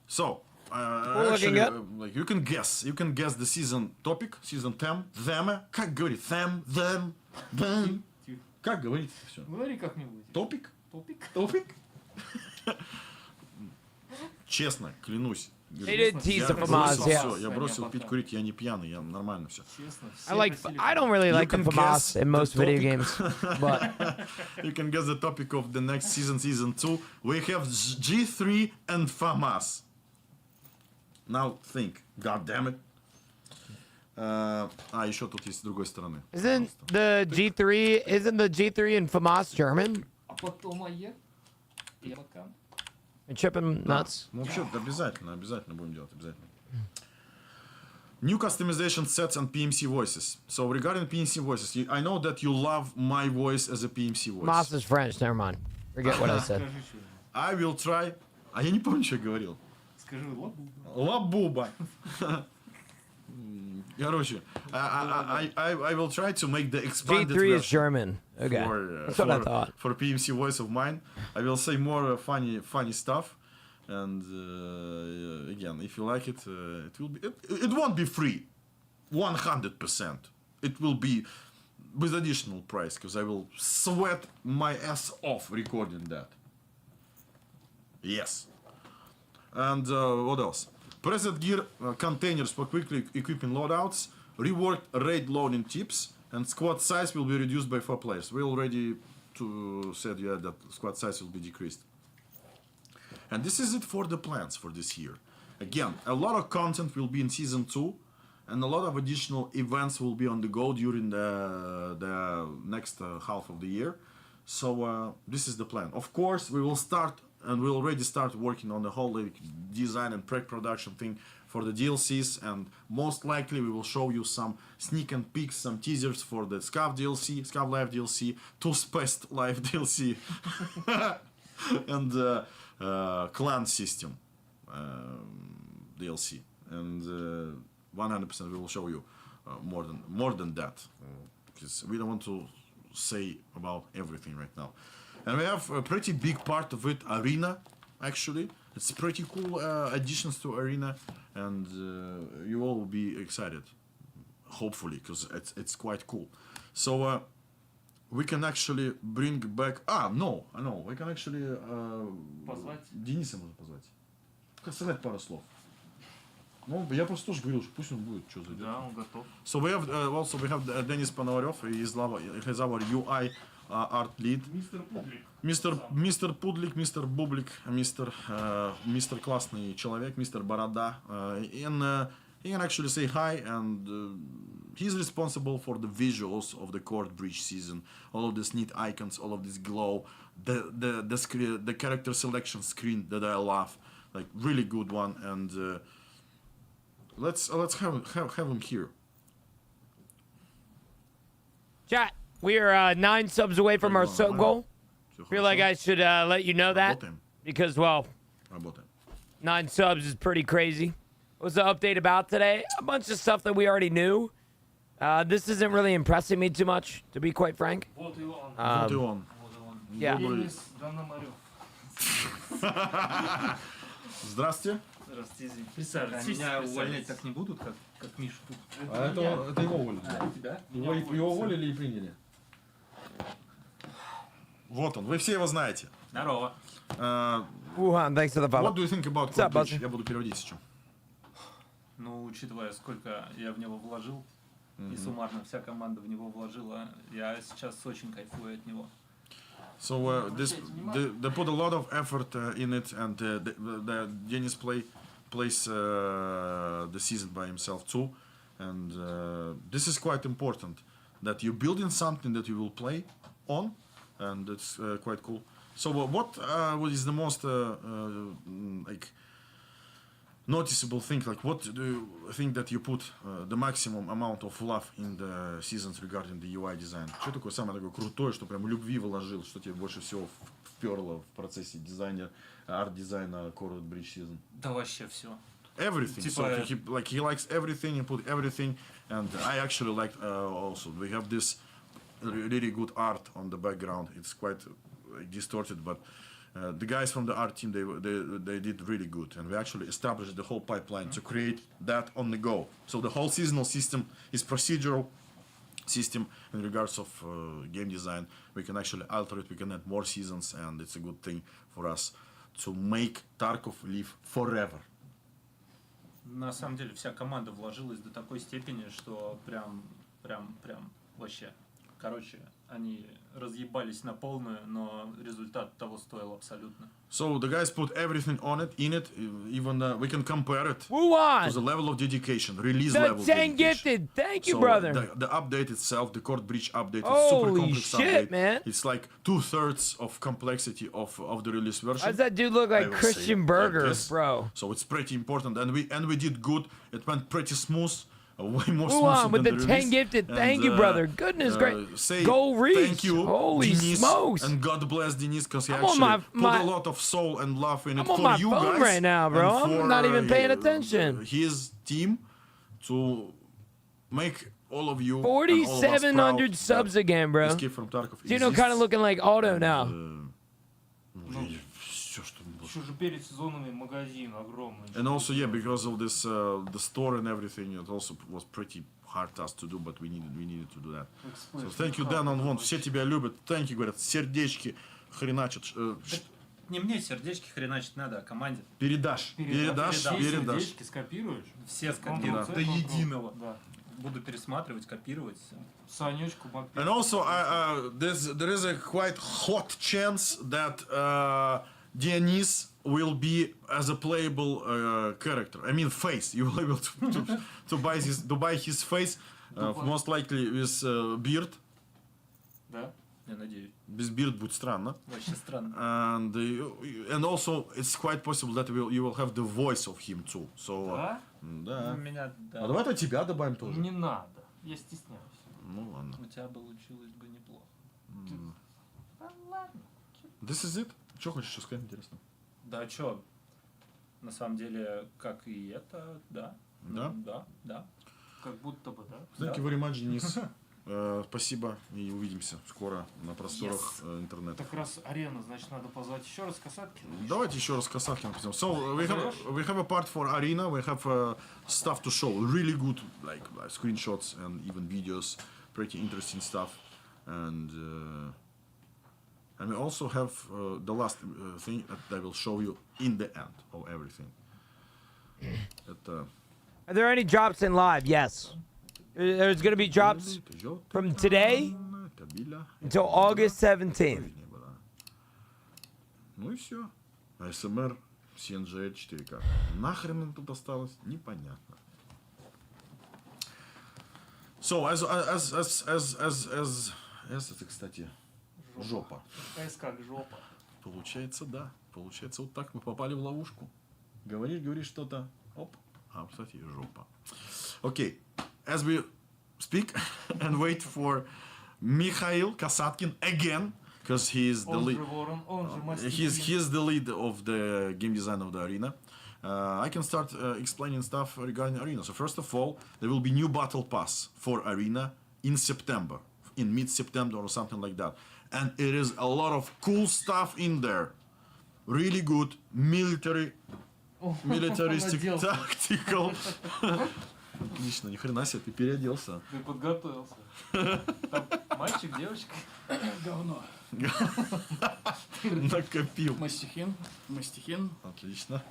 So, Looking actually, up. like you can guess the season topic, season them. Как говорить? Them. Тихо. Как говорить все? Говори как-нибудь. Топик? Топик? Честно, клянусь. They did tease Я the FAMAS, бросил yeah. всё, я бросил пить, курить, я не пьяный, я нормально все. Честно, все I don't really like the can FAMAS guess in most the video topic. games, but You can guess the topic of the next season, season 2. We have G3 and FAMAS. Now think, god damn it. Еще тут есть с другой стороны. isn't the G3 and FAMAS German? А потом АЕ? Екобакан? You're tripping nuts. Ну, вообще, обязательно будем делать, обязательно. New customization sets and PMC voices. So regarding PMC voices, I know that you love my voice as a PMC voice. FAMAS is French. Never mind. Forget what I said. Скажи что-нибудь. I will try. А я не помню, что я говорил. Скажи лабу. Лабуба. Короче, I will try to make the expanded G3 is version German. Okay, that's what I thought. for PMC voice of mine. I will say more funny stuff, and again, if you like it, it will be. It won't be free, 100%. It will be with additional price because I will sweat my ass off recording that. Yes. And what else? Preset gear containers for quickly equipping loadouts, reward raid loading tips, and squad size will be reduced by 4 players. We already said that squad size will be decreased. And this is it for the plans for this year. Again, a lot of content will be in season 2, and a lot of additional events will be on the go during the next half of the year. So this is the plan. Of course, we will start. And we already start working on the whole design and pre-production thing for the DLCs, and most likely we will show you some sneak and peeks, some teasers for the Scav DLC, Scav Live DLC, Toothpaste Live DLC, and Clan System DLC, and 100% we will show you more than that, because we don't want to say about everything right now. And we have a pretty big part of it, Arena, actually. It's pretty cool additions to Arena, and you all will be excited, hopefully, because it's quite cool. So we can actually bring back... we can actually... Позвать? Дениса можно позвать. Сказать пару слов. Ну, я просто тоже говорил, что пусть он будет, что зайдет. Да, он готов. So we have also Denis Panovaryov, he is our UI art lead. Мистер Пудлик, мистер Бублик, мистер классный человек, мистер Борода. And he can actually say hi, and he's responsible for the visuals of the Court Breach season. All of these neat icons, all of this glow, the character selection screen that I love, like really good one. And let's have him here. Chat, we are 9 subs away from our sub goal. Feel like I should let you know that because, well, 9 subs is pretty crazy. What's the update about today? A bunch of stuff that we already knew. This isn't really impressing me too much, to be quite frank. Вот и он. Вот и он. Yeah. Денис Гономарев. Здравствуйте. Здравствуйте, извините. Присаживайтесь. Меня увольнять так не будут, как Мишу тут. А это его уволили. Тебя? Его уволили и приняли. Вот он, вы все его знаете. Здорово. Wuhan, thanks for the follow. What do you think about What's up, Court Breach? Buzzy? Я буду переводить сейчас. Ну, учитывая, сколько я в него вложил, и суммарно вся команда в него вложила, я сейчас очень кайфую от него. So they put a lot of effort in it, and Denis plays the season by himself too, and this is quite important that you build in something that you will play on, and it's quite cool. So what is the most like noticeable thing? Like what do you think that you put the maximum amount of love in the seasons regarding the UI design? Что такое самое такое крутое, что прям любви вложил, что тебе больше всего вперло в процессе дизайна, арт-дизайна Coral Bridge Season? Да вообще все. Everything. So he likes everything, he put everything, and I actually liked also. We have this really good art on the background. It's quite distorted, but the guys from the art team they did really good, and we actually established the whole pipeline to create that on the go. So the whole seasonal system is procedural system in regards of game design. We can actually alter it. We can add more seasons, and it's a good thing for us to make Tarkov live forever. На самом деле вся команда вложилась до такой степени, что прям вообще. Короче, они разъебались на полную, но результат того стоил абсолютно. So the guys put everything on it, in it, even we can compare it Wuhan! to the level of dedication, release The level 10 dedication. gifted. Thank you, So brother. the update itself, the Court Breach update, it's super Holy complex shit, update. man. It's like 2/3 of complexity of the release version. Why does that dude look I like will Christian say like Burger, this. bro? So it's pretty important, and we did good. It went pretty smooth. Way more Wuhan smooth with than the the 10 release. gifted. And, Thank you, brother. Goodness great. Say Go Reach. thank you, Holy Denis, smokes. and God bless Denis, because he I'm on actually my- put a lot of soul and love in it I'm on for my you phone guys right now, bro. and I'm for, not even paying attention. His team to make all of you 4,700 subs again, bro. Escape from Tarkov Gino kind of looking like Auto now. Все, что Еще же перед сезонами магазин огромный. And also, yeah, because of this, the store and everything, it also was pretty hard task to do, but we needed to do that. So thank you, Dan on One. Все тебя любят. Thank you, говорят, сердечки хреначат. Не мне сердечки хреначить надо, а команде. Передашь. Сердечки скопируешь? Все скопируют. Ctrl+C, До Ctrl+V. единого. Да. Буду пересматривать, копировать. Санечку, Макпи. And also, there is a quite hot chance that Dionys will be as a playable character. I mean, face. You will be able to buy his face, most likely with beard. Да? Я надеюсь. Без beard будет странно. Вообще странно. And also, it's quite possible that you will have the voice of him too. So, Да? да. У меня, да. А давай тебя добавим тоже. Не надо. Я стесняюсь. Ну ладно. У тебя получилось бы неплохо. Да ладно. This is it. Что хочешь еще сказать, интересно? Да, чё? На самом деле, как и это, да. Да? Да. Как будто бы, да? Thank you very much, Денис. Спасибо и увидимся скоро на просторах интернета. Так раз арена, значит, надо позвать еще раз касатки. Давайте еще раз Касаткина пойдем. So we have a part for arena. We have stuff to show. Really good, like screenshots and even videos. Pretty interesting stuff. And we also have the last thing that I will show you in the end of everything. Are there any drops in live? Yes. There's going to be drops from today until August 17th. Ну и все. ASMR CNG 4K. Нахрен он тут осталось? Непонятно. So, as это, кстати, жопа. КС как жопа. Получается, да. Получается, вот так мы попали в ловушку. Говоришь что-то, оп, а, кстати, жопа. Okay, as we speak and wait for Mikhail Kasatkин again, because he is the Он lead. же ворон, он же мастер. He's the lead of the game design of the arena. I can start explaining stuff regarding arena. So first of all, there will be new battle pass for arena in September, in mid-September or something like that. And it is a lot of cool stuff in there. Really good militaristic tactical. Отлично, ни хрена себе, ты переоделся. Ты подготовился. Там мальчик, девочка. Говно. Накопил. Мастихин. Отлично.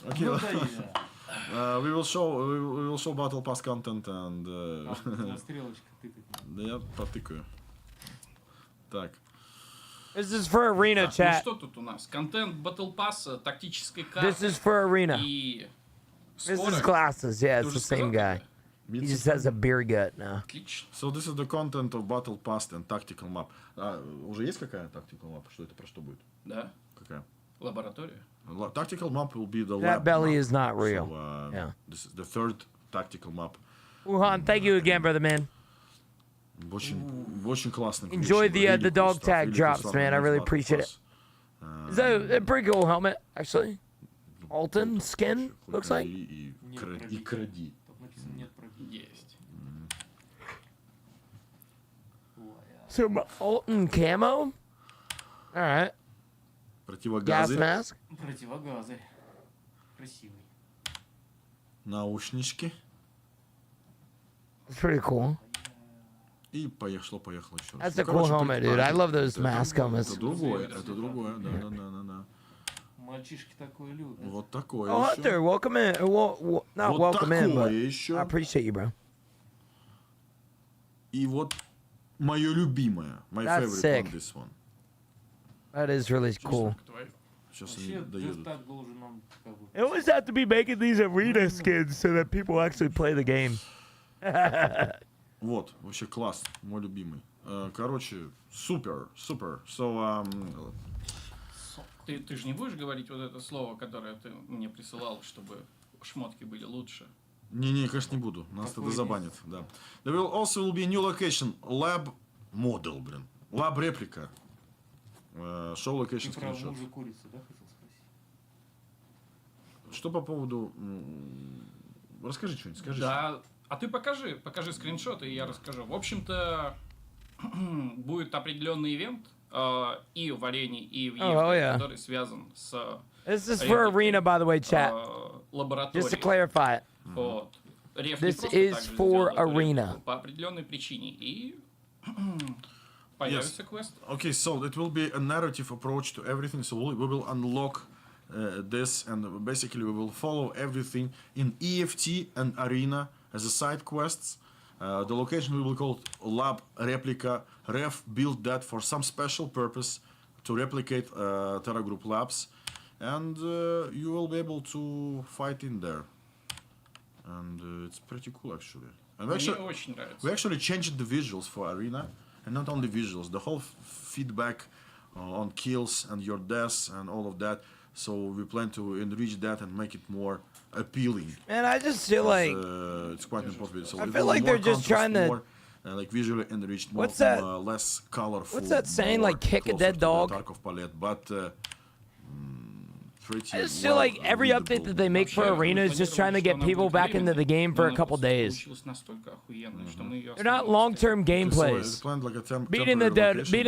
Okay. Ну да, я. We will show battle pass content and. Там стрелочка тыкать. Да я потыкаю. Так. This is for arena, Так, ну chat. что тут у нас? Контент Battle Pass, тактической карты. This is for arena. И This скоро... is glasses. Yeah, Ты it's уже the same сказал, guy. He just has a beer gut now. Отлично. So this is the content of battle pass and tactical map. Уже есть какая tactical map? Что это про что будет? Да. Какая? Лаборатория. Tactical map will be the That lab belly map. is not real. So, Yeah. This is the third tactical map. Wuhan, thank you again, brother man. Очень классный. Enjoy the dog tag drops, man. I really appreciate it. Is that a pretty cool helmet, actually? Alton skin, looks like. И кради. Тут написано нет пробития. Есть. Some Alton camo? Alright. Gas Противогазы, mask? Противогазы. Красивый. наушнички. It's pretty cool. И поехало еще раз. That's a cool helmet, dude. I love those mask helmets. Это другое, да. Мальчишки такое любят. Вот такое Oh, еще. Hunter, welcome in. Well, not Вот welcome in, but такое еще. I appreciate you, bro. И вот мое любимое. My That's favorite sick. one, this one. That is really cool. Сейчас они Вообще, доедут. так должен нам как бы... It always have to be making these arena skins so that people actually play the game. Вот, вообще класс, мой любимый. Короче, супер. So, Ты же не будешь говорить вот это слово, которое ты мне присылал, чтобы шмотки были лучше? не, конечно, не буду. Нас тогда забанят, да. There will also be a new location. Lab model, блин. Lab реплика. Show location Ты про screenshot. мужа курицу, да, хотел спросить? Что по поводу... Расскажи что-нибудь, скажи. Да, а ты покажи скриншоты, и я расскажу. В общем-то, будет определенный ивент и в арене, и в yeah. который связан с This is for arena, by the way, chat. лабораторией. Just to clarify it. Вот. Реф This не просто is так же for сделал эту arena. рефу по определенной причине. И появится квест. Okay, so it will be a narrative approach to everything. So we will unlock this, and basically we will follow everything in EFT and Arena as a side quests. The location we will call Lab Replica. Ref built that for some special purpose to replicate Terra Group Labs, and you will be able to fight in there. And it's pretty cool actually. And Мне actually, очень нравится. we actually changed the visuals for Arena, and not only visuals, the whole feedback on kills and your deaths and all of that. So we plan to enrich that and make it more appealing. Man, I just feel like It's quite important. So I we feel will like more they're just contrast, trying to- more, like visually enriched, more What's that- less colorful. what's that saying, more like, kick a closer dead to the dog? Tarkov palette, but pretty I just feel like every update that they make for arena is just trying to get people back into the game for a couple days. They're not long-term gameplays. Beating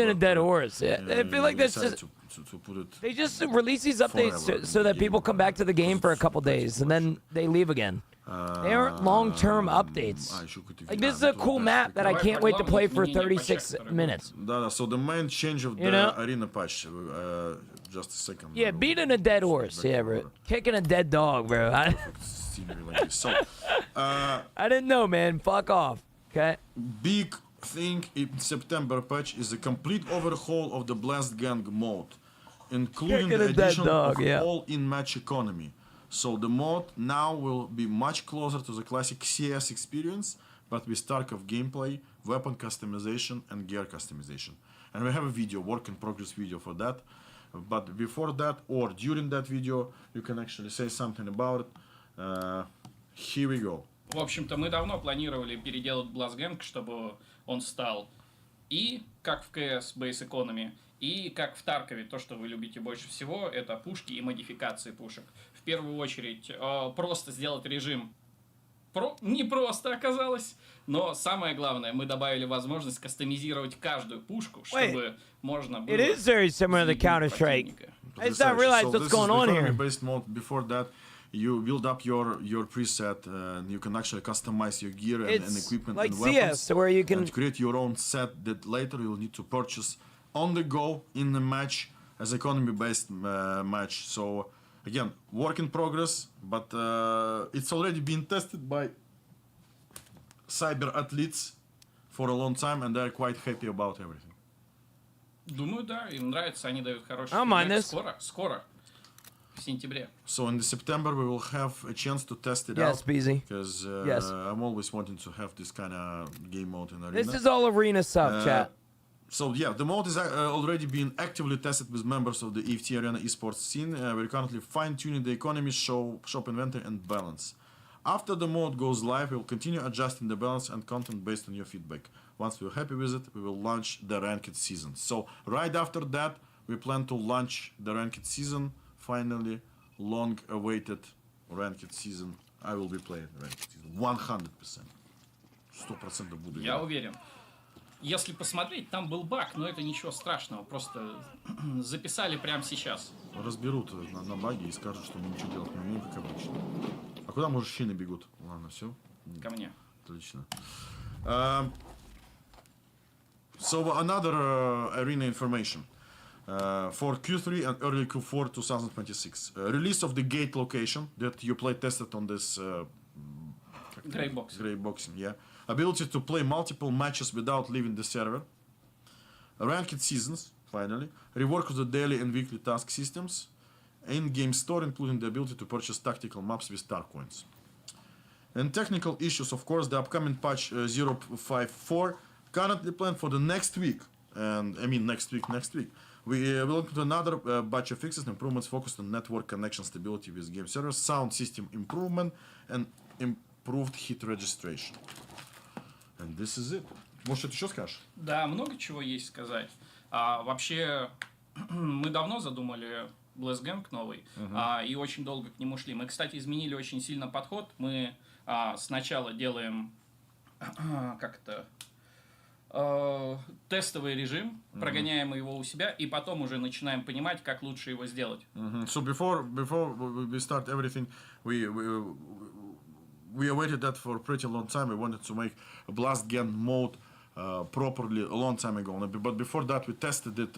a dead horse. Yeah. I feel like that's just to put it. they just release these updates Forever so that people come back to the game for a couple days and then they leave again. They aren't long-term updates. Like this is a cool map that I can't wait to play for 36 minutes. Да, so the main change of the You know? arena patch. Just a second. Yeah, beating a dead horse. Yeah, bro. Kicking a dead dog, bro. Scenery like this. So, I didn't know, man. Fuck off. Okay. big thing in September patch is a complete overhaul of the Blast Gang mode, including Kicking the a dead addition dog, of yeah. all in-match economy. So the mod now will be much closer to the classic CS experience, but with Tarkov gameplay, weapon customization, and gear customization. And we have a video, work in progress video for that. But before that or during that video, you can actually say something about it. Here we go. В общем-то, мы давно планировали переделать Blastgang, чтобы он стал и как в CS Base Economy, и как в Таркове. То, что вы любите больше всего, это пушки и модификации пушек. В первую очередь, просто сделать режим не просто оказалось, но самое главное, мы добавили возможность кастомизировать каждую пушку, чтобы можно было... It is very similar to Counter-Strike. I just not realize what's going on here. Based mode. Before that, you build up your preset, and you can actually customize your gear and It's equipment like and weapons, CS, where you can and create your own set that later you'll need to purchase on the go in the match as economy-based match. So again, work in progress, but it's already been tested by cyber athletes for a long time, and they're quite happy about everything. Думаю, да, им нравится, они дают хороший I'll mind фидбэк. this. Скоро, в сентябре. So in September we will have a chance to test it Yes, out. Beezy. Because Yes. I'm always wanting to have this kind of game mode in Arena. This is all arena stuff, chat. So yeah, the mode is already being actively tested with members of the EFT Arena esports scene. We're currently fine-tuning the economy, shop inventory, and balance. After the mode goes live, we'll continue adjusting the balance and content based on your feedback. Once we're happy with it, we will launch the ranked season. So right after that, we plan to launch the ranked season. Finally, long-awaited ranked season. I will be playing ranked season 100%. 100% буду Я играть. уверен. Если посмотреть, там был баг, но это ничего страшного. Просто записали прямо сейчас. Разберут на баги и скажут, что мы ничего делать не умеем, как обычно. А куда мужчины бегут? Ладно, все. Ко мне. Отлично. So another arena information for Q3 and early Q4 2026. Release of the gate location that you play tested on this Grey box. Grey boxing, yeah. Ability to play multiple matches without leaving the server. Ranked seasons, finally. Rework of the daily and weekly task systems. In-game store, including the ability to purchase tactical maps with star coins. And technical issues, of course, the upcoming patch 054, currently planned for the next week. And I mean next week. We will look into another batch of fixes and improvements focused on network connection stability with game servers, sound system improvement, and improved hit registration. And this is it. Может, что-то еще скажешь? Да, много чего есть сказать. Вообще, мы давно задумали Blast Gang новый, и очень долго к нему шли. Мы, кстати, изменили очень сильно подход. Мы сначала делаем тестовый режим, прогоняем его у себя, и потом уже начинаем понимать, как лучше его сделать. So before we start everything, we awaited that for a pretty long time. We wanted to make a Blast Gang mode properly a long time ago. But before that, we tested it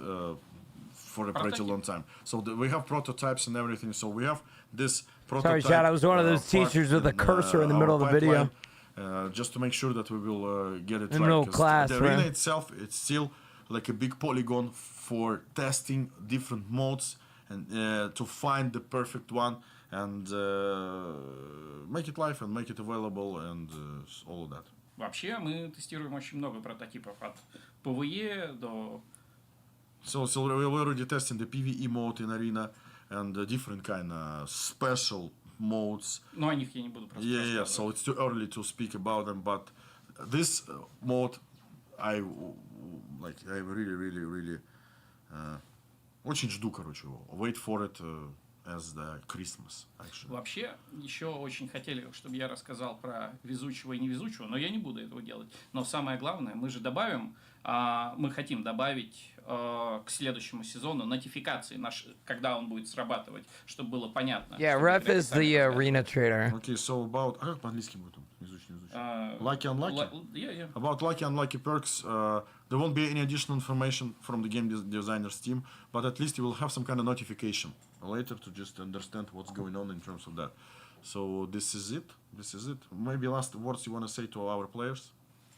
for a pretty long time. So we have prototypes and everything. So we have this prototype. Sorry, chat. I was one of those teachers with a cursor in the middle of the video. Just to make sure that we will get it in right. middle class, the arena itself, it's still like a big polygon for testing different modes and to find the perfect one and make it live and make it available and all of that. Вообще, мы тестируем очень много прототипов от PvE до... So we're already testing the PvE mode in Arena and different kind of special modes. Но о них я не буду просто Yeah, so it's too early to speak about them, but this mode, I really очень жду, короче, его. Wait for it as the Christmas, actually. Вообще, еще очень хотели, чтобы я рассказал про везучего и невезучего, но я не буду этого делать. Но самое главное, мы же добавим, мы хотим добавить к следующему сезону нотификации, когда он будет срабатывать, чтобы было понятно. Yeah, Ref is the arena trader. Okay, so about... А как по-английски будет он? Везучий. Lucky and lucky? Yeah. About lucky and lucky perks, there won't be any additional information from the game designer's team, but at least you will have some kind of notification later to just understand what's going on in terms of that. So this is it. Maybe last words you want to say to our players?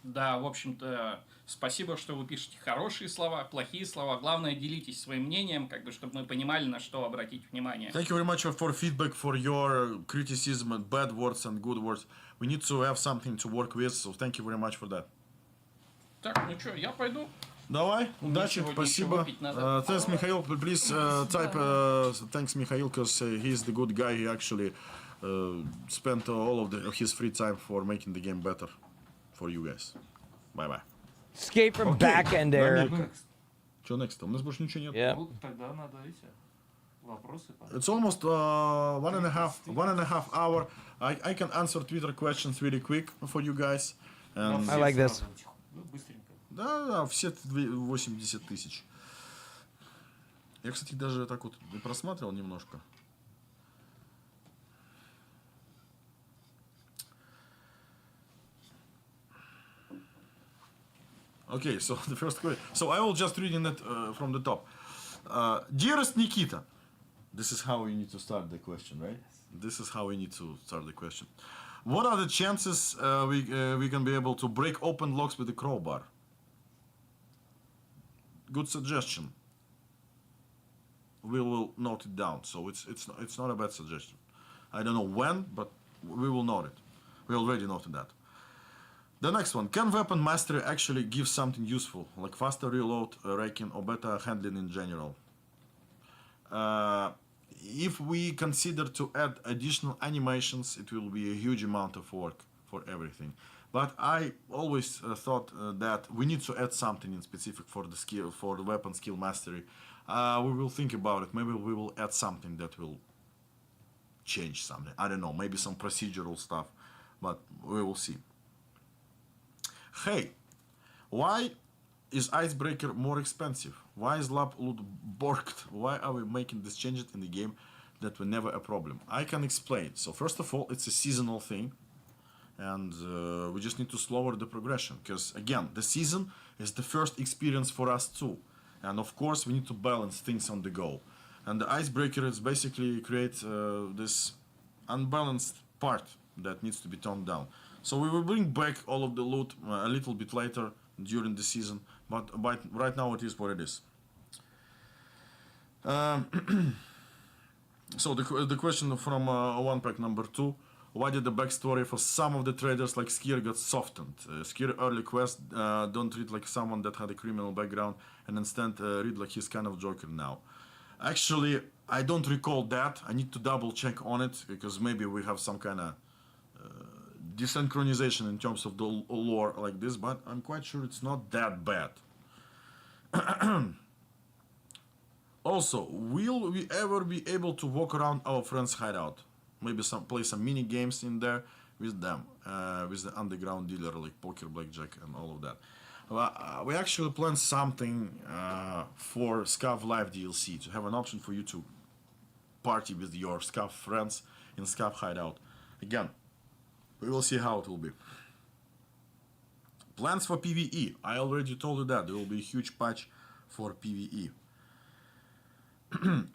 Да, в общем-то, спасибо, что вы пишете хорошие слова, плохие слова. Главное, делитесь своим мнением, чтобы мы понимали, на что обратить внимание. Thank you very much for feedback, for your criticism and bad words and good words. We need to have something to work with, so thank you very much for that. Так, ну что, я пойду. Давай, удачи, спасибо. Thanks, Mikhail. Please type thanks, Mikhail, because he's the good guy. He actually spent all of his free time for making the game better for you guys. Bye-bye. Escape from back-end era. Что next? У нас больше ничего нет. Yeah. Ну, тогда надо эти вопросы. It's almost one and a half hour. I can answer Twitter questions really quick for you guys. And I like this. Ну, быстренько. Да, все 80 тысяч. Я, кстати, даже так вот просматривал немножко. Okay, so the first question. So I will just read it from the top. Dearest Nikita, This is how we need to start the question, right? This is how we need to start the question. What are the chances we can be able to break open locks with a crowbar? Good suggestion. We will note it down. So it's not a bad suggestion. I don't know when, but we will note it. We already noted that. The next one. Can weapon mastery actually give something useful, like faster reload, raking, or better handling in general? If we consider to add additional animations, it will be a huge amount of work for everything. But I always thought that we need to add something in specific for the skill, for the weapon skill mastery. We will think about it. Maybe we will add something that will change something. I don't know. Maybe some procedural stuff, but we will see. Hey, why is Icebreaker more expensive? Why is lab loot borked? Why are we making these changes in the game that were never a problem? I can explain. So first of all, it's a seasonal thing, and we just need to slower the progression, because again, the season is the first experience for us too, and of course we need to balance things on the go. And the Icebreaker is basically create this unbalanced part that needs to be toned down. So we will bring back all of the loot a little bit later during the season, but right now it is what it is. So the question from one pack number 2: why did the backstory for some of the traders like Skier got softened? Skier early quest don't read like someone that had a criminal background, and instead read like he's kind of Joker now. Actually, I don't recall that. I need to double check on it, because maybe we have some kind of desynchronization in terms of the lore like this, but I'm quite sure it's not that bad. Also, will we ever be able to walk around our friend's hideout? Maybe play some mini games in there with them, with the underground dealer like poker, blackjack, and all of that. We actually planned something for Scav Live DLC, to have an option for you to party with your Scav friends in Scav hideout. Again, we will see how it will be. Plans for PvE. I already told you that there will be a huge patch for PvE.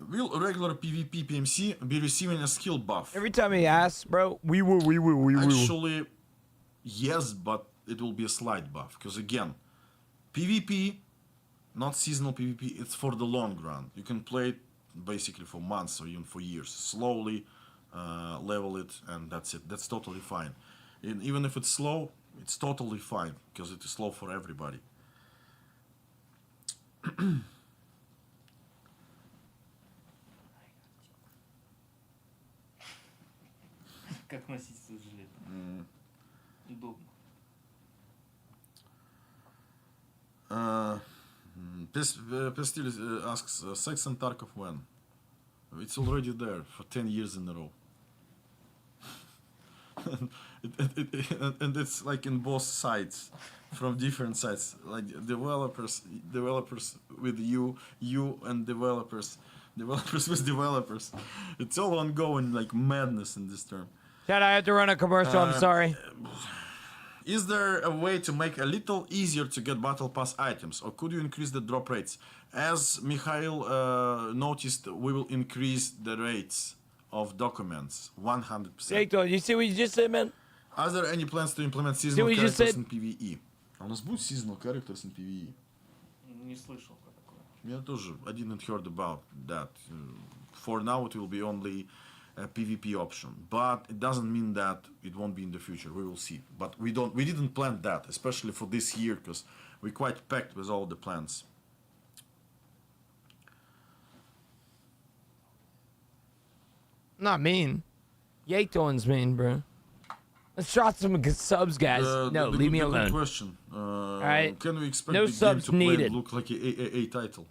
Will regular PvP PMC be receiving a skill buff? Every time he asks, bro, we will. Actually, yes, but it will be a slight buff. Because again, PvP, not seasonal PvP, it's for the long run. You can play it basically for months or even for years. Slowly level it, and that's it. That's totally fine. And even if it's slow, it's totally fine, because it is slow for everybody. Как носиться с жилетом? Удобно. Pestil asks, Sex and Tarkov when? It's already there for 10 years in a row. And it's like in both sides, from different sides, like developers with you and developers with developers. It's all ongoing, like madness in this term. Chad, I have to run a commercial. I'm sorry. Is there a way to make a little easier to get battle pass items, or could you increase the drop rates? As Mikhail noticed, we will increase the rates of documents 100%. Hector, you see what you just said, man? Are there any plans to implement seasonal what you just characters said? in PvE? А у нас будут seasonal characters in PvE? Не слышал про такое. Я тоже. I didn't heard about that. For now, it will be only a PvP option, but it doesn't mean that it won't be in the future. We will see. But we didn't plan that, especially for this year, because we're quite packed with all the plans. Not mean. Yaton's mean, bro. Let's drop some subs, guys. No, leave me Good alone. question. right. Can we expect No the game subs to play needed. and look like a title?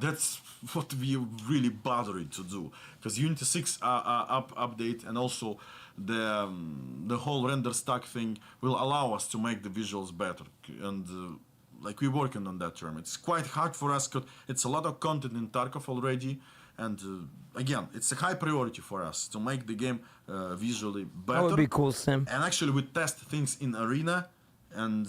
That's what we really bothering to do, because Unity 6 update and also the whole render stack thing will allow us to make the visuals better, and like we're working on that term. It's quite hard for us because it's a lot of content in Tarkov already, and again, it's a high priority for us to make the game visually better. That would be cool, Sim. And actually, we test things in Arena, and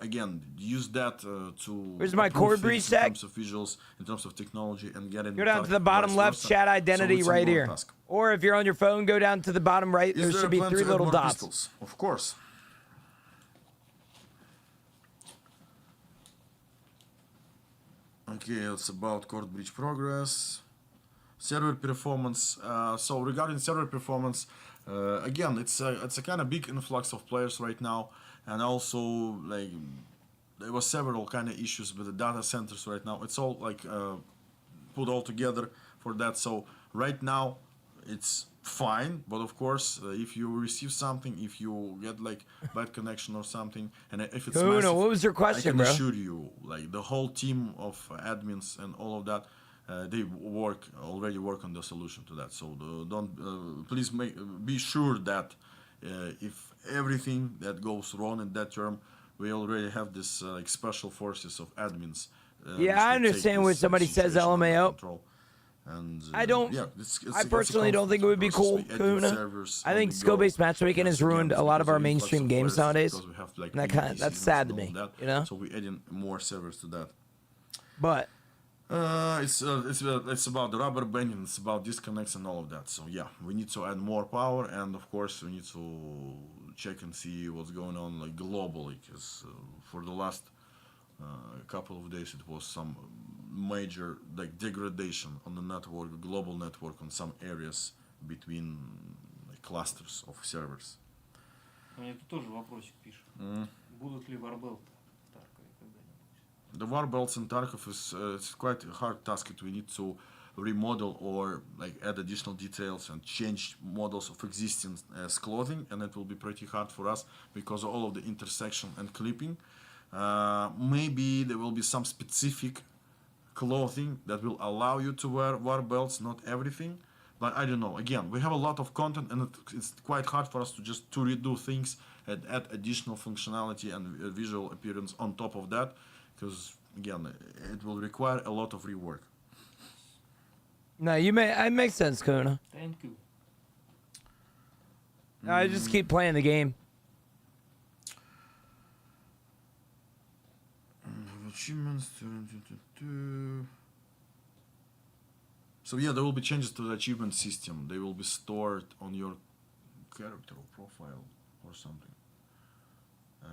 again, use that to Where's my improve cord things reset? in terms of visuals, in terms of technology, and getting Go down to the bottom left, chat identity so right here. Task. Or if you're on your phone, go down to the bottom right. There Is should a be plan 3 to add little more dots. pistols? Of course. Okay, it's about cord breach progress. Server performance. So regarding server performance, again, it's a kind of big influx of players right now, and also like there was several kind of issues with the data centers right now. It's all like put all together for that. So right now it's fine, but of course if you receive something, if you get like bad connection or something, and if it's Kuno, massive, what was your question, I can bro? assure you, like the whole team of admins and all of that, they already work on the solution to that. So don't please be sure that if everything that goes wrong in that term, we already have this like special forces of admins. Yeah, I understand when somebody says LMAO. Control. And, I don't. Yeah, I personally don't think it would be cool, Kahuna. I think skill-based matchmaking has ruined a lot of our mainstream games nowadays. Like And that's sad to me, you know. So we adding more servers to that. But It's about the rubber banding, it's about disconnects and all of that. So yeah, we need to add more power, and of course we need to check and see what's going on like globally, because for the last couple of days it was some major like degradation on the network, global network, on some areas between like, clusters of servers. Мне тут тоже вопросик пишут. Будут ли варбелты в Таркове когда-нибудь? The war belts in Tarkov is it's quite a hard task. We need to remodel or like add additional details and change models of existing as clothing, and it will be pretty hard for us because of all of the intersection and clipping. Maybe there will be some specific clothing that will allow you to wear war belts, not everything, but I don't know. Again, we have a lot of content, and it's quite hard for us to just to redo things and add additional functionality and visual appearance on top of that, because again, it will require a lot of rework. no, it makes sense, Kuna. Thank you. I just keep playing the game. Achievements. So yeah, there will be changes to the achievement system. They will be stored on your character or profile or something,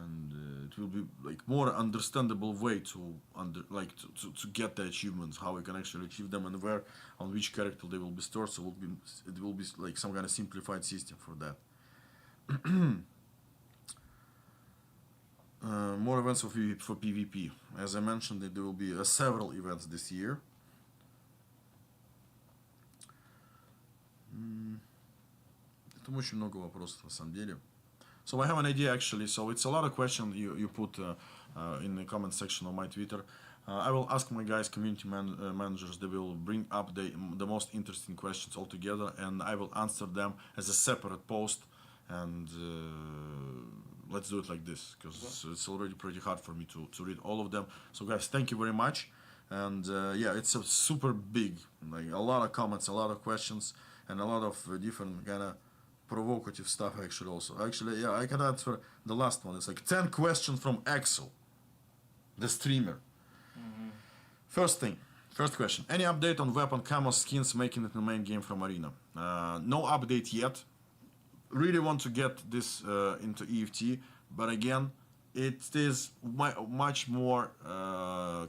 and it will be like more understandable way to to get the achievements, how we can actually achieve them, and where on which character they will be stored. So it will be like some kind of simplified system for that. More events for PvP. As I mentioned, there will be several events this year. Там очень много вопросов на самом деле. So I have an idea actually. So it's a lot of questions you put in the comment section of my Twitter. I will ask my guys, community managers. They will bring up the most interesting questions all together, and I will answer them as a separate post. And let's do it like this, because it's already pretty hard for me to read all of them. So guys, thank you very much. And yeah, it's a super big, like a lot of comments, a lot of questions, and a lot of different kind of provocative stuff actually also. Actually, yeah, I can answer the last one. It's like 10 questions from Axel, the streamer. First question. Any update on weapon camo skins making it in the main game from Arena? No update yet. Really want to get this into EFT, but again, it is much more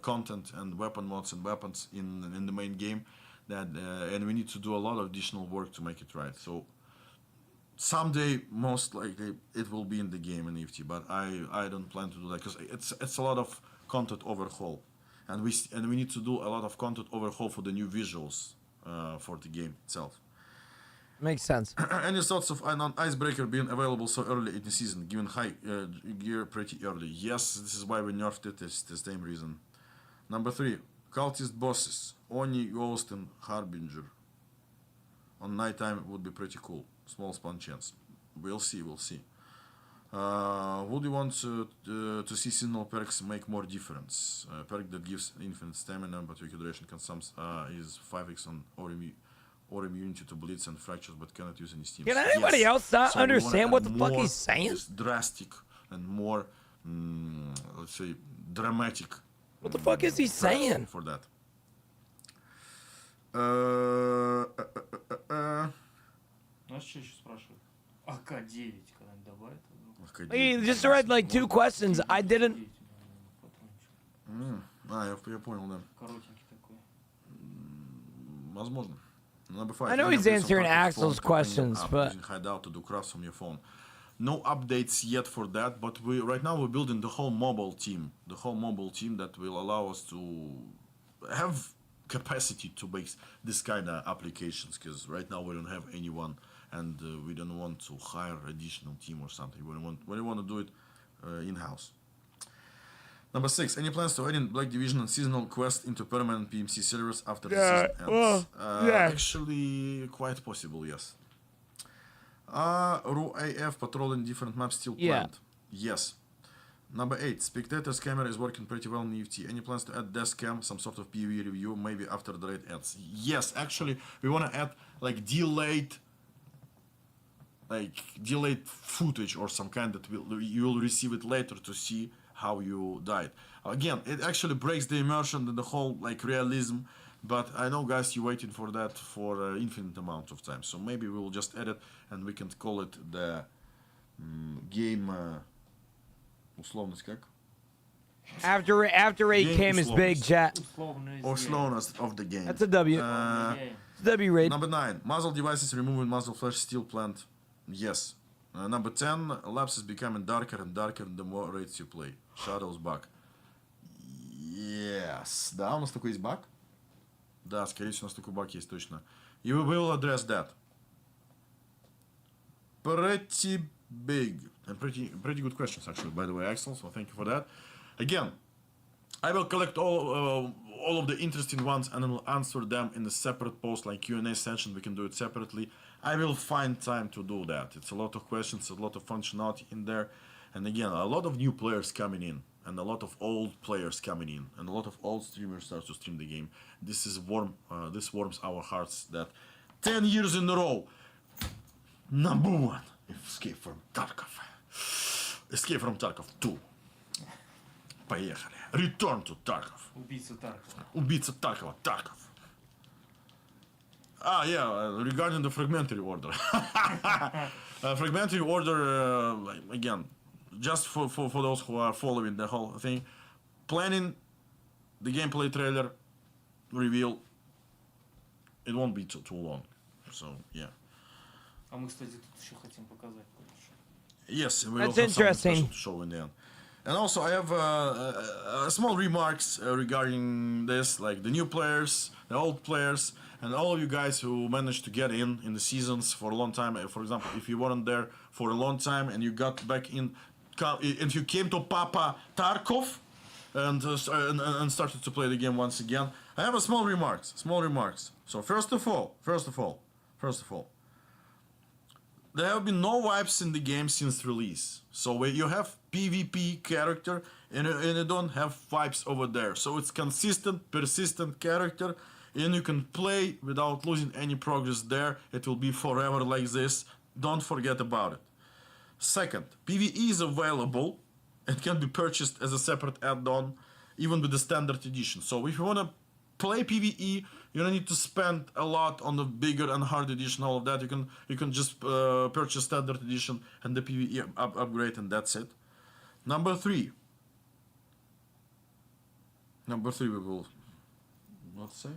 content and weapon mods and weapons in the main game, that and we need to do a lot of additional work to make it right. So someday, most likely, it will be in the game in EFT, but I don't plan to do that, because it's a lot of content overhaul, and we need to do a lot of content overhaul for the new visuals for the game itself. Makes sense. Any thoughts of an icebreaker being available so early in the season, given high gear pretty early? Yes, this is why we nerfed it. It's the same reason. Number 3, cultist bosses, Oni, Ghost, and Harbinger. On nighttime would be pretty cool. Small spawn chance. We'll see. Would you want to see seasonal perks make more difference? Perk that gives infinite stamina, but weak duration consumes is 5x on or immunity to bleeds and fractures, but cannot use any steam. Can anybody else not So we wanna understand add what the fuck more he's saying? just drastic and more let's say, dramatic. What the fuck is he saying? For that? Знаешь, что еще спрашивают? АК-9 когда-нибудь добавят? He just read like 2 questions. I didn't. Я понял, да. Коротенький такой. Возможно. Number 5. I know he's answering Axel's questions, but Hideout to do crafts from your phone. No updates yet for that, but right now we're building the whole mobile team. The whole mobile team that will allow us to have capacity to make this kind of applications, because right now we don't have anyone, and we don't want to hire additional team or something. We want to do it in-house. Number 6. Any plans to add in Black Division and seasonal quest into permanent PMC servers after the season ends? Actually, quite possible, yes. Ru AF patrolling different maps still planned? Yes. Number 8. Spectator's camera is working pretty well in EFT. Any plans to add desk cam, some sort of PvE review, maybe after the raid ends? Yes, actually, we want to add like delayed footage or some kind that you will receive it later to see how you died. Again, it actually breaks the immersion and the whole like realism, but I know guys you waiting for that for infinite amount of time, so maybe we will just add it and we can call it the game условность как? After raid came is big, chat. Or slowness of the game. That's a W. It's a W raid. Number 9. Muzzle devices removing muzzle flash still planned? Yes. Number 10. Labs is becoming darker and darker the more raids you play. Shadows bug. Yes. Да, у нас такой есть баг? Да, скорее всего, у нас такой баг есть точно. И we will address that. Pretty big and pretty good questions actually, by the way, Axel. So thank you for that. Again, I will collect all of the interesting ones and I will answer them in a separate post, like Q&A session. We can do it separately. I will find time to do that. It's a lot of questions, a lot of functionality in there, and again, a lot of new players coming in, and a lot of old players coming in, and a lot of old streamers start to stream the game. This is this warms our hearts that 10 years in a row, number 1, Escape from Tarkov. Escape from Tarkov 2. Поехали. Return to Tarkov. Убийца Таркова. Убийца Таркова. Tarkov. Regarding the fragmentary order. Fragmentary order, again, just for those who are following the whole thing, planning the gameplay trailer reveal, it won't be too long. So, yeah. А мы, кстати, тут еще хотим показать кое-что. Yes, we That's will have something interesting. special to show in the end. And also, I have small remarks regarding this, like the new players, the old players, and all of you guys who managed to get in the seasons for a long time. For example, if you weren't there for a long time and you got back in, and you came to Papa Tarkov and started to play the game once again, I have a small remarks. So first of all, there have been no wipes in the game since release. So where you have PvP character and you don't have wipes over there. So it's consistent, persistent character, and you can play without losing any progress there. It will be forever like this. Don't forget about it. Second, PvE is available and can be purchased as a separate add-on, even with the standard edition. So if you want to play PvE, you don't need to spend a lot on the bigger and hard edition, all of that. You can just purchase standard edition and the PvE upgrade, and that's it. Number 3, we will not say.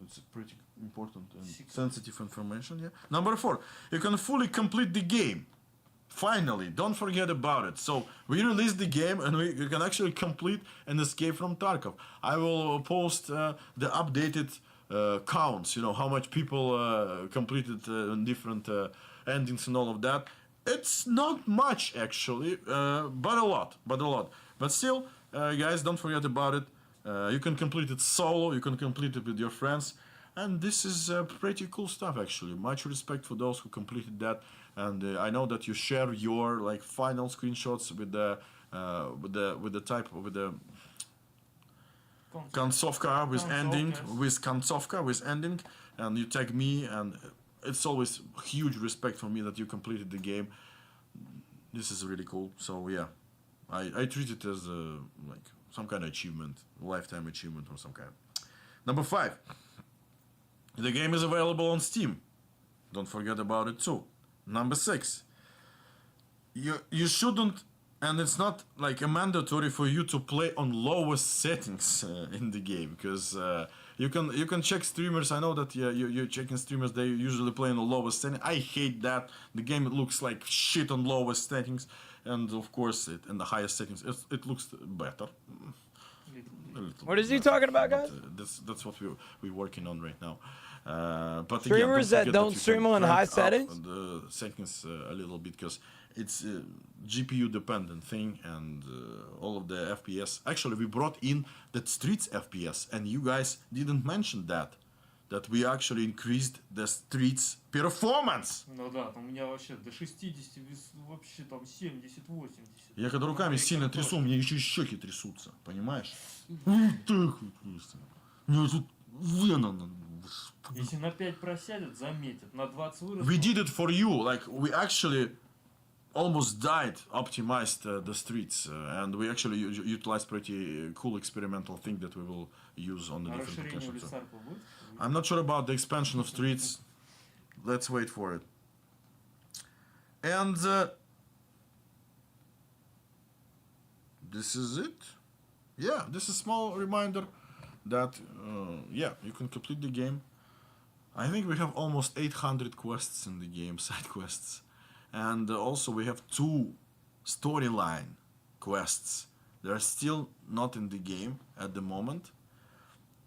It's pretty important and sensitive information. Yeah. Number 4, you can fully complete the game. Finally, don't forget about it. So we released the game and you can actually complete an Escape from Tarkov. I will post the updated counts, how much people completed different endings and all of that. It's not much actually, but a lot. But still, guys, don't forget about it. You can complete it solo, you can complete it with your friends, and this is pretty cool stuff actually. Much respect for those who completed that, and I know that you share your final screenshots with the концовка with ending, and you tag me, and it's always huge respect for me that you completed the game. This is really cool. So yeah, I treat it as like some kind of achievement, lifetime achievement or some kind. Number 5. The game is available on Steam. Don't forget about it too. Number 6. You shouldn't, and it's not like a mandatory for you to play on lowest settings in the game, because you can check streamers. I know that you're checking streamers. They usually play on the lowest setting. I hate that. The game looks like shit on lowest settings, and of course in the highest settings it looks better. What is he talking about, guys? That's what we're working on right now. But streamers again, that don't stream on high settings. The settings a little bit, because it's a GPU dependent thing, and all of the FPS. Actually, we brought in that Streets FPS, and you guys didn't mention that we actually increased the Streets performance. Ну да, там у меня вообще до 60, вообще там 70, 80. Я когда руками сильно трясу, у меня еще и щеки трясутся, понимаешь? Так вот просто. У меня тут вена. Если на 5 просядет, заметят. На 20 вырос. We did it for you. Like, we actually almost died, optimized the streets, and we actually utilized pretty cool experimental thing that we will use on the different locations. So I'm not sure about the expansion of streets. Let's wait for it. And this is it. Yeah, this is a small reminder that yeah, you can complete the game. I think we have almost 800 quests in the game, side quests. And also we have 2 storyline quests. They're still not in the game at the moment.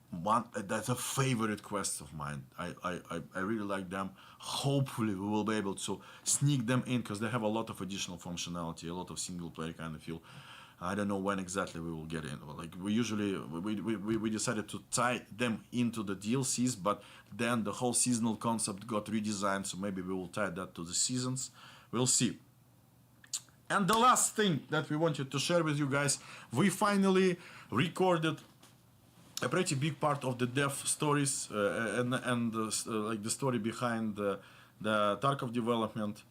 One that's a favorite quest of mine. I really like them. Hopefully we will be able to sneak them in, because they have a lot of additional functionality, a lot of single player kind of feel. I don't know when exactly we will get in. Like, we usually we decided to tie them into the DLCs, but then the whole seasonal concept got redesigned, so maybe we will tie that to the seasons. We'll see. And the last thing that we wanted to share with you guys, we finally recorded a pretty big part of the dev stories and like the story behind the Tarkov development.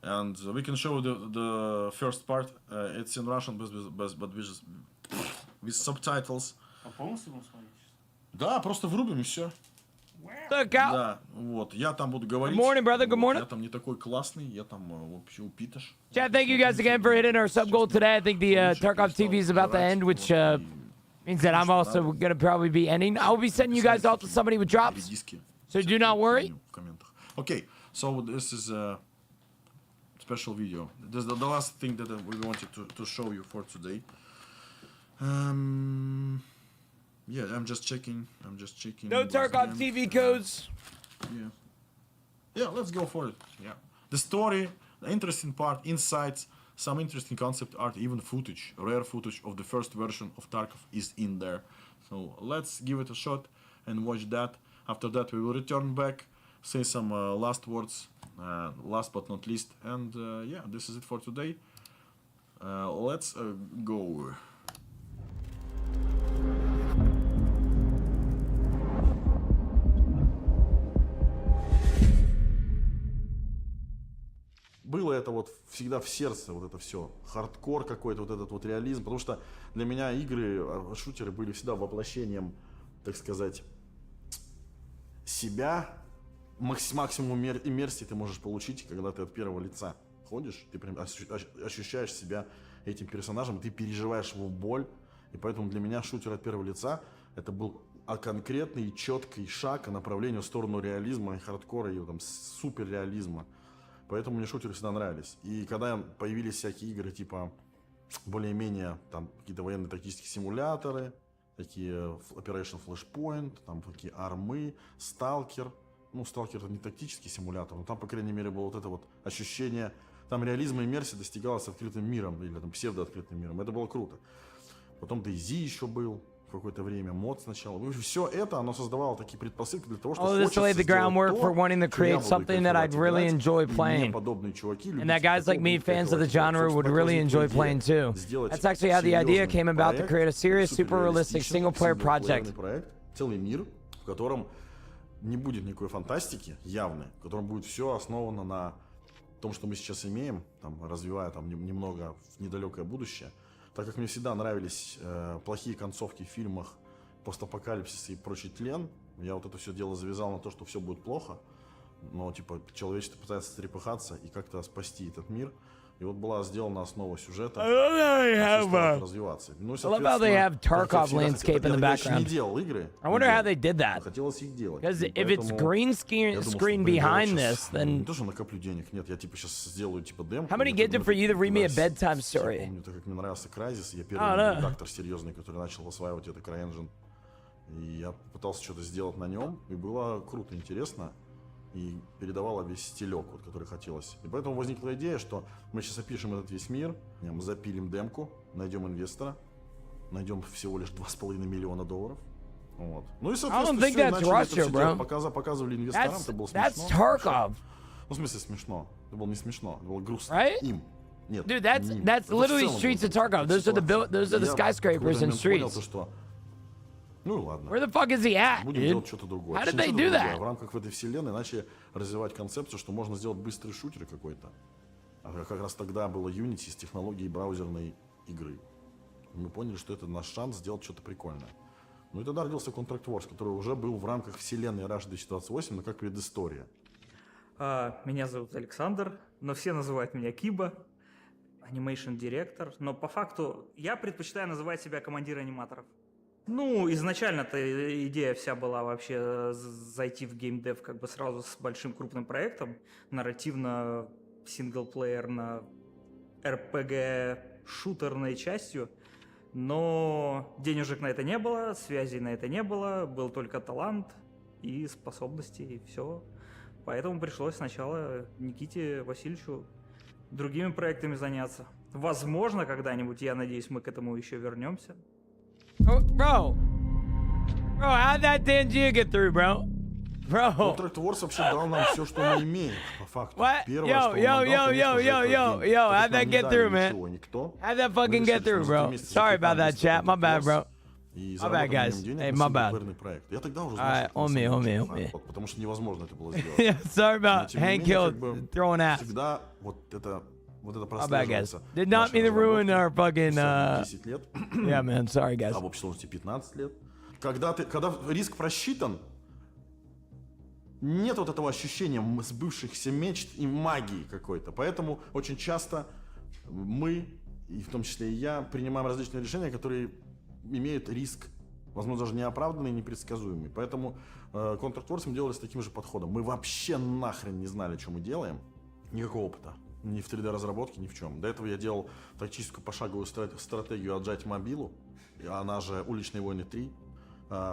And we can show the first part. It's in Russian, but with subtitles. А полностью будем смотреть? Да, просто врубим и все. Look out. Да, вот. Я там буду говорить. Good morning, brother. Good morning. Я там не такой классный, я там вообще упиташ. Chad, thank you guys again for hitting our sub goal today. I think the Tarkov TV is about to end, which means that I'm also going to probably be ending. I will be sending you guys off to somebody with drops, so do not worry. Okay, so this is a special video. This is the last thing that we wanted to show you for today. Yeah, I'm just checking. No Tarkov TV codes. Yeah, let's go for it. Yeah, the story, the interesting part, insights, some interesting concept art, even footage, rare footage of the first version of Tarkov is in there. So let's give it a shot and watch that. After that, we will return back, say some last words, last but not least, and yeah, this is it for today. Let's go. Было это вот всегда в сердце, вот это все, хардкор какой-то, вот этот вот реализм, потому что для меня игры, шутеры были всегда воплощением, так сказать, себя, максимум иммерсии ты можешь получить, когда ты от первого лица ходишь, ты прям ощущаешь себя этим персонажем, ты переживаешь его боль, и поэтому для меня шутер от первого лица это был конкретный и четкий шаг к направлению в сторону реализма и хардкора, и там суперреализма. Поэтому мне шутеры всегда нравились. И когда появились всякие игры, типа, более-менее, там, какие-то военные тактические симуляторы, такие Operation Flashpoint, там, такие армы, Сталкер. Ну, Сталкер это не тактический симулятор, но там, по крайней мере, было вот это вот ощущение, там реализма и иммерсии достигалось открытым миром, или там псевдооткрытым миром. Это было круто. Потом DayZ еще был. Какое-то время, мод сначала. Все это, оно создавало такие предпосылки для того, что All this laid the groundwork for wanting to create something that I'd really enjoy playing. And that guys like me, fans of the genre, would really enjoy playing too. That's actually how the idea came about, to create a serious, super realistic single-player project. Целый мир, в котором не будет никакой фантастики явной, в котором будет все основано на том, что мы сейчас имеем, там, развивая там немного в недалекое будущее. Так как мне всегда нравились плохие концовки в фильмах, постапокалипсис и прочий тлен, я вот это все дело завязал на то, что все будет плохо, но типа человечество пытается трепыхаться и как-то спасти этот мир. И вот была сделана основа сюжета, развиваться. Ну, I love how they have Tarkov landscape in the background. Не делал игры. I wonder how they did that. Хотелось их делать. Because if it's green screen behind this, then... Не то, что накоплю денег, нет, я типа сейчас сделаю типа демку. How many get it for you to read me a bedtime story? Я помню, так как мне нравился Crysis, я первый редактор серьезный, который начал осваивать это CryEngine. И я пытался что-то сделать на нем, и было круто, интересно. И передавала весь стилек, вот, который хотелось. И поэтому возникла идея, что мы сейчас опишем этот весь мир, мы запилим демку, найдем инвестора, найдем всего лишь $2,5 миллиона. Вот. Ну и, соответственно, все, начали это все показывали инвесторам, это было смешно. That's Tarkov. Ну, в смысле, смешно. Это было не смешно, это было грустно. Right? Им. Нет, Dude, that's literally streets of Tarkov. Those are the skyscrapers and streets. Ну ладно. Where the fuck is he at, Будем dude? делать что-то другое. How did they do that? В рамках этой вселенной начали развивать концепцию, что можно сделать быстрый шутер какой-то. А как раз тогда было Unity с технологией браузерной игры. Мы поняли, что это наш шанс сделать что-то прикольное. Ну и тогда родился Contract Wars, который уже был в рамках вселенной Rush 2028, но как предыстория. Меня зовут Александр, но все называют меня Киба, анимейшн директор. Но по факту я предпочитаю называть себя командир аниматоров. Ну, изначально-то идея вся была вообще зайти в геймдев как бы сразу с большим крупным проектом, нарративно, синглплеерно, RPG-шутерной частью, но денежек на это не было, связей на это не было, был только талант и способности, и все. Поэтому пришлось сначала Никите Васильевичу другими проектами заняться. Возможно, когда-нибудь, я надеюсь, мы к этому еще вернемся. Oh, bro, how'd that Tangier get through, bro? Bro. Contract Wars вообще дал нам все, что мы имеем, по факту. What? Первое, Yo, что yo, он нам дал, yo, how'd that get through, man? Никто. How'd that fucking get through, bro? Sorry about that, chat. My bad, bro. My bad, guys. Hey, my bad. Я тогда уже Alright, on me. Потому что невозможно это было сделать. Yeah, sorry about Hank Hill throwing ass. Всегда вот это My bad, guys. Did not mean to ruin our fucking, 10 лет. Yeah, man, sorry, guys. А в общей сложности 15 лет. Когда риск просчитан, нет вот этого ощущения сбывшихся мечт и магии какой-то. Поэтому очень часто мы, и в том числе и я, принимаем различные решения, которые имеют риск, возможно, даже неоправданный и непредсказуемый. Поэтому Contract Wars мы делали с таким же подходом. Мы вообще нахрен не знали, что мы делаем. Никакого опыта. Ни в 3D-разработке, ни в чем. До этого я делал тактическую пошаговую стратегию отжать мобилу, она же «Уличные войны 3».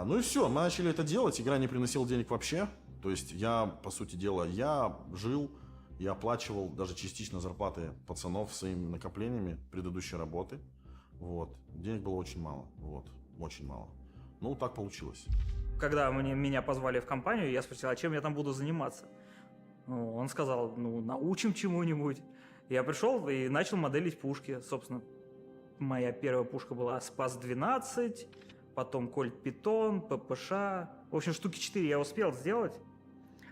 Ну и все, мы начали это делать, игра не приносила денег вообще. То есть я, по сути дела, я жил, я оплачивал даже частично зарплаты пацанов своими накоплениями предыдущей работы. Вот. Денег было очень мало. Вот. Очень мало. Ну, так получилось. Когда меня позвали в компанию, я спросил, а чем я там буду заниматься? Ну, он сказал, научим чему-нибудь. Я пришел и начал моделить пушки. Собственно, моя первая пушка была Спас-12, потом Кольт Питон, ППШ. В общем, штуки 4 я успел сделать.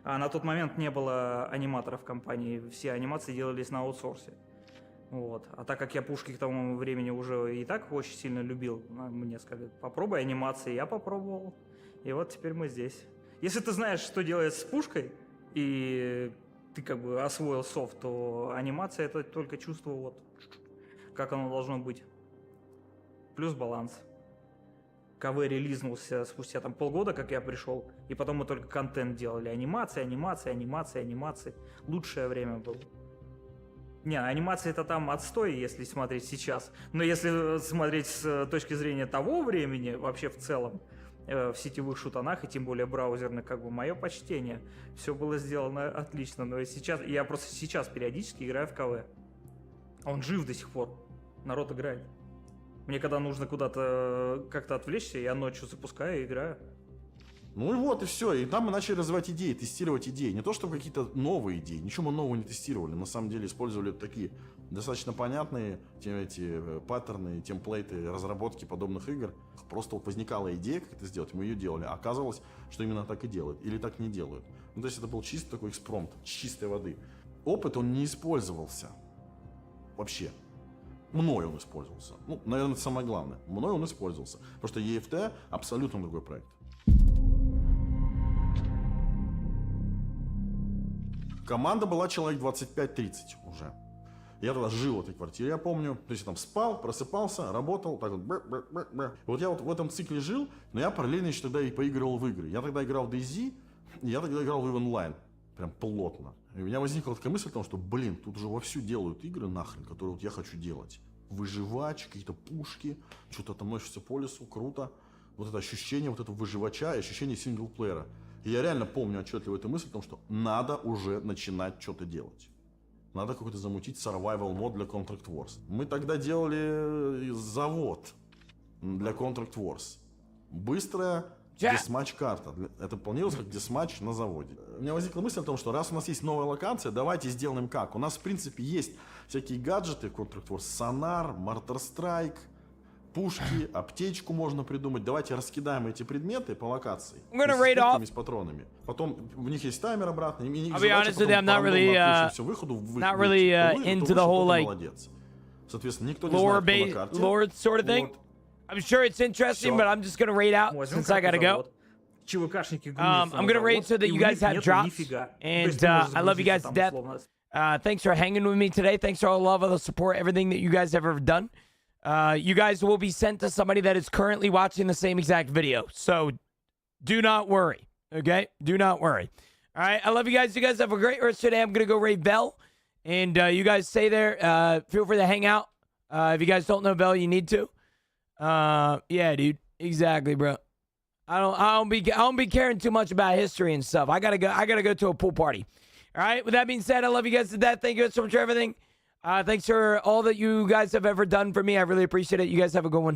А на тот момент не было аниматоров в компании. Все анимации делались на аутсорсе. Вот. А так как я пушки к тому времени уже и так очень сильно любил, мне сказали, попробуй анимации. Я попробовал. И вот теперь мы здесь. Если ты знаешь, что делать с пушкой, и ты как бы освоил софт, то анимация — это только чувство, вот, как оно должно быть. Плюс баланс. КВ релизнулся спустя там полгода, как я пришел, и потом мы только контент делали. Анимация. Лучшее время было. Не, анимация — это там отстой, если смотреть сейчас. Но если смотреть с точки зрения того времени, вообще в целом, в сетевых шутанах, и тем более браузерных, как бы мое почтение. Все было сделано отлично, но сейчас, я просто сейчас периодически играю в КВ. Он жив до сих пор. Народ играет. Мне когда нужно куда-то как-то отвлечься, я ночью запускаю и играю. Ну и вот, и все. И там мы начали развивать идеи, тестировать идеи. Не то, чтобы какие-то новые идеи. Ничего мы нового не тестировали. На самом деле использовали такие достаточно понятные эти паттерны, темплейты разработки подобных игр. Просто вот возникала идея, как это сделать, мы ее делали. А оказалось, что именно так и делают. Или так не делают. Ну, то есть это был чисто такой экспромт, с чистой воды. Опыт, он не использовался. Вообще. Мной он использовался. Ну, наверное, это самое главное. Мной он использовался. Потому что EFT абсолютно другой проект. Команда была человек 25-30 уже. Я тогда жил в этой квартире, я помню. То есть я там спал, просыпался, работал, так вот. Вот я вот в этом цикле жил, но я параллельно еще тогда и поигрывал в игры. Я тогда играл в DayZ, и я тогда играл в EVE Online. Прям плотно. И у меня возникла такая мысль о том, что, блин, тут уже вовсю делают игры нахрен, которые вот я хочу делать. Выживач, какие-то пушки, что-то там носится по лесу, круто. Вот это ощущение вот этого выживача и ощущение синглплеера. И я реально помню отчетливо эту мысль о том, что надо уже начинать что-то делать. Надо какой-то замутить survival мод для Contract Wars. Мы тогда делали завод для Contract Wars. Быстрая десматч-карта. Это планировалось как десматч на заводе. У меня возникла мысль о том, что раз у нас есть новая локация, давайте сделаем как. У нас, в принципе, есть всякие гаджеты в Contract Wars. Сонар, Мортар-страйк, пушки, аптечку можно придумать. Давайте раскидаем эти предметы по локации. С патронами. Потом в них есть таймер обратный. I'll be honest with you, I'm not really, into the whole, like, lore sort of thing. I'm sure it's interesting, but I'm just gonna raid out since I gotta go. I'm gonna raid so that you guys have drops, and I love you guys to death. Thanks for hanging with me today. Thanks for all the love, all the support, everything that you guys have ever done. You guys will be sent to somebody that is currently watching the same exact video, so do not worry, okay? Do not worry. All right, I love you guys. You guys have a great rest today. I'm gonna go raid Bell, and you guys stay there. Feel free to hang out. If you guys don't know Bell, you need to. Yeah, dude. Exactly, bro. I don't be caring too much about history and stuff. I gotta go to a pool party. All right. With that being said, I love you guys to death. Thank you so much for everything. Thanks for all that you guys have ever done for me. I really appreciate it. You guys have a good one.